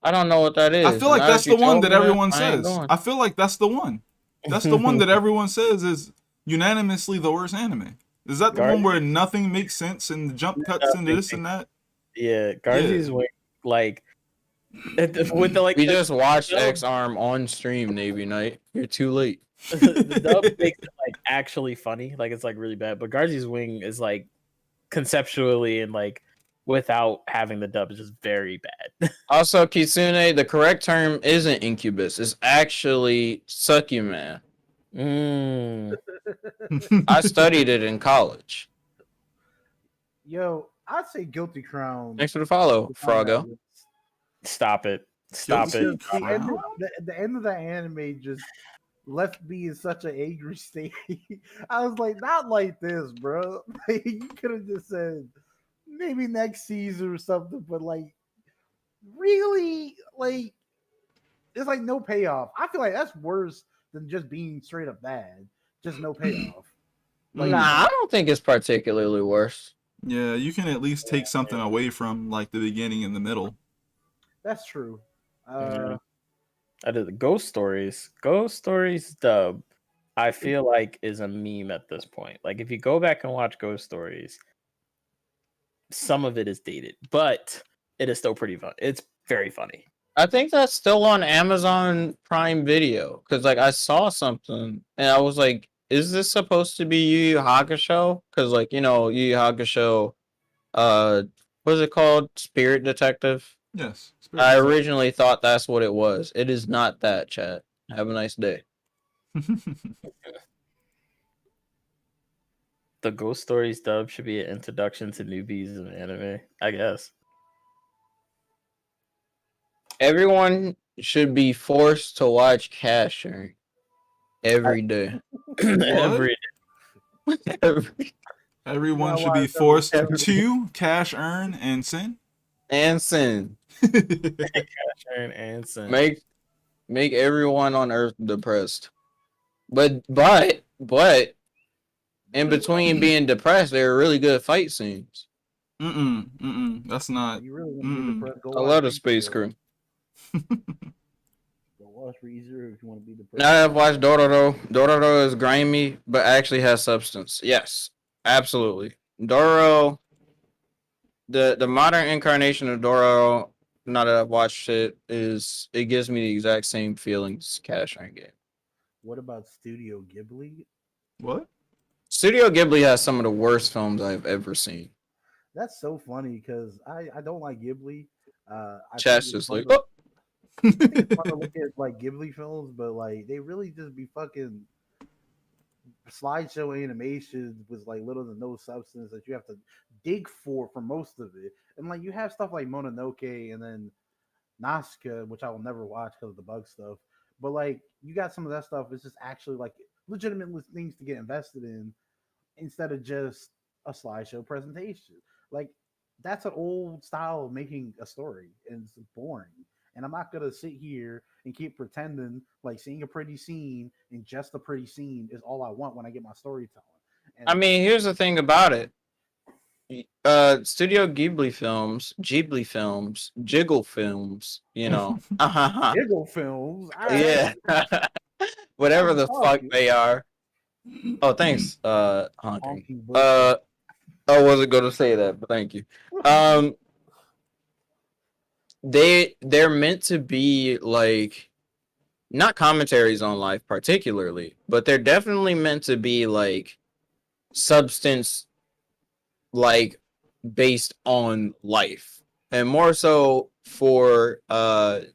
I don't know what that is. I feel like Now that's that you the one told that me everyone I ain't says. going. I feel like that's the one. That's the one that everyone says is unanimously the worst anime. Is that the one where nothing makes sense and the jump cuts into this and that? Yeah, Guardian's Wing. Like with the We just watched X Arm on stream, Navy Night. You're too late. the dub makes it like actually funny. Like it's like really bad. But Guardian's Wing is like conceptually and like without having the dub is just very bad. Also, Kitsune, the correct term isn't incubus. It's actually succuman. I studied it in college. Yo, I'd say Guilty Crown. Thanks for the follow, Froggo. Stop it. Stop it. The end of the anime just left me in such an angry state. I was like, not like this, bro. Like, you could have just said maybe next season or something, but like, really, like, there's like no payoff. I feel like that's worse than just being straight up bad. Just no payoff. Like, nah, I don't think it's particularly worse. Yeah, you can at least take something away from like the beginning and the middle. That's true. I did the Ghost Stories. Ghost Stories dub, I feel like, is a meme at this point. Like, if you go back and watch Ghost Stories, some of it is dated, but it is still pretty fun. It's very funny. I think that's still on Amazon Prime Video because, like, I saw something and I was like, "Is this supposed to be Yu Yu Hakusho?" Because, like, you know, Yu Yu Hakusho, what is it called? Spirit Detective. Yes. I originally thought that's what it was. It is not that, chat. Have a nice day. The Ghost Stories dub should be an introduction to newbies in anime, I guess. Everyone should be forced to watch Cash Earn every day. Everyone should be forced to cash earn and sin. And sin. Cash earn and sin. Make everyone on Earth depressed. But in between being depressed, there are really good fight scenes. That's not. You really want to be depressed? Go I love the Space Crew. Go watch ReZero if you want to be depressed. Now I've watched Dororo. Dororo is grimy, but actually has substance. Yes, absolutely. Dororo, the modern incarnation of Dororo, now that I've watched it, it gives me the exact same feelings Cash Earn game. What about Studio Ghibli? What? Studio Ghibli has some of the worst films I've ever seen. That's so funny because I don't like Ghibli. Chat's just like, I think it's fun to look at like Ghibli films, but like they really just be fucking slideshow animations with like little to no substance that you have to dig for most of it. And like you have stuff like Mononoke and then Nausicaa, which I will never watch because of the bug stuff. But like you got some of that stuff. It's just actually like legitimate things to get invested in instead of just a slideshow presentation. Like that's an old style of making a story, and it's boring. And I'm not gonna sit here and keep pretending like seeing a pretty scene and just a pretty scene is all I want when I get my storytelling. And I mean, here's the thing about it. Studio Ghibli films, Jiggle films, you know. Jiggle films. Yeah. Whatever the fuck they are. Oh, thanks, Honking. I wasn't gonna say that, but thank you. They're meant to be like not commentaries on life particularly, but they're definitely meant to be like substance like based on life, and more so for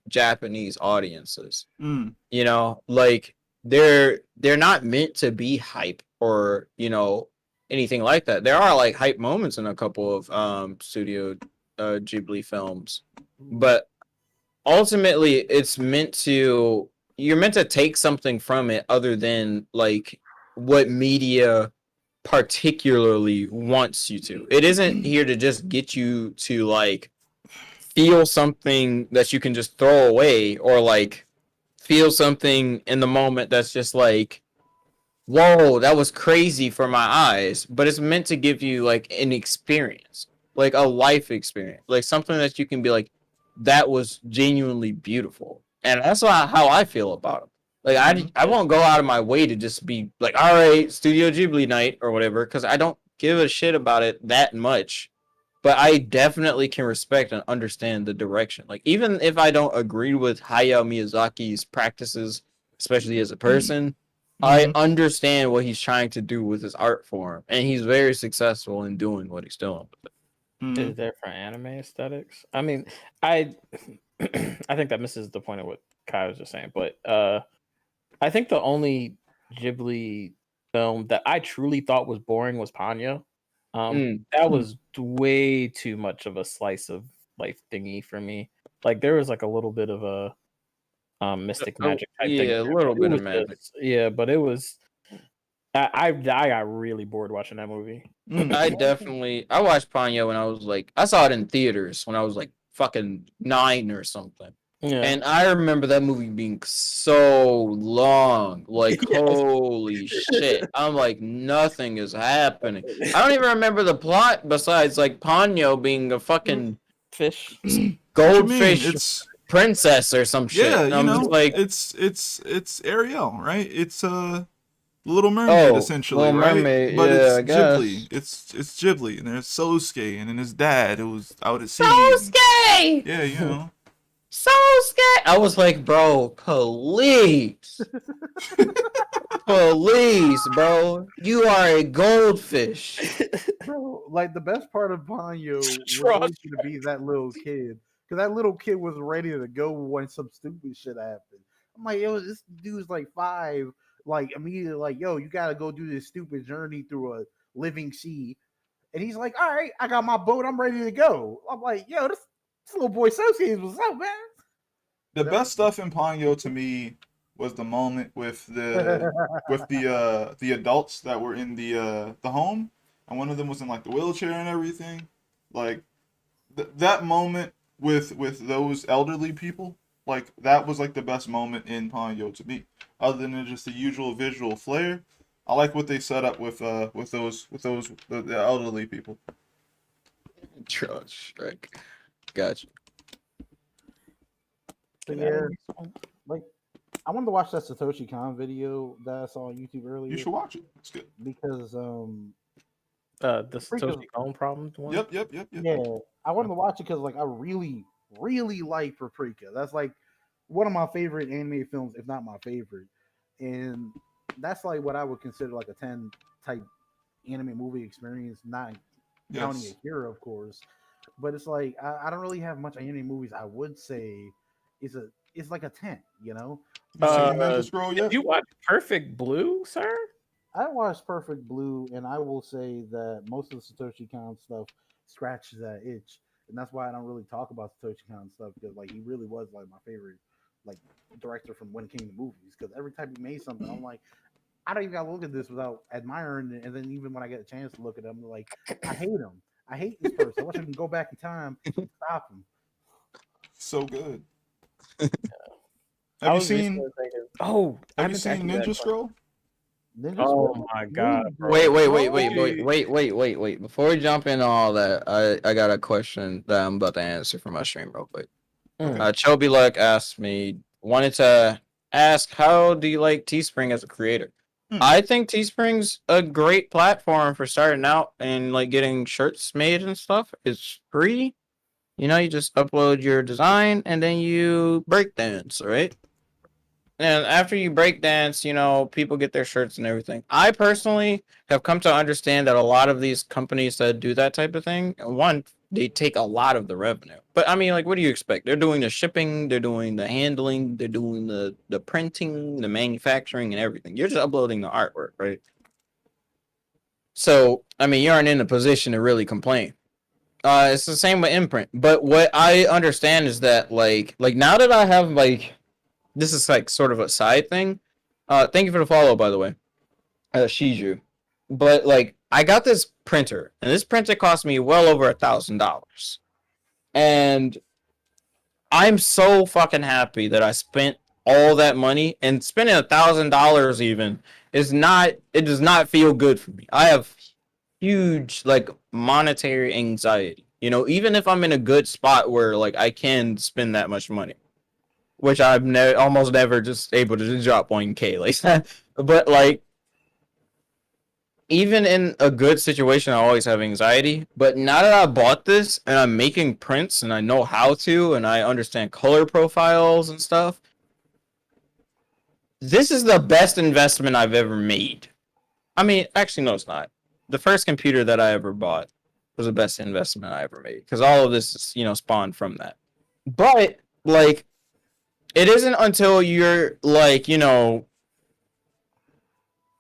Japanese audiences. You know, like they're not meant to be hype or, you know, anything like that. There are like hype moments in a couple of Studio Ghibli films, but ultimately it's you're meant to take something from it other than like what media particularly wants you to. It isn't here to just get you to like feel something that you can just throw away, or like feel something in the moment that's just like, whoa, that was crazy for my eyes. But it's meant to give you like an experience, like a life experience, like something that you can be like, that was genuinely beautiful. And that's how I feel about it. Like I won't go out of my way to just be like, all right, Studio Ghibli night or whatever, because I don't give a shit about it that much. But I definitely can respect and understand the direction. Like even if I don't agree with Hayao Miyazaki's practices, especially as a person, I understand what he's trying to do with his art form, and he's very successful in doing what he's doing with it. is there for anime aesthetics. I mean, I I think that misses the point of what Kai was just saying, but I think the only Ghibli film that I truly thought was boring was Ponyo. That was way too much of a slice of life thingy for me. Like there was like a little bit of a mystic magic type thing. Yeah, a little bit of magic. Yeah, but it was. I got really bored watching that movie. I watched Ponyo when I was like, I saw it in theaters when I was like fucking 9 or something. Yeah. And I remember that movie being so long. Like, holy shit. I'm like, nothing is happening. I don't even remember the plot besides like Ponyo being a fucking fish, goldfish princess or some shit. Yeah, And I'm just like, it's Ariel, right? It's Little Mermaid essentially, Little right? Mermaid, But yeah, it's Ghibli. It's Ghibli, and there's Sosuke, and then his dad who was out at sea. Sosuke! Yeah, you know. Sosuke! I was like, bro, police. Police, bro. You are a goldfish. Bro, like the best part of Ponyo was always going to be that little kid. Because that little kid was ready to go when some stupid shit happened. I'm like, yo, this dude's like 5. Like, immediately, like, yo, you got to go do this stupid journey through a living sea. And he's like, all right, I got my boat. I'm ready to go. I'm like, yo, this little boy Sosuke, what's up, man? The best stuff in Ponyo to me was the moment with the adults that were in the home, and one of them was in like the wheelchair and everything. Like that moment with those elderly people, like that was like the best moment in Ponyo to me. Other than just the usual visual flair, I like what they set up with the elderly people. Shrek. Gotcha. So yeah, like I wanted to watch that Satoshi Kon video that I saw on YouTube earlier. You should watch it. It's good. Because the Satoshi Kon problem one. Yep. Yeah, I wanted to watch it because like I really like Paprika. That's like one of my favorite anime films, if not my favorite. And that's like what I would consider like a 10 type anime movie experience, not counting Akira, of course. But it's like I don't really have much anime movies I would say it's like a 10, you know? Did you watch Perfect Blue, sir? I watched Perfect Blue, and I will say that most of the Satoshi Kon stuff scratches that itch. And that's why I don't really talk about Satoshi Kon stuff, because like he really was like my favorite like director from when it came to movies. Because every time he made something, I'm like, I don't even gotta look at this without admiring it. And then even when I get a chance to look at him, I'm like, I hate him. I hate this person. I wish I can go back in time and stop him. So good. Have you seen Ninja Scroll? Oh my god! Wait. Before we jump into all that, I got a question that I'm about to answer for my stream real quick. Chobi Luck wanted to ask, how do you like Teespring as a creator? I think Teespring's a great platform for starting out and like getting shirts made and stuff. It's free. You know, you just upload your design and then you breakdance, right? And after you breakdance, you know, people get their shirts and everything. I personally have come to understand that a lot of these companies that do that type of thing, one, they take a lot of the revenue. But I mean, like, what do you expect? They're doing the shipping, they're doing the handling, they're doing the printing, the manufacturing, and everything. You're just uploading the artwork, right? So, I mean, you aren't in a position to really complain. It's the same with imprint. But what I understand is that, like now that I have, like, this is like sort of a side thing. Thank you for the follow, by the way, Shiju. But like, I got this printer, and this printer cost me well over $1,000, and I'm so fucking happy that I spent all that money. And spending $1,000 even does not feel good for me. I have huge like monetary anxiety. You know, even if I'm in a good spot where like I can spend that much money, which I've almost never just able to just drop 1K like that. But like, even in a good situation, I always have anxiety. But now that I bought this and I'm making prints and I know how to and I understand color profiles and stuff, this is the best investment I've ever made. I mean, actually, no, it's not. The first computer that I ever bought was the best investment I ever made because all of this is, you know, spawned from that. But like, it isn't until you're like, you know,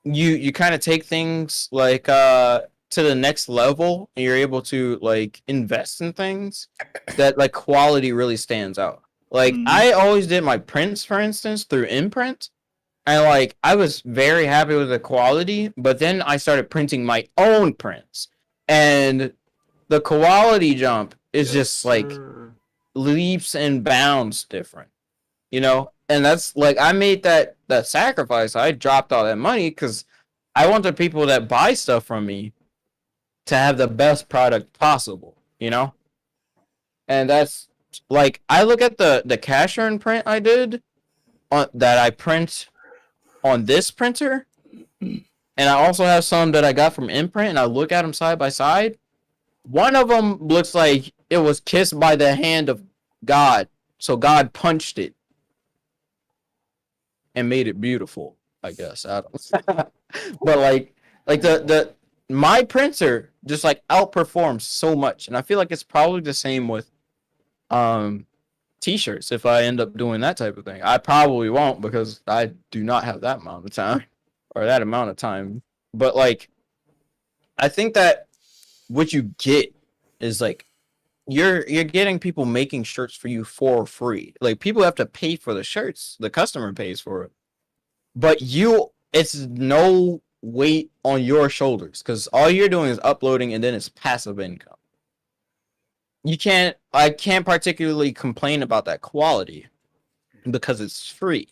you kind of take things like to the next level and you're able to like invest in things that like quality really stands out. Like I always did my prints, for instance, through imprint. And like I was very happy with the quality, but then I started printing my own prints. And the quality jump is just like leaps and bounds different, you know? And that's like I made that sacrifice. I dropped all that money because I want the people that buy stuff from me to have the best product possible, you know? And that's like I look at the cash earn print I did that I print on this printer, and I also have some that I got from imprint, and I look at them side by side. One of them looks like it was kissed by the hand of God, so God punched it and made it beautiful, I guess. I don't but like the my printer just like outperforms so much, and I feel like it's probably the same with t-shirts. If I end up doing that type of thing, I probably won't because I do not have that amount of time or that amount of time. But like, I think that what you get is like you're getting people making shirts for you for free. Like people have to pay for the shirts, the customer pays for it, but it's no weight on your shoulders because all you're doing is uploading and then it's passive income. I can't particularly complain about that quality because it's free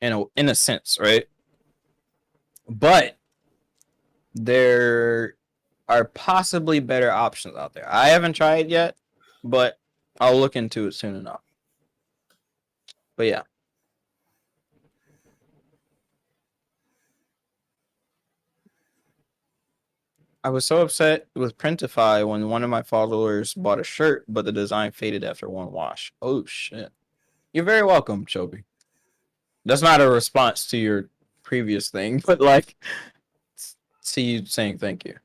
in a sense, right? But there are possibly better options out there. I haven't tried yet, but I'll look into it soon enough. But yeah. I was so upset with Printify when one of my followers bought a shirt, but the design faded after one wash. Oh shit. You're very welcome, Chobi. That's not a response to your previous thing, but like see you saying thank you.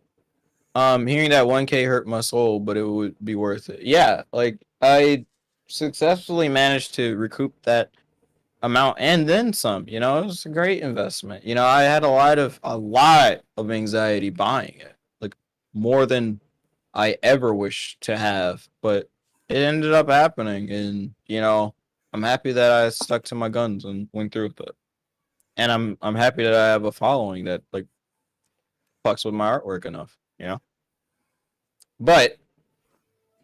Hearing that 1K hurt my soul, but it would be worth it. Yeah, like I successfully managed to recoup that amount and then some, you know. It was a great investment. You know, I had a lot of anxiety buying it. Like more than I ever wished to have, but it ended up happening, and you know, I'm happy that I stuck to my guns and went through with it. And I'm happy that I have a following that like fucks with my artwork enough, you know. But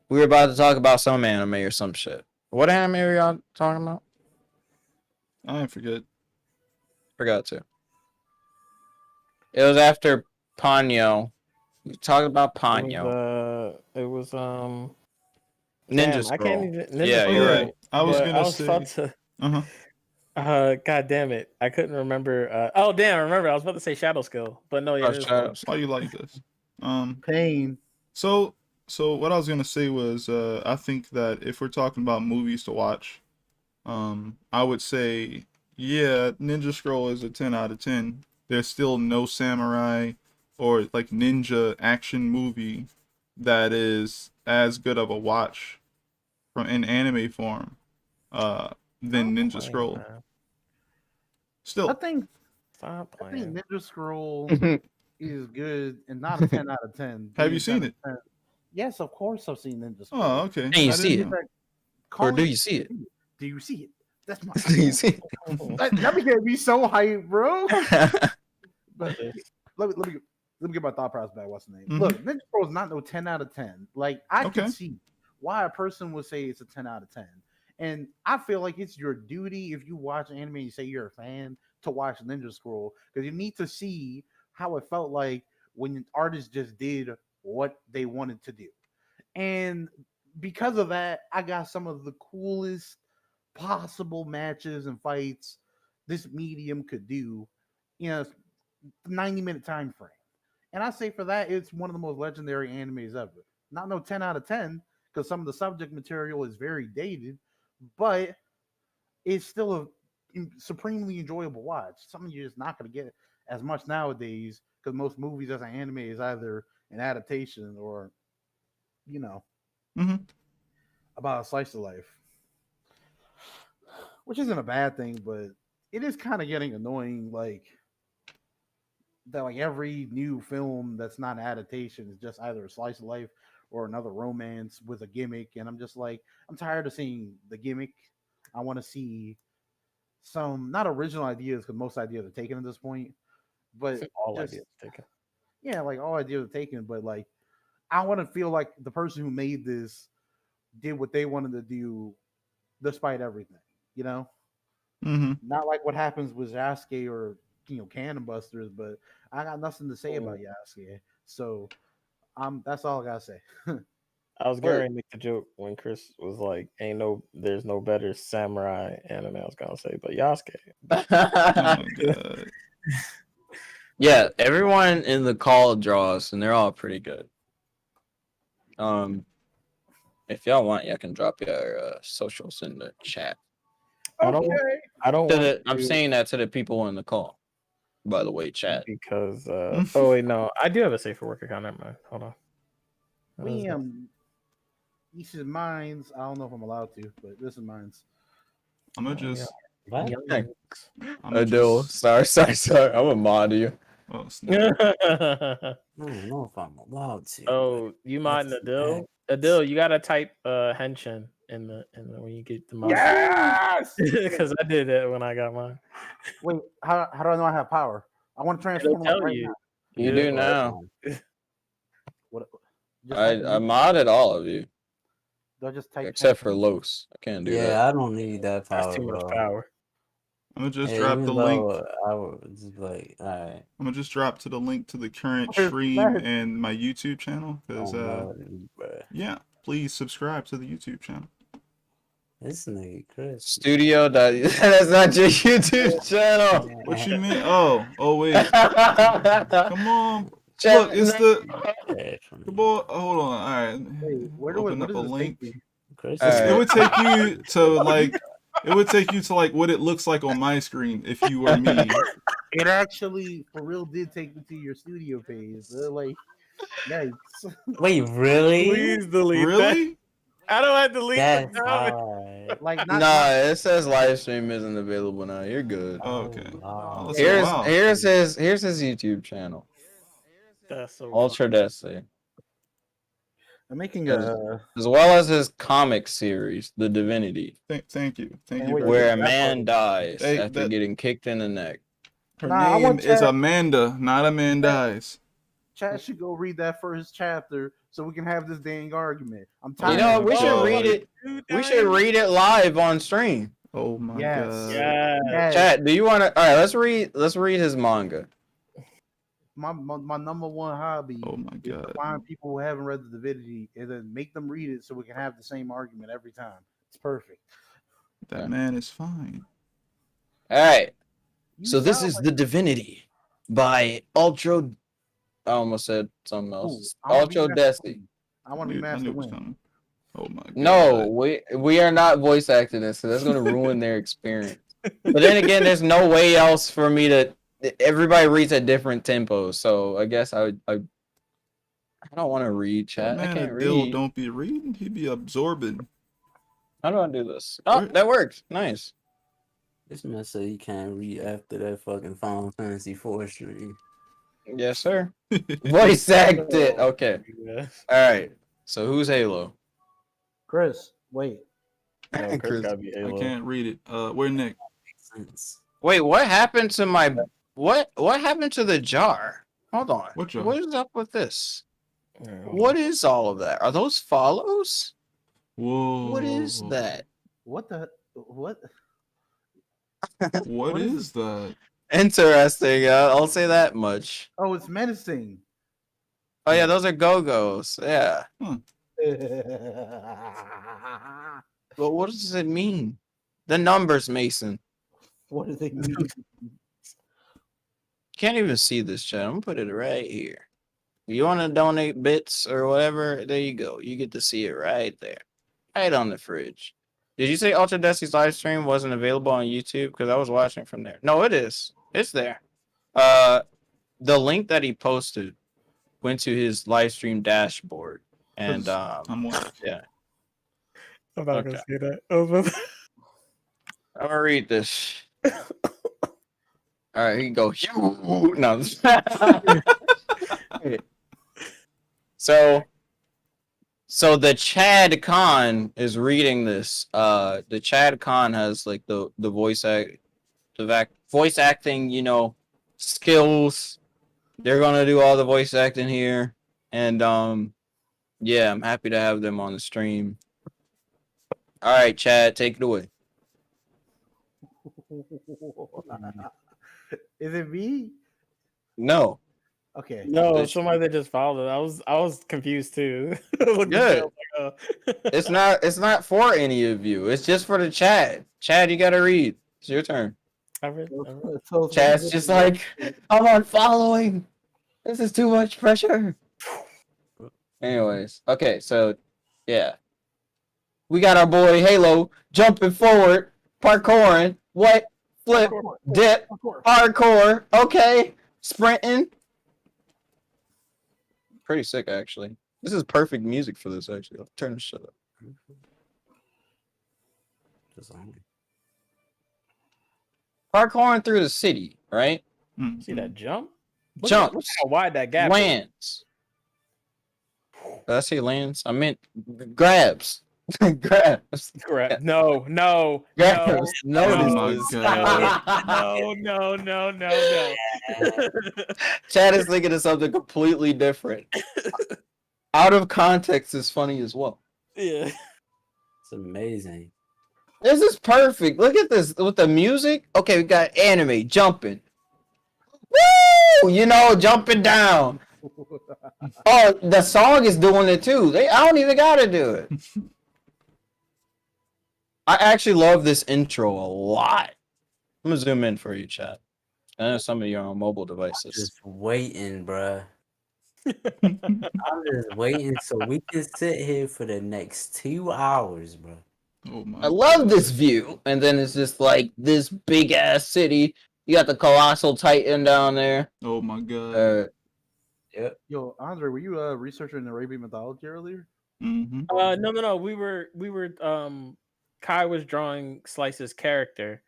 we were about to talk about some anime or some shit. What anime are y'all talking about? I forget. Forgot to. It was after Ponyo. We talked about Ponyo. It was Ninja damn, Scroll. I can't even. Ninja Yeah, Scroll, you're right. I was but gonna I was say. about to. God damn it! I couldn't remember. Oh damn! I remember. I was about to say Shadow Skill, but no, yeah. Why you like this? Pain. So what I was gonna say was, I think that if we're talking about movies to watch, I would say, yeah, Ninja Scroll is a 10 out of 10. There's still no samurai or like ninja action movie that is as good of a watch in anime form than Ninja Scroll. Man. Still, I think Ninja Scroll is good and not a 10 out of 10. Have you seen it? Yes, of course I've seen Ninja Scroll. Oh, okay. And you see it? Or do you see it? Do you see it? That's my. Do you see that became me so hype, bro. But let me get my thought process back. What's the name? Mm-hmm. Look, Ninja Scroll is not no 10 out of 10. Like I can see why a person would say it's a 10 out of 10. And I feel like it's your duty if you watch anime and you say you're a fan to watch Ninja Scroll because you need to see how it felt like when artists just did what they wanted to do. And because of that, I got some of the coolest possible matches and fights this medium could do in a 90-minute time frame. And I say for that, it's one of the most legendary animes ever. Not no 10 out of 10 because some of the subject material is very dated, but it's still a supremely enjoyable watch. Something you're just not going to get as much nowadays because most movies as an anime is either an adaptation or, you know, Mhm. about a slice of life, which isn't a bad thing, but it is kind of getting annoying. Like that, like every new film that's not an adaptation is just either a slice of life or another romance with a gimmick, and I'm just like, I'm tired of seeing the gimmick. I want to see some not original ideas because most ideas are taken at this point, but All just ideas taken. yeah, like all ideas are taken, but like I want to feel like the person who made this did what they wanted to do despite everything, you know? Mhm. Not like what happens with Yasuke or, Cannon Busters, but I got nothing to say about Yasuke. So that's all I gotta say. I was But- getting ready to make the joke when Chris was like, there's no better samurai anime. I was gonna say, but Yasuke. Oh my god. Yeah, everyone in the call draws, and they're all pretty good. If y'all want, y'all can drop your socials in the chat. I don't want I'm to- saying that to the people in the call. By the way, chat. because oh wait, no, I do have a safer work account. Never mind. Hold on. This is mine's. I don't know if I'm allowed to, but this is mine's. I'm gonna just. What? Adil, sorry. I'm a mod you. Oh, snap. I don't know if I'm allowed to. Oh, you modding That's Adil? bad. Adil, you gotta type henshin in the when you get the mod. Yes. Because I did that when I got mine. Wait, how do I know I have power? I want to transform It'll tell right you. now. You do now. What? Just type I in- modded all of you do I just type except for Los. I can't do that. Yeah, I don't need that That's power, too much bro. power. I'm gonna just Yeah, drop even the link. though I was just like, all right. I'm gonna just drop to the link to the current Where's stream that? and my YouTube channel because Bruh. yeah, please subscribe to the YouTube channel. This nigga Chris. Studio. That's not your YouTube channel. What you mean? Oh wait, come on. Chat- Look, it's the Yeah, come on. Hold on. All right, Wait, open what up a does this link. take me? Chris All is right. It would take you to like. It would take you to like what it looks like on my screen if you were me. It actually, for real, did take me to your studio page. They're like, yikes. Wait, really? Please delete that. Really? I don't have to delete That's the comment. hard. Like, Nah, it says live stream isn't available now. You're good. Oh, okay. wow. Let's go. Wow. Here's his YouTube channel. That's so Altrodesi. I'm making as well as his comic series, The Divinity, Thank you. Thank And you. wait, very where a much. man dies Hey, after that- getting kicked in the neck. Her Nah, I name want is chat- Amanda, not a man dies. Chat should go read that first chapter so we can have this dang argument. I'm You tired. know, of we should God. read it. We should read it live on stream. Oh my Yes. god. Yeah. Yes. Chat, do you want to? All right, let's read his manga. My number one hobby Oh my is to god. find people who haven't read the Divinity and then make them read it so we can have the same argument every time. It's perfect. That man is fine. All right. You So this sound is like- The Divinity by Ultra. I almost said something else. Ooh, I wanna be Master Altrodesi. Wayne. I want to be I Master knew it was Wayne. coming. Oh my god. No, we are not voice acting this, so that's going to ruin their experience. But then again, there's no way else for me to. Everybody reads at different tempos, so I guess I don't want to read, That chat. I man can't Adil read. don't be reading, he be absorbing. How do I do this? Oh, that worked. Nice. This man said he can't read after that fucking Final Fantasy 4 stream. Yes, sir. Voice acted. Okay. Yeah. All right. So who's Halo? Chris, wait. No, Chris Chris. gotta be I Halo. can't read it. Where Nick? Makes sense. Wait, what happened to my what happened to the jar? Hold on. What jar? What is up with this? Yeah. What is all of that? Are those follows? Whoa. What is that? What the what? What is that? Interesting. I'll say that much. Oh, it's menacing. Oh yeah, those are go-go's. Yeah. But what does it mean? The numbers, Mason. What do they mean? Can't even see this, chat. I'm gonna put it right here. You want to donate bits or whatever? There you go. You get to see it right there, right on the fridge. Did you say Altrodesi's live stream wasn't available on YouTube? Because I was watching from there. No, it is. It's there. The link that he posted went to his live stream dashboard, and I'm watching. yeah, I'm not Okay. gonna say that. I'm gonna read this. All right, here you go. No. So the Chad Khan is reading this. The Chad Khan has like the voice voice acting, skills. They're gonna do all the voice acting here, and yeah, I'm happy to have them on the stream. All right, Chad, take it away. Is it me? No. Okay. No, Bitch. somebody that just followed it. I was confused too. Looked at Good. it, I was like, It's not for any of you. It's just for the Chad. Chad, you gotta read. It's your turn. I read. So Chad's just like, I'm unfollowing. This is too much pressure. Anyways, okay, so yeah. We got our boy Halo jumping forward, parkouring, what, flip, dip, hardcore, okay, sprinting. Pretty sick, actually. This is perfect music for this, actually. I'll turn this shit up. Parkouring through the city, right? See that jump? Look Jumps. Look how wide that gap is. Lands. Did I say lands? I meant grabs. Grabs. Correct. No. Grabs. Oh my Notices. God. No. Chad is thinking of something completely different. Out of context is funny as well. Yeah. It's amazing. This is perfect. Look at this with the music. Okay, we got anime jumping. Woo! Jumping down. Oh, the song is doing it too. I don't even gotta do it. I actually love this intro a lot. I'm gonna zoom in for you, chat. I know some of you are on mobile devices. Just waiting, bruh. I'm just waiting so we can sit here for the next 2 hours, bro. Oh my I love God. this view, and then it's just like this big ass city. You got the colossal titan down there. Oh my God. Yo, Andre, were you researching Arabian mythology earlier? Mm-hmm. No. We were Kai was drawing Slice's character,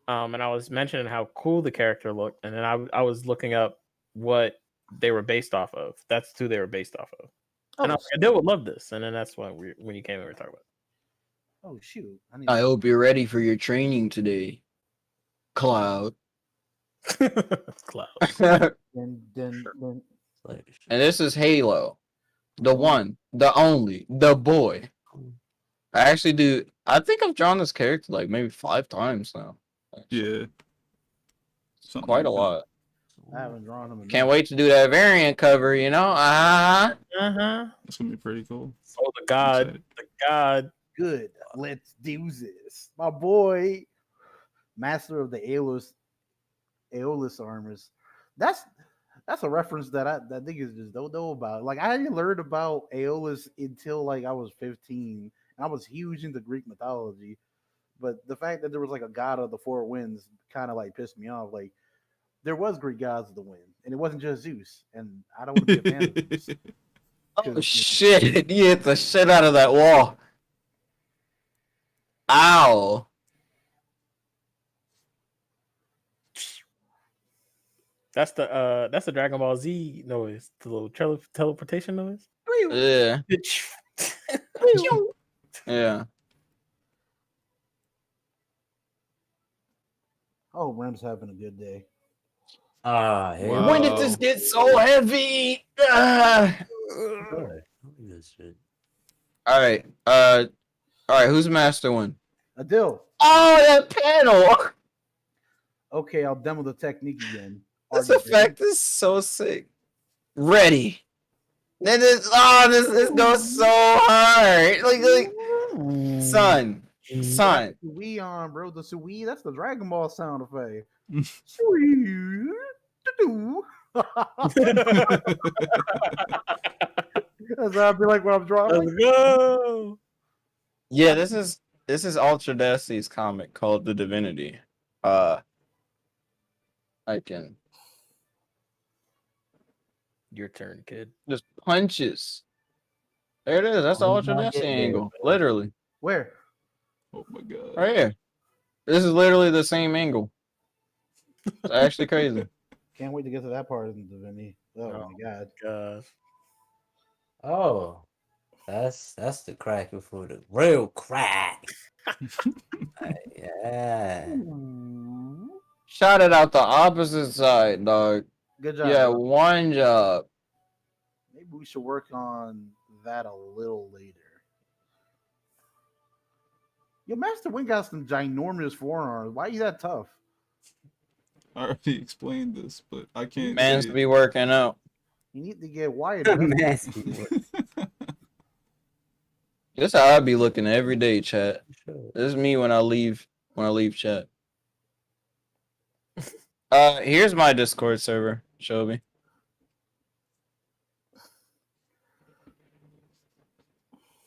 and I was mentioning how cool the character looked, and then I was looking up what they were based off of. That's who they were based off of. And I was like, Adil would love this, and then that's when you came in, we were talking about. Oh shoot! I hope you're ready for your training today, Cloud. Cloud. Then And this is Halo, the one, the only, the boy. I think I've drawn this character like maybe 5 times now. Yeah. Quite a lot. I haven't drawn him. Can't wait to do that variant cover, Uh-huh. That's gonna be pretty cool. Oh, the god. Good. Let's do this. My boy, master of the Aeolus armors. That's a reference that I niggas just don't know about. Like I didn't learn about Aeolus until like I was 15. And I was huge into Greek mythology. But the fact that there was like a god of the 4 winds kind of like pissed me off. Like there was Greek gods of the wind, and it wasn't just Zeus. And I don't want to be a fan of Zeus. Oh shit! You hit the shit out of that wall. Ow! That's the Dragon Ball Z noise, the little teleportation noise. Yeah. Yeah. Oh, Rem's having a good day. Wow. When did this get so heavy? Ah. All right. All right. Who's master one? Adil. Oh, that panel. Okay, I'll demo the technique again. This effect is so sick. Ready. Then this goes so hard. Like son. We on, bro. The Sui, that's the Dragon Ball sound effect. That's how I feel like when I'm drawing. Let's go. Yeah, this is Altrodesi's comic called The Divinity. I can Your turn, kid. Just punches. There it is. That's the Oh, Altrodesi yeah. angle. Literally. Where? Oh my god. Right here. This is literally the same angle. It's actually crazy. Can't wait to get to that part of the Divinity. Oh my god. Gosh. Oh, that's the crack before the real crack. Yeah. Shot it out the opposite side, dog. Good job. Yeah, bro. one job. Maybe we should work on that a little later. Yo, Master Wing got some ginormous forearms. Why you that tough? I already explained this, but I can't. Man's say to it. be working out. You need to get wired. Nasty. This how I be looking every day, chat. This is me when I leave chat. Here's my Discord server, Shelby.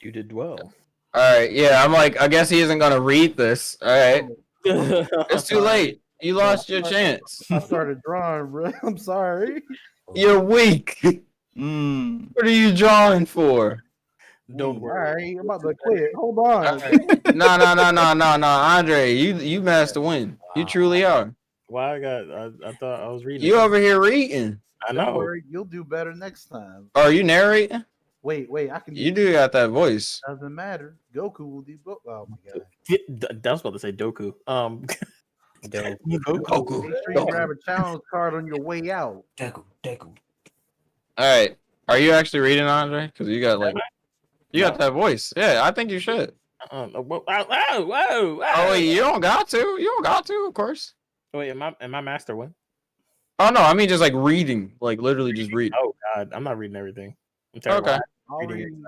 You did well. Alright, yeah, I'm like, I guess he isn't gonna read this. Alright. It's too late. You lost your chance. I started drawing, bro. I'm sorry. You're weak. Mm. What are you drawing for? Don't All worry. right, I'm about to quit. Hold on. No, Andre, you master win. You truly are. Why I thought I was reading. You over here reading. I Don't know. worry, you'll do better next time. Are you narrating? Wait, I can. You do got that voice. Doesn't matter. Goku will do both. Oh my god. I was about to say Doku. Deku, Goku. Make sure you grab a challenge card on your way out. Deku. Alright. Are you actually reading, Andre? Because you got that voice. Yeah, I think you should. Whoa. Oh wait, you don't got to. You don't got to, of course. Wait, am I master one? Oh no, I mean just like reading. Like literally just read. Oh god, I'm not reading everything. I'm terrible. Okay. I'll Reading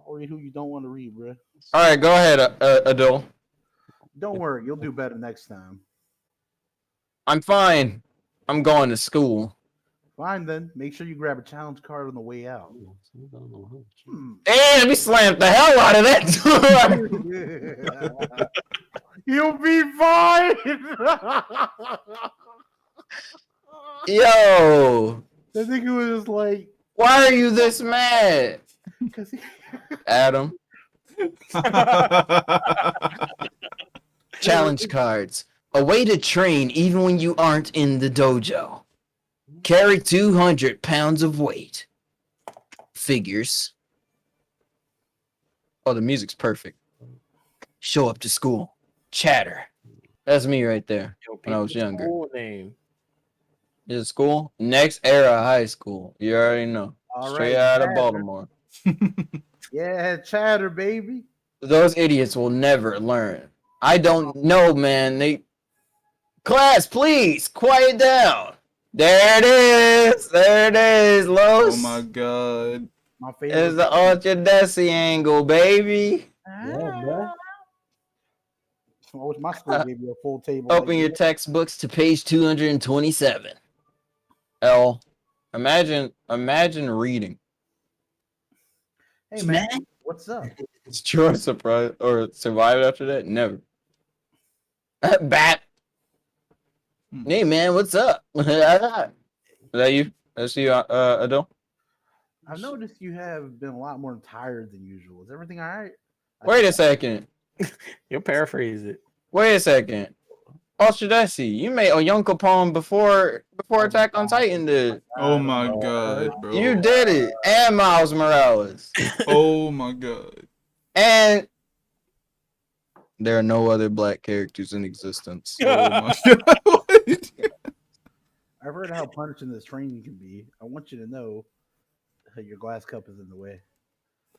read who you don't want to read, bro. Alright, go ahead, Adil. Don't worry, you'll do better next time. I'm fine. I'm going to school. Fine then. Make sure you grab a challenge card on the way out. Damn, we slammed the hell out of that door. You'll be fine. Yo, I think it was just like, why are you this mad? because Adam. Challenge cards. A way to train even when you aren't in the dojo. Carry 200 pounds of weight. Figures. Oh, the music's perfect. Show up to school. Chatter. That's me right there when I was younger. Cool name. Is school? Next era high school. You already know. All Straight right, out of Chatter. Baltimore. Yeah, chatter, baby. Those idiots will never learn. I don't know, man. Class, please, quiet down. There it is. There it is, Los. Oh my god. My favorite. It's the Altrodesi angle, baby. Yeah, bro. I wish my school gave you a full table. Open like your that. textbooks to page 227. L. Imagine reading. Hey man, what's up? It's true or surprise or survive after that? Never. Bat. Hey man, what's up? Is that you? That's you, Adele? I've noticed you have been a lot more tired than usual. Is everything all right? Wait a second. You'll paraphrase it. Wait a second. Altrodesi, you made a Yonko poem before Attack on Titan did. Oh my god, bro. You did it. And Miles Morales. Oh my god. And there are no other black characters in existence. Oh my god. What? I've heard how punishing this training can be. I want you to know that your glass cup is in the way.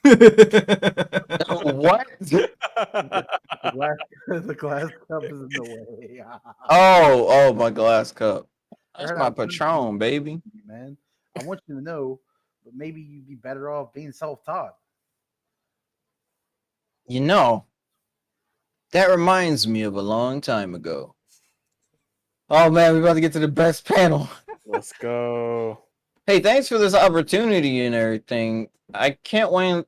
What? The glass cup is in the way. Oh, my glass cup. That's Heard my how punishing Patron, it baby. can be, man. I want you to know, but maybe you'd be better off being self-taught. You know, that reminds me of a long time ago. Oh man, we're about to get to the best panel. Let's go. Hey, thanks for this opportunity and everything. I can't wait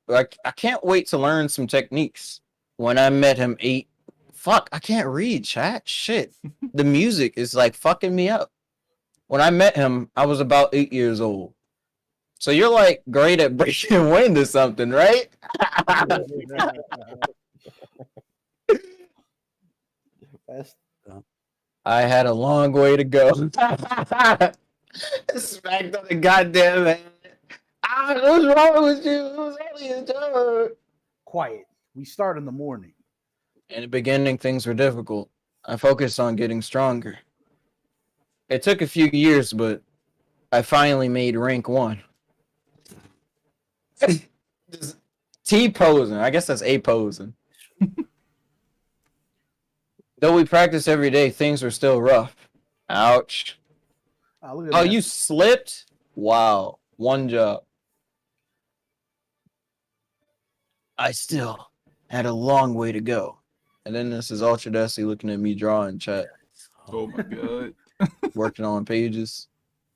to learn some techniques. When I met him, I can't read, chat. Shit. The music is like fucking me up. When I met him, I was about 8 years old. So you're like great at breaking wind or something, right? I had a long way to go. Smacked on the goddamn head. What's wrong with you? It was only a joke. Quiet. We start in the morning. In the beginning, things were difficult. I focused on getting stronger. It took a few years, but I finally made rank 1. Just T-posing. I guess that's A-posing. Though we practiced every day, things were still rough. Ouch. Oh, you slipped? Wow. One job. I still had a long way to go. And then this is Altrodesi looking at me draw in chat. Oh my god. Working on pages.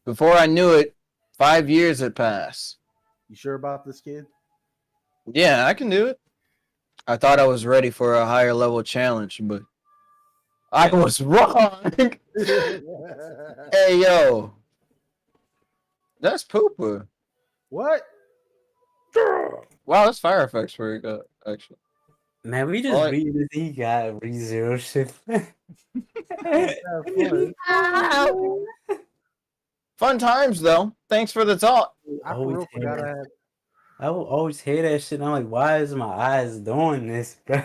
Before I knew it, 5 years had passed. You sure about this, kid? Yeah, I can do it. I thought I was ready for a higher level challenge, but I was wrong. Hey, yo. That's Pooper. What? Wow, that's fire effects for it, actually. Man, we just read this. He got ReZero shit. Fun times, though. Thanks for the talk. I will always hear that shit. I'm like, why is my eyes doing this, bro?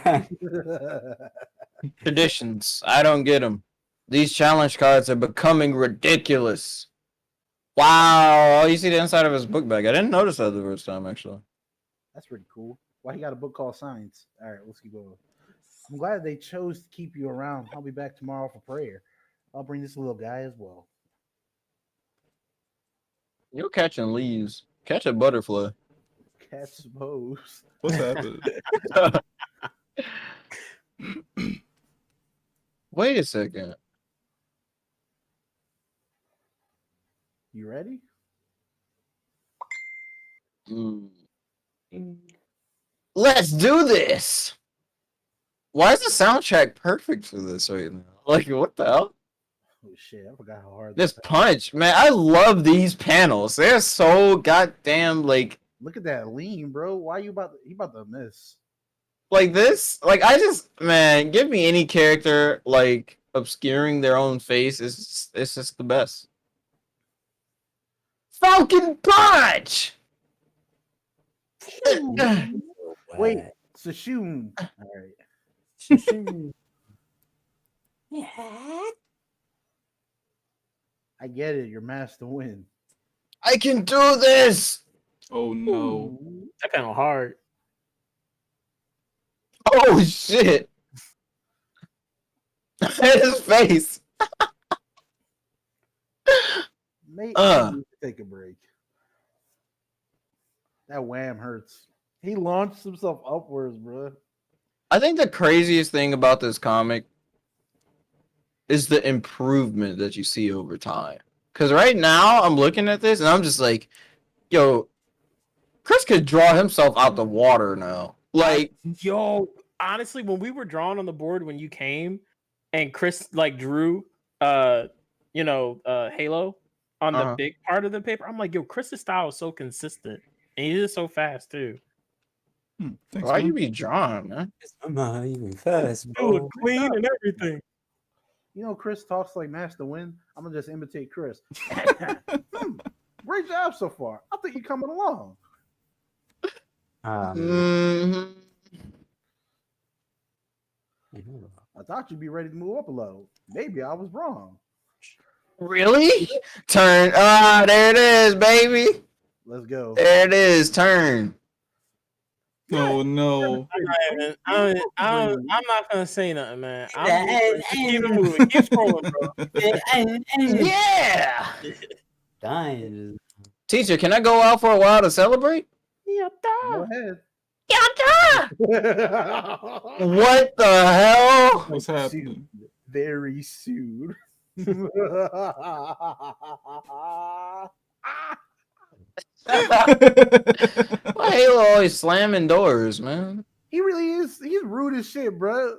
Traditions. I don't get them. These challenge cards are becoming ridiculous. Wow. Oh, you see the inside of his book bag. I didn't notice that the first time, actually. That's pretty cool. Why he got a book called Science? All right, let's keep going. I'm glad they chose to keep you around. I'll be back tomorrow for prayer. I'll bring this little guy as well. You're catching leaves. Catch a butterfly. Catch suppose. What's happening? Wait a second. You ready? Let's do this. Why is the soundtrack perfect for this right now? Like, what the hell? Oh shit! I forgot how hard this punch, man. I love these panels. They're so goddamn like. Look at that lean, bro. Why you about to? He about to miss. Like this? Like I just, man, give me any character like obscuring their own face. It's just the best. Falcon punch. Wait, Sashoon. All right. Sashoon. Yeah. I get it. You're masked to win. I can do this. Oh no. That kind of hard. Oh shit. His face. Maybe take a break. That wham hurts. He launched himself upwards, bro. I think the craziest thing about this comic is the improvement that you see over time. Because right now, I'm looking at this and I'm just like, yo, Chris could draw himself out the water now. Like, yo, honestly, when we were drawing on the board when you came and Chris like drew Halo on the big part of the paper, I'm like, yo, Chris's style is so consistent. And he is so fast too. Thanks, why man. you be drawing, man? I'm not even fast, bro. Look clean and everything. You know, Chris talks like Master Win. I'm gonna just imitate Chris. Great job so far. I think you're coming along. Mm-hmm. I thought you'd be ready to move up a level. Maybe I was wrong. Really? Turn. There it is, baby. Let's go. There it is. Turn. Oh no. I'm not gonna say nothing, man. Keep it moving. Keep scrolling, bro. Yeah. Dying. Teacher, can I go out for a while to celebrate? Go ahead. What the hell? What's happening? Very soon. Why Halo always slamming doors, man? He really is. He's rude as shit, bro.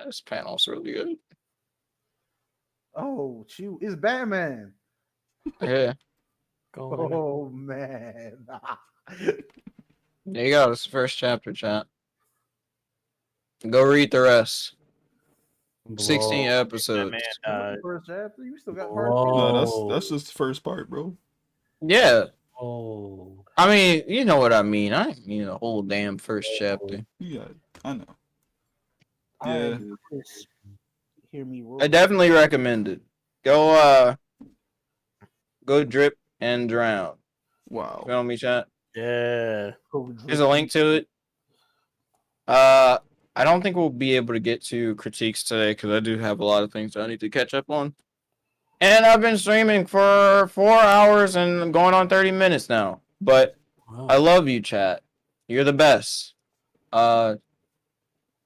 This panel's really good. Oh, shoot. It's Batman. Yeah. Oh, man. There you go. This is the first chapter, chat. Go read the rest. 16 Whoa. episodes. First chapter? You still got part No, that's just the first part, bro. Yeah. Oh. I mean, you know what I mean. I didn't mean the whole damn first chapter. Yeah, I know. Yeah. Yeah. Hear me roll. I definitely recommend it. Go drip and drown. Wow. Feel me, chat? Yeah. There's a link to it. I don't think we'll be able to get to critiques today because I do have a lot of things I need to catch up on. And I've been streaming for 4 hours and going on 30 minutes now. But I love you, chat. You're the best. Here are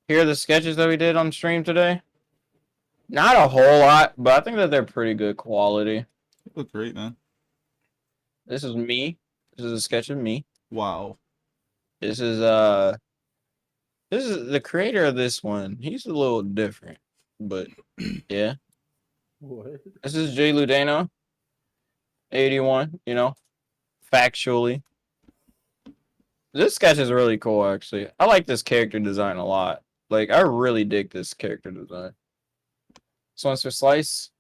the sketches that we did on stream today. Not a whole lot, but I think that they're pretty good quality. You look great, man. This is me. This is a sketch of me. Wow. This is the creator of this one. He's a little different, but yeah. What? This is Jay Ludano, 81. You know, factually. This sketch is really cool, actually. I like this character design a lot. Like, I really dig this character design. This one's for Slice,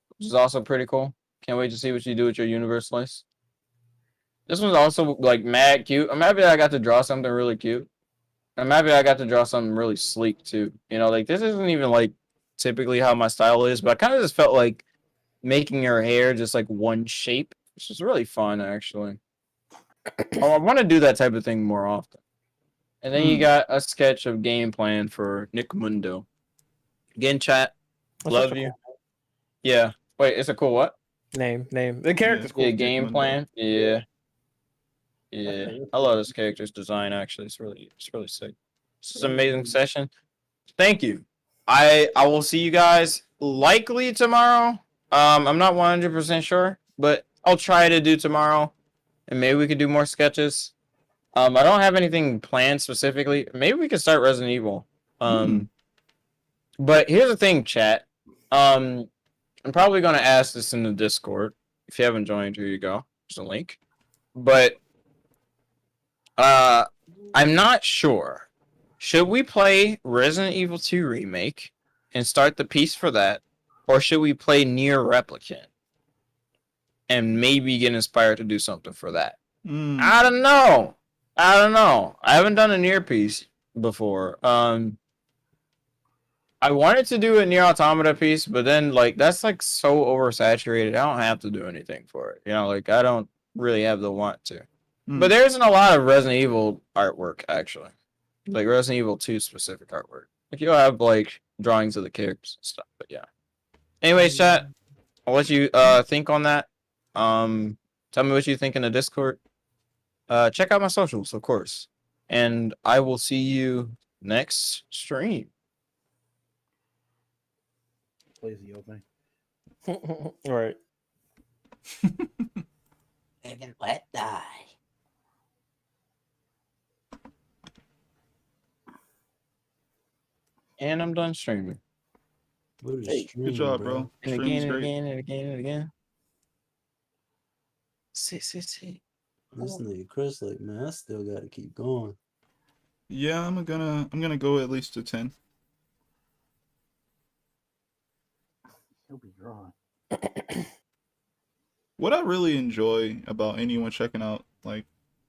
which is also pretty cool. Can't wait to see what you do with your universe, Slice. This one's also, like, mad cute. I'm happy that I got to draw something really cute. I'm happy I got to draw something really sleek, too. You know, like, this isn't even, like, typically how my style is, but I kind of just felt like making her hair just, like, one shape, which is really fun, actually. I want to do that type of thing more often. And then you got a sketch of game plan for Nick Mundo. Again, chat, love you. Yeah. Wait, it's a cool what? Name. The character's cool. Yeah, game plan. Yeah. Yeah. I love this character's design, actually. It's really sick. This is an amazing session. Thank you. I will see you guys likely tomorrow. I'm not 100% sure, but I'll try to do tomorrow. And maybe we could do more sketches. I don't have anything planned specifically. Maybe we could start Resident Evil. But here's the thing, chat. I'm probably going to ask this in the Discord. If you haven't joined, here you go. There's a link. But I'm not sure. Should we play Resident Evil 2 Remake and start the piece for that? Or should we play Nier Replicant and maybe get inspired to do something for that? I don't know. I haven't done a Nier piece before. I wanted to do a Nier Automata piece, but then, like, that's, like, so oversaturated. I don't have to do anything for it. You know, like, I don't really have the want to. But there isn't a lot of Resident Evil artwork, actually. Like, Resident Evil 2 specific artwork. Like, you'll have, like, drawings of the characters and stuff, but yeah. Anyways, chat, I'll let you think on that. Tell me what you think in the Discord. Check out my socials, of course. And I will see you next stream. Plays the opening. All right. And let die. And I'm done streaming. Good job, bro. And Streaming's again, and great. again, and again, and again. Sit. This nigga Chris, like, man, I still gotta keep going. Yeah, I'm gonna go at least to 10. He'll be drawing. What I really enjoy about anyone checking out like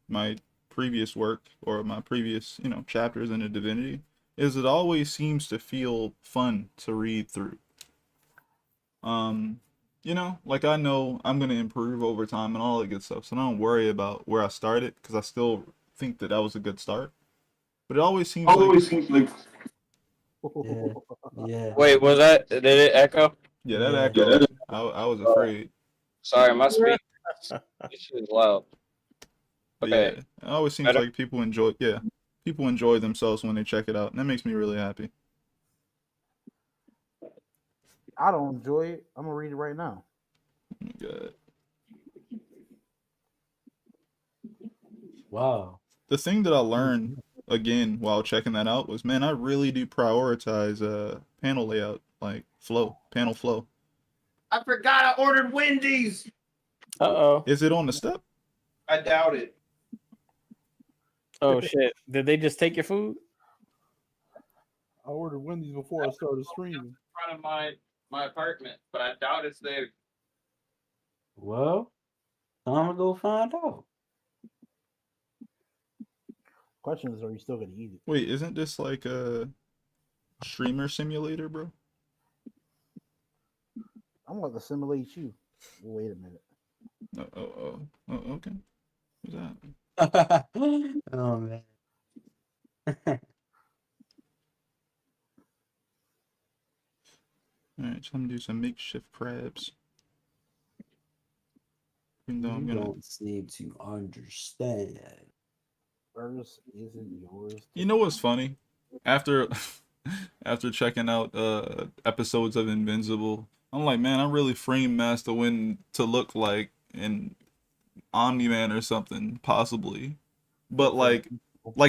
my previous work or my previous, chapters in the Divinity is it always seems to feel fun to read through. Like I know I'm gonna improve over time and all that good stuff, so I don't worry about where I started because I still think that was a good start. But it always seems like Yeah. Wait, was that? Did it echo? yeah, that echo. I was afraid. Sorry, my speaker. This shit is loud. But Okay. yeah, it always seems like people enjoy themselves when they check it out, and that makes me really happy. I don't enjoy it. I'm gonna read it right now. Good. Wow. The thing that I learned again while checking that out was, man, I really do prioritize panel layout like flow, panel flow. I forgot I ordered Wendy's. Uh-oh. Is it on the step? I doubt it. Oh shit. Did they just take your food? I ordered Wendy's before I started streaming. In front of my apartment, but I doubt it's there. Well, I'm gonna go find out. Question is, are you still gonna eat it? Wait, isn't this like a streamer simulator, bro? I'm gonna simulate you. Wait a minute. Okay. Who's that? Oh man. Alright, so I'm gonna do some makeshift crabs. Even though I'm You gonna. don't seem to understand. First isn't yours. You know what's funny? After after checking out episodes of Invincible, I'm like, man, I really framed Master Wind to look like an Omni-Man or something, possibly. But like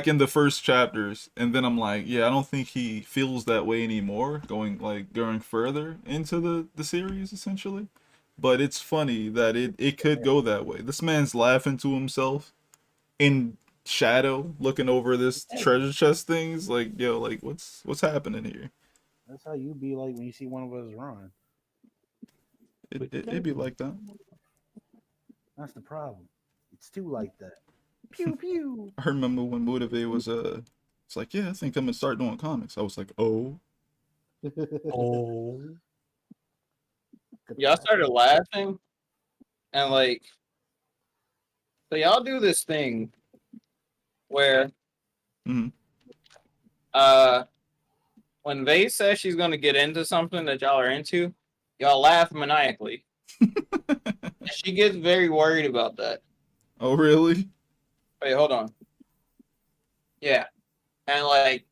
in the first chapters, and then I'm like, yeah, I don't think he feels that way anymore, going further into the series, essentially. But it's funny that it could go that way. This man's laughing to himself in shadow, looking over this treasure chest things, like, yo, like what's happening here? That's how you be like when you see one of us run. It'd be like that. That's the problem. It's too like that. Pew pew. I remember when Motivate was it's like, yeah, I think I'm gonna start doing comics. I was like, oh. Oh. Y'all started laughing, and like, so y'all do this thing where, Mhm. when Vay says she's gonna get into something that y'all are into, y'all laugh maniacally. And she gets very worried about that. Oh, really? Wait, hold on. Yeah, and like,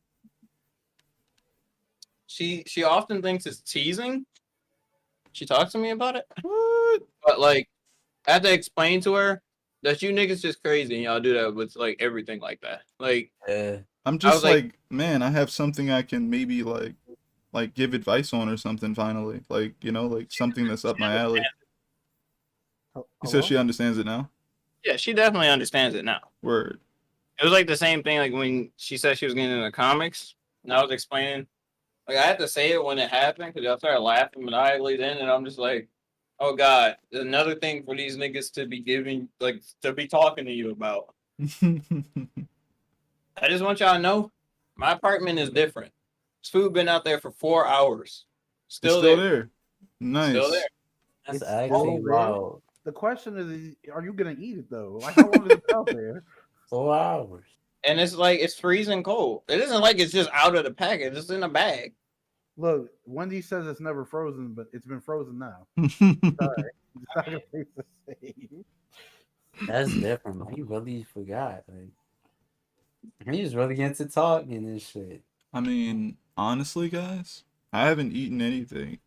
she often thinks it's teasing. She talks to me about it. What? But like, I have to explain to her that you niggas just crazy and y'all do that with like everything like that. Like, I'm just like, man, I have something I can maybe like give advice on or something finally. Like, you know, like something that's up my alley. You said she understands it now? Yeah, she definitely understands it now. Word. It was like the same thing like when she said she was getting into comics, and I was explaining. Like, I had to say it when it happened because y'all started laughing maniacally then, and I'm just like, oh god, there's another thing for these niggas to be giving, like, to be talking to you about. I just want y'all to know, my apartment is different. This food been out there for 4 hours. Still there. Nice. Still there. That's It's actually still there. wild. The question is, are you gonna eat it though? Like, how long is it out there? 4 hours. And it's like, it's freezing cold. It isn't like it's just out of the package. It's in a bag. Look, Wendy says it's never frozen, but it's been frozen now. Sorry. It's not gonna taste the same. That's different. He really forgot. Like, he was really into talking and shit. I mean, honestly, guys, I haven't eaten anything.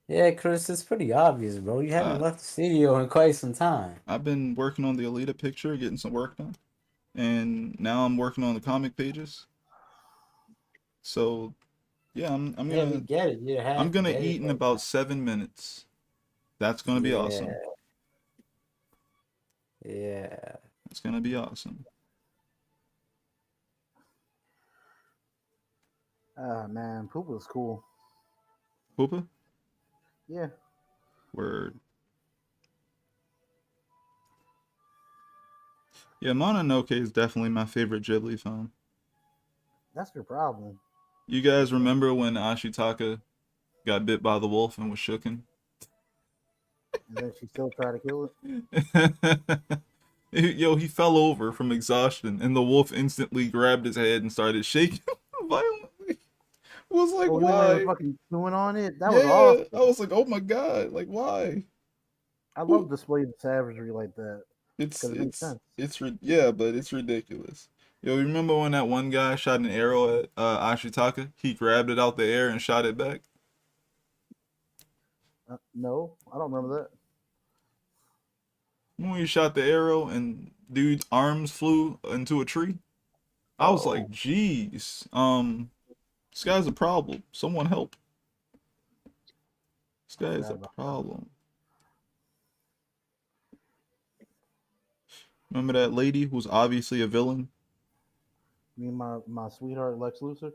Yeah, Chris, it's pretty obvious, bro. You haven't left the studio in quite some time. I've been working on the Alita picture, getting some work done. And now I'm working on the comic pages. So, yeah, I'm gonna we get it. You I'm gonna eat in about 7 minutes. That's gonna be awesome. Yeah. It's gonna be awesome. Ah man, poop was cool. Poopa? Yeah. Word. Yeah, Mononoke is definitely my favorite Ghibli film. That's your problem. You guys remember when Ashitaka got bit by the wolf and was shooken? And then she still tried to kill it. Yo, he fell over from exhaustion, and the wolf instantly grabbed his head and started shaking violently. I was like, why? Fucking chewing on it. That was awesome. I was like, oh my god, like why? I love displaying savagery like that. Yeah, but it's ridiculous. Yo, remember when that one guy shot an arrow at Ashitaka? He grabbed it out the air and shot it back. No, I don't remember that. When he shot the arrow and dude's arms flew into a tree, I was like, "Jeez, this guy's a problem. Someone help!" This guy is a problem. Remember that lady who's obviously a villain? Me and my sweetheart Lex Luthor.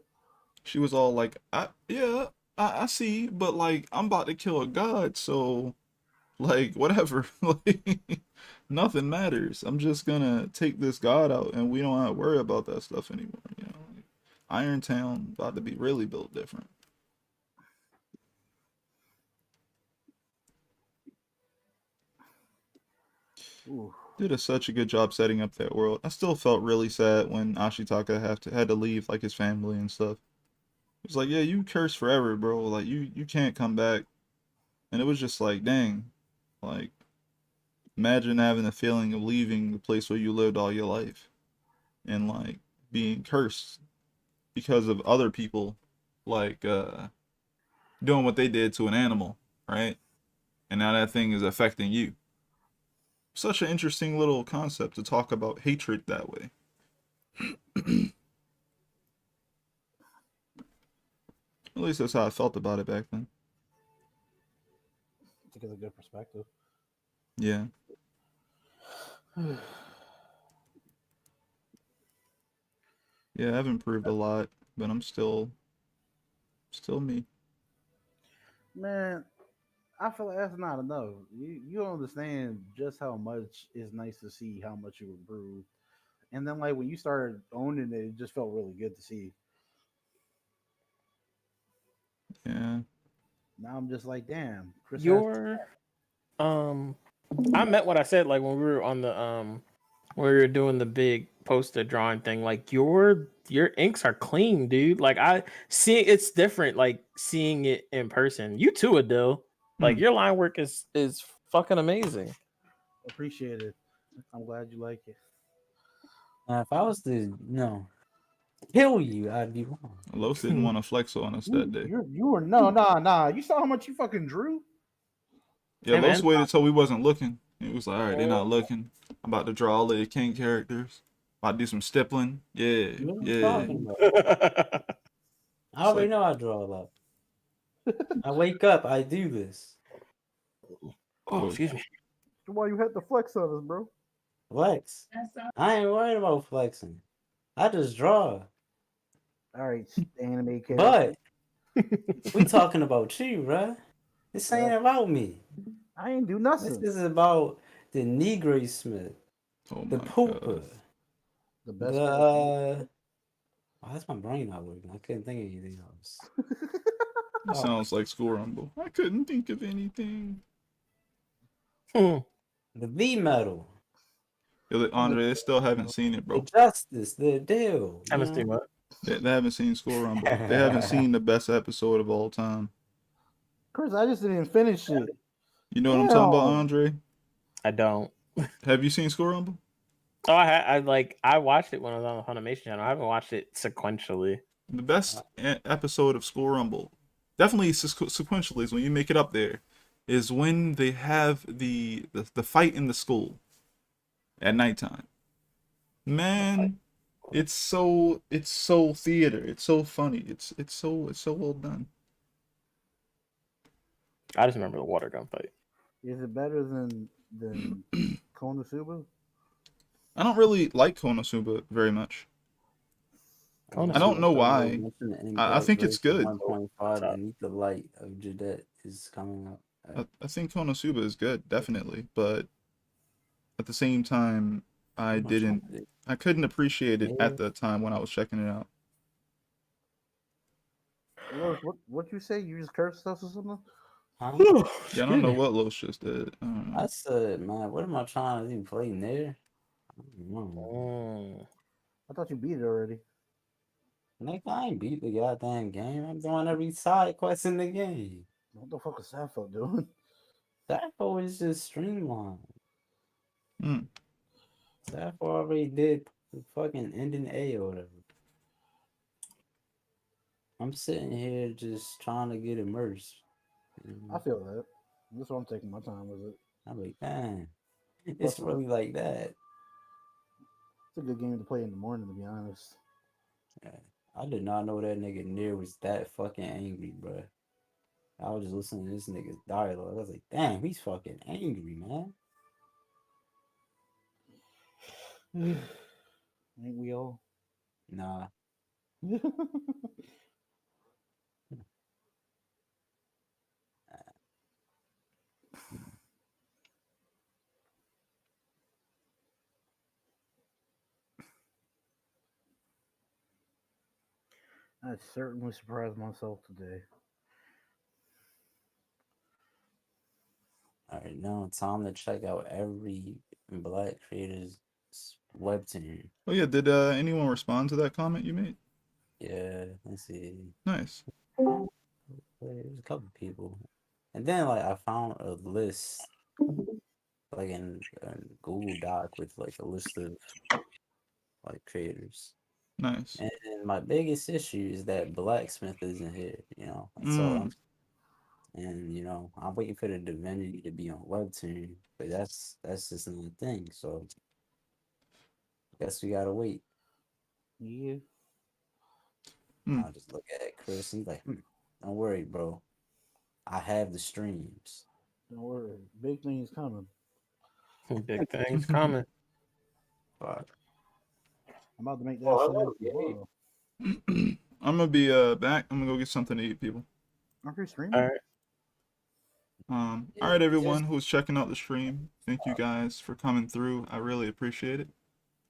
She was all like, I see, but like I'm about to kill a god, so like whatever. Like nothing matters. I'm just gonna take this god out and we don't have to worry about that stuff anymore, you know. Like, Irontown about to be really built different. Ooh. Did such a good job setting up that world. I still felt really sad when Ashitaka had to leave like his family and stuff. It was like, yeah, you cursed forever, bro. Like you can't come back. And it was just like, dang. Like imagine having the feeling of leaving the place where you lived all your life and like being cursed because of other people like doing what they did to an animal, right? And now that thing is affecting you. Such an interesting little concept to talk about hatred that way. At least that's how I felt about it back then. I think it's a good perspective. Yeah. Yeah, I've improved a lot, but I'm still me. Man, I feel like that's not enough. You don't understand just how much it's nice to see how much you improved. And then like when you started owning it, it just felt really good to see. Yeah. Now I'm just like, damn, Chris has Your I meant what I said like when we were on the when we were doing the big poster drawing thing. Like your inks are clean, dude. Like I see it's different. Like seeing it in person. You too, Adele. Like your line work is fucking amazing. appreciated. I'm glad you like it. If I was to kill you, I'd be wrong. Los didn't want to flex on us that day. You were nah. You saw how much you fucking drew? Yeah, Hey, Los man. waited till we wasn't looking. He was like, all right, they're not looking. I'm about to draw all of the king characters. About to do some stippling. Yeah, What are you yeah. talking about? I already like- know I draw a lot. I wake up, I do this. Oh, excuse me. Why you had to flex on us, bro? Flex. I ain't worried about flexing. I just draw. All right, anime character. But we talking about you, bruh. This ain't about me. I ain't do This nothing. is about the Negro Smith, Oh the my pooper, God. The best. the oh, that's my brain not working. I couldn't think of anything else. It sounds like School Rumble. I couldn't think of anything. The V metal. Yeah, Andre, they still haven't seen it, The bro. justice, the deal. Haven't seen what? They haven't seen School Rumble. They haven't seen the best episode of all time. Chris, I just didn't finish it. You know what I'm talking about, Andre? I don't. Have you seen School Rumble? Oh, I watched it when I was on the Funimation channel. I haven't watched it sequentially. The best episode of School Rumble, definitely sequentially, is when you make it up there, is when they have the fight in the school at nighttime. Man, it's so theater. It's so funny. It's so well done. I just remember the water gun fight. Is it better than Konosuba? I don't really like Konosuba very much. I don't know why. I think it's good. 1.5 Beneath the Light of Jadette is coming up. I think Konosuba is good, definitely, but at the same time, I couldn't appreciate it at the time when I was checking it out. What you say? You just cursed us or something? Huh? Yeah, I don't know what Los just did. I said, man, what am I trying to do? Play there? I don't know. I thought you beat it already. Nigga, I ain't beat the goddamn game. I'm doing every side quest in the game. What the fuck is Sappho doing? Sappho is just streamlined. Mm. Sappho already did the fucking ending A or whatever. I'm sitting here just trying to get immersed. I feel that. That's why I'm taking my time with it. I'm like, man, it's really like that. It's a good game to play in the morning, to be honest. Yeah. I did not know that nigga Near was that fucking angry, bro. I was just listening to this nigga's dialogue. I was like, damn, he's fucking angry, man. Ain't we all? Nah. I certainly surprised myself today. All right, now time to check out every Black creator's webtoon. Oh yeah, did anyone respond to that comment you made? Yeah, let's see. Nice. There's a couple people, and then like I found a list, like in a Google Doc with like a list of like creators. Nice. And my biggest issue is that Blacksmith isn't here. That's all. And I'm waiting for the Divinity to be on Webtoon, but that's just another thing. So guess we gotta wait. Yeah. I'll just look at Chris. He's like, don't worry, bro. I have the streams. Don't worry, big things coming. Big things coming. But I'm about to make that sound tomorrow. I'm gonna be back. I'm gonna go get something to eat, people. Okay, streaming. All right. All right, everyone who's checking out the stream. Thank you guys for coming through. I really appreciate it.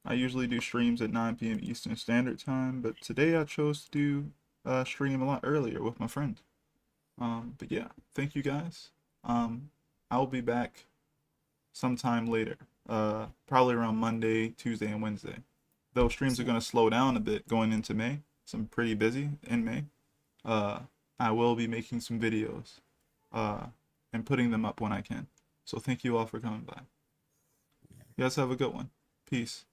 I usually do streams at 9 p.m. Eastern Standard Time, but today I chose to do stream a lot earlier with my friend. But yeah, thank you guys. I'll be back sometime later. Probably around Monday, Tuesday, and Wednesday. Those streams are gonna slow down a bit going into May. So I'm pretty busy in May. I will be making some videos, and putting them up when I can. So thank you all for coming by. You guys have a good one. Peace.